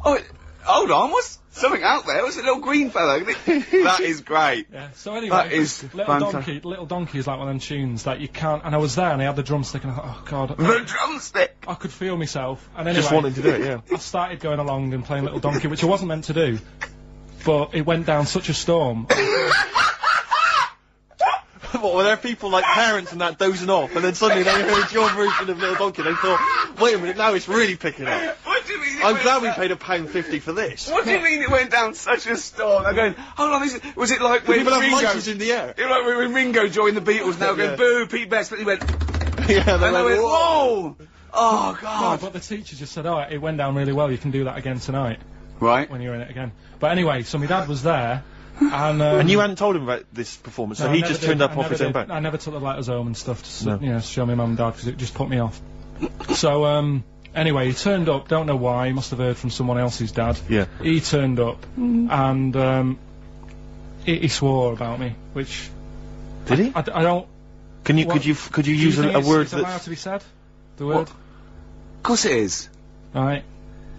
Oh, hold on, what's something out there? What's a little green fellow? That is great. Yeah. So anyway, that is Little Donkey is like one of them tunes that you can't. And I was there, and I had the drumstick, and I thought, oh god, the drumstick. I could feel myself. And anyway, just wanting to do it, yeah. I started going along and playing Little Donkey, which I wasn't meant to do, but it went down such a storm. What, were there people like parents and that dozing off, and then suddenly they heard your version of Little Donkey, they thought, wait a minute, now it's really picking up. What do you mean? I'm glad we paid £1.50 for this. What do you mean it went down such a storm? I'm going, hold on, was it like when People have Ringo... monkeys in the air. It was like when Ringo joined the Beatles now going, boo, Pete Best, but he went... Yeah, and they went, whoa! Oh, No, God. but the teacher just said, oh, it went down really well, you can do that again tonight, Right. when you're in it again. But anyway, so my dad was there, and... And you hadn't told him about this performance, so no, he I just never turned did. up off his own back. I never took the letters home and stuff to, No. you know, show my mum and dad, because it just put me off. So, anyway, he turned up, don't know why, he must have heard from someone else's dad. Yeah. He turned up, and, he swore about me, which... Did he? I don't... Could you Do use you think a word it's allowed that's... to be said? The word? Of course it is. Right.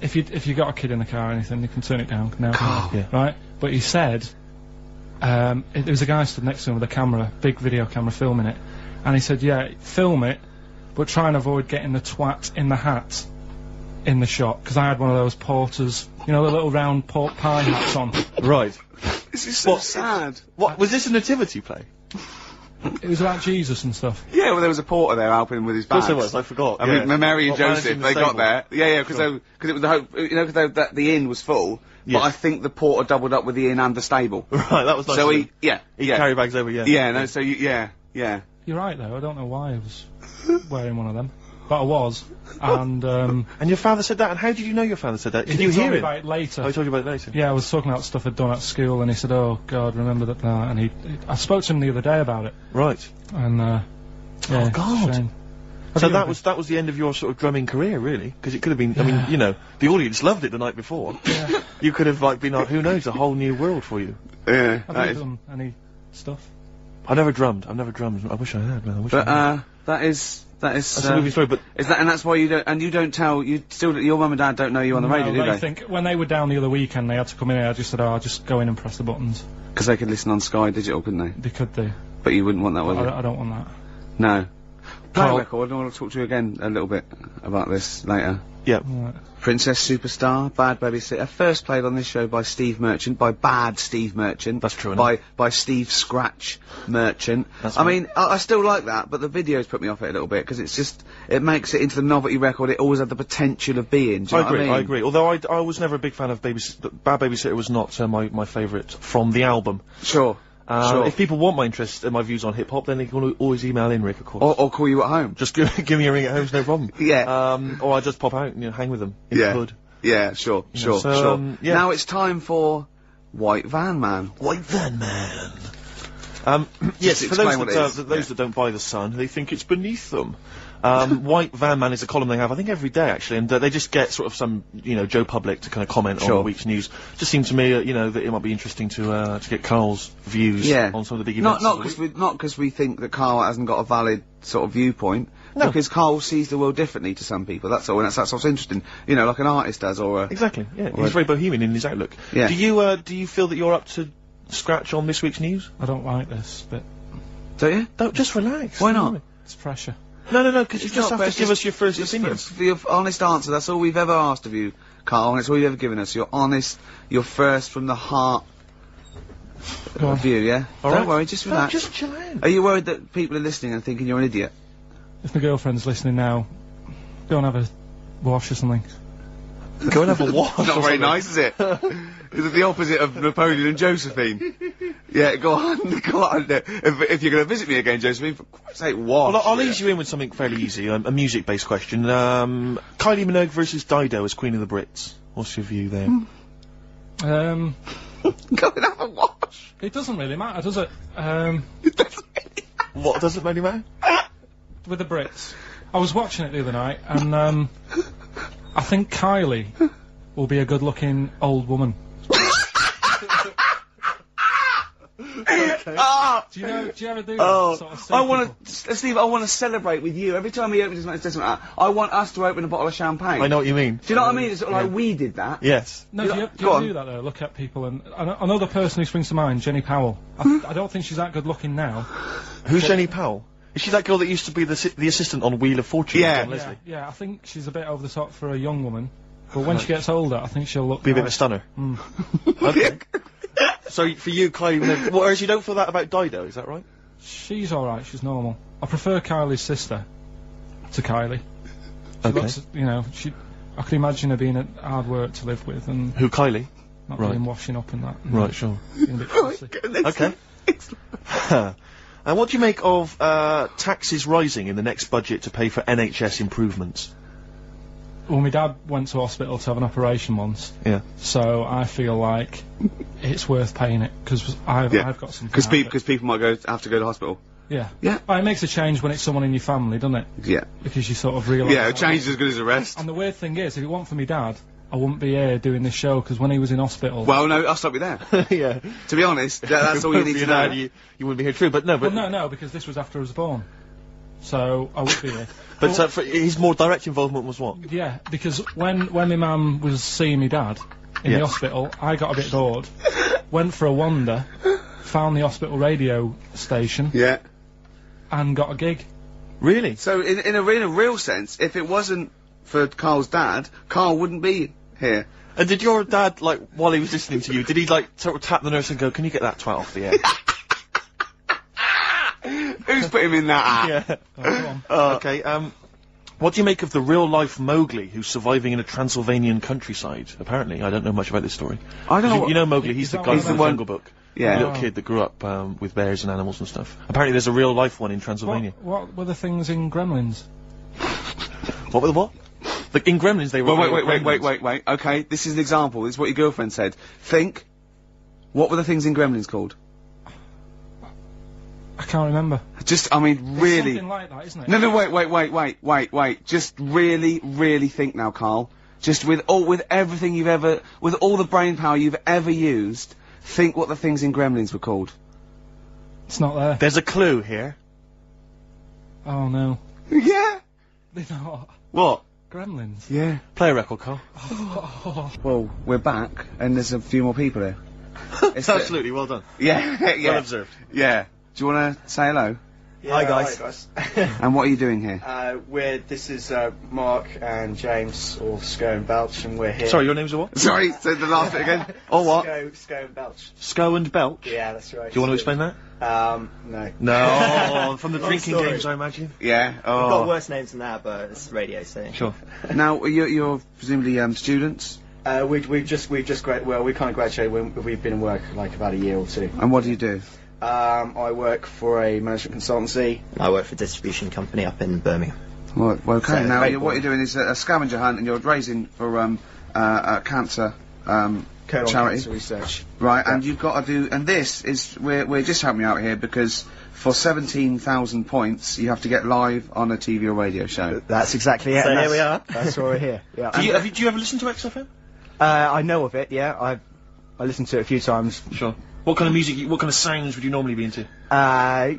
If you got a kid in the car or anything, you can turn it down now. Yeah. Right. But he said, there was a guy stood next to him with a camera, big video camera, filming it, and he said, yeah, film it, but try and avoid getting the twat in the hat in the shot, because I had one of those porters, you know, the little round pork pie hats on. Right. This is so sad. What, was this a nativity play? It was about Jesus and stuff. Yeah, well, there was a porter there helping him with his Of bags. course there was, I forgot. I mean, Mary and What, Joseph, managing the they got stable? there. Yeah, because it was the hope, you know, because the inn was full. Yes. But I think the porter doubled up with the inn and the stable. Right, that was nice. So of he, him. yeah, He yeah, carry bags over, yeah. yeah. No, so yeah. You're right though. I don't know why I was wearing one of them, but I was. And And your father said that, and how did you know your father said that? Did you he told hear me it? about it later. Oh, he told you about it later? Yeah, I was talking about stuff I'd done at school, and he said, "Oh God, remember that?" And I spoke to him the other day about it, Right. and yeah, Oh, God. it's a shame. So that was the end of your sort of drumming career, really? Because it could have been, I mean, you know, the audience loved it the night before. Yeah. You could have, like, been, who knows, a whole new world for you. Yeah. Have that you is- done any stuff? I've never drummed. I wish I had, man. I wish But I had. that is That's a movie story, but is that, and that's why you don't tell, your mum and dad don't know you on the radio, do they they? think when they were down the other weekend, they had to come in here. I just said, "Oh, I'll just go in and press the buttons." Because they could listen on Sky Digital, couldn't they? They could do. But you wouldn't want that, would you? I don't want that. No. Play Karl- a record, I want to talk to you again a little bit about this later. yeah. Right. Princess Superstar, Bad Babysitter, first played on this show by Steve Merchant, by Bad Steve Merchant. That's true enough. By Steve Scratch Merchant. That's I right. mean, I still like that, but the videos put me off it a little bit, because it's just, it makes it into the novelty record it always had the potential of being, do you know what I mean? I agree. Although I was never a big fan of Bad Babysitter was not my favourite from the album. Sure. Sure. If people want my interest and my views on hip hop, then they can always email in, Rick, of course. Or call you at home. Just give me a ring at home, it's no problem. Yeah. Or I just pop out and hang with them in Yeah. the hood. Yeah, sure, sure, so, sure. yeah. Now it's time for White Van Man. White Van Man. Yes, for explain those what it is. those that don't buy the Sun, they think it's beneath them. White Van Man is a column they have, I think, every day actually, and they just get sort of some, you know, Joe Public to kind of comment on Sure. the week's news. Just seemed to me, you know, that it might be interesting to get Karl's views Yeah. on some of the big events. Not of the week. because we think that Karl hasn't got a valid sort of viewpoint. No. Because Karl sees the world differently to some people. That's all, and that's what's interesting. You know, like an artist does, or a Exactly. Yeah, Or- he's very bohemian in his outlook. Yeah. Do you feel that you're up to scratch on this week's news? I don't like this, but don't you? Don't just relax. Why not? it's pressure. No, because you It's just not, have but to give us your first just opinion. for your honest answer. That's all we've ever asked of you, Karl, and it's all you've ever given us. Your honest, your first from the heart Go on. view. Yeah. All Don't right. worry, just No, relax. just chill out. Are you worried that people are listening and thinking you're an idiot? If my girlfriend's listening now, go and have a wash or something. Go and have a wash. Not very nice, is it? Is it the opposite of Napoleon and Josephine? Yeah, go on, go on. If you're going to visit me again, Josephine, for Christ's sake, wash. Well, I'll ease you in with something fairly easy, a music-based question. Kylie Minogue versus Dido as Queen of the Brits. What's your view there? Go and have a wash. It doesn't really matter, does it? What, does it really matter? With the Brits, I was watching it the other night, and I think Kylie will be a good-looking old woman. Do you ever do that sort of I want to, Steve, I want to celebrate with you. Every time he opens his mouth, it doesn't matter. I want us to open a bottle of champagne. I know what you mean. Do you know what I mean? It's sort of like we did that. Yes. No, You do you, know- do, go you on. do that though? Look at people, and another person who springs to mind, Jenny Powell. I don't think she's that good looking now. Who's Jenny Powell? Is she that girl that used to be the assistant on Wheel of Fortune? Yeah. John Leslie? Yeah, I think she's a bit over the top for a young woman. But when she gets older, I think she'll look Be a bit of a nice. stunner. Okay. So for you, Kylie Minogue, whereas you don't feel that about Dido, is that right? She's alright, she's normal. I prefer Kylie's sister to Kylie. She Okay. looks, you know, I could imagine her being hard work to live with and Who, Kylie? not Right. being washing up and that. Right, sure. Being a bit fussy. Okay. And what do you make of taxes rising in the next budget to pay for NHS improvements? Well, my dad went to hospital to have an operation once, Yeah. so I feel like it's worth paying it, because I've got something Because out of it. people might have to go to hospital. Yeah. Yeah. Oh, it makes a change when it's someone in your family, doesn't it? Yeah. Because you sort of realise... Yeah, a change is as good as a rest. And the weird thing is, if it weren't for my dad, I wouldn't be here doing this show, because when he was in hospital... Well, no, I'll stop you there. Yeah. To be honest, that's all you need to know. You wouldn't be here, true, but no, but... Well, no, because this was after I was born. So, I would be here. But his more direct involvement was what? Yeah, because when my mum was seeing my dad in the hospital, I got a bit bored, went for a wander, found the hospital radio station, Yeah. and got a gig. Really? So, in a real sense, if it wasn't for Karl's dad, Karl wouldn't be here. And did your dad, like, while he was listening to you, did he, like, sort of tap the nurse and go, can you get that twat off the air? Who's put him in that app? Yeah. Oh, go on. Okay, what do you make of the real-life Mowgli who's surviving in a Transylvanian countryside? Apparently, I don't know much about this story. I don't know. You know Mowgli, he's the that guy one from of the them? Jungle Book. Yeah. The little kid that grew up with bears and animals and stuff. Apparently there's a real-life one in Transylvania. What were the things in Gremlins? What were the what? Like, in Gremlins they were... Well, they were gremlins. wait. Okay, this is an example. This is what your girlfriend said. Think. What were the things in Gremlins called? I can't remember. Just, I mean, really. Something like that, isn't it? No, wait. Just really think now, Karl. Just with everything with all the brain power you've ever used, think what the things in Gremlins were called. It's not there. There's a clue here. Oh no. Yeah. They're not. What? Gremlins. Yeah. Play a record, Carl. Well, we're back, and there's a few more people here. It's Absolutely, well done. Yeah, yeah. Well observed. Yeah. Do you want to say hello? Hi guys. And what are you doing here? This is Mark and James, or Sco and Belch, and we're here. Sorry, your name's what? Sorry, say the last bit again. Or what? Sco and Belch. Sco and Belch? Yeah, that's right. Do you want to explain that? No. No, from the drinking story. games, I imagine. Yeah. We've got Oh. worse names than that, but it's radio, so. Sure. Now you're presumably students. We've just we kind of graduated. We've been in work like about a year or two. And what do you do? I work for a management consultancy. I work for a distribution company up in Birmingham. Well, okay. So, Now great what you're doing is a scavenger hunt, and you're raising for cancer Colon charity. Cancer Research. Right, Yeah. and you've got to do, and this is, we're just helping you out here because for 17,000 points you have to get live on a TV or radio show. That's exactly it. So and here we that's- That's why we're here. Yeah. Do you ever listen to XFM? I know of it. Yeah, I listened to it a few times. Sure. What kind of music, what kind of sounds would you normally be into? I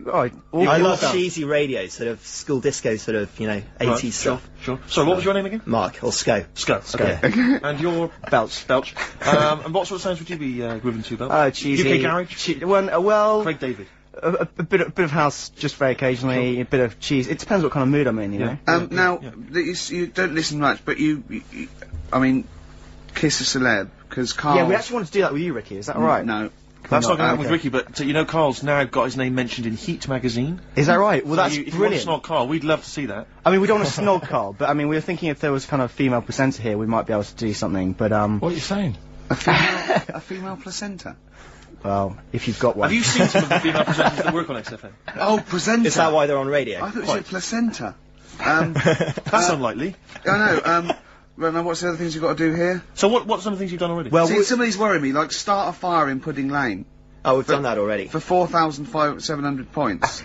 love cheesy radio, sort of school disco, sort of, 80s stuff. Sure. Sorry, what was your name again? Mark, or Sco. Sco. Okay. And your Belch. Belch. And what sort of sounds would you be grooving to, Belch? Cheesy. UK garage? Well, Craig David. a bit of house, just very occasionally. A bit of cheese. It depends what kind of mood I'm in, you know. Now, you don't listen much, but I mean, kiss a celeb, because Karl... Yeah, we actually wanted to do that with you, Ricky. Is that all right? No. That's not going to happen with okay. Ricky, but you know Carl's now got his name mentioned in Heat magazine. Is that right? Well, So that's if you want to brilliant. snog Carl, we'd love to see that. I mean, we don't want to snog Karl, but I mean, we were thinking if there was kind of female presenter here, we might be able to do something. But What are you saying? A female placenta? well, if you've got one. Have you seen some of the female presenters that work on XFM? Oh, presenter! Is that why they're on radio? I thought you said placenta. That's unlikely. I know, well, now what's the other things you've got to do here? So what's some of the things you've done already? Well, See, some of these worry me, like start a fire in Pudding Lane Oh, we've done that already. for 4,700 points.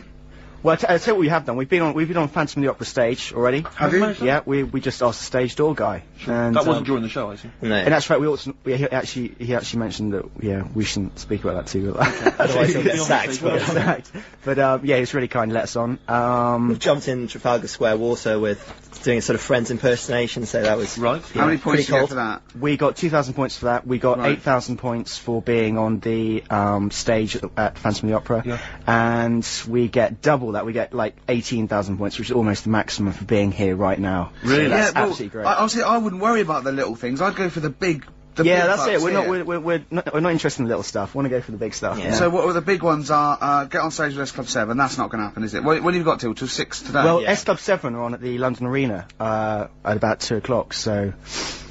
Well, I'll tell you what we have done. We've been on Phantom of the Opera stage already. Have you? Yeah, we just asked the stage door guy. And, that wasn't during the show, I see. No. in actual fact, he actually mentioned that we shouldn't speak about that too. Otherwise he'll get Be on the sacked. stage, well. Right. But yeah, he was really kind. Let us on. We've jumped in Trafalgar Square Water with doing a sort of Friends impersonation, so that was Right. How many points pretty did you get cold. for that? We got 2,000 points for that. We got Right. 8,000 points for being on the stage at Phantom of the Opera. Yeah. And we get double that. We get like 18,000 points, which is almost the maximum for being here right now. Really? So that's well, absolutely great. Honestly, I wouldn't worry about the little things. I'd go for the big Yeah, that's it. here. We're not interested in the little stuff. We want to go for the big stuff. Yeah. So what the big ones are, get on stage with S Club 7, that's not going to happen, is it? When have you got till 6 today? Well, S Club 7 are on at the London Arena at about 2 o'clock, so...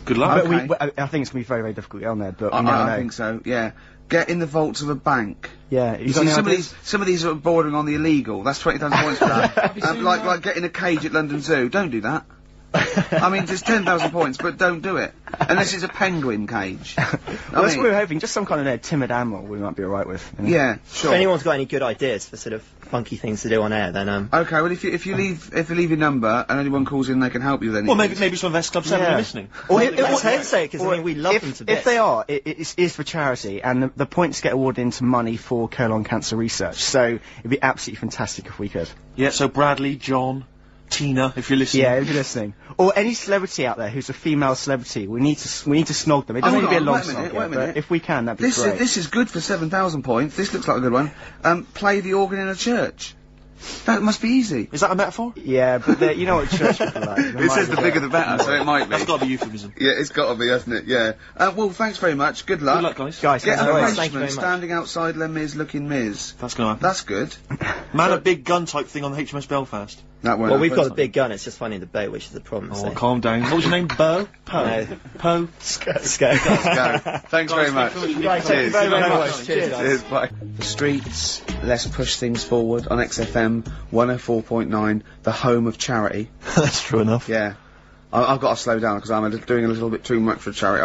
Good luck. Okay. I think it's going to be very, very difficult to get on there, but we never know. I think so, yeah. Get in the vaults of a bank. Yeah, You see, some of these are bordering on the illegal. That's 20,000 points for that. Like getting a cage at London Zoo. Don't do that. I mean, it's 10,000 points, but don't do it. Unless it's a penguin cage. Well, that's what we were hoping. Just some kind of timid animal we might be alright with. You know? Yeah, sure. If anyone's got any good ideas for sort of funky things to do on air, then Okay, well, if you leave your number and anyone calls in, they can help you then. Well, maybe some of S Club 7 are listening. Or let's hope so, because I mean, we love them to bits. If they are, it is for charity, and the points get awarded into money for colon cancer research. So it'd be absolutely fantastic if we could. Yeah, so Bradley, John, Tina, if you're listening. Yeah, if you're listening. Or any celebrity out there who's a female celebrity, we need to snog them. It doesn't need to be a long snog, but if we can, that'd be great. This is good for 7,000 points. This looks like a good one. Play the organ in a church. That must be easy. Is that a metaphor? Yeah, but you know what church people are like. It says the bigger the better, so it might be. That's got to be euphemism. Yeah, it's got to be, hasn't it? Yeah. Well, thanks very much. Good luck. Good luck, guys. Get an Thank you arrangement very much. standing outside Les Mis looking Miz. That's going to happen. That's good. Man, a big gun type thing on the HMS Belfast. That won't well, we've happen. got a big gun. It's just finding the boat, which is the problem. Oh, so. calm down. What was your name? Bo? No. Po? Let's go. Go. Thanks very much. Guys, thank you very, very much. Cheers, guys. Cheers, bye. The streets, let's push things forward on XFM 104.9, the home of charity. That's true enough. Yeah. I've got to slow down because I'm doing a little bit too much for charity.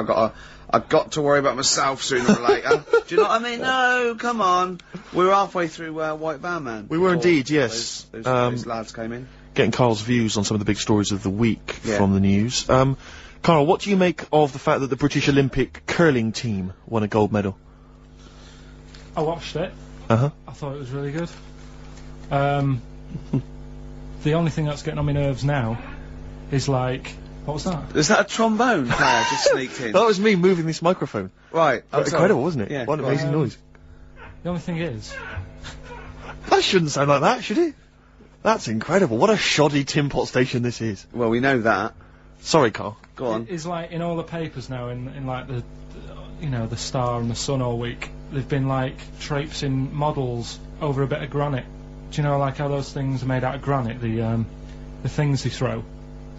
I've got to worry about myself sooner or later. Do you know what I mean? No, come on. We were halfway through White Van Man. We were indeed, yes. Those lads came in. Getting Karl's views on some of the big stories of the week from the news. Karl, what do you make of the fact that the British Olympic curling team won a gold medal? I watched it. Uh-huh. I thought it was really good. The only thing that's getting on my nerves now is like, what was that? Is that a trombone player just sneaked in? That was me moving this microphone. Right. Incredible, wasn't it? Yeah, what an amazing noise. The only thing is, That shouldn't sound like that, should it? That's incredible. What a shoddy tin pot station this is. Well, we know that. Sorry, Karl. Go on. it's like in all the papers now, in like the the Star and the Sun all week, they've been like traipsing models over a bit of granite. Do you know like how those things are made out of granite? The things they throw.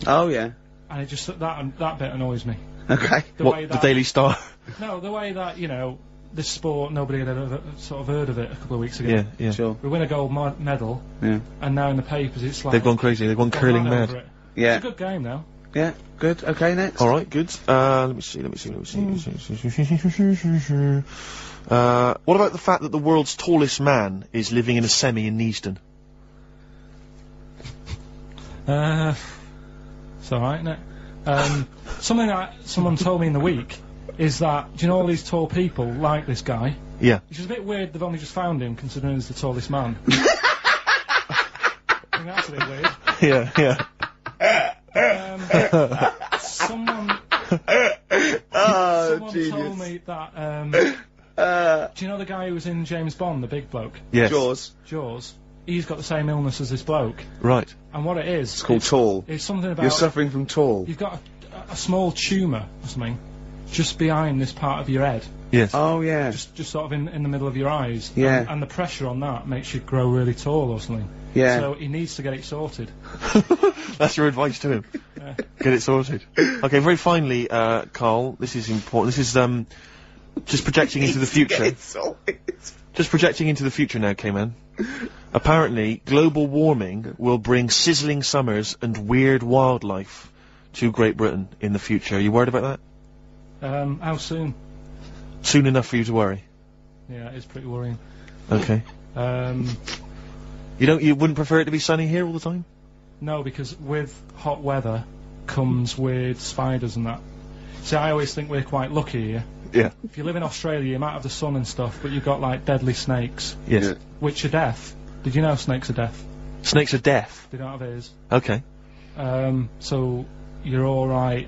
Oh yeah. And it just that bit annoys me. Okay. The Daily Star? No, the way that this sport, nobody had ever sort of heard of it a couple of weeks ago. Yeah, yeah. Sure. We win a gold medal, Yeah. and now in the papers it's like They've gone crazy. They've gone curling mad mad. over it. Yeah. It's a good game now. Yeah. Good. Okay. Next. All right, good. Let me see. What about the fact that the world's tallest man is living in a semi in Neasden? It's alright, isn't it? Something that someone told me in the week is that, do you know all these tall people like this guy? Yeah. Which is a bit weird they've only just found him, considering he's the tallest man. I think that's a bit weird. Yeah. Someone told me that, do you know the guy who was in James Bond, the big bloke? Yes. Jaws. He's got the same illness as this bloke. Right. And what it is... It's called tall. It's something about... You're suffering from tall. You've got a small tumour or something just behind this part of your head. Yes. Oh yeah. Just sort of in the middle of your eyes. Yeah. And the pressure on that makes you grow really tall or something. Yeah. So he needs to get it sorted. That's your advice to him. Yeah. Get it sorted. Okay, very finally, Karl, this is important. This is, just projecting into the future. Just projecting into the future now, K-Man. Apparently, global warming will bring sizzling summers and weird wildlife to Great Britain in the future. Are you worried about that? How soon? Soon enough for you to worry. Yeah, it's pretty worrying. Okay. You wouldn't prefer it to be sunny here all the time? No, because with hot weather comes weird spiders and that. See, I always think we're quite lucky here. Yeah. If you live in Australia, you might have the sun and stuff, but you've got like deadly snakes. Yes. Yeah. Which are deaf. Did you know snakes are deaf? Snakes are deaf? They don't have ears. Okay. So you're alright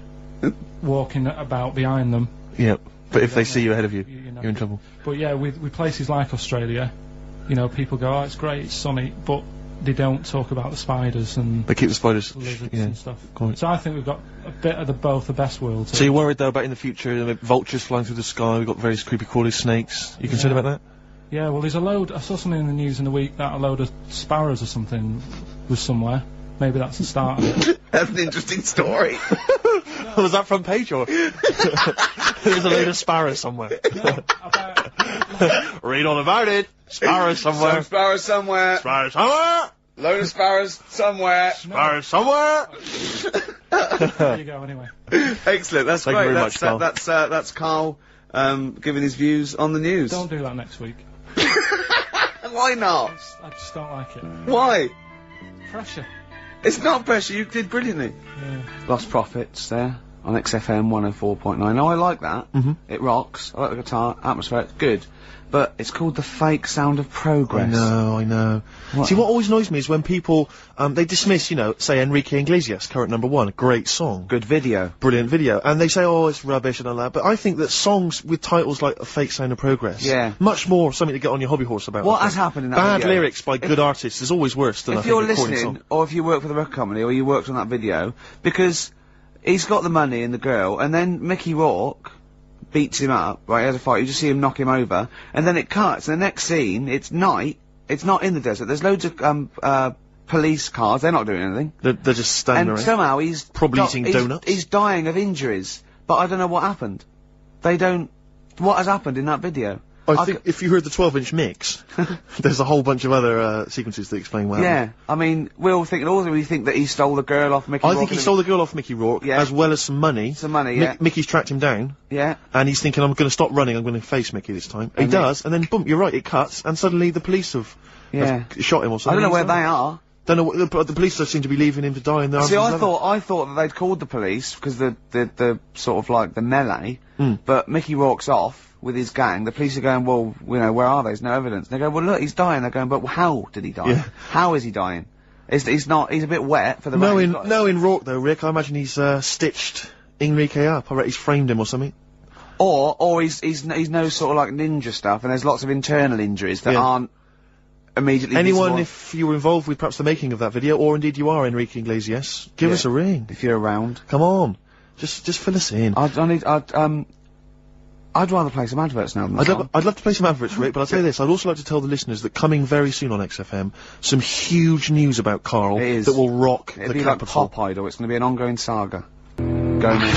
walking about behind them. Yep. But if they see you ahead of you, you're in trouble. But yeah, with places like Australia, people go, oh, it's great, it's sunny, but they don't talk about the spiders and They keep the spiders. lizards Yeah. and stuff. Quite. So I think we've got a bit of both the best worlds. So you're worried though about in the future, vultures flying through the sky, we've got various creepy crawly snakes. You concerned about that? Yeah, well, there's a load. I saw something in the news in the week that a load of sparrows or something was somewhere. Maybe that's the start of it. That's an interesting story. Was that front page or? There's a load of sparrows somewhere. Read all about it. Sparrows somewhere. Some sparrows somewhere. Sparrows somewhere. Load of sparrows somewhere. Sparrows somewhere. There you go. Anyway. Excellent. That's Thank you great. very much, Karl. That's Karl giving his views on the news. Don't do that next week. Why not? I just don't like it. Why? Pressure. It's not pressure. You did brilliantly. Yeah. Lost Profits there on XFM 104.9. Now I like that. It rocks. I like the guitar. Atmosphere. It's good. But it's called the fake sound of progress. I know. What? See, what always annoys me is when people, they dismiss, you know, say Enrique Iglesias, current #1, great song. Good video. Brilliant video. And they say, oh, it's rubbish and all that. But I think that songs with titles like A Fake Sound of Progress. Yeah. Much more something to get on your hobby horse about. What I think. has happened in that Bad video? lyrics by good artists is always worse than I If think you're a recording listening, song. or if you work for the record company, or you worked on that video, because he's got the money and the girl, and then Mickey Rourke beats him up, right, he has a fight, you just see him knock him over, and then it cuts, and the next scene, it's night, it's not in the desert, there's loads of, police cars, they're not doing anything. They're just standing And around. somehow he's... Probably eating donuts. He's dying of injuries, but I don't know what happened. They don't... What has happened in that video? I think if you heard the 12-inch mix, there's a whole bunch of other sequences that explain why. Yeah, I mean, we're all thinking, also we think that he stole the girl off Mickey I Rourke. think he stole the girl off Mickey Rourke, Yeah. as well as some money. Some money, yeah. Mickey's tracked him down, Yeah. and he's thinking, I'm going to stop running, I'm going to face Mickey this time. He And does, and then boom, you're right, it cuts, and suddenly the police have shot him or I something. don't know where He's they are. Don't know, the police just seem to be leaving him to die in the arms See, of I his lover. thought that they'd called the police because the sort of like the melee, but Mickey Rourke's off with his gang. The police are going, well, you know, where are they? There's no evidence. They go, well, look, he's dying. They're going, but how did he die? Yeah. How is he dying? He's a bit wet for the rain. In Rourke though, Rick, I imagine he's stitched Enrique up. I reckon he's framed him or something. Or he's no sort of like ninja stuff, and there's lots of internal injuries that aren't immediately Anyone, visible. if you were involved with perhaps the making of that video, or indeed you are Enrique Iglesias, give us a ring. If you're around. Come on. Just fill us in. I'd rather play some adverts now than that one. I'd love to play some adverts, Rick, but I'll tell you this, I'd also like to tell the listeners that coming very soon on XFM, some huge news about Karl It is. that will rock It'll the be like capital. Pop Idol. It's going to be an ongoing saga. Going in,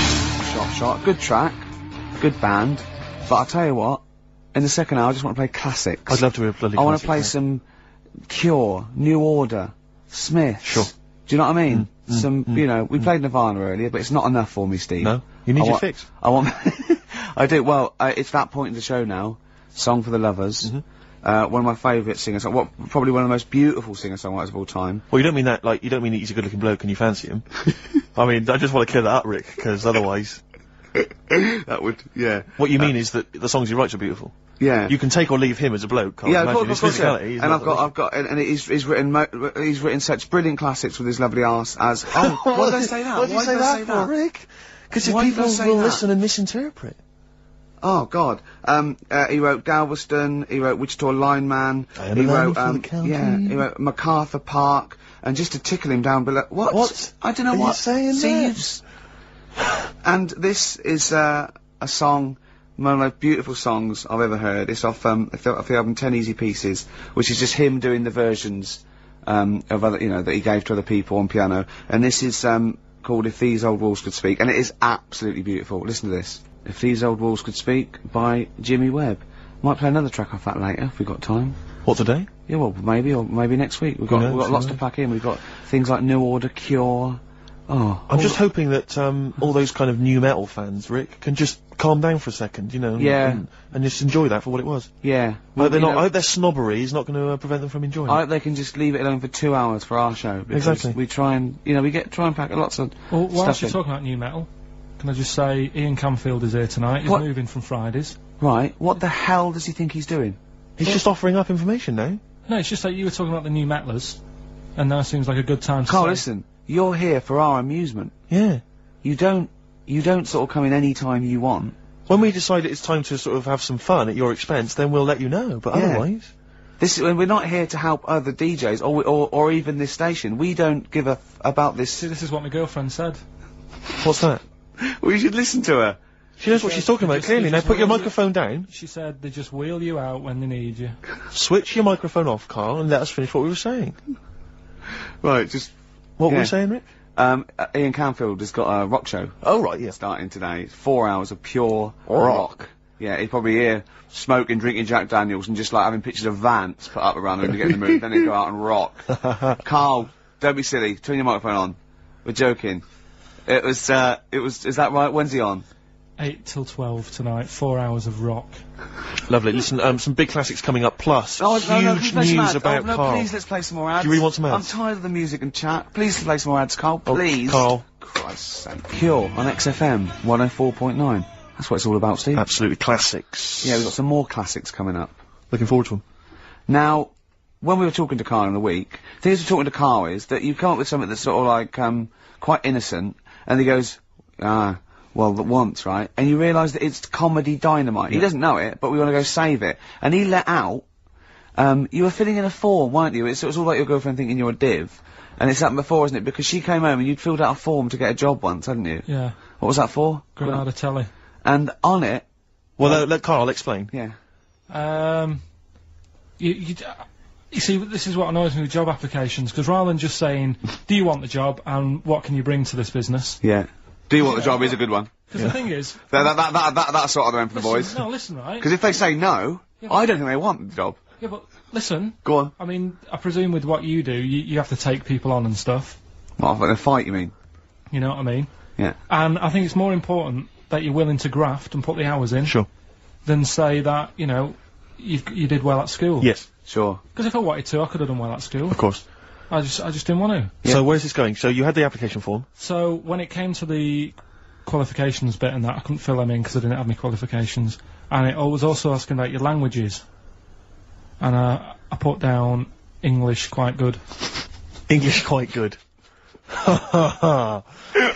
shot. Good track, good band. But I'll tell you what, in the second hour, I just want to play classics. I'd love to hear a bloody I want to classic, play mate. some Cure, New Order, Smiths. Sure. Do you know what I mean? You know, we played Nirvana earlier, but it's not enough for me, Steve. No? You need I your want- fix. I want... I do. Well, it's that point in the show now. Song for the Lovers. One of my favourite singers. Probably one of the most beautiful singer-songwriters of all time. Well, you don't mean that, like, you don't mean that he's a good-looking bloke and you fancy him. I mean, I just want to clear that up, Rick, because otherwise... That would, yeah. What you mean is that the songs he writes are beautiful. Yeah. You can take or leave him as a bloke, Karl. Yeah, Imagine of course, his yeah. physicality. he's And not and he's written such brilliant classics with his lovely arse as. Oh, why did I say that? Why did you say that for, Rick? Because Why did people I say will that? listen and misinterpret. Oh God. He wrote Galveston. He wrote Wichita Lineman. I am He a wrote man for the county. yeah. He wrote MacArthur Park. And just to tickle him down below. What? I don't know are what. you saying See, there? and this is a song. One of the most beautiful songs I've ever heard. It's off the album 10 Easy Pieces, which is just him doing the versions of other, you know, that he gave to other people on piano. And this is called If These Old Walls Could Speak, and it is absolutely beautiful. Listen to this. If These Old Walls Could Speak by Jimmy Webb. Might play another track off that later if we've got time. What, today? Yeah, well, maybe, or maybe next week. We've got lots to pack in. We've got things like New Order, Cure. Oh, I'm just hoping that all those kind of new metal fans, Rick, can just calm down for a second, you know, and just enjoy that for what it was. yeah. I Well, hope their snobbery is not going to prevent them from enjoying I it. hope they can just leave it alone for 2 hours for our show. Because Exactly. we try and, you know, try and pack lots of Well, whilst stuff you're in. talking about new metal, can I just say Ian Camfield is here tonight. He's What? moving from Fridays. Right, what the hell does he think he's doing? He's just offering up information now. No, it's just that you were talking about the new metalers, and now seems like a good time to Carl, say. listen, you're here for our amusement. Yeah. You don't sort of come in any time you want. When we decide it's time to sort of have some fun at your expense, then we'll let you know, but Yeah. otherwise... We're not here to help other DJs or even this station. We don't give a about this. See, this is what my girlfriend said. What's that? Well, you should listen to her. She knows what she's talking about, clearly. Now put your microphone down. She said they just wheel you out when they need you. Switch your microphone off, Carl, and let us finish what we were saying. Right, just... What were we saying, Rick? Ian Canfield has got a rock show. Oh, right, yeah. Starting today. 4 hours of pure rock. Yeah, he'd probably hear smoking, drinking Jack Daniels and just like having pictures of Vance put up around him to get in the mood. Then he'd go out and rock. Carl, don't be silly. Turn your microphone on. We're joking. Is that right? When's he on? 8 till 12 tonight, 4 hours of rock. Lovely. Listen, some big classics coming up, plus huge news about Carl. Please, let's play some more ads. Do you really want some ads? I'm tired of the music and chat. Please play some more ads, Carl. Please. Carl. Christ's sake. Cure on XFM 104.9. That's what it's all about, Steve. Absolutely classics. Yeah, we've got some more classics coming up. Looking forward to them. Now, when we were talking to Karl in the week, the thing we're talking to Karl is that you come up with something that's sort of like, quite innocent, and he goes, well, that once, right? And you realise that it's comedy dynamite. He doesn't know it, but we want to go save it. And he let out, you were filling in a form, weren't you? It was all like your girlfriend thinking you're a div. And it's happened before, isn't it? Because she came home and you'd filled out a form to get a job once, hadn't you? Yeah. What was that for? Granada Telly. And on it... Well, let Karl explain. Yeah. You see, this is what annoys me with job applications, because rather than just saying, do you want the job, and what can you bring to this business? Yeah. Do you want the job is a good one. Because the thing is... That's sort of the end for the boys. No, listen, right? Because if they say no, I don't think they want the job. Yeah, but listen. Go on. I mean, I presume with what you do, you have to take people on and stuff. What, in a fight, you mean? You know what I mean? Yeah. And I think it's more important that you're willing to graft and put the hours in. Sure. Than say that, you know, you did well at school. Yes. Sure. Because if I wanted to, I could have done well at school. Of course. I just didn't want to. Yeah. So where's this going? So you had the application form. So when it came to the qualifications bit and that, I couldn't fill them in because I didn't have any qualifications. And it was also asking about your languages. And I put down English quite good. English quite good. Ha ha ha.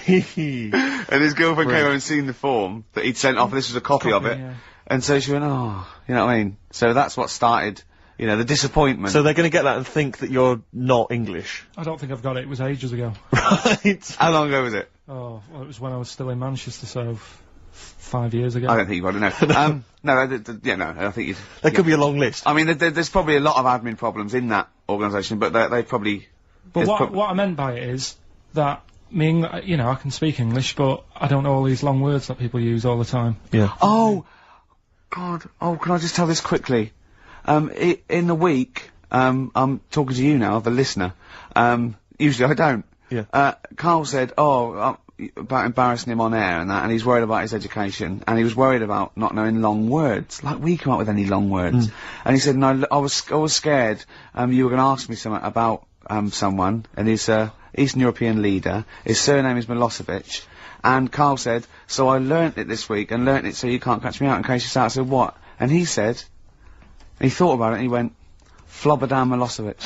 And his girlfriend came over and seen the form that he'd sent off, and this was a copy of it. Yeah. And so she went, oh, you know what I mean? So that's what started, you know, the disappointment. So they're going to get that and think that you're not English. I don't think I've got it. It was ages ago. Right. How long ago was it? Oh, well, it was when I was still in Manchester, so 5 years ago. I don't think you got it, no. No, I think you'd... There could be a long list. I mean, there's probably a lot of admin problems in that organisation, but they probably... But what I meant by it is that, you know, I can speak English, but I don't know all these long words that people use all the time. Yeah. Oh! God. Oh, can I just tell this quickly? In the week, I'm talking to you now, the listener. Usually I don't. Yeah. Karl said, about embarrassing him on air and that, and he's worried about his education, and he was worried about not knowing long words. Like, we come up with any long words. And he said, no, I was scared, you were gonna ask me something about, someone, and his, Eastern European leader. His surname is Milosevic. And Karl said, so I learnt it this week, and learnt it so you can't catch me out in case you start. I said, what? And he said, he thought about it, and he went, Flobodan Milosevic.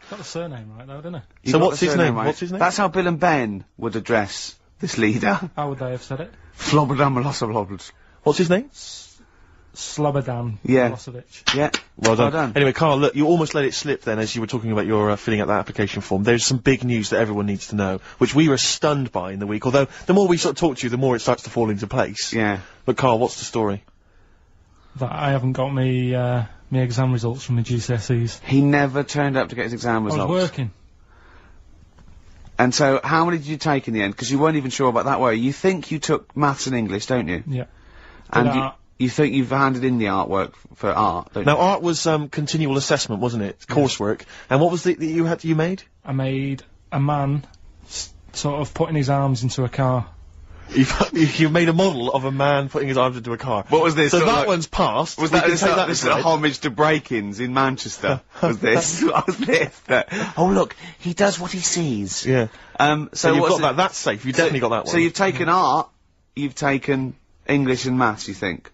Got the surname right, though, didn't he? So what's his name? Right? What's his name? That's how Bill and Ben would address this leader. How would they have said it? Flobodan Milosevic. What's his name? Slobodan Milosevic. Yeah. Well done. Anyway, Karl, look, you almost let it slip then as you were talking about your filling out that application form. There's some big news that everyone needs to know, which we were stunned by in the week, although the more we sort of talk to you, the more it starts to fall into place. Yeah. But Karl, what's the story? That I haven't got me exam results from the GCSEs. He never turned up to get his exam results. I was working. And so, how many did you take in the end? Because you weren't even sure about that, were you? You think you took maths and English, don't you? Yeah. And you think you've handed in the artwork for art, don't you? Now, art was continual assessment, wasn't it? Coursework. And what was it that you made? I made a man sort of putting his arms into a car. You made a model of a man putting his arms into a car. What was this? So that one's passed. Was that, this is a homage to break-ins in Manchester? Was this? Was this? Oh look, he does what he sees. Yeah. So you've got that. That's safe. You've definitely got that one. So you've taken art, you've taken English and maths, you think?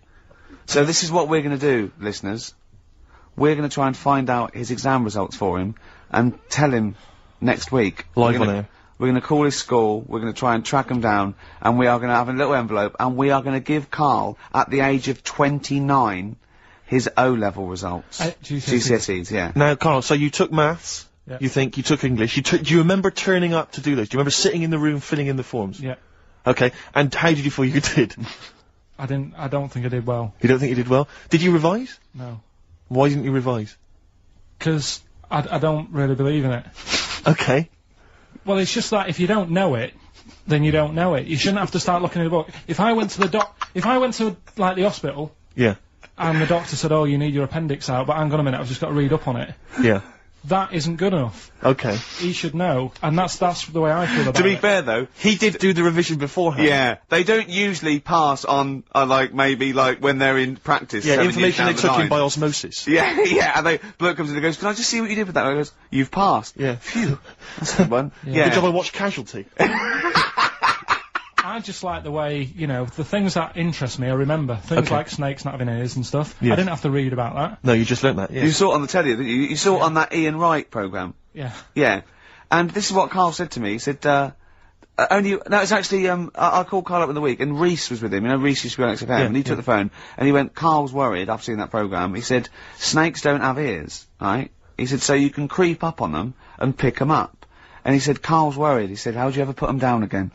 So this is what we're going to do, listeners. We're going to try and find out his exam results for him and tell him next week. Live on air. We're going to call his school, we're going to try and track him down, and we are going to have a little envelope, and we are going to give Karl, at the age of 29, his O-level results. GCSEs, yeah. Now, Karl, so you took maths. Yeah. You think you took English. Do you remember turning up to do those? Do you remember sitting in the room filling in the forms? Yeah. Okay. And how did you feel you did? I don't think I did well. You don't think you did well? Did you revise? No. Why didn't you revise? Because I don't really believe in it. Okay. Well, it's just that if you don't know it, then you don't know it. You shouldn't have to start looking at the book. If I went to like the hospital. Yeah. And the doctor said, "Oh, you need your appendix out," but hang on a minute, I've just got to read up on it. Yeah. That isn't good enough. Okay. He should know, and that's the way I feel about it. To be fair, though, he did do the revision beforehand. Yeah, they don't usually pass on, like, maybe, like, when they're in practice. Yeah, 7 information they years took down the in by line. osmosis. Yeah, yeah, and bloke comes in and goes, "Can I just see what you did with that?" And I goes, "You've passed." Yeah. Phew. That's a good one. Yeah. Good job I watched Casualty. I just like the way, you know, the things that interest me I remember. Things Okay. like snakes not having ears and stuff. Yes. I didn't have to read about that. No, you just learnt that, yeah. You saw it on the telly, didn't you? You saw it on that Ian Wright programme. Yeah. Yeah. And this is what Karl said to me. He said, it's actually, I called Karl up in the week, and Reese was with him. You know, Reese used to be on XFM, and he took the phone, and he went, "Karl's worried, I've seen that programme." He said, "Snakes don't have ears, right?" He said, "So you can creep up on them and pick them up." And he said, "Karl's worried." He said, "How'd you ever put them down again?"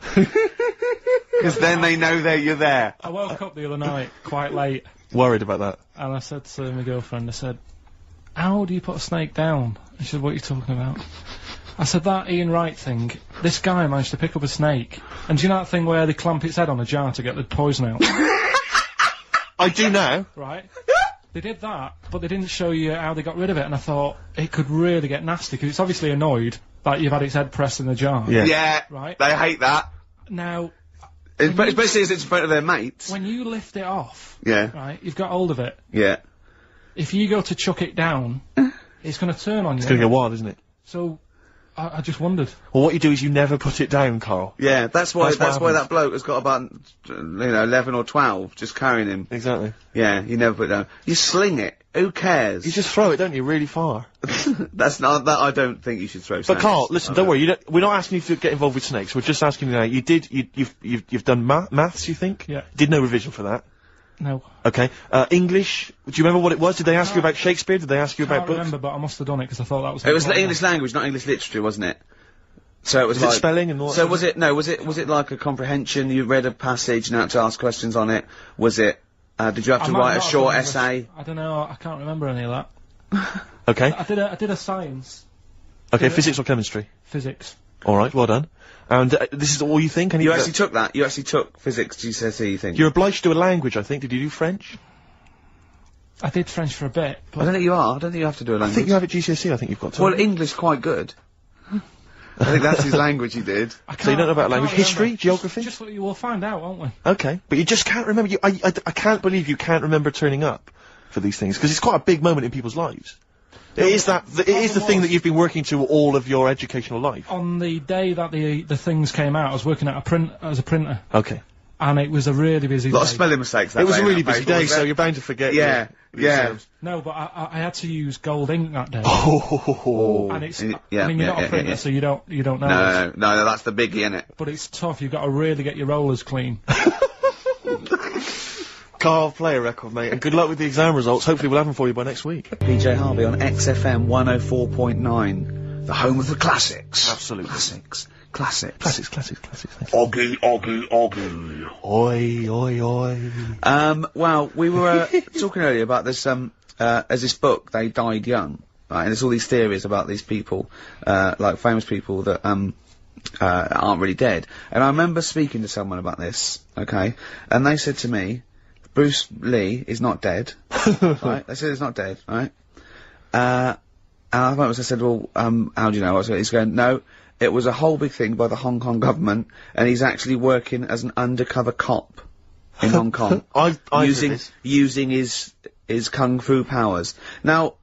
Because then they know you're there. I woke up the other night quite late, Worried about that. and I said to my girlfriend, I said, "How do you put a snake down?" And she said, "What are you talking about?" I said, "That Ian Wright thing, this guy managed to pick up a snake. And do you know that thing where they clamp its head on a jar to get the poison out?" I do now. Right? They did that, but they didn't show you how they got rid of it, and I thought, it could really get nasty, because it's obviously annoyed that you've had its head pressed in the jar. Yeah. Yeah. Right? They hate that. Now, Especially as it's in front of their mates. when you lift it off, Yeah. right, you've got hold of it. Yeah. If you go to chuck it down, it's going to turn on you. It's gonna go wild, isn't it? So, I just wondered. Well, what you do is you never put it down, Karl. Yeah, that's why That's what happens. that bloke has got about, 11 or 12 just carrying him. Exactly. Yeah, you never put it down. You sling it. Who cares? You just throw it, don't you, really far. That's not, that I don't think you should throw But snakes. Karl, listen, don't worry, we're not asking you to get involved with snakes, we're just asking you now, you've done maths, you think? Yeah. Did no revision for that? No. Okay. English, do you remember what it was? Did they ask you about Shakespeare? Did they ask you I about can't books? remember, but I must have done it, because I thought that was... It was important. English language, not English literature, wasn't it? So it was Was it like... spelling and all that So sort was of it, no, was it like a comprehension, you read a passage and had to ask questions on it? Was it, did you have I to might write a not have short done essay? I don't know, I can't remember any of that. Okay. I did a science. Okay, physics or chemistry? Physics. Alright, well done. And this is all you think? You actually took that? You actually took physics GCSE, you think? You're obliged to do a language, I think. Did you do French? I did French for a bit, I don't think you are. I don't think you have to do a I language. think you have at GCSE, I think you've got to. Well, English quite good. I think that's his language he did. So you don't know about I can't language? History? remember. Geography? Just we'll find out, won't we? Okay. But you just can't remember. I can't believe you can't remember turning up for these things, because it's quite a big moment in people's lives. It is the thing that you've been working to all of your educational life. On the day that the things came out, I was working at as a printer, Okay. and it was a really busy A lot day. of spelling mistakes that It was day a in really that busy paper, day, wasn't so it? you're bound to forget. Yeah, yeah. No, but I had to use gold ink that day, Oh. and it's. Yeah, I mean, you're yeah, not yeah, a printer, yeah. so you don't know. No, that's the biggie, innit? But it's tough. You've got to really get your rollers clean. Karl, play a record, mate, and good luck with the exam results. Hopefully we'll have them for you by next week. PJ Harvey on XFM 104.9, the home of the classics. Absolutely. Classics. Classics, thank you. Oggy. Oi, oi, oi. Well, we were talking earlier about this, as this book, They Died Young, right? And there's all these theories about these people, like famous people that, aren't really dead. And I remember speaking to someone about this, okay? And they said to me, Bruce Lee is not dead, right? They said he's not dead, right? And I said, well, how do you know? He's going, no, it was a whole big thing by the Hong Kong government, and he's actually working as an undercover cop in Hong Kong. using his kung fu powers. Now,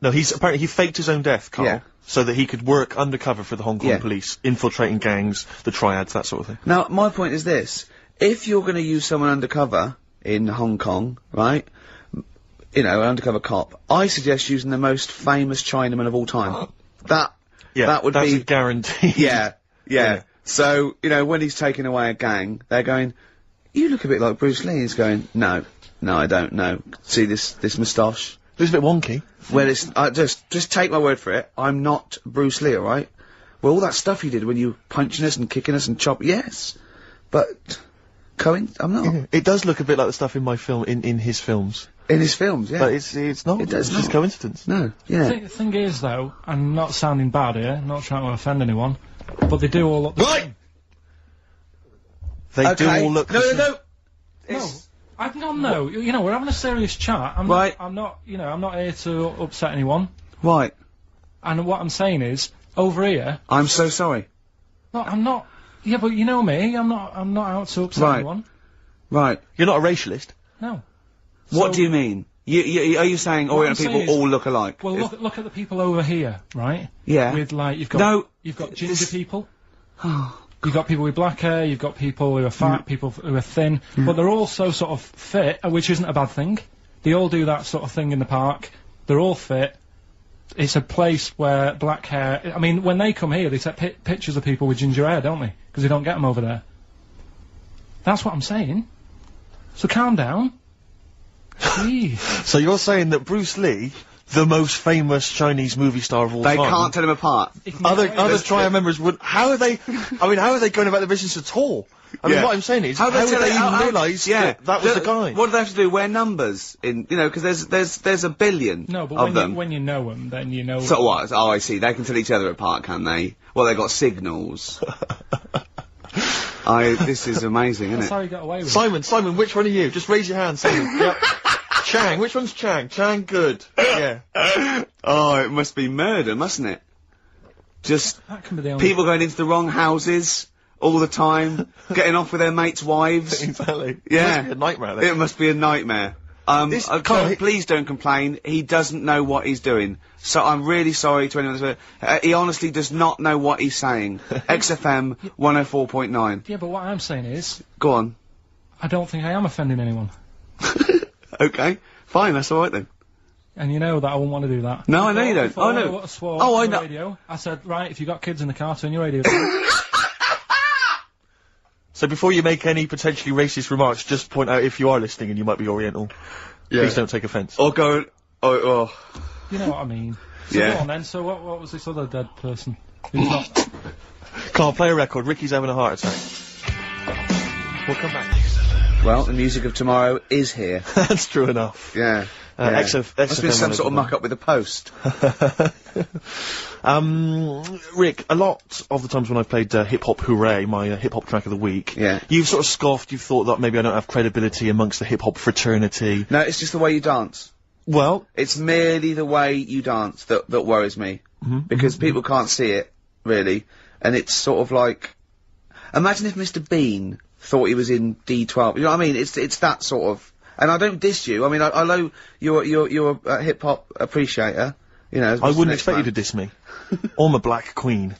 No, apparently he faked his own death, Karl, Yeah. so that he could work undercover for the Hong Kong Yeah. police, infiltrating gangs, the triads, that sort of thing. Now, my point is this. If you're gonna use someone undercover in Hong Kong, right? You know, an undercover cop, I suggest using the most famous Chinaman of all time. That would that's be... a guarantee. Yeah. Yeah. So, you know, when he's taking away a gang, they're going, you look a bit like Bruce Lee. He's going, no, I don't know. See this moustache? It's a bit wonky. Well, it's, just take my word for it. I'm not Bruce Lee, alright? Well, all that stuff you did when you punching us and kicking us and yes. But, I'm not. Yeah. It does look a bit like the stuff in my film, in his films. In his films, yeah. But it's not. It does it's just coincidence. No, yeah. The thing is, though, I'm not sounding bad here, not trying to offend anyone, but they do all look the same. They do all look the same. No. I can go, no, you know, we're having a serious chat. I'm not here to upset anyone. Right. And what I'm saying is, over here... I'm so sorry. No, I'm not... Yeah, but you know me, I'm not out to upset anyone. Right. You're not a racialist? No. What do you mean? Are you saying Orient people all look alike? Well, look at the people over here, right? Yeah. With, like, you've got ginger people. You've got people with black hair, you've got people who are fat, people who are thin, but they're all so sort of fit, which isn't a bad thing. They all do that sort of thing in the park. They're all fit. It's a place where black hair... I mean, when they come here, they take pictures of people with ginger hair, don't they? Because they don't get them over there. That's what I'm saying. So calm down. Jeez. So you're saying that Bruce Lee, the most famous Chinese movie star of all time... They can't tell him apart. Other Triad members would... How are they... I mean, how are they going about the business at all? I mean, what I'm saying is, how would they even realise that was the guy? What do they have to do? Wear numbers in, you know, because there's a billion of them. When you know them, then you know... So what? Oh, I see. They can tell each other apart, can they? Well, they got signals. This is amazing, isn't That's it? how he got away with it. Simon, which one are you? Just raise your hand, Simon. Yep. Chang, which one's Chang? Chang, good. Yeah. Oh, it must be murder, mustn't it? Just that can be the only people going into the wrong houses all the time, getting off with their mates' wives. Exactly. Yeah. It must be a nightmare, then. It must be a nightmare. Please don't complain. He doesn't know what he's doing. So I'm really sorry to anyone that's... he honestly does not know what he's saying. XFM 104.9. Yeah, but what I'm saying is... Go on. I don't think I am offending anyone. Okay. Fine, that's alright then. And you know that I wouldn't want to do that. No, I know you don't. Oh, no. I know. Radio, I said, right, if you got kids in the car, turn your radio down. So before you make any potentially racist remarks, just point out if you are listening and you might be Oriental. Yeah. Please don't take offence. Or go... Oh. You know what I mean. So yeah. Go on then, so what was this other dead person? Who's not... Carl, play a record. Ricky's having a heart attack. We'll come back. Well, the music of tomorrow is here. That's true enough. Yeah. Must be some sort of muck-up with the post. Rick, a lot of the times when I've played Hip Hop Hooray, my hip hop track of the week, you've sort of scoffed, you've thought that maybe I don't have credibility amongst the hip hop fraternity. No, it's just the way you dance. Well... It's merely the way you dance that worries me. Because people can't see it, really. And it's sort of like... Imagine if Mr. Bean thought he was in D12. You know what I mean? It's that sort of... And I don't diss you. I mean, I know you're a hip-hop appreciator. You know, I wouldn't expect you to diss me. I'm a black queen.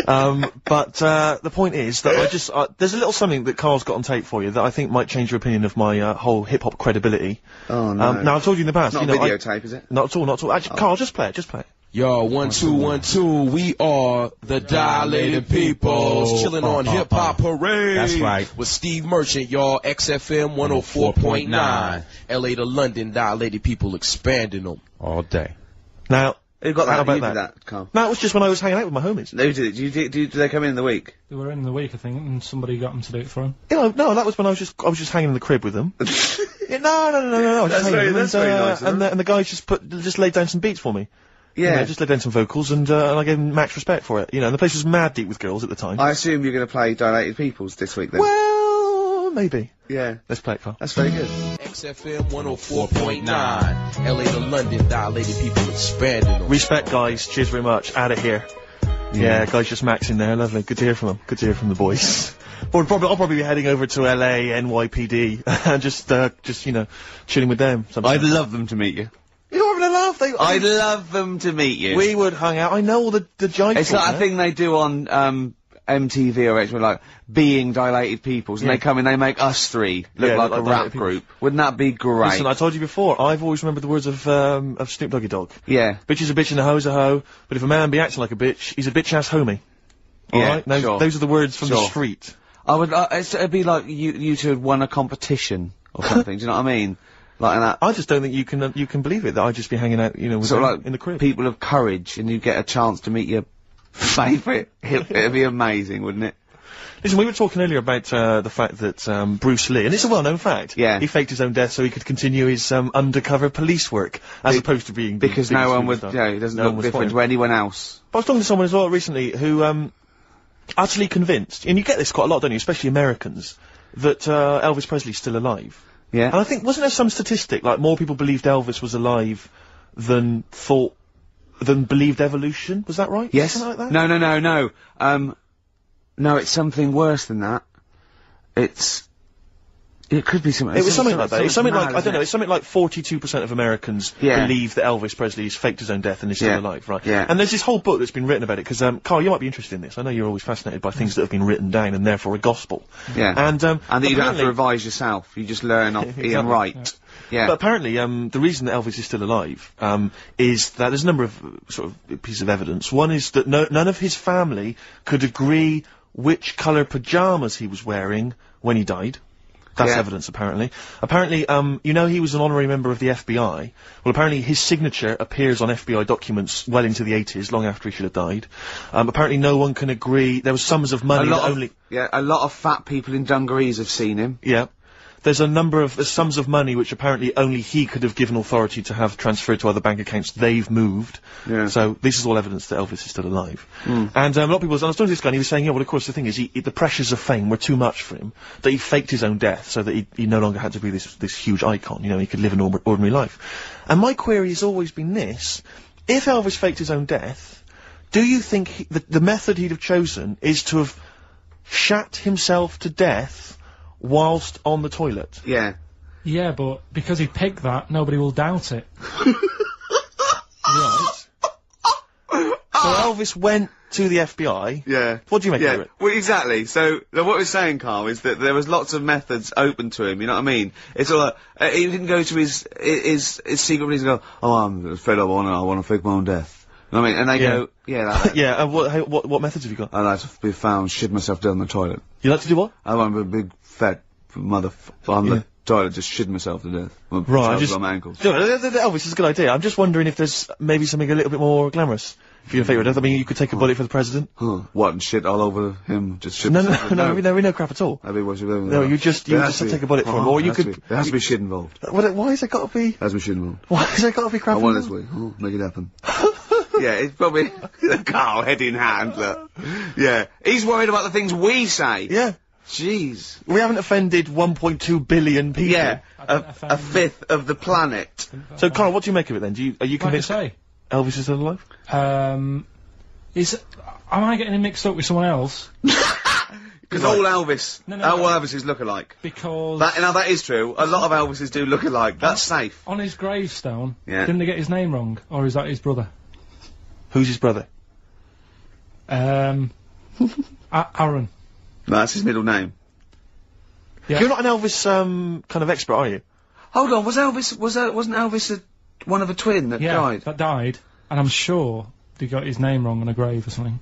But the point is that there's a little something that Karl's got on tape for you that I think might change your opinion of my whole hip-hop credibility. Oh, no. Now, I've told you in the past, not a videotape, is it? Not at all. Actually, Karl, just play it. Yo, 1 2 1 2. We are the Dilated Peoples, chilling on Hip Hop Parade. That's right. With Steve Merchant, y'all. XFM 104.9. LA to London, Dilated People expanding them all day. Now, who got that? How about you did that, Carl? No, it was just when I was hanging out with my homies. Who did it? Did they come in the week? They were in the week, I think, and somebody got them to do it for him. No, that was when I was just hanging in the crib with them. No. That's very nice. And the guys just laid down some beats for me. Yeah. You know, just laid down some vocals, and I gave them max respect for it. You know, and the place was mad deep with girls at the time. I assume you're going to play Dilated Peoples this week, then? Well, maybe. Yeah. Let's play it, Carl. That's very good. XFM 104.9. LA to London, Dilated People expanding them. Respect, guys. Cheers very much. Out of here. Yeah, guys just maxing there. Lovely. Good to hear from them. Good to hear from the boys. I'll probably be heading over to LA, NYPD, and just, you know, chilling with them. I'd love them to meet you. You're having a laugh. I'd love them to meet you. We would hang out. I know all the jive. It's like a thing they do on MTV or actually like being Dilated Peoples, and they come in, they make us three look like a rap group. Wouldn't that be great? Listen, I told you before, I've always remembered the words of Snoop Doggy Dogg. Yeah. Bitch is a bitch and a hoe's a hoe, but if a man be acting like a bitch, he's a bitch-ass homie. Alright? Those are the words from the street. I would. It'd be like you two had won a competition or something. Do you know what I mean? Like that. I just don't think you can believe it that I'd just be hanging out, with sort them of like in the crib. people of courage, and you get a chance to meet your favourite. It'd be amazing, wouldn't it? Listen, we were talking earlier about the fact that Bruce Lee, and it's a well-known fact. Yeah. He faked his own death so he could continue his undercover police work, as opposed to being because the no one biggest would. superstar. Yeah, he doesn't No one look was different spotting to anyone else. But I was talking to someone as well recently who utterly convinced, and you get this quite a lot, don't you, especially Americans, that Elvis Presley's still alive. Yeah. And I think, wasn't there some statistic, like more people believed Elvis was alive than believed evolution? Was that right? Yes. Something like that? No. No, it's something worse than that. It could be something. It was something like that. It's something mad, like, I don't know, it's something like 42% of Americans Yeah. believe that Elvis Presley has faked his own death and is still Yeah. alive, right? Yeah. And there's this whole book that's been written about it, because, Karl, you might be interested in this. I know you're always fascinated by things that have been written down and therefore a gospel. Yeah. And that you don't have to apparently- revise yourself. You just learn off Ian Wright. Yeah. But apparently, the reason that Elvis is still alive, is that there's a number of, sort of, pieces of evidence. One is that none of his family could agree which colour pyjamas he was wearing when he died. That's Yeah. evidence, apparently. Apparently, he was an honorary member of the FBI. Well, apparently his signature appears on FBI documents well into the 80s, long after he should have died. Apparently no one can agree. There was sums of money a lot of fat people in dungarees have seen him. Yeah. There's sums of money which apparently only he could have given authority to have transferred to other bank accounts they've moved. Yeah. So this is all evidence that Elvis is still alive. And a lot of people, I was talking to this guy and he was saying, yeah, well of course the thing is, the pressures of fame were too much for him, that he faked his own death so that he no longer had to be this huge icon, he could live an ordinary life. And my query has always been this: if Elvis faked his own death, do you think the method he'd have chosen is to have shat himself to death whilst on the toilet? Yeah. Yeah, but because he picked that, nobody will doubt it. Right. So Elvis went to the FBI. Yeah. What do you make of it? Well, exactly. So, what we're saying, Karl, is that there was lots of methods open to him, you know what I mean? It's all like, he didn't go to his secret police and go, oh, I'm fed up, I want to fake my own death. You know what I mean? And they go, yeah, that. Yeah, what methods have you got? I'd like to be found, shit myself down the toilet. You like to do what? I want to be a big, fat on the toilet, just shitting myself to death. Right, just on my ankles. No, Elvis is a good idea. I'm just wondering if there's maybe something a little bit more glamorous for your favourite death. I mean, you could take a bullet for the president. What, and shit all over him? Just shit No, myself? we know crap at all. That'd be what you're doing. No, you just have to take a bullet for him, or you could. There has to be shit involved. Why has there got to be? There has to be shit involved. Why has there got to be crap? I want this way. Make it happen. Yeah, it's probably Karl, head in hand, look. Yeah. He's worried about the things we say. Yeah. Jeez. We haven't offended 1.2 billion people. Yeah. A fifth of the planet. So, Karl, what do you make of it then? Are you convinced Like Elvis is still alive? am I getting him mixed up with someone else? Because all Elvis, all Elvises look alike. Because Now that is true. A lot of Elvises do look alike. That's safe. on his gravestone, Yeah. didn't they get his name wrong, or is that his brother? Who's his brother? Aaron. No, that's his middle name. Yeah. You're not an Elvis kind of expert, are you? Hold on, wasn't Elvis one of a twin that died? That died, and I'm sure they got his name wrong on a grave or something.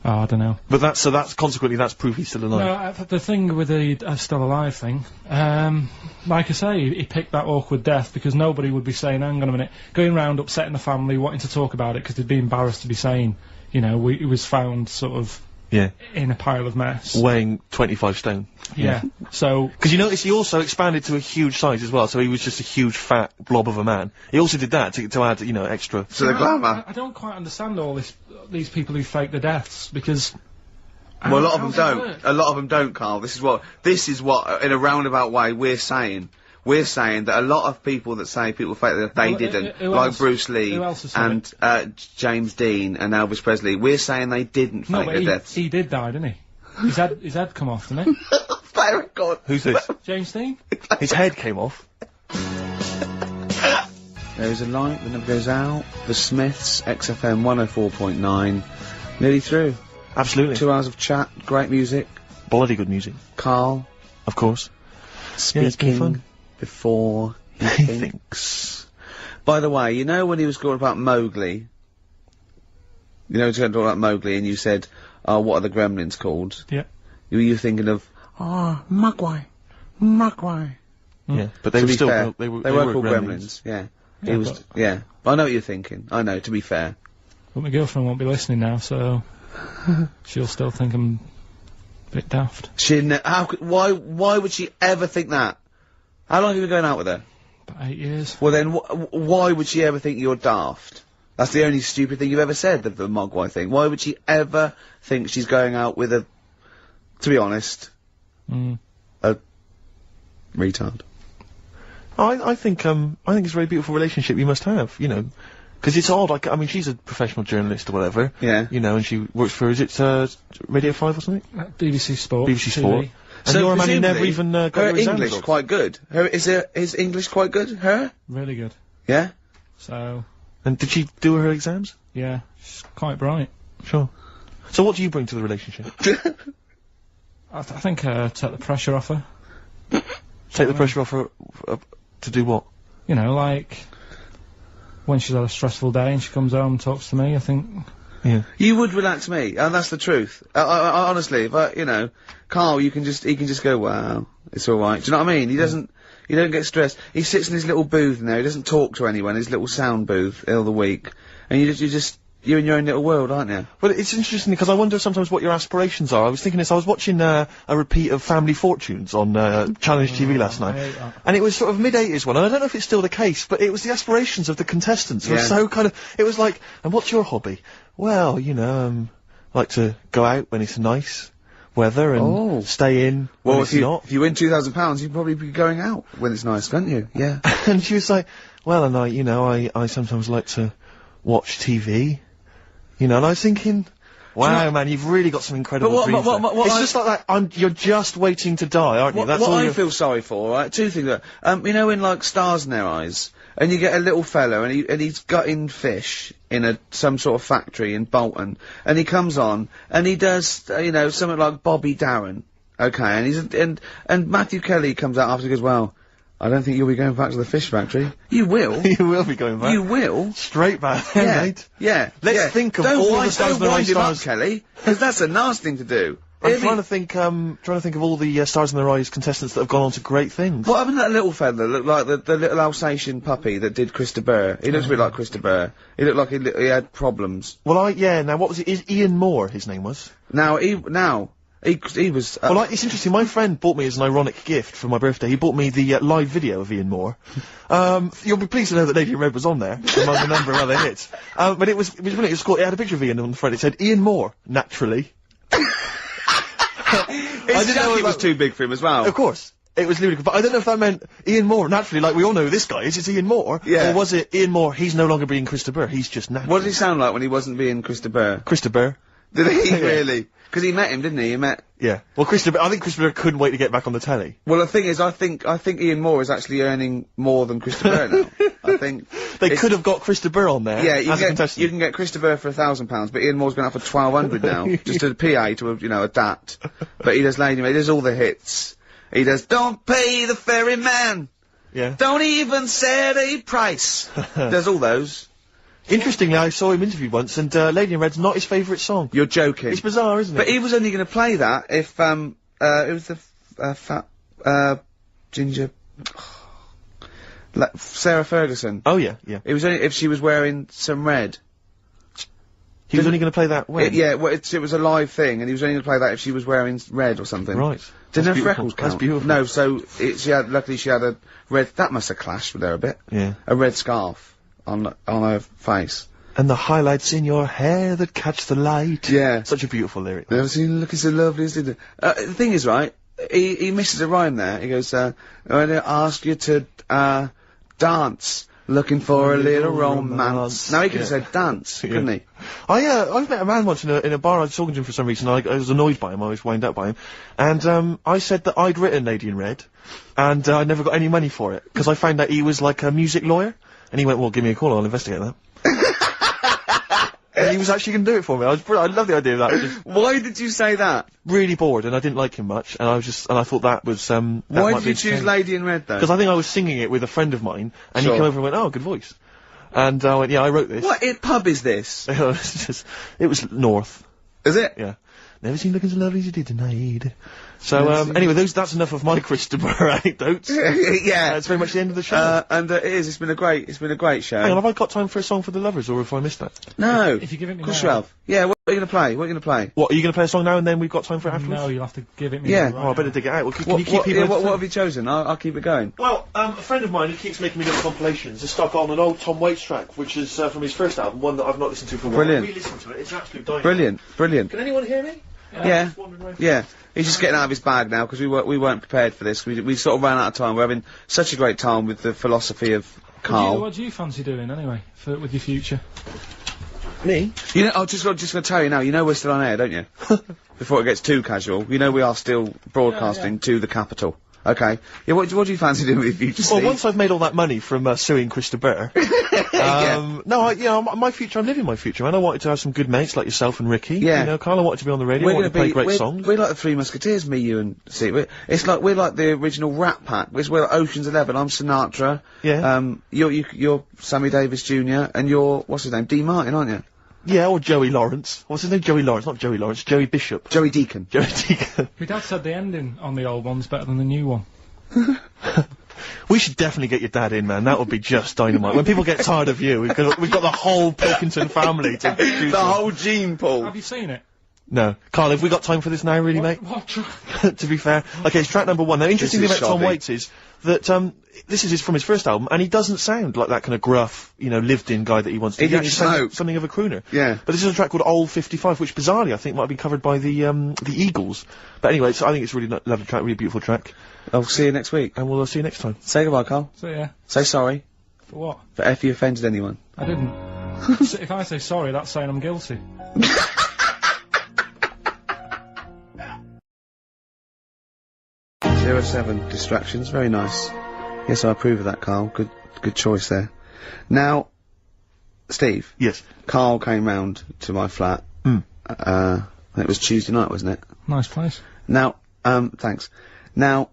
Oh, I don't know. But that's consequently that's proof he's still alive. No, the thing with the still alive thing, like I say, he picked that awkward death because nobody would be saying, hang on a minute, going round upsetting the family, wanting to talk about it because they'd be embarrassed to be saying, he was found sort of in a pile of mess. Weighing 25 stone. Yeah. So... Because you notice he also expanded to a huge size as well, so he was just a huge fat blob of a man. He also did that to add, extra... To the glamour. I don't quite understand these people who fake the deaths, because... Well, a lot of them don't. A lot of them don't, Karl. This is what, in a roundabout way, we're saying. We're saying that a lot of people that say people fake that they didn't, like Bruce Lee and James Dean and Elvis Presley. We're saying they didn't fake their deaths. He did die, didn't he? His head come off, didn't it? Very good. Who's this? James Dean. His head came off. There's a light that never goes out. The Smiths, XFM 104.9. Nearly through. Absolutely. 2 hours of chat, great music. Bloody good music. Karl. Of course. Speaking before he thinks. By the way, when he was talking about Mowgli, he was going to talk about Mowgli and you said, oh, what are the gremlins called? Yeah. You're thinking of, Mogwai. Yeah, but they were still, they were called gremlins. Yeah. Yeah, I know what you're thinking. I know, to be fair. But my girlfriend won't be listening now, so she'll still think I'm a bit daft. Why would she ever think that? How long have you been going out with her? About 8 years. Well then, why would she ever think you're daft? That's the only stupid thing you've ever said, the Mogwai thing. Why would she ever think she's going out with a, to be honest, a retard? I think it's a very beautiful relationship you must have, you know. Because it's odd, like, I mean, she's a professional journalist or whatever. Yeah. You know, and she works for, is it, Radio 5 or something? BBC Sport. BBC Sport. TV. And you're a man who never even got her your exam English results. quite good. Is English quite good? Her? Really good. Yeah? So... And did she do her exams? Yeah, she's quite bright. Sure. So what do you bring to the relationship? I think take the pressure off her. Take the pressure off her to do what? You know, like when she's had a stressful day and she comes home and talks to me, I think... Yeah. You would relax me, and that's the truth. I honestly, if you know, Karl, he can just go, wow, it's alright. Do you know what I mean? He doesn't, you don't get stressed. He sits in his little booth in there, he doesn't talk to anyone, his little sound booth all the week. And you're in your own little world, aren't you? Well, it's interesting because I wonder sometimes what your aspirations are. I was thinking this, I was watching a repeat of Family Fortunes on Challenge TV last night, and it was sort of mid-80s one, and I don't know if it's still the case, but it was the aspirations of the contestants. It was so kind of, it was like, and what's your hobby? Well, you know, like to go out when it's nice weather and stay in when it's not. If you win £2,000, you'd probably be going out when it's nice, wouldn't you? Yeah. And she was like, well, and I sometimes like to watch TV. You know, and I was thinking, wow, man, you've really got some incredible dreams there. It's just like that, you're just waiting to die, aren't you? That's what all I feel sorry for, right? Two things. You know, in like Stars in Their Eyes, and you get a little fella, and he's gutting fish in some sort of factory in Bolton, and he comes on, and he does, you know, something like Bobby Darin, okay, and Matthew Kelly comes out after and goes, well, I don't think you'll be going back to the fish factory. You will. You will be going back. You will. Straight back, mate. Yeah. Let's think of all the Stars in Their Eyes stars. Kelly, because that's a nasty thing to do. I'm trying to think of all the Stars in Their Eyes contestants that have gone on to great things. What happened to that little fella that looked like the little Alsatian puppy that did Christa Burr? He looks a bit like Christa Burr. He looked like he had problems. Well, now what was it? Is Ian Moore his name was? He was... well, it's interesting, my friend bought me as an ironic gift for my birthday, he bought me the live video of Ian Moore. You'll be pleased to know that Lady in Red was on there, among the number of other hits. But it was brilliant, it had a picture of Ian on the front, it said, Ian Moore, naturally. His jacket was too big for him as well. Of course. It was ludicrous, but I don't know if that meant Ian Moore, naturally, like we all know who this guy is, it's Ian Moore. Yeah. Or was it Ian Moore, he's no longer being Christa Burr, he's just natural. What did he sound like when he wasn't being Christa Burr? Christa Burr. Did he really? Because he met him, didn't he? Yeah. Well, I think Christa Burr couldn't wait to get back on the telly. Well, the thing is, I think Ian Moore is actually earning more than Christa Burr now. I think they could have got Christa Burr on there. Yeah, you can get Christa Burr for £1,000, but Ian Moore's going up for 1,200 now, just a PA to a DAT. But he does Lady, he does all the hits. He does Don't Pay the Ferryman. Yeah. Don't even set a price. Does all those. Interestingly, I saw him interviewed once, and Lady in Red's not his favourite song. You're joking. It's bizarre, isn't it? But he was only going to play that if, it was the, fat, ginger... Sarah Ferguson. Oh, yeah, yeah. It was only if she was wearing some red. He was only going to play that when? Yeah, well, it was a live thing, and he was only going to play that if she was wearing red or something. Right. Didn't her freckles count? That's beautiful. No, so, luckily she had a red... That must have clashed with her a bit. Yeah. A red scarf on her face. And the highlights in your hair that catch the light. Yeah. Such a beautiful lyric. Never seen you looking so lovely as did the thing is, right, he misses a rhyme there. He goes, I'm gonna ask you to, dance, looking for a little romance. Now he could have said dance, couldn't he? I've met a man once in a bar, I was talking to him for some reason, I was annoyed by him, I was wound up by him, and, I said that I'd written Lady in Red, and, I never got any money for it, because I found out he was like a music lawyer, and he went, well, give me a call, I'll investigate that. And he was actually going to do it for me. I love the idea of that. Why did you say that? Really bored, and I didn't like him much, and I thought that was, Why did you choose Lady in Red, though? Because I think I was singing it with a friend of mine, and he came over and went, oh, good voice. And I went, yeah, I wrote this. What pub is this? It was North. Is it? Yeah. Never seen looking so lovely as you did tonight. So, anyway, that's enough of my Christopher anecdotes. Yeah. It's very much the end of the show. And it is, it's been a great show. Hang on, have I got time for a song for the lovers, or have I missed that? No. If you give it me Of course now. you have. Yeah, what are you gonna play? What are you gonna play? What, are you gonna play a song now and then we've got time for it afterwards? No, you'll have to give it me. Yeah. now, Oh, I right better now. dig it out. Well, can What, you keep people... what have you chosen? I'll keep it going. Well, a friend of mine who keeps making me little compilations has stuck on an old Tom Waits track, which is from his first album, one that I've not listened to for a while. Brilliant. Re-listen to it, it's absolute dynamite. Brilliant. Can anyone hear me? Yeah. Just wandering around. Yeah. He's just getting out of his bag now because we weren't prepared for this. We sort of ran out of time. We're having such a great time with the philosophy of Karl. What do you fancy doing anyway with your future? Me? You know, I'm just gonna tell you now. You know we're still on air, don't you? Before it gets too casual, you know we are still broadcasting to the capital. Okay. Yeah. What do you fancy doing with your future? Well, Steve? once I've made all that money from suing Christopher, my future, I'm living my future, man. I wanted to have some good mates like yourself and Ricky. Yeah. You know, Karl, I wanted to be on the radio. I wanted to play great songs. We're like the Three Musketeers, me, you, and Steve. We're like the original Rat Pack. We're like Ocean's 11. I'm Sinatra. Yeah. You're Sammy Davis Jr. and you're what's his name? Dean Martin, aren't you? Yeah, or Joey Lawrence. What's his name? Joey Lawrence, not Joey Lawrence. Joey Bishop. Joey Deacon. Joey Deacon. My dad said the ending on the old one's better than the new one. We should definitely get your dad in, man. That would be just dynamite. When people get tired of you, we've got the whole Pilkington family to do The whole gene pool. Have you seen it? No. Karl, have we got time for this now, really, mate? What To be fair. Okay, it's track number 1. Now, interesting thing This about is Tom shoddy. Waits is that, this is from his first album, and he doesn't sound like that kind of gruff, lived-in guy that he wants to He be. didn't actually sounds smoke. something of a crooner. Yeah. But this is a track called Old 55, which bizarrely I think might have been covered by the Eagles. But anyway, I think it's a really lovely track, really beautiful track. I'll see you next week. And we'll see you next time. Say goodbye, Karl. So yeah. Say sorry For what? for if you offended anyone. I didn't. So if I say sorry, that's saying I'm guilty. 07 distractions, very nice. Yes, I approve of that, Karl. Good choice there. Now, Steve. Yes. Karl came round to my flat. It was Tuesday night, wasn't it? Nice place. Now, thanks. Now,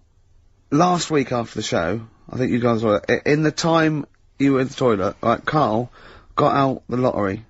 last week after the show, I think you guys were in the time you were in the toilet. Right, Karl got out the lottery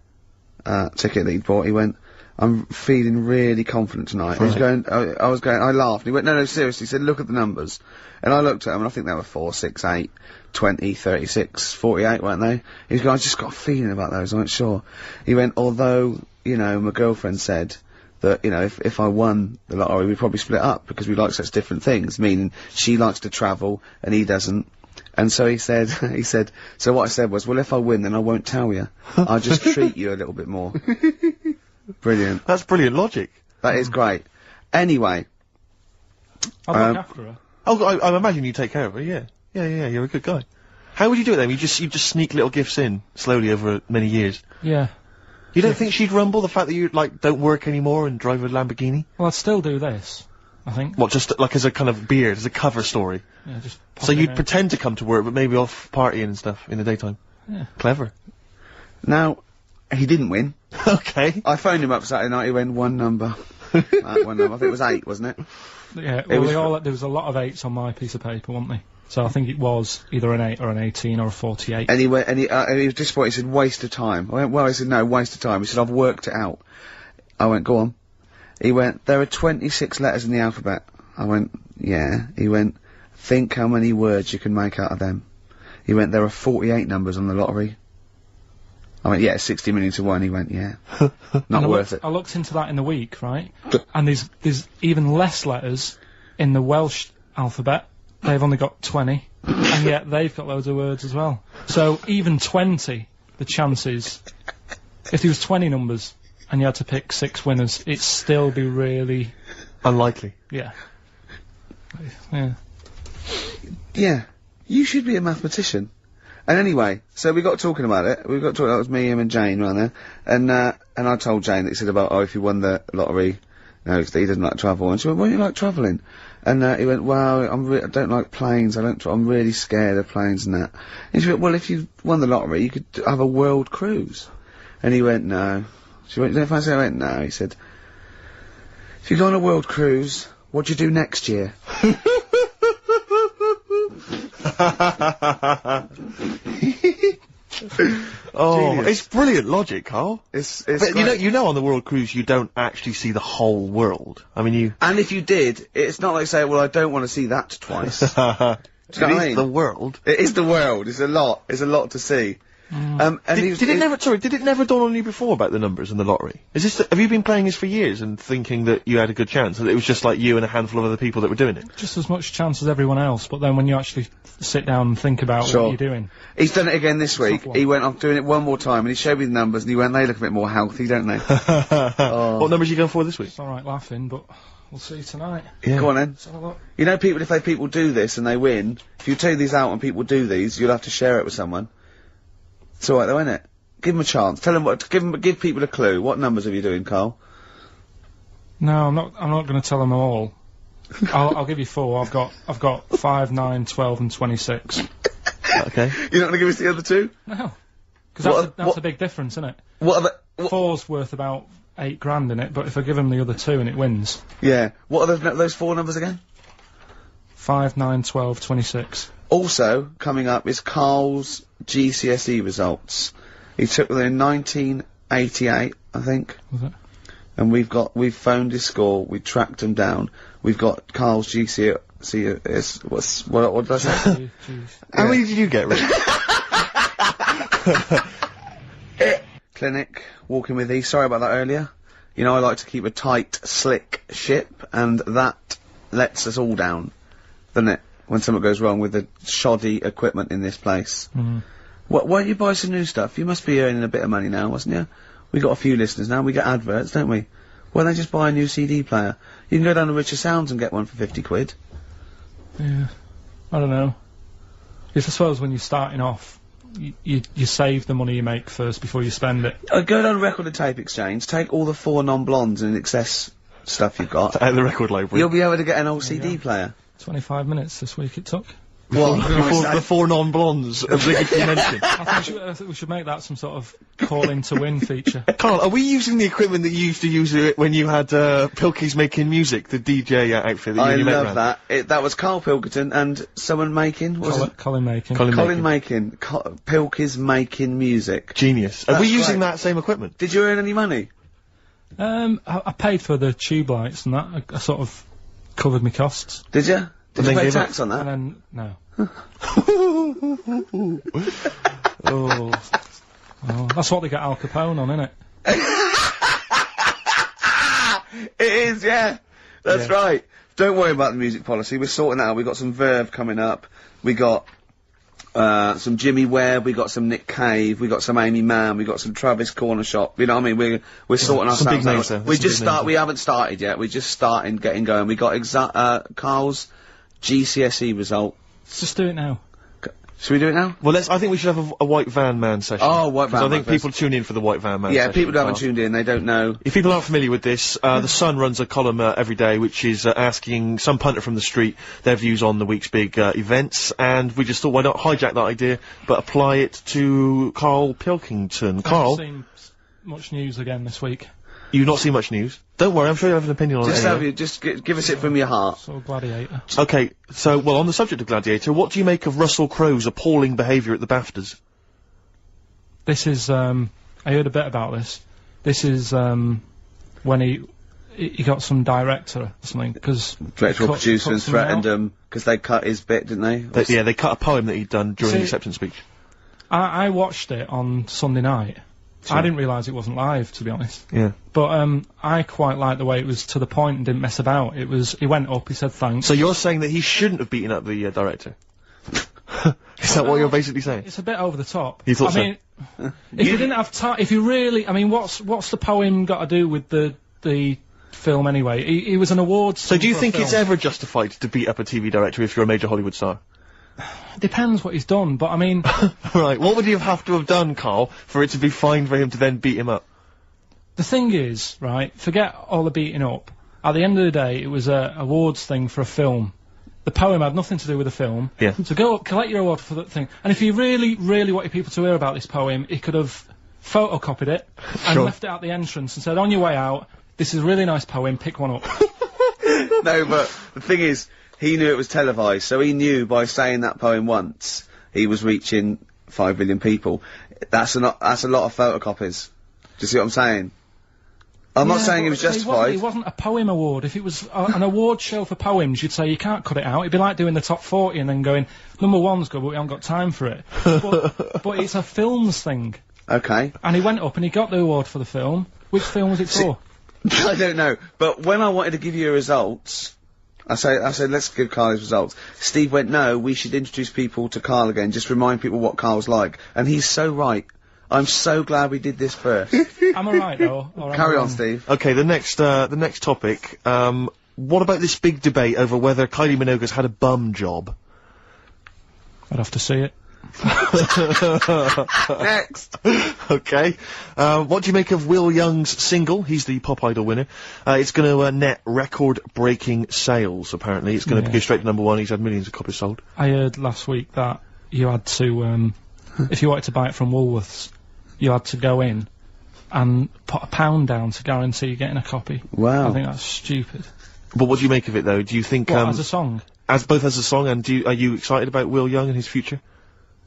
ticket that he'd bought. He went, "I'm feeling really confident tonight." He was going. I laughed. He went, "No, seriously." He said, "Look at the numbers." And I looked at them, and I think they were 4, 6, 8, 20, 36, 48, weren't they? He was going, "I just got a feeling about those." I went, "Sure." He went, "Although, my girlfriend said that, if I won the lottery, we'd probably split up because we like such different things, meaning she likes to travel and he doesn't." And so he said, so what I said was, "Well, if I win, then I won't tell you. I'll just treat you a little bit more." Brilliant. That's brilliant logic. That is great. Anyway. I'll look after her. Oh, I imagine you take care of her, yeah. Yeah, you're a good guy. How would you do it then? You just sneak little gifts in, slowly over many years? Yeah. You don't think she'd rumble, the fact that you, don't work anymore and drive a Lamborghini? Well, I'd still do this, I think. What, just, as a kind of beard, as a cover story? Yeah, just pop So in you'd there. pretend to come to work, but maybe off partying and stuff in the daytime? Yeah. Clever. Now, he didn't win. Okay. I phoned him up Saturday night, he went, one number. One number. I think it was 8, wasn't it? Yeah, It was there was a lot of 8s on my piece of paper, wasn't there? So I think it was either an 8 or an 18 or a 48. And he went, and he was disappointed. He said, "Waste of time." I went, "Well," he said, "No, waste of time." He said, "I've worked it out." I went, "Go on." He went, "There are 26 letters in the alphabet." I went, "Yeah." He went, "Think how many words you can make out of them." He went, "There are 48 numbers on the lottery." I went, "Yeah, 60 million to 1. He went, "Yeah." Not worth it. I looked into that in the week, right? And there's even less letters in the Welsh alphabet. They've only got 20, and yet they've got loads of words as well. So even 20, the chances, if there was 20 numbers and you had to pick 6 winners, it'd still be really unlikely. Yeah. Yeah. Yeah. You should be a mathematician. And anyway, so we got talking about it. We got talking. That was me, him, and Jane around there. And I told Jane that he said about, if you won the lottery, he doesn't like travel. And she went, "Why do you like travelling?" And he went, "Well, I don't like planes. I'm really scared of planes and that." And she went, "Well, if you won the lottery, you could have a world cruise." And he went, "No." She went, "Don't fancy?" I went, "No." He said, "If you go on a world cruise, what do you do next year?" Oh, Genius. it's brilliant logic, Carl. It's But great. you know, on the world cruise, you don't actually see the whole world. I mean, you. And if you did, it's not like saying, well, I don't want to see that twice. Do you know what I It is mean? the world. It is the world. It's a lot. It's a lot to see. And Did it never dawn on you before about the numbers in the lottery? Have you been playing this for years and thinking that you had a good chance, that it was just like you and a handful of other people that were doing it? Just as much chance as everyone else, but then when you actually sit down and think about Sure. what you're doing. He's done it again this week. one. He went off doing it one more time, and he showed me the numbers, and he went, they look a bit more healthy, don't they? What numbers are you going for this week? It's alright laughing, but we'll see tonight. Yeah. Go on then. Let's have a look. You know, if people do this and they win, if you take these out and people do these, you'll have to share it with someone. It's alright though, isn't it? Give them a chance. Tell them give people a clue. What numbers are you doing, Carl? No, I'm not going to tell them all. I'll give you 4. I've got 5, 9, 12 and 26. Okay. You're not going to give us the other two? No. Because that's a big difference, isn't it? What are the... 4's worth about 8 grand in it, but if I give them the other 2 and it wins. Yeah. What are those 4 numbers again? 5, 9, 12, 26. Also, coming up is Karl's GCSE results. He took them in 1988, I think. Was it? And we've phoned his score, we tracked him down. We've got Karl's GCSE, what did I say? How many did you get, Rick? Clinic, walking with these. Sorry about that earlier. You know, I like to keep a tight, slick ship, and that lets us all down, doesn't it? When something goes wrong with the shoddy equipment in this place. Mm. Why don't you buy some new stuff? You must be earning a bit of money now, wasn't you? We got a few listeners now, we get adverts, don't we? Why don't they just buy a new CD player? You can go down to Richer Sounds and get one for 50 quid. Yeah. I don't know. I suppose when you're starting off, you save the money you make first before you spend it. Go down to Record and Tape Exchange, take all the 4 non-blondes and excess stuff you've got. At the record library. You'll be able to get an old CD player. 25 minutes this week it took. Before the 4 non-blondes obligatory mention. I think we should make that some sort of call-in to win feature. Carl, are we using the equipment that you used to use when you had Pilkey's Making Music, the DJ outfit that you love that. That was Karl Pilkington and someone making, what was it? Colin Makin. Colin Makin. Pilkey's Making Music. Genius. Are we That's using right. that same equipment? Did you earn any money? I paid for the tube lights and that. I sort of covered my costs. Did you? Did you then pay gave tax on that? And then, no. Oh. Oh, that's what they get Al Capone on, isn't it? It is, yeah. That's right. Don't worry about the music policy. We're sorting that out. We got some Verve coming up. We got some Jimmy Webb. We got some Nick Cave. We got some Amy Mann. We got some Travis Corner Shop. You know what I mean? We're sorting some big ourselves names out. there. We haven't started yet. We're just starting, getting going. We got Karl's GCSE result. Let's just do it now. Should we do it now? Well, I think we should have a White Van Man session. Oh, White Van I Man think first. people tune in for the White Van Man Yeah, session. people who haven't Carl. tuned in, they don't know. If people aren't familiar with this, the Sun runs a column every day which is asking some punter from the street their views on the week's big events, and we just thought, why not hijack that idea, but apply it to Karl Pilkington. I Carl, haven't seen much news again this week. you've not seen much news. Don't worry, I'm sure you have an opinion on it. anyway. Just give us it from your heart. So Gladiator. Okay, so, well, on the subject of Gladiator, what do you make of Russell Crowe's appalling behaviour at the BAFTAs? This is, I heard a bit about this. This is, when he got some director or something, because... Director or producer and threatened them, because they cut his bit, didn't they? Yeah, they cut a poem that he'd done during the See- acceptance speech. I watched it on Sunday night. I didn't realise it wasn't live, to be honest. Yeah. But, I quite liked the way it was to the point and didn't mess about. He went up, he said thanks. So you're saying that he shouldn't have beaten up the director? Is that what you're basically saying? It's a bit over the top. You thought I so? mean, if you didn't have time, if you really, I mean, what's the poem got to do with the film anyway? He was an awards. So do you think it's ever justified to beat up a TV director if you're a major Hollywood star? Depends what he's done, but I mean, Right, what would you have to have done, Karl, for it to be fine for him to then beat him up? the thing is, right, forget all the beating up. At the end of the day, it was a awards thing for a film. The poem had nothing to do with the film. Yeah. So go up, collect your award for that thing. And if you really, really wanted people to hear about this poem, he could have photocopied it and Sure. left it at the entrance and said, on your way out, this is a really nice poem, pick one up. No, but the thing is, he knew it was televised, so he knew by saying that poem once, he was reaching 5 million people. That's a lot of photocopies. Do you see what I'm saying? I'm not saying it was justified. It wasn't a poem award. If it was an award show for poems, you'd say you can't cut it out. It'd be like doing the top 40 and then going, number 1's good, but we haven't got time for it. but it's a films thing. Okay. And he went up and he got the award for the film. Which film was it for? I don't know. But when I wanted to give you your results, I said, let's give Karl his results. Steve went, no, we should introduce people to Karl again, just remind people what Karl's like. And he's so right. I'm so glad we did this first. Am I right, though? Carry on, Steve. Okay, the next topic, what about this big debate over whether Kylie Minogue's had a bum job? I'd have to see it. Next! Okay. What do you make of Will Young's single? He's the Pop Idol winner. It's gonna, net record-breaking sales, apparently. It's gonna go straight to number 1. He's had millions of copies sold. I heard last week that you had to, if you wanted to buy it from Woolworths, you had to go in and put £1 down to guarantee getting a copy. Wow. I think that's stupid. But what do you make of it, though? Do you think, as a song? Both as a song, and are you excited about Will Young and his future?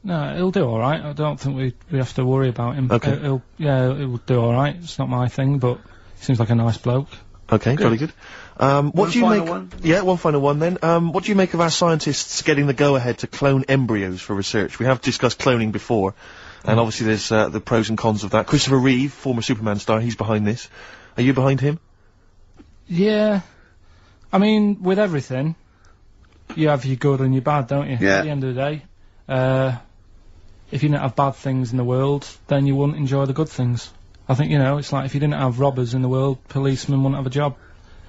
No, he'll do alright. I don't think we have to worry about him. Okay. He'll do alright. It's not my thing, but he seems like a nice bloke. Okay, very good. What do you make? One? Yeah, one final one then. What do you make of our scientists getting the go-ahead to clone embryos for research? We have discussed cloning before, and obviously there's the pros and cons of that. Christopher Reeve, former Superman star, he's behind this. Are you behind him? Yeah. I mean, with everything, you have your good and your bad, don't you? Yeah. At the end of the day, if you didn't have bad things in the world, then you wouldn't enjoy the good things. I think, it's like if you didn't have robbers in the world, policemen wouldn't have a job.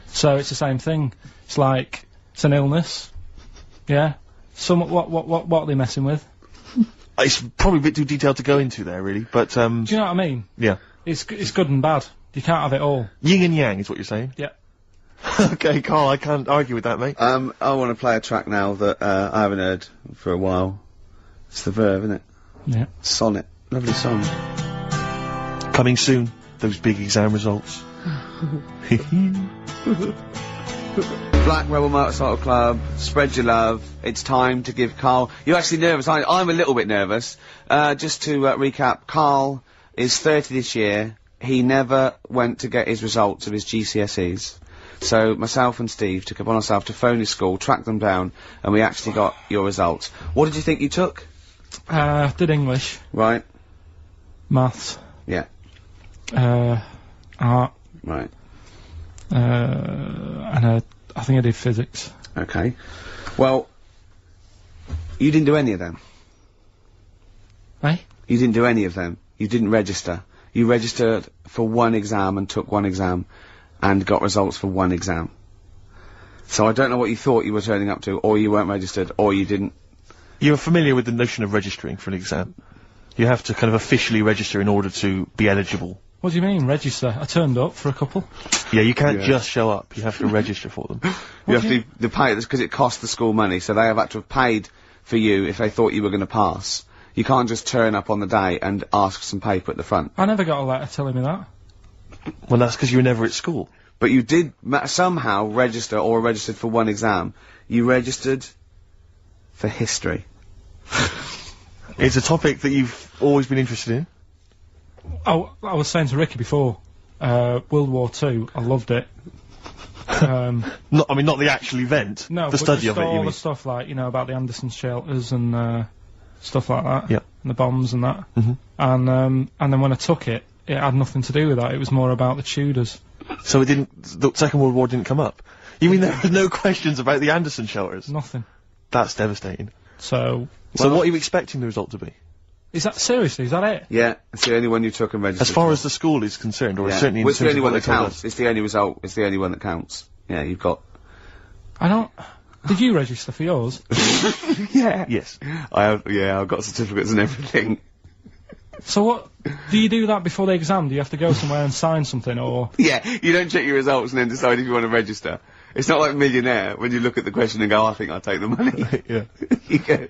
So it's the same thing. It's like, it's an illness. Yeah? What are they messing with? It's probably a bit too detailed to go into there, really, but, Do you know what I mean? Yeah. It's good and bad. You can't have it all. Yin and yang is what you're saying? Yeah. Okay, Karl, I can't argue with that, mate. I want to play a track now that, I haven't heard for a while. It's The Verve, isn't it? Yeah. Sonnet. Lovely song. Coming soon, those big exam results. Black Rebel Motorcycle Club, spread your love. It's time to give Karl... You're actually nervous, aren't you? I'm a little bit nervous. Just to recap, Karl is 30 this year. He never went to get his results of his GCSEs. So myself and Steve took upon ourselves to phone his school, track them down, and we actually got your results. What did you think you took? Did English. Right. Maths. Yeah. Art. Right. And I think I did physics. Okay. Well, you didn't do any of them. Eh? You didn't do any of them. You didn't register. You registered for one exam and took one exam and got results for one exam. So I don't know what you thought you were turning up to, or you weren't registered, or you didn't... You're familiar with the notion of registering for an exam? You have to kind of officially register in order to be eligible. What do you mean, register? I turned up for a couple. Yeah, you can't just show up. You have to register for them. You have to pay this because it costs the school money, so they have had to have paid for you if they thought you were going to pass. You can't just turn up on the day and ask for some paper at the front. I never got a letter telling me that. Well, that's because you were never at school. But you did somehow register, or registered for one exam. You registered for history. It's a topic that you've always been interested in. Oh, I was saying to Ricky before, World War II, I loved it. I mean, not the actual event. No, the study of it, you all mean? the stuff like, about the Anderson shelters and, stuff like that. Yeah. And the bombs and that. Mm-hmm. And then when I took it, it had nothing to do with that. It was more about the Tudors. So it didn't, the Second World War didn't come up? You mean there were no questions about the Anderson shelters? Nothing. That's devastating. So what are you expecting the result to be? Is that, seriously, is that it? Yeah, it's the only one you took and registered. As far as the school is concerned, or certainly in it's the terms only of one what that they told counts. us. It's the only result. It's the only one that counts. Yeah, you've got... Did you register for yours? Yeah. Yes. I've got certificates and everything. So what, do you do that before the exam? Do you have to go somewhere and sign something, or...? Yeah, you don't check your results and then decide if you want to register. It's not like Millionaire, when you look at the question and go, I think I'll take the money. Yeah. You go...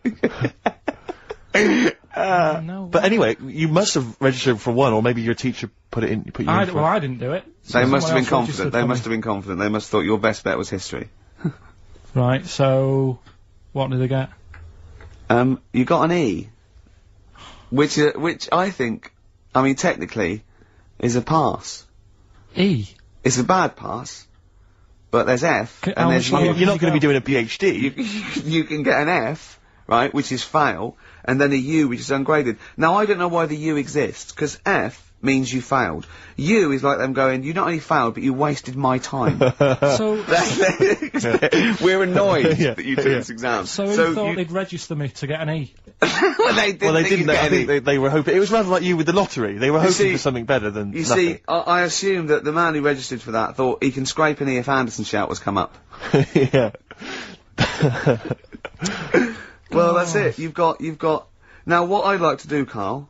No. But anyway, you must have registered for one, or maybe your teacher put you in for Well, I didn't do it. So they must have been someone else confident. registered They for must me. have been confident. They must have thought your best bet was history. Right, so... What did they get? You got an E. Which I think, I mean, technically, is a pass. E. It's a bad pass, but there's F, How and there's much U. You're not going to be doing a PhD. You can get an F, right, which is fail, and then a U, which is ungraded. Now, I don't know why the U exists, because F means you failed. U is like them going, you not only failed, but you wasted my time. So We're annoyed that you took this exam. So who thought they'd register me to get an E? Well, they didn't. Well, they think didn't. you'd I get think any. they were hoping. It was rather like you with the lottery. They were hoping see- for something better than You nothing. see, I assumed that the man who registered for that thought he can scrape an E if Anderson shout was come up. Yeah. Well, that's it. You've got. Now, what I'd like to do, Karl,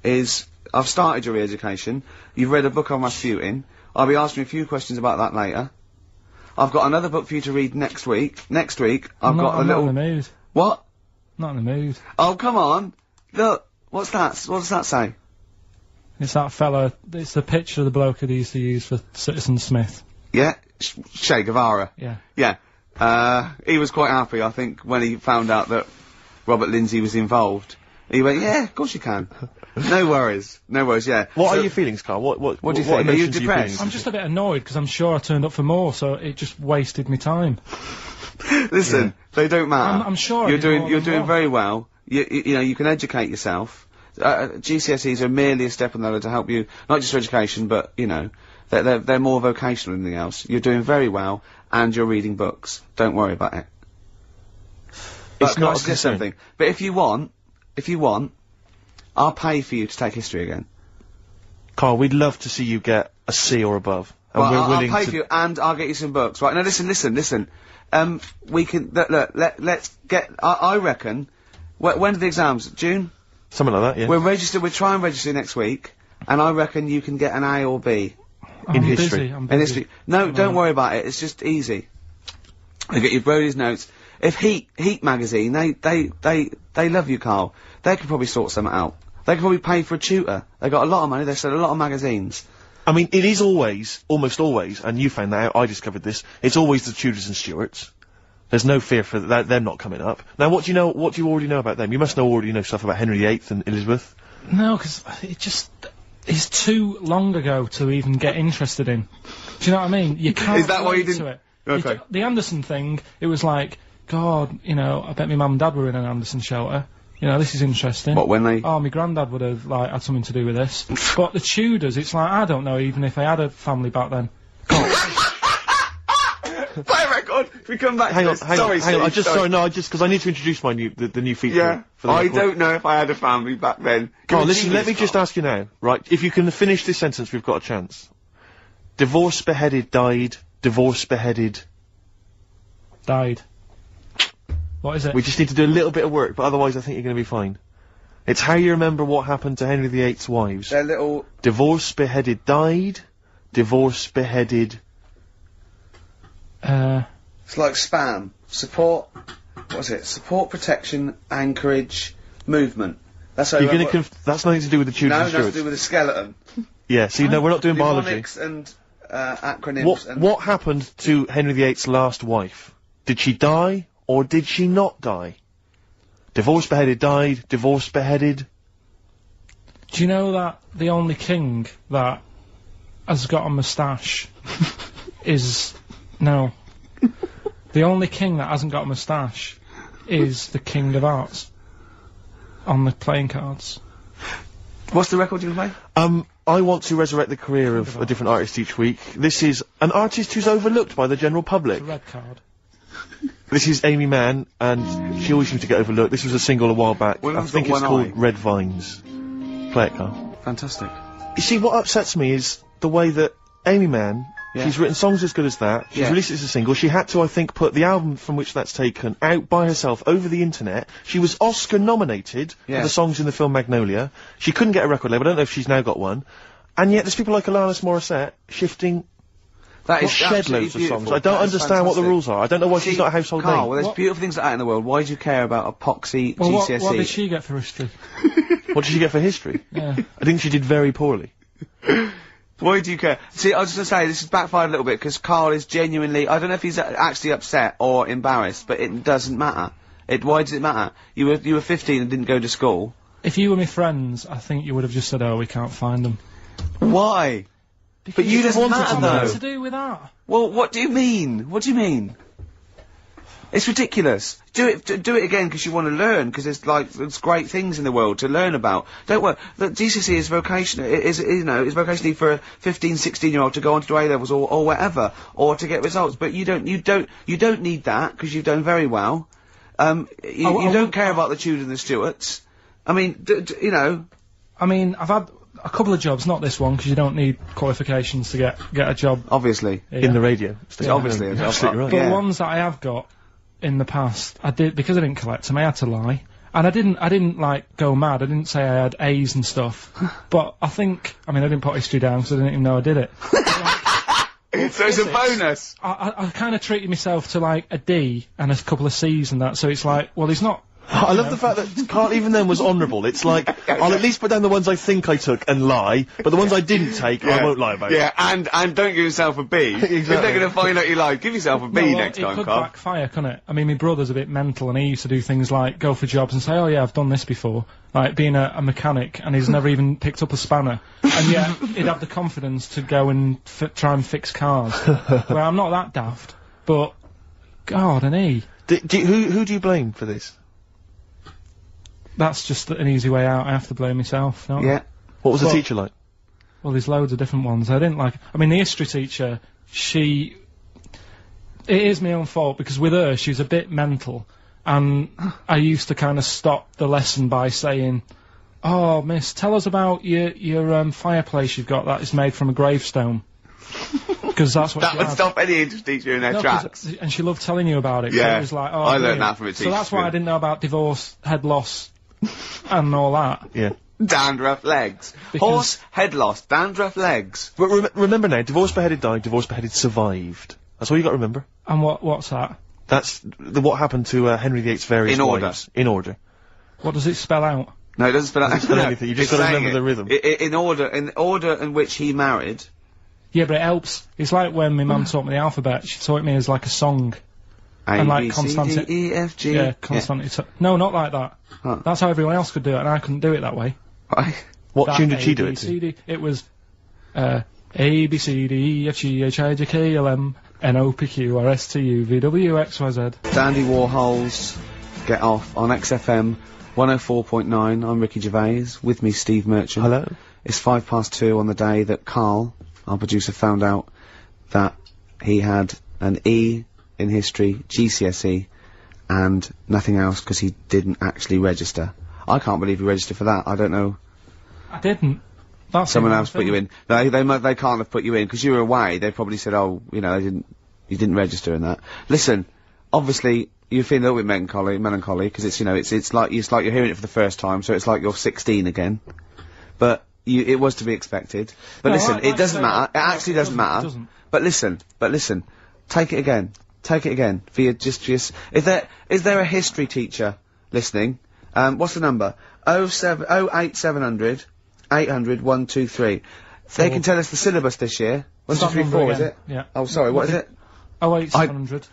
is I've started your re-education. You've read a book on Rasputin. I'll be asking you a few questions about that later. I've got another book for you to read next week. Next week, I've got a I'm little. not in the mood. What? Not in the mood. Oh, come on. Look. What's that? What does that say? It's that fella. It's the picture of the bloke that he used to use for Citizen Smith. Yeah? Che Guevara. Yeah. Yeah. He was quite happy, I think, when he found out that Robert Lindsay was involved. He went, yeah, of course you can. No worries. No worries, yeah. What So- are your feelings, Carl? What do you think? Are you emotions depressed? I'm just a bit annoyed because I'm sure I turned up for more, so it just wasted me time. Listen, they don't matter. I'm sure I you're did doing more you're than doing one. very well. You know you can educate yourself. GCSEs are merely a step on the ladder to help you, not just for education, but you know they're more vocational than anything else. You're doing very well, and you're reading books. Don't worry about it. It's But not can I a suggest concern. something. But if you want, I'll pay for you to take history again. Carl, we'd love to see you get a C or above, and Well, we're I'll willing pay to. for you, and I'll get you some books. Right now, listen. We can let's get. I reckon. When are the exams? June. Something like that, yeah. We'll try and register next week, and I reckon you can get an A or B I'm history. Busy, I'm in busy. history. No, don't worry about it. It's just easy. I get your Brody's notes. If Heat magazine, they love you, Karl. They could probably sort something out. They could probably pay for a tutor. They got a lot of money. They sell a lot of magazines. I mean, it is almost always, and you found that out, I discovered this, it's always the Tudors and Stuarts. There's no fear for them not coming up. Now, what do you already know about them? You must already know stuff about Henry VIII and Elizabeth. No, because it's too long ago to even get interested in. Do you know what I mean? You can't. Is that why you relate didn't- to it. Okay. The Anderson thing, it was like, God, you know, I bet my mum and dad were in an Anderson shelter. You know, this is interesting. What, when they- Oh, my granddad would have, like, had something to do with this. But the Tudors, it's like, I don't know even if I had a family back then. Play a record. If we come back Hang to on, this. hang Sorry, on, hang on. Steve, Because I need to introduce my the new feature. Yeah. For the I record. don't know if I had a family back then. Carl, You're a listen, let me genius, just Karl. ask you now, right? If you can finish this sentence, we've got a chance. Divorced, beheaded, died. Divorced, beheaded. Died. What is it? We just need to do a little bit of work, but otherwise I think you're going to be fine. It's how you remember what happened to Henry VIII's wives. They're little. Divorced, beheaded, died. Divorced, beheaded. It's like spam. Support. What is it? Support, protection, anchorage, movement. That's how You're you going to that's nothing to do with the Tudors No, and that's to Stuarts. do with the skeleton. Yeah, see, no, we're not doing biology. Mnemonics and acronyms and. What happened to Henry VIII's last wife? Did she die, or did she not die? Divorced, beheaded, died. Divorced, beheaded. Do you know that the only king that has got a moustache is... No. The only king that hasn't got a moustache is the King of Hearts on the playing cards. What's the record you can play? I want to resurrect the career of a different artist each week. This is an artist who's overlooked by the general public. The red card. This is Amy Mann, and she always seems to get overlooked. This was a single a while back. Well, I I've think got it's one called eye. Red Vines. Play it, Carl. Fantastic. You see, what upsets me is the way that Amy Mann, Yeah. she's written songs as good as that, she's Yeah. released it as a single, she had to, I think, put the album from which that's taken out by herself over the internet. She was Oscar nominated Yeah. for the songs in the film Magnolia. She couldn't get a record label, I don't know if she's now got one. And yet there's people like Alanis Morissette shifting That is shed absolutely loads of beautiful. songs. I don't That is understand what the fantastic. rules are. I don't know why See, she's not a household Karl, name. well, there's What- beautiful things like that in the world. Why do you care about epoxy Well, GCSE? what did she get for history? What did she get for history? Yeah. I think she did very poorly. Why do you care? See, I was just gonna say, this has backfired a little bit, because Karl is genuinely, I don't know if he's actually upset or embarrassed, but it doesn't matter. Why does it matter? You were 15 and didn't go to school. if you were my friends, I think you would have just said, "Oh, we can't find them." Why? But you just wanted to know. What's to do with that? Well, what do you mean? What do you mean? It's ridiculous. Do it again because you want to learn, because there's great things in the world to learn about. Don't worry. The GCSE is vocational, is vocationally for a 15, 16-year-old to go on to do A-levels or whatever, or to get results. But you don't need that, because you've done very well. You don't care about the Tudors and the Stuarts. I mean, you know. I mean, I've had a couple of jobs, not this one, because you don't need qualifications to get a job. Obviously. In the radio. Yeah. Obviously. Absolutely right. But the ones that I have got in the past, I did, because I didn't collect them, I had to lie. And I didn't like go mad. I didn't say I had A's and stuff. But I didn't put history down because I didn't even know I did it. So it's a bonus. I kind of treated myself to like a D and a couple of C's and that. So it's like, well, he's not. I love the fact that Karl even then was honourable. It's like, I'll at least put down the ones I think I took and lie, but the ones I didn't take, I won't lie about. Yeah, and don't give yourself a B. Exactly. If they're going to find out you lied, give yourself a B next time, Karl. It could backfire, couldn't it? I mean, my brother's a bit mental, and he used to do things like go for jobs and say, "Oh yeah, I've done this before," like being a mechanic, and he's never even picked up a spanner, and yet he'd have the confidence to go and try and fix cars. Well, I'm not that daft, but God, and he. Who do you blame for this? That's just an easy way out. I have to blame myself. Don't I? What was the teacher like? Well, there's loads of different ones. I didn't like. I mean, the history teacher. It is my own fault, because with her, she was a bit mental, and I used to kind of stop the lesson by saying, "Oh, miss, tell us about your fireplace you've got that is made from a gravestone." Because that's what that would stop any English teacher in their tracks. And she loved telling you about it. Yeah, it was like, oh, I learned that from a teacher. So that's why I didn't know about divorce, head loss, and all that. Yeah. Dandruff legs. Horse, head loss, dandruff legs. But remember now, divorced, beheaded, died, divorced, beheaded, survived. That's all you got to remember. And what's that? That's what happened to Henry VIII's various wives. In order. What does it spell out? No, it doesn't spell out. It doesn't spell anything. You just got to remember the rhythm. In order in which he married. Yeah, but it helps. It's like when my mum taught me the alphabet. She taught me as like a song. A, B, C, D, E, F, G. Yeah, constantly. Yeah. No, not like that. Huh. That's how everyone else could do it, and I couldn't do it that way. Right. What tune did she do it to? It was, A, B, C, D, E, F, G, H, I, J, K, L, M, N, O, P, Q, R, S, T, U, V, W, X, Y, Z. Dandy Warhols, Get Off on XFM 104.9. I'm Ricky Gervais. With me, Steve Merchant. Hello. It's 2:05 on the day that Karl, our producer, found out that he had an E in history, GCSE, and nothing else because he didn't actually register. I can't believe he registered for that. I don't know. I didn't. That's someone else put you in. No, they can't have put you in because you were away. They probably said, "Oh, you know, you didn't register in that." Listen, obviously you feel a little bit melancholy because it's, you know, it's like you're hearing it for the first time, so it's like you're 16 again. But it was to be expected. But no, listen, it doesn't matter. It actually doesn't matter. But listen, take it again. Take it again. Is there a history teacher listening? What's the number? 08700 800 123. They can tell us the syllabus this year. 1, 2, 3, 4, is it? Yeah. Oh, sorry, what is it? 08700.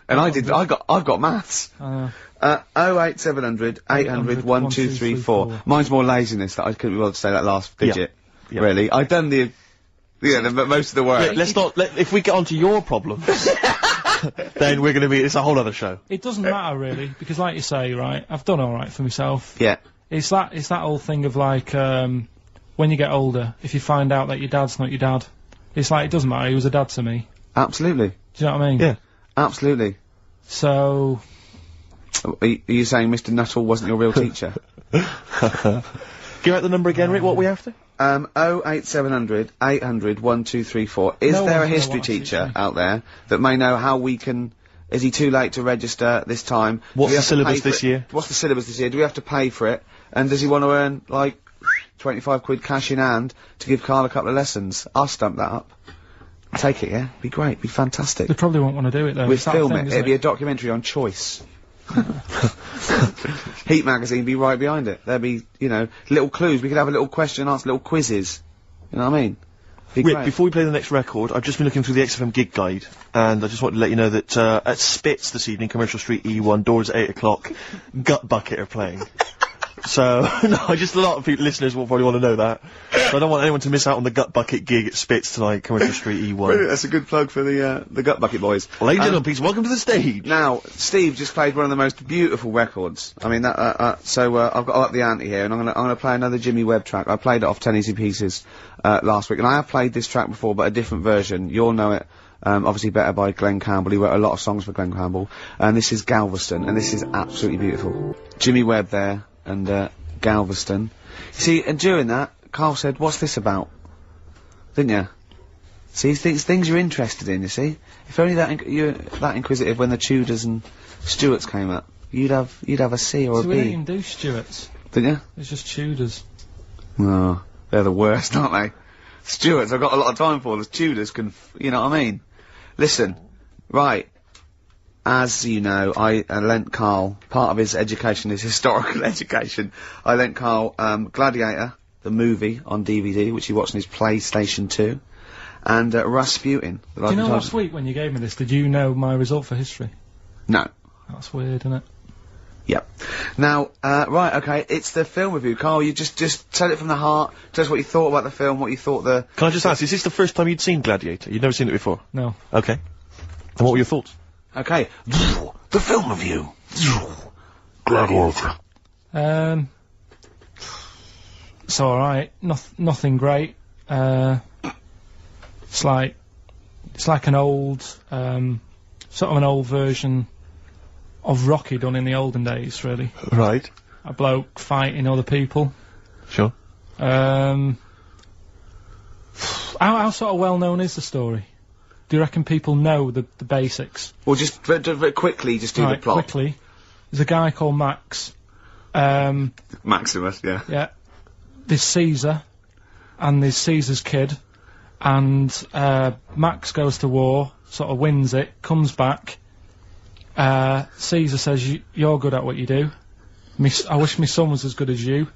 I've got maths. 08700 800 1234. Mine's more laziness that I couldn't be able to say that last digit. Yeah. Really. I've done most of the work. Yeah, if we get onto your problems, then it's a whole other show. It doesn't matter really, because like you say, right, I've done alright for myself. Yeah. It's that old thing of like, when you get older, if you find out that your dad's not your dad, it's like, it doesn't matter, he was a dad to me. Absolutely. Do you know what I mean? Yeah. Absolutely. So... Are you saying Mr. Nuttall wasn't your real teacher? Give out the number again, Rick, what we after? 08700 800 1234. Is there a history teacher out there that may know how we can... Is he too late to register this time? What's the syllabus this year? What's the syllabus this year? Do we have to pay for it? And does he want to earn, like, 25 quid cash in hand to give Karl a couple of lessons? I'll stump that up. Take it, yeah? Be great. Be fantastic. They probably won't want to do it, though. We'd film it. It'd be a documentary on choice. Heat magazine be right behind it. There'd be, you know, little clues. We could have a little question and answer, little quizzes. You know what I mean? Rick, before we play the next record, I've just been looking through the XFM gig guide, and I just wanted to let you know that, at Spitz this evening, Commercial Street E1, doors at 8 o'clock, Gut Bucket are playing. So, no, just a lot of listeners will probably want to know that. So I don't want anyone to miss out on the Gut Bucket gig at Spitz tonight, Commercial Street E1. Brilliant, that's a good plug for the Gut Bucket boys. Ladies and gentlemen, please welcome to the stage. Now, Steve just played one of the most beautiful records. I mean, so I've got to up the ante here, and I'm gonna play another Jimmy Webb track. I played it off 10 Easy Pieces last week, and I have played this track before, but a different version. You'll know it. Obviously better by Glenn Campbell. He wrote a lot of songs for Glenn Campbell. And this is Galveston, and this is absolutely beautiful. Jimmy Webb there, and Galveston. See, and during that, Karl said, "What's this about?" Didn't you? See, things you're interested in, you see? If only you're that inquisitive when the Tudors and Stuarts came up, you'd have a C or a B. We didn't even do Stuarts. Didn't you? It's just Tudors. Oh, they're the worst, aren't they? Stuarts, I've got a lot of time for. The Tudors can, you know what I mean? Listen, right. As you know, I lent Karl, part of his education is historical education. I lent Karl, Gladiator, the movie, on DVD, which he watched on his PlayStation 2, and Rasputin. Do you know last week when you gave me this, did you know my result for history? No. That's weird, isn't it? Yep. Now, right, okay, it's the film review. Karl, you just tell it from the heart, tell us what you thought about the film, what you thought the... Can I just ask, is this the first time you'd seen Gladiator? You'd never seen it before? No. Okay. And what were your thoughts? Okay. The film review. Gladiator. It's alright. Nothing great. It's like an old, sort of an old version of Rocky done in the olden days, really. Right. A bloke fighting other people. Sure. How sort of well known is the story? Do you reckon people know the basics? Well, just very quickly, just do the plot. Quickly. There's a guy called Max. Maximus, yeah. Yeah. There's Caesar, and there's Caesar's kid, and Max goes to war, sort of wins it, comes back. Caesar says, "You're good at what you do. I wish my son was as good as you.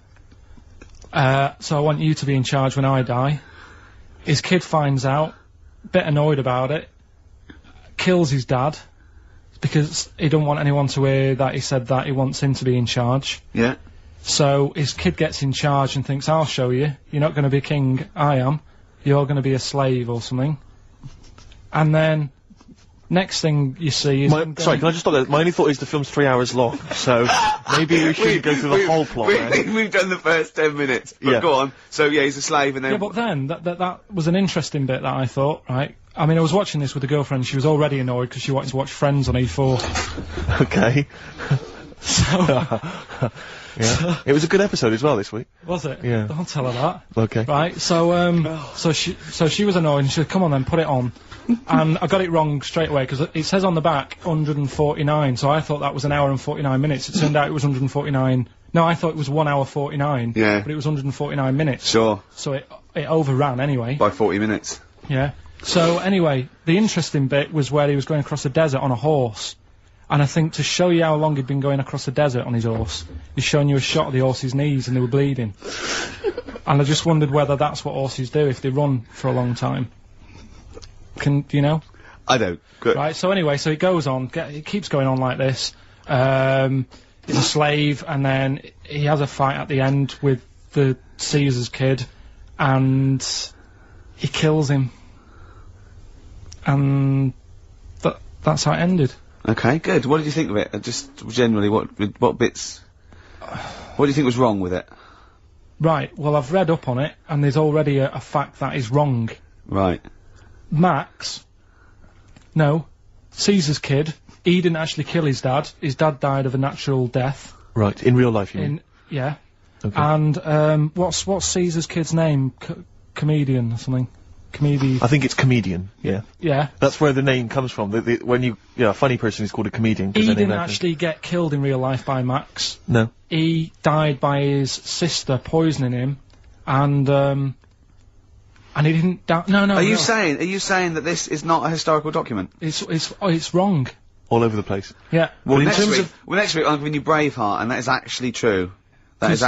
So I want you to be in charge when I die." His kid finds out, bit annoyed about it, kills his dad, because he don't want anyone to hear that he said that, he wants him to be in charge. Yeah. So his kid gets in charge and thinks, "I'll show you. You're not going to be king, I am. You're going to be a slave or something." And then, next thing you see is... Sorry, can I just stop there? My only thought is the film's 3 hours long, so maybe we shouldn't go through the whole plot, We've done the first 10 minutes, but yeah. Go on. So, yeah, he's a slave and then... Yeah, but then, that was an interesting bit that I thought, right? I mean, I was watching this with a girlfriend, she was already annoyed because she wanted to watch Friends on E4. Okay. So... Yeah. It was a good episode as well this week. Was it? Yeah. Don't tell her that. Okay. Right, so she was annoyed and she said, "Come on then, put it on." And I got it wrong straight away, because it says on the back 149, so I thought that was an hour and 49 minutes. It turned out it was 149. No, I thought it was 1 hour 49. Yeah. But it was 149 minutes. Sure. So it overran anyway. By 40 minutes. Yeah. So anyway, the interesting bit was where he was going across the desert on a horse. And I think to show you how long he'd been going across the desert on his horse, he's showing you a shot of the horse's knees and they were bleeding. And I just wondered whether that's what horses do if they run for a long time. Do you know? I don't. Good. Right, so anyway, so it goes on, it keeps going on like this. He's a slave, and then he has a fight at the end with the Caesar's kid, and he kills him. And that's how it ended. Okay, good. What did you think of it? Just generally, what bits... What do you think was wrong with it? Right, well, I've read up on it, and there's already a fact that is wrong. Right. Caesar's kid, he didn't actually kill his dad. His dad died of a natural death. Right, in real life, you mean? Yeah. Okay. And, what's Caesar's kid's name? Comedian or something? I think it's comedian, yeah. Yeah. That's where the name comes from. A funny person is called a comedian. He didn't actually get killed in real life by Max. No. He died by his sister poisoning him, and he didn't die. No. Are you saying that this is not a historical document? It's wrong. All over the place. Yeah. Well, next week I'm giving you Braveheart, and that is actually true. That is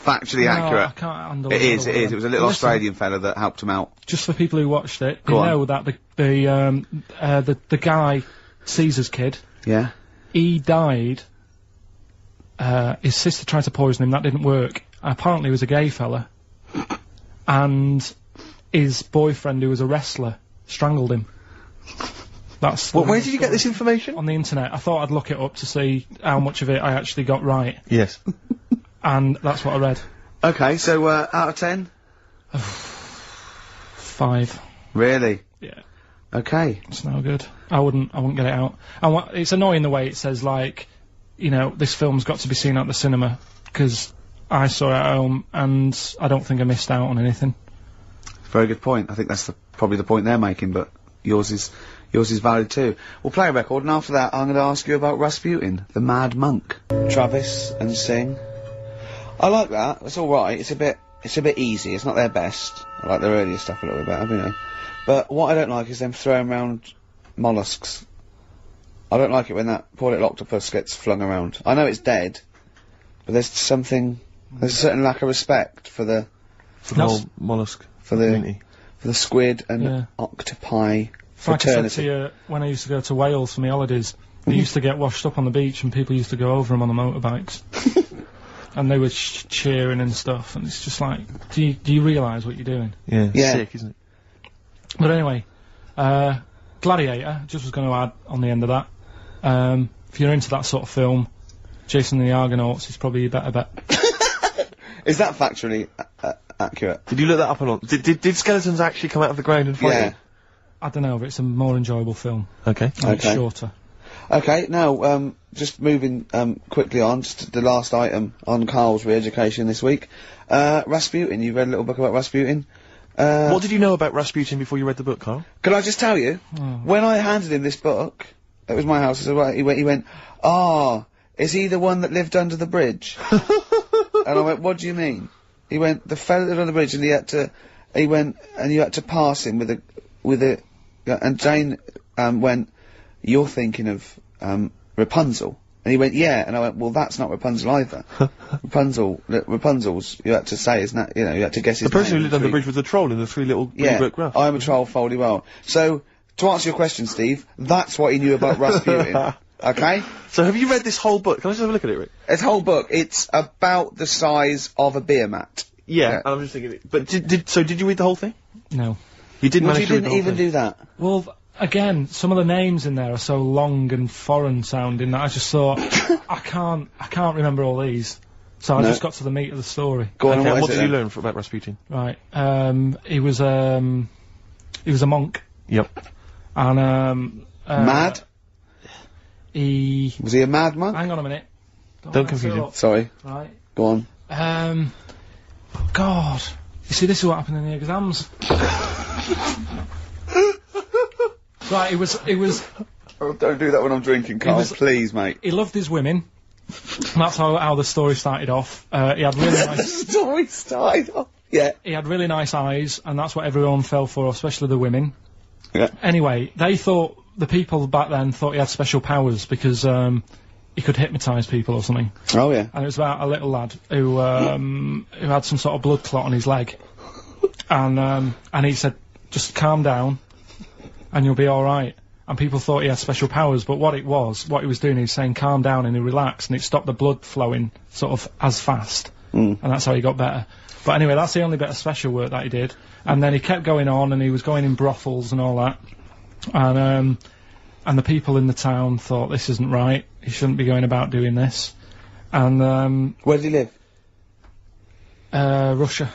factually accurate. I can't handle it. It is. It was a little Australian fella that helped him out. Just for people who watched it, they know that the guy, Caesar's kid, yeah, he died his sister tried to poison him. That didn't work. Apparently, he was a gay fella, and his boyfriend, who was a wrestler, strangled him. That's. Well, where did you get this information? On the internet. I thought I'd look it up to see how much of it I actually got right. Yes. And that's what I read. Okay, so, out of 10? 5. Really? Yeah. Okay. It's no good. I wouldn't get it out. And it's annoying the way it says, like, you know, this film's got to be seen at the cinema, because I saw it at home, and I don't think I missed out on anything. Very good point. I think that's probably the point they're making, but yours is valid too. We'll play a record, and after that I'm going to ask you about Rasputin, the Mad Monk. Travis and Sing. I like that. It's alright. It's a bit easy. It's not their best. I like their earlier stuff a little bit better, you know. But what I don't like is them throwing around mollusks. I don't like it when that poor little octopus gets flung around. I know it's dead, but there's a certain lack of respect for the whole mollusk community. For the squid and octopi Like I said fraternity. to you, when I used to go to Wales for my holidays, they used to get washed up on the beach, and people used to go over them on the motorbikes. And they were cheering and stuff, and it's just like, do you realise what you're doing? Yeah, Yeah. sick, isn't it? But anyway, Gladiator, just was going to add on the end of that. If you're into that sort of film, Jason and the Argonauts is probably your better bet. Is that factually accurate? Did you look that up or not? Did skeletons actually come out of the ground and fight? Yeah. I don't know, but it's a more enjoyable film. Okay. And it's shorter. Okay, now, just moving, quickly on, just the last item on Karl's re-education this week. Rasputin, you read a little book about Rasputin? What did you know about Rasputin before you read the book, Karl? Can I just tell you, when I handed him this book, it was my house, he went, is he the one that lived under the bridge? And I went, what do you mean? He went, the fella that lived on the bridge, and you had to pass him and Jane, went, you're thinking of, Rapunzel. And he went, yeah, and I went, well, that's not Rapunzel either. Rapunzel's, you had to say, isn't that, you know, you had to guess his The person name who lived on the bridge was the troll in the three little brick graph. I'm a troll, Foldy well. So, to answer your question, Steve, that's what he knew about Rasputin. Okay? So have you read this whole book? Can I just have a look at it, Rick? This whole book, it's about the size of a beer mat. Yeah. I'm just thinking, but did you read the whole thing? No. You didn't Well, manage you to read the didn't whole even thing? do that. Well, again, some of the names in there are so long and foreign sounding that I just thought, I can't remember all these. So I just got to the meat of the story. Go on, Okay, what what is did it you then? learn about Rasputin? Right. He was a monk. Yep. And, Mad? Was he a mad monk? Hang on a minute. Don't confuse him. Sorry. Right. Go on. God. You see, this is what happened in the exams. Right, it was. Oh, don't do that when I'm drinking, Karl, please, mate. He loved his women. That's how the story started off. He had really nice. Story started off. Yeah. He had really nice eyes, and that's what everyone fell for, especially the women. Yeah. Anyway, the people back then thought he had special powers because he could hypnotise people or something. Oh yeah. And it was about a little lad who had some sort of blood clot on his leg, and he said, "Just calm down, and you'll be all right." And people thought he had special powers, but what he was doing, he was saying, "Calm down," and he relaxed, and it stopped the blood flowing sort of as fast, and that's how he got better. But anyway, that's the only bit of special work that he did. And then he kept going on, and he was going in brothels and all that. And the people in the town thought, this isn't right. He shouldn't be going about doing this. And where did he live? Russia.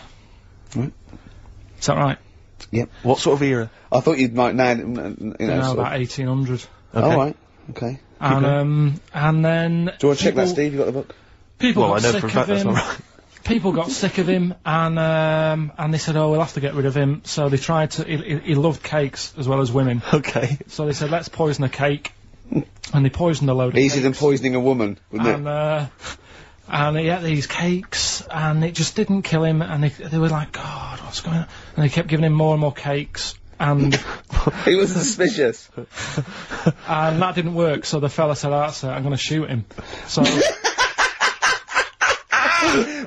Right. Is that right? Yep. What sort of era? I thought you'd might know, About 1800. Okay. Oh, right. Okay. And then. Do you want to check that, Steve? You got the book? People Well, got I know sick for a of fact that's him. not right. People got sick of him, and they said, "Oh, we'll have to get rid of him." So they tried to. He loved cakes as well as women. Okay. So they said, "Let's poison a cake," and they poisoned a load of Easier than cakes. poisoning a woman, wouldn't it? And he ate these cakes, and it just didn't kill him. And they were like, "God, what's going on?" And they kept giving him more and more cakes, and He was suspicious. and that didn't work. So the fella said, "That's it. I'm going to shoot him." So.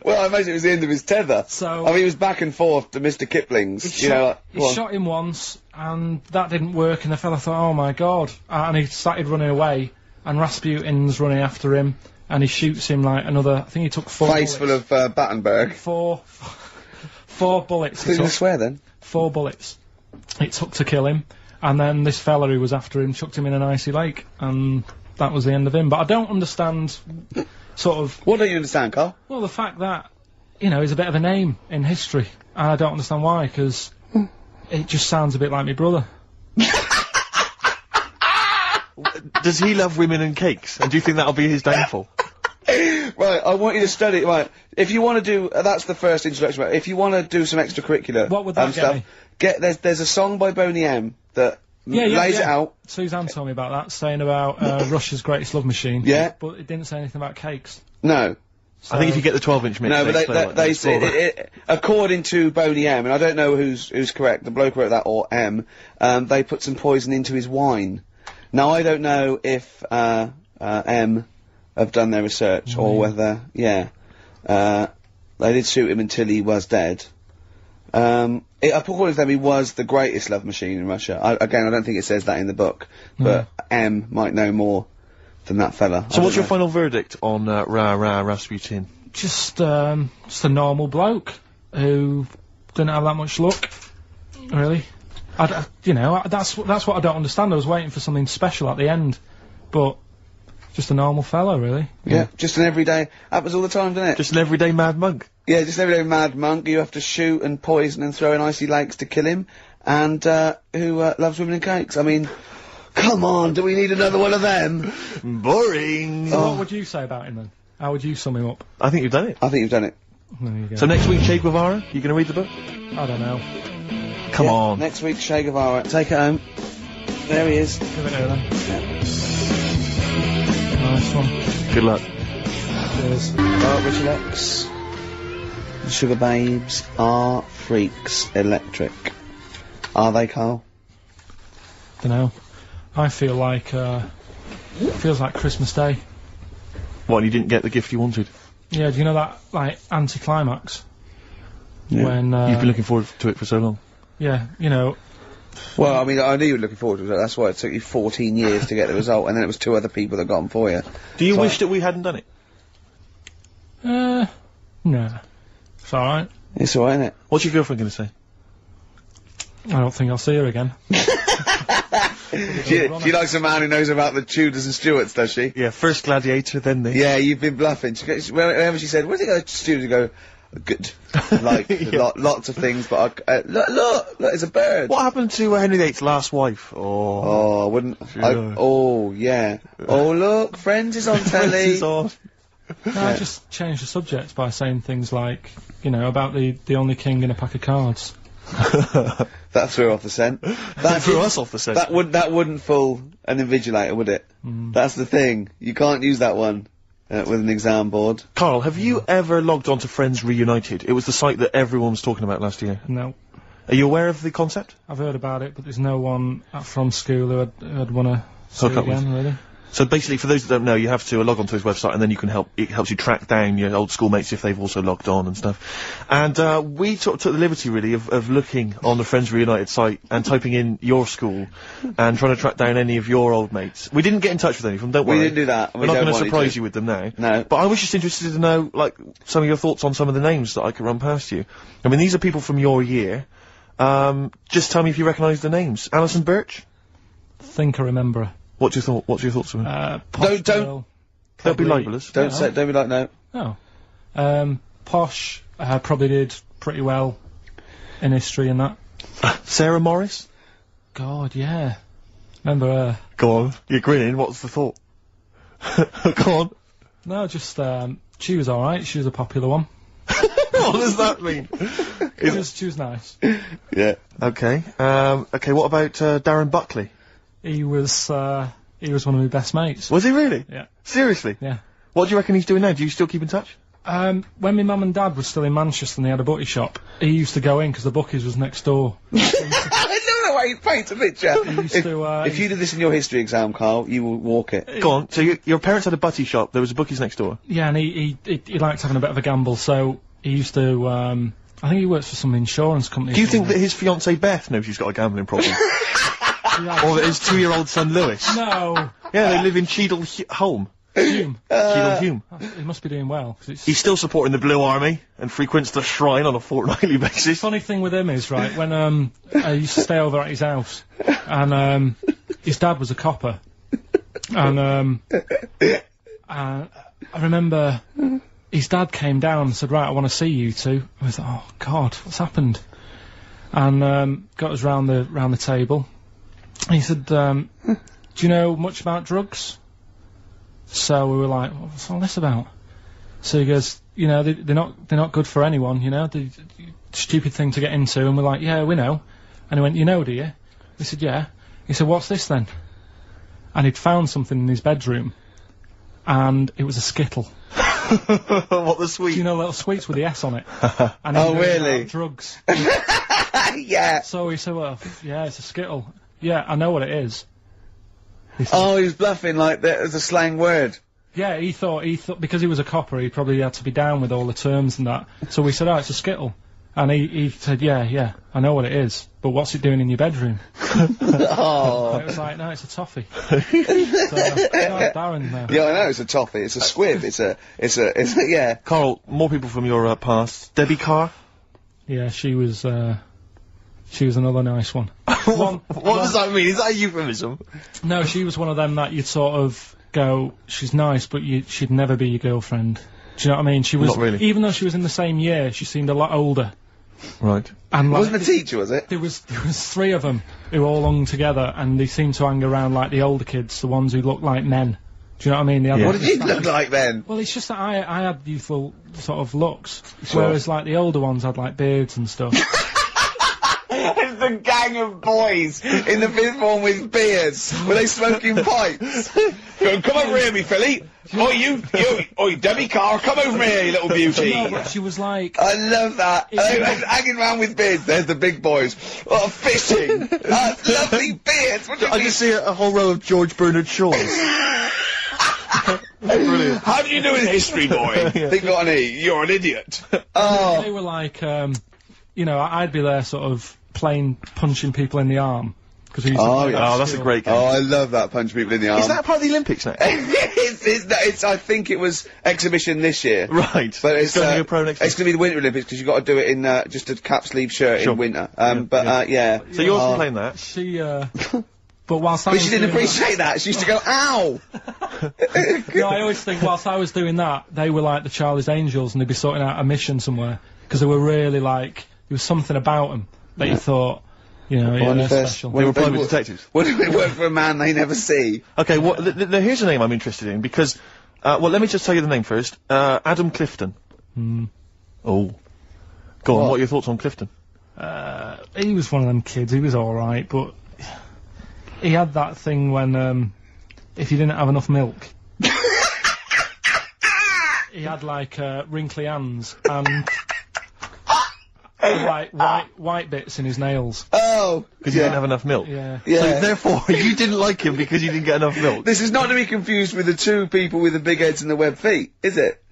Well, I imagine it was the end of his tether. So- I mean, he was back and forth to Mr. Kipling's, He go on. shot him once, and that didn't work, and the fella thought, oh my god, and he started running away, and Rasputin's running after him, and he shoots him like another. I think he took 4 Face bullets. full of Battenberg. Four bullets. Who's gonna swear then? 4 bullets. It took to kill him, and then this fella who was after him chucked him in an icy lake, and that was the end of him. But I don't understand, sort of. What don't you understand, Carl? Well, the fact that, you know, he's a bit of a name in history, and I don't understand why, because it just sounds a bit like my brother. Does he love women and cakes? And do you think that'll be his downfall? Right, I want you to study. Right, if you want to do, that's the first introduction. Right, if you want to do some extracurricular, What would that get me? There's a song by Boney M that lays it out. Suzanne told me about that, saying about Russia's Greatest Love Machine. Yeah. But it didn't say anything about cakes. No. So I think if you get the 12-inch mix, No, but they say, according to Boney M, and I don't know who's correct, the bloke who wrote that or M, they put some poison into his wine. Now, I don't know if M have done their research or whether, they did shoot him until he was dead. According to them, he was the greatest love machine in Russia. Again, I don't think it says that in the book, but M might know more than that fella. So what's your final verdict on Rasputin? Just a normal bloke who didn't have that much luck, really. You know, that's what I don't understand. I was waiting for something special at the end, but just a normal fellow, really. Yeah, just an everyday. Happens all the time, doesn't it? Just an everyday mad monk. Yeah, just an everyday mad monk. You have to shoot and poison and throw in icy lakes to kill him, and who loves women and cakes. I mean, come on, do we need another one of them? Boring. So what would you say about him then? How would you sum him up? I think you've done it. I think you've done it. There you go. So next week, Che Guevara, you going to read the book? I don't know. Come on. Next week, Che Guevara. Take it home. There he is. Give it her then. Nice one. Good luck. Cheers. Richard X. The Sugar Babes are freaks electric. Are they, Carl? Dunno. I feel like, feels like Christmas Day. What, and you didn't get the gift you wanted? Yeah, do you know that, like, anticlimax? Yeah. When, You've been looking forward to it for so long. yeah, you know, Well, I mean, I knew you were looking forward to it. That's why it took you 14 years to get the result, and then it was 2 other people that got them for you. Do you So- wish that we hadn't done it? nah. It's alright. It's alright, isn't it? What's your girlfriend going to say? I don't think I'll see her again. She likes a man who knows about the Tudors and Stuarts, does she? Yeah, first Gladiator, then the... Yeah, you've been bluffing. Whenever she said, "Where's it go to Stuarts?" you go, "Good." Like, lots of things, but look, it's a bird. What happened to Henry VIII's last wife? Oh, I wouldn't. Sure. Oh, yeah. Oh, look, Friends is on telly. Friends is on. No, I just changed the subject by saying things like, you know, about the only king in a pack of cards. That threw off the scent. That threw us off the scent. That wouldn't fool an invigilator, would it? That's the thing. You can't use that one with an exam board. Karl, have you ever logged on to Friends Reunited? It was the site that everyone was talking about last year. No. Are you aware of the concept? I've heard about it, but there's no one from school who'd want to see Hook up with. again, really. So basically, for those that don't know, you have to log on to his website, and then you can it helps you track down your old schoolmates if they've also logged on and stuff. And we took the liberty, really, of looking on the Friends Reunited site and typing in your school and trying to track down any of your old mates. We didn't get in touch with any of them, don't worry. We didn't do that. We're not going to surprise you with them now. No. But I was just interested to know, like, some of your thoughts on some of the names that I could run past you. I mean, these are people from your year. Just tell me if you recognise the names. Alison Birch? Think I remember her. What's your thoughts on her? Don't be libelous. Don't be like, no. Oh. Posh, probably did pretty well in history and that. Sarah Morris? God, yeah. Remember her. Go on. You're grinning. What's the thought? Go on. No, just, she was alright. She was a popular one. What does that mean? She was nice. Yeah. Okay. Okay, what about Darren Buckley? He was one of my best mates. Was he really? Yeah. Seriously? Yeah. What do you reckon he's doing now? Do you still keep in touch? When my mum and dad were still in Manchester and they had a butty shop, he used to go in because the bookies was next door. I don't know why you paint a picture. If you did this in your history exam, Carl, you will walk it. Go on. So your parents had a butty shop, there was a bookies next door? Yeah, and he liked having a bit of a gamble, so he used to, I think he works for some insurance company. Do you think that his fiancée Beth knows he's got a gambling problem? Or that his 2-year-old son Lewis? No. Yeah, they live in Cheadle Holme. Hume. Keelan Hume. He must be doing well. 'Cause it's He's still supporting the Blue Army and frequents the shrine on a fortnightly basis. funny thing with him is, right, when I used to stay over at his house, and his dad was a copper, and I remember his dad came down and said, right, I want to see you two. I was like, oh God, what's happened? And got us round the table. And he said, do you know much about drugs? So we were like, what's all this about? So he goes, you know, they're not good for anyone, you know, they're stupid thing to get into. And we're like, yeah, we know. And he went, you know, do you? We said, yeah. He said, what's this then? And he'd found something in his bedroom, and it was a Skittle. What, the sweet? Do you know little sweets with the S on it? And Oh, really? Drugs. Yeah. So he said, well, yeah, it's a Skittle. Yeah, I know what it is. He said, Oh, he was bluffing like that as a slang word. yeah, he thought, because he was a copper, he probably had to be down with all the terms and that. So we said, oh, it's a Skittle. And he said, yeah, I know what it is, but what's it doing in your bedroom? Oh. And it was like, no, it's a toffee. So, Darren, Yeah, I know, it's a toffee, it's a squib, it's a, yeah. Karl, more people from your past. Debbie Carr? yeah, she was another nice one. What does that mean? Is that a euphemism? No, she was one of them that you'd sort of go, she's nice, but she'd never be your girlfriend. Do you know what I mean? She was, Not really. even though she was in the same year, she seemed a lot older. Right. And like, Wasn't a teacher, was it? there was three of them who all hung together, and they seemed to hang around like the older kids, the ones who looked like men. Do you know what I mean? They had Yeah. What did you look like then? Well, it's just that I had youthful sort of looks, whereas like the older ones had like beards and stuff. It's the gang of boys in the fifth form with beards. Were they smoking pipes? Come over here, me filly. Oi, Debbie Carr, come over here, you little beauty. No, but she was like, I love that. Hanging around with beards. There's the big boys. Oh, fishing. Lovely beards. What do you I mean? just see a whole row of George Bernard Shaws. Brilliant. How do you do in history, boy? Think on E. You're an idiot. Oh. they were like, you know, I'd be there sort of punching people in the arm. Cause we used to play that Oh, that's a skill. great game. Oh, I love that. Punch people in the arm. Is that part of the Olympics now? it's I think it was exhibition this year. Right. But it's going to be a pro next it's going to be the Winter Olympics because you've got to do it in just a cap sleeve shirt Sure. in winter. Yeah. So you're also playing that? She, but whilst I But was she didn't doing appreciate that. She used to go, ow! that, no, I always think whilst I was doing that, they were like the Charlie's Angels, and they'd be sorting out a mission somewhere because they were really like there was something about them that you thought, you know, yeah, they're special. They were private detectives. What do they work for a man they never see? Okay, well, here's a name I'm interested in, because, well, let me just tell you the name first. Adam Clifton. Oh. Go on, what are your thoughts on Clifton? He was one of them kids. He was all right, but he had that thing when if you didn't have enough milk, he had like wrinkly hands and like white bits in his nails. Oh! Because you didn't have enough milk. Yeah. Yeah. So therefore, you didn't like him because you didn't get enough milk. This is not to be confused with the two people with the big heads and the webbed feet, is it?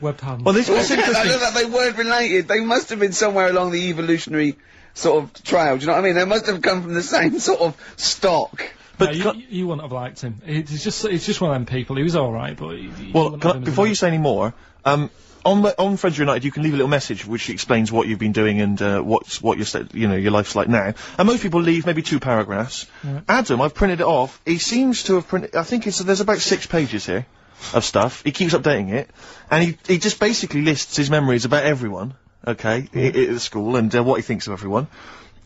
Webbed hands. Well, this was I interesting. know that they weren't related. They must have been somewhere along the evolutionary sort of trail. Do you know what I mean? They must have come from the same sort of stock. But no, you wouldn't have liked him. It's just one of them people. He was all right, but well, before you say any more, on Friends United, you can leave a little message which explains what you've been doing and what your life's like now. And most people leave maybe 2 paragraphs. Right. Adam, I've printed it off. He seems to have printed. I think there's about 6 pages here of stuff. He keeps updating it, and he just basically lists his memories about everyone. Okay, at the school and what he thinks of everyone.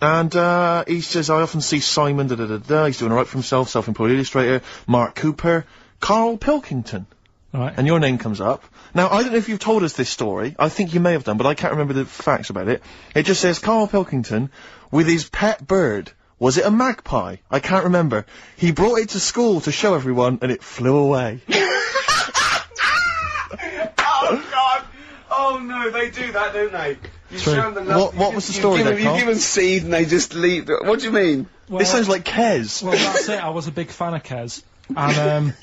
And he says, I often see Simon, he's doing alright for himself, self-employed illustrator, Mark Cooper, Karl Pilkington. Right. And your name comes up. Now, I don't know if you've told us this story, I think you may have done, but I can't remember the facts about it. It just says, Karl Pilkington, with his pet bird, was it a magpie? I can't remember. He brought it to school to show everyone, and it flew away. Oh God! Oh no, they do that, don't they? You True. show them the What was the story then, You Karl? give them seed and they just leave. What do you mean? Well, This sounds like Kez. Well, that's it. I was a big fan of Kez, and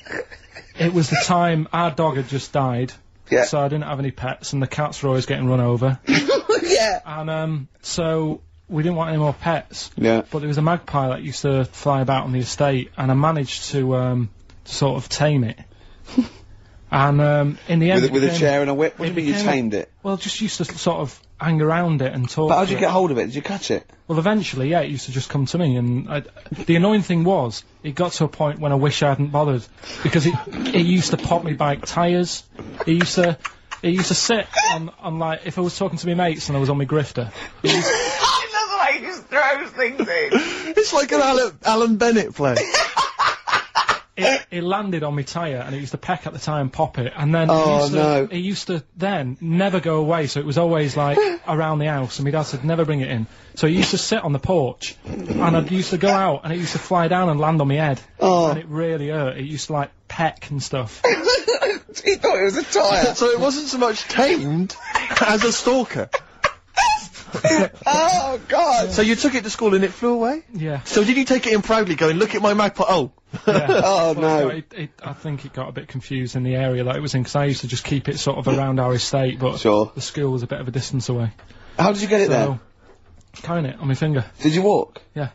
it was the time our dog had just died. Yeah. So I didn't have any pets, and the cats were always getting run over. Yeah. And so we didn't want any more pets. Yeah. But there was a magpie that used to fly about on the estate, and I managed to sort of tame it. And in the end, with a chair and a whip. What do you mean you tamed it? Well, just used to sort of hang around it and talk. But how did you get hold of it? Did you catch it? Well, eventually, yeah, it used to just come to me, and the annoying thing was, it got to a point when I wish I hadn't bothered, because it used to pop me bike tyres. It used to sit on like, if I was talking to my mates and I was on my grifter. I love the way he just throws things in. It's like an Alan Bennett play. It landed on my tyre, and it used to peck at the tyre and pop it, and then it used to then never go away, so it was always like around the house, and my dad said never bring it in. So it used to sit on the porch, and I used to go out, and it used to fly down and land on my head, and it really hurt. It used to like peck and stuff. He thought it was a tyre. So it wasn't so much tamed as a stalker. Oh, God! So you took it to school and it flew away? Yeah. So did you take it in proudly going, look at my magpie? Oh. Yeah. Oh, no. I think it got a bit confused in the area that it was in, because I used to just keep it sort of around our estate, but the school was a bit of a distance away. How did you get it there? Carrying it on my finger. Did you walk? Yeah.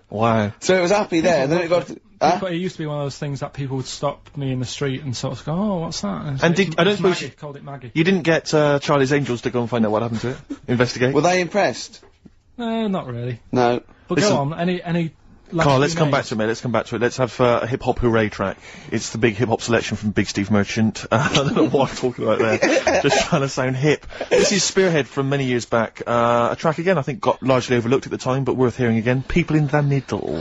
Wow. So it was happy there, and then it got... But it used to be one of those things that people would stop me in the street and sort of go, oh, what's that? And I don't suppose Maggie, called it Maggie. You didn't get Charlie's Angels to go and find out what happened to it? Investigate? Were they impressed? No, not really. No. But go on, any... Carl, let's come back to it, mate. Let's come back to it. Let's have a hip-hop hooray track. It's the big hip-hop selection from Big Steve Merchant. I don't know what I'm talking about there. Just trying to sound hip. This is Spearhead from many years back. A track, again, I think got largely overlooked at the time, but worth hearing again. People in the Middle.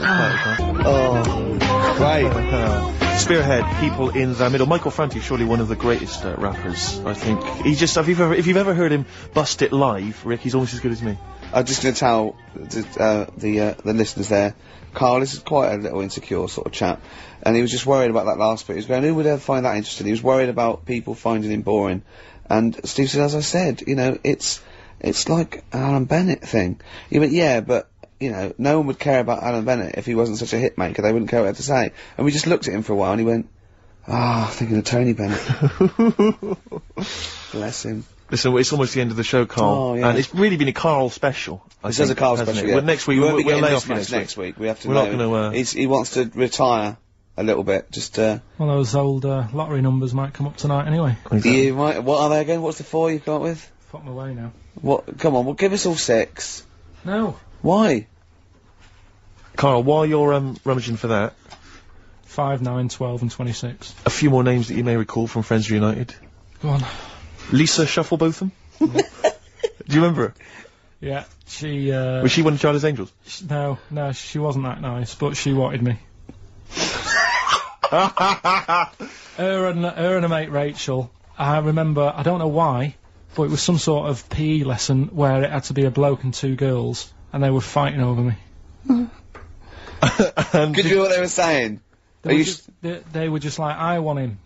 Right. Spearhead, People in the Middle. Michael Franti, surely one of the greatest rappers, I think. If you've ever heard him bust it live, Rick, he's almost as good as me. I'm just going to tell the listeners there, Karl is quite a little insecure sort of chap, and he was just worried about that last bit. He was going, who would ever find that interesting? He was worried about people finding him boring. And Steve said, as I said, you know, it's like an Alan Bennett thing. He went, yeah, but, you know, no one would care about Alan Bennett if he wasn't such a hit maker. They wouldn't care what he had to say. And we just looked at him for a while, and he went, thinking of Tony Bennett. Bless him. Listen, it's almost the end of the show, Karl, and it's really been a Karl special. This is a Karl special, yeah. Well, next week, we'll lay off next week. We have to We're not going to, he wants to retire a little bit, just, Well, those old, lottery numbers might come up tonight anyway. Exactly. You might, what are they again? What's the 4 you've come up with? Fuck my way now. What? Come on, well, give us all 6. No. Why? Karl, while you're, rummaging for that... 5, 9, 12 and 26. A few more names that you may recall from Friends Reunited. Go on. Lisa Shufflebotham? Do you remember her? Yeah, she, Was she one of Charlie's Angels? No, she wasn't that nice, but she wanted me. her and her mate Rachel, I remember, I don't know why, but it was some sort of PE lesson where it had to be a bloke and 2 girls, and they were fighting over me. Could you hear what they were saying? They were just like, I want him,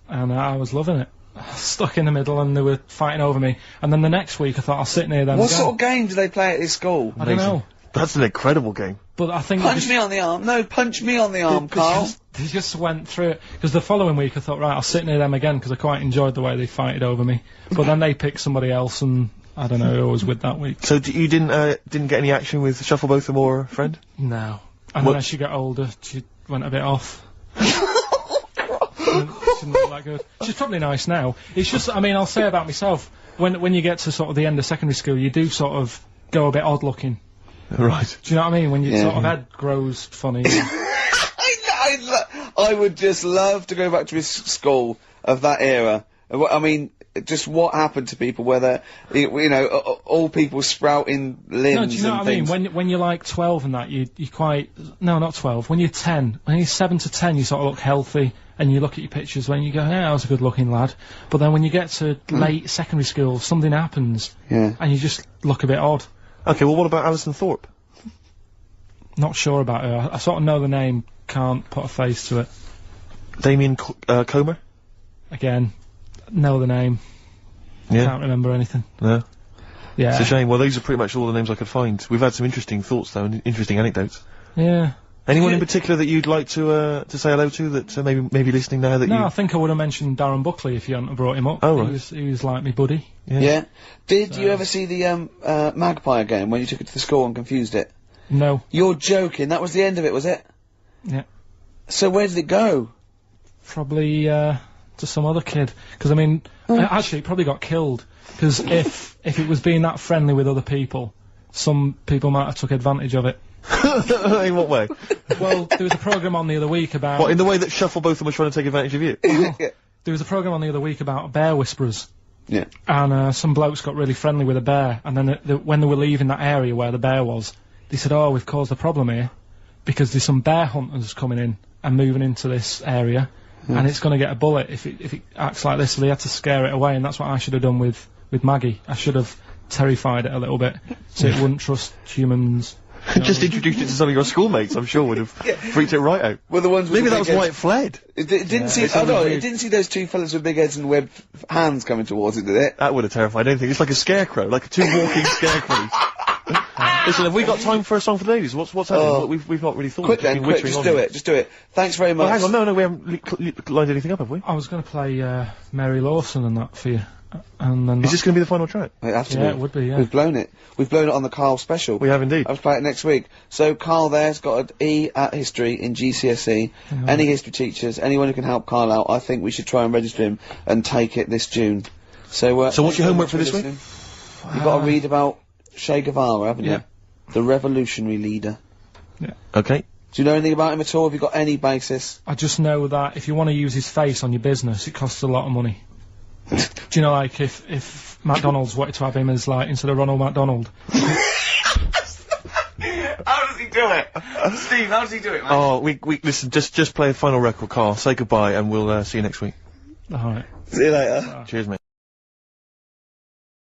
and I was loving it. Stuck in the middle, and they were fighting over me. And then the next week, I thought I'll sit near them. What sort of game do they play at this school? I don't know. That's an incredible game. But I think punch me on the arm. No, punch me on the arm, Karl. They just went through it. Because the following week, I thought, right, I'll sit near them again because I quite enjoyed the way they fighted over me. But then they picked somebody else, and I don't know who I was with that week. So you didn't get any action with Shufflebotham or a friend? No. And then as she got older, she went a bit off. She didn't look that good. She's probably nice now. It's just, I mean, I'll say about myself, when you get to sort of the end of secondary school, you do sort of go a bit odd looking. Right. Do you know what I mean? When your sort of head grows funny. I would just love to go back to his school of that era. I mean, just what happened to people, whether, you know, all people sprouting limbs. No, do you know what I mean? When you're like 12 and that, you quite, no, not 12, when you're 10, when you're 7 to 10, you sort of look healthy, and you look at your pictures when you go, yeah, I was a good looking lad. But then when you get to late secondary school, something happens, and you just look a bit odd. Okay, well, what about Alison Thorpe? Not sure about her. I sort of know the name, can't put a face to it. Damien Comer? Again, know the name. Yeah. Can't remember anything. No. Yeah. It's a shame. Well, those are pretty much all the names I could find. We've had some interesting thoughts, though, and interesting anecdotes. Yeah. Anyone in particular that you'd like to say hello to that maybe listening now that I think I would have mentioned Darren Buckley if you hadn't have brought him up. Oh, right. He was like me buddy. Yeah. Did you ever see the Magpie game when you took it to the school and confused it? No. You're joking. That was the end of it, was it? Yeah. So where did it go? Probably to some other kid. Because, I mean, actually, it probably got killed. Because if it was being that friendly with other people, some people might have took advantage of it. In what way? Well, there was a programme on the other week about... What, in the way that Shuffleboth of them was trying to take advantage of you? There was a programme on the other week about bear whisperers. Yeah. And some blokes got really friendly with a bear, and then when they were leaving that area where the bear was, they said, oh, we've caused a problem here, because there's some bear hunters coming in and moving into this area, and it's going to get a bullet if it acts like this, so they had to scare it away, and that's what I should have done with Maggie. I should have terrified it a little bit, so it wouldn't trust humans. Just introduced it to some of your schoolmates, I'm sure would have freaked it right out. Well, the ones with maybe the that was big why heads. it fled. It didn't see. Oh no! It didn't see those two fellas with big heads and webbed hands coming towards it, did it? That would have terrified anything. It's like a scarecrow, like two walking scarecrows. Listen, have we got time for a song for the ladies? What's happening? We've not really thought. Quick then, quick, just do it, just do it. Thanks very much. Well, hang on, no, we haven't lined anything up, have we? I was going to play Mary Lawson and that for you. And then Is this going to be the final track? It has to be. Yeah, it would be, yeah. We've blown it. We've blown it on the Karl special. We have indeed. I was playing it next week. So Karl there's got an E at history in GCSE. Any history teachers, anyone who can help Karl out, I think we should try and register him and take it this June. So what's your homework for this week? You've got to read about Che Guevara, haven't you? The revolutionary leader. Yeah. Okay. Do you know anything about him at all? Have you got any basis? I just know that if you want to use his face on your business, it costs a lot of money. Do you know, like, if McDonald's wanted to have him as, like, instead of Ronald McDonald? How does he do it? Steve, how does he do it, man? Oh, we listen, just play a final record, Karl. Say goodbye, and we'll see you next week. Alright. See you later. Cheers, mate.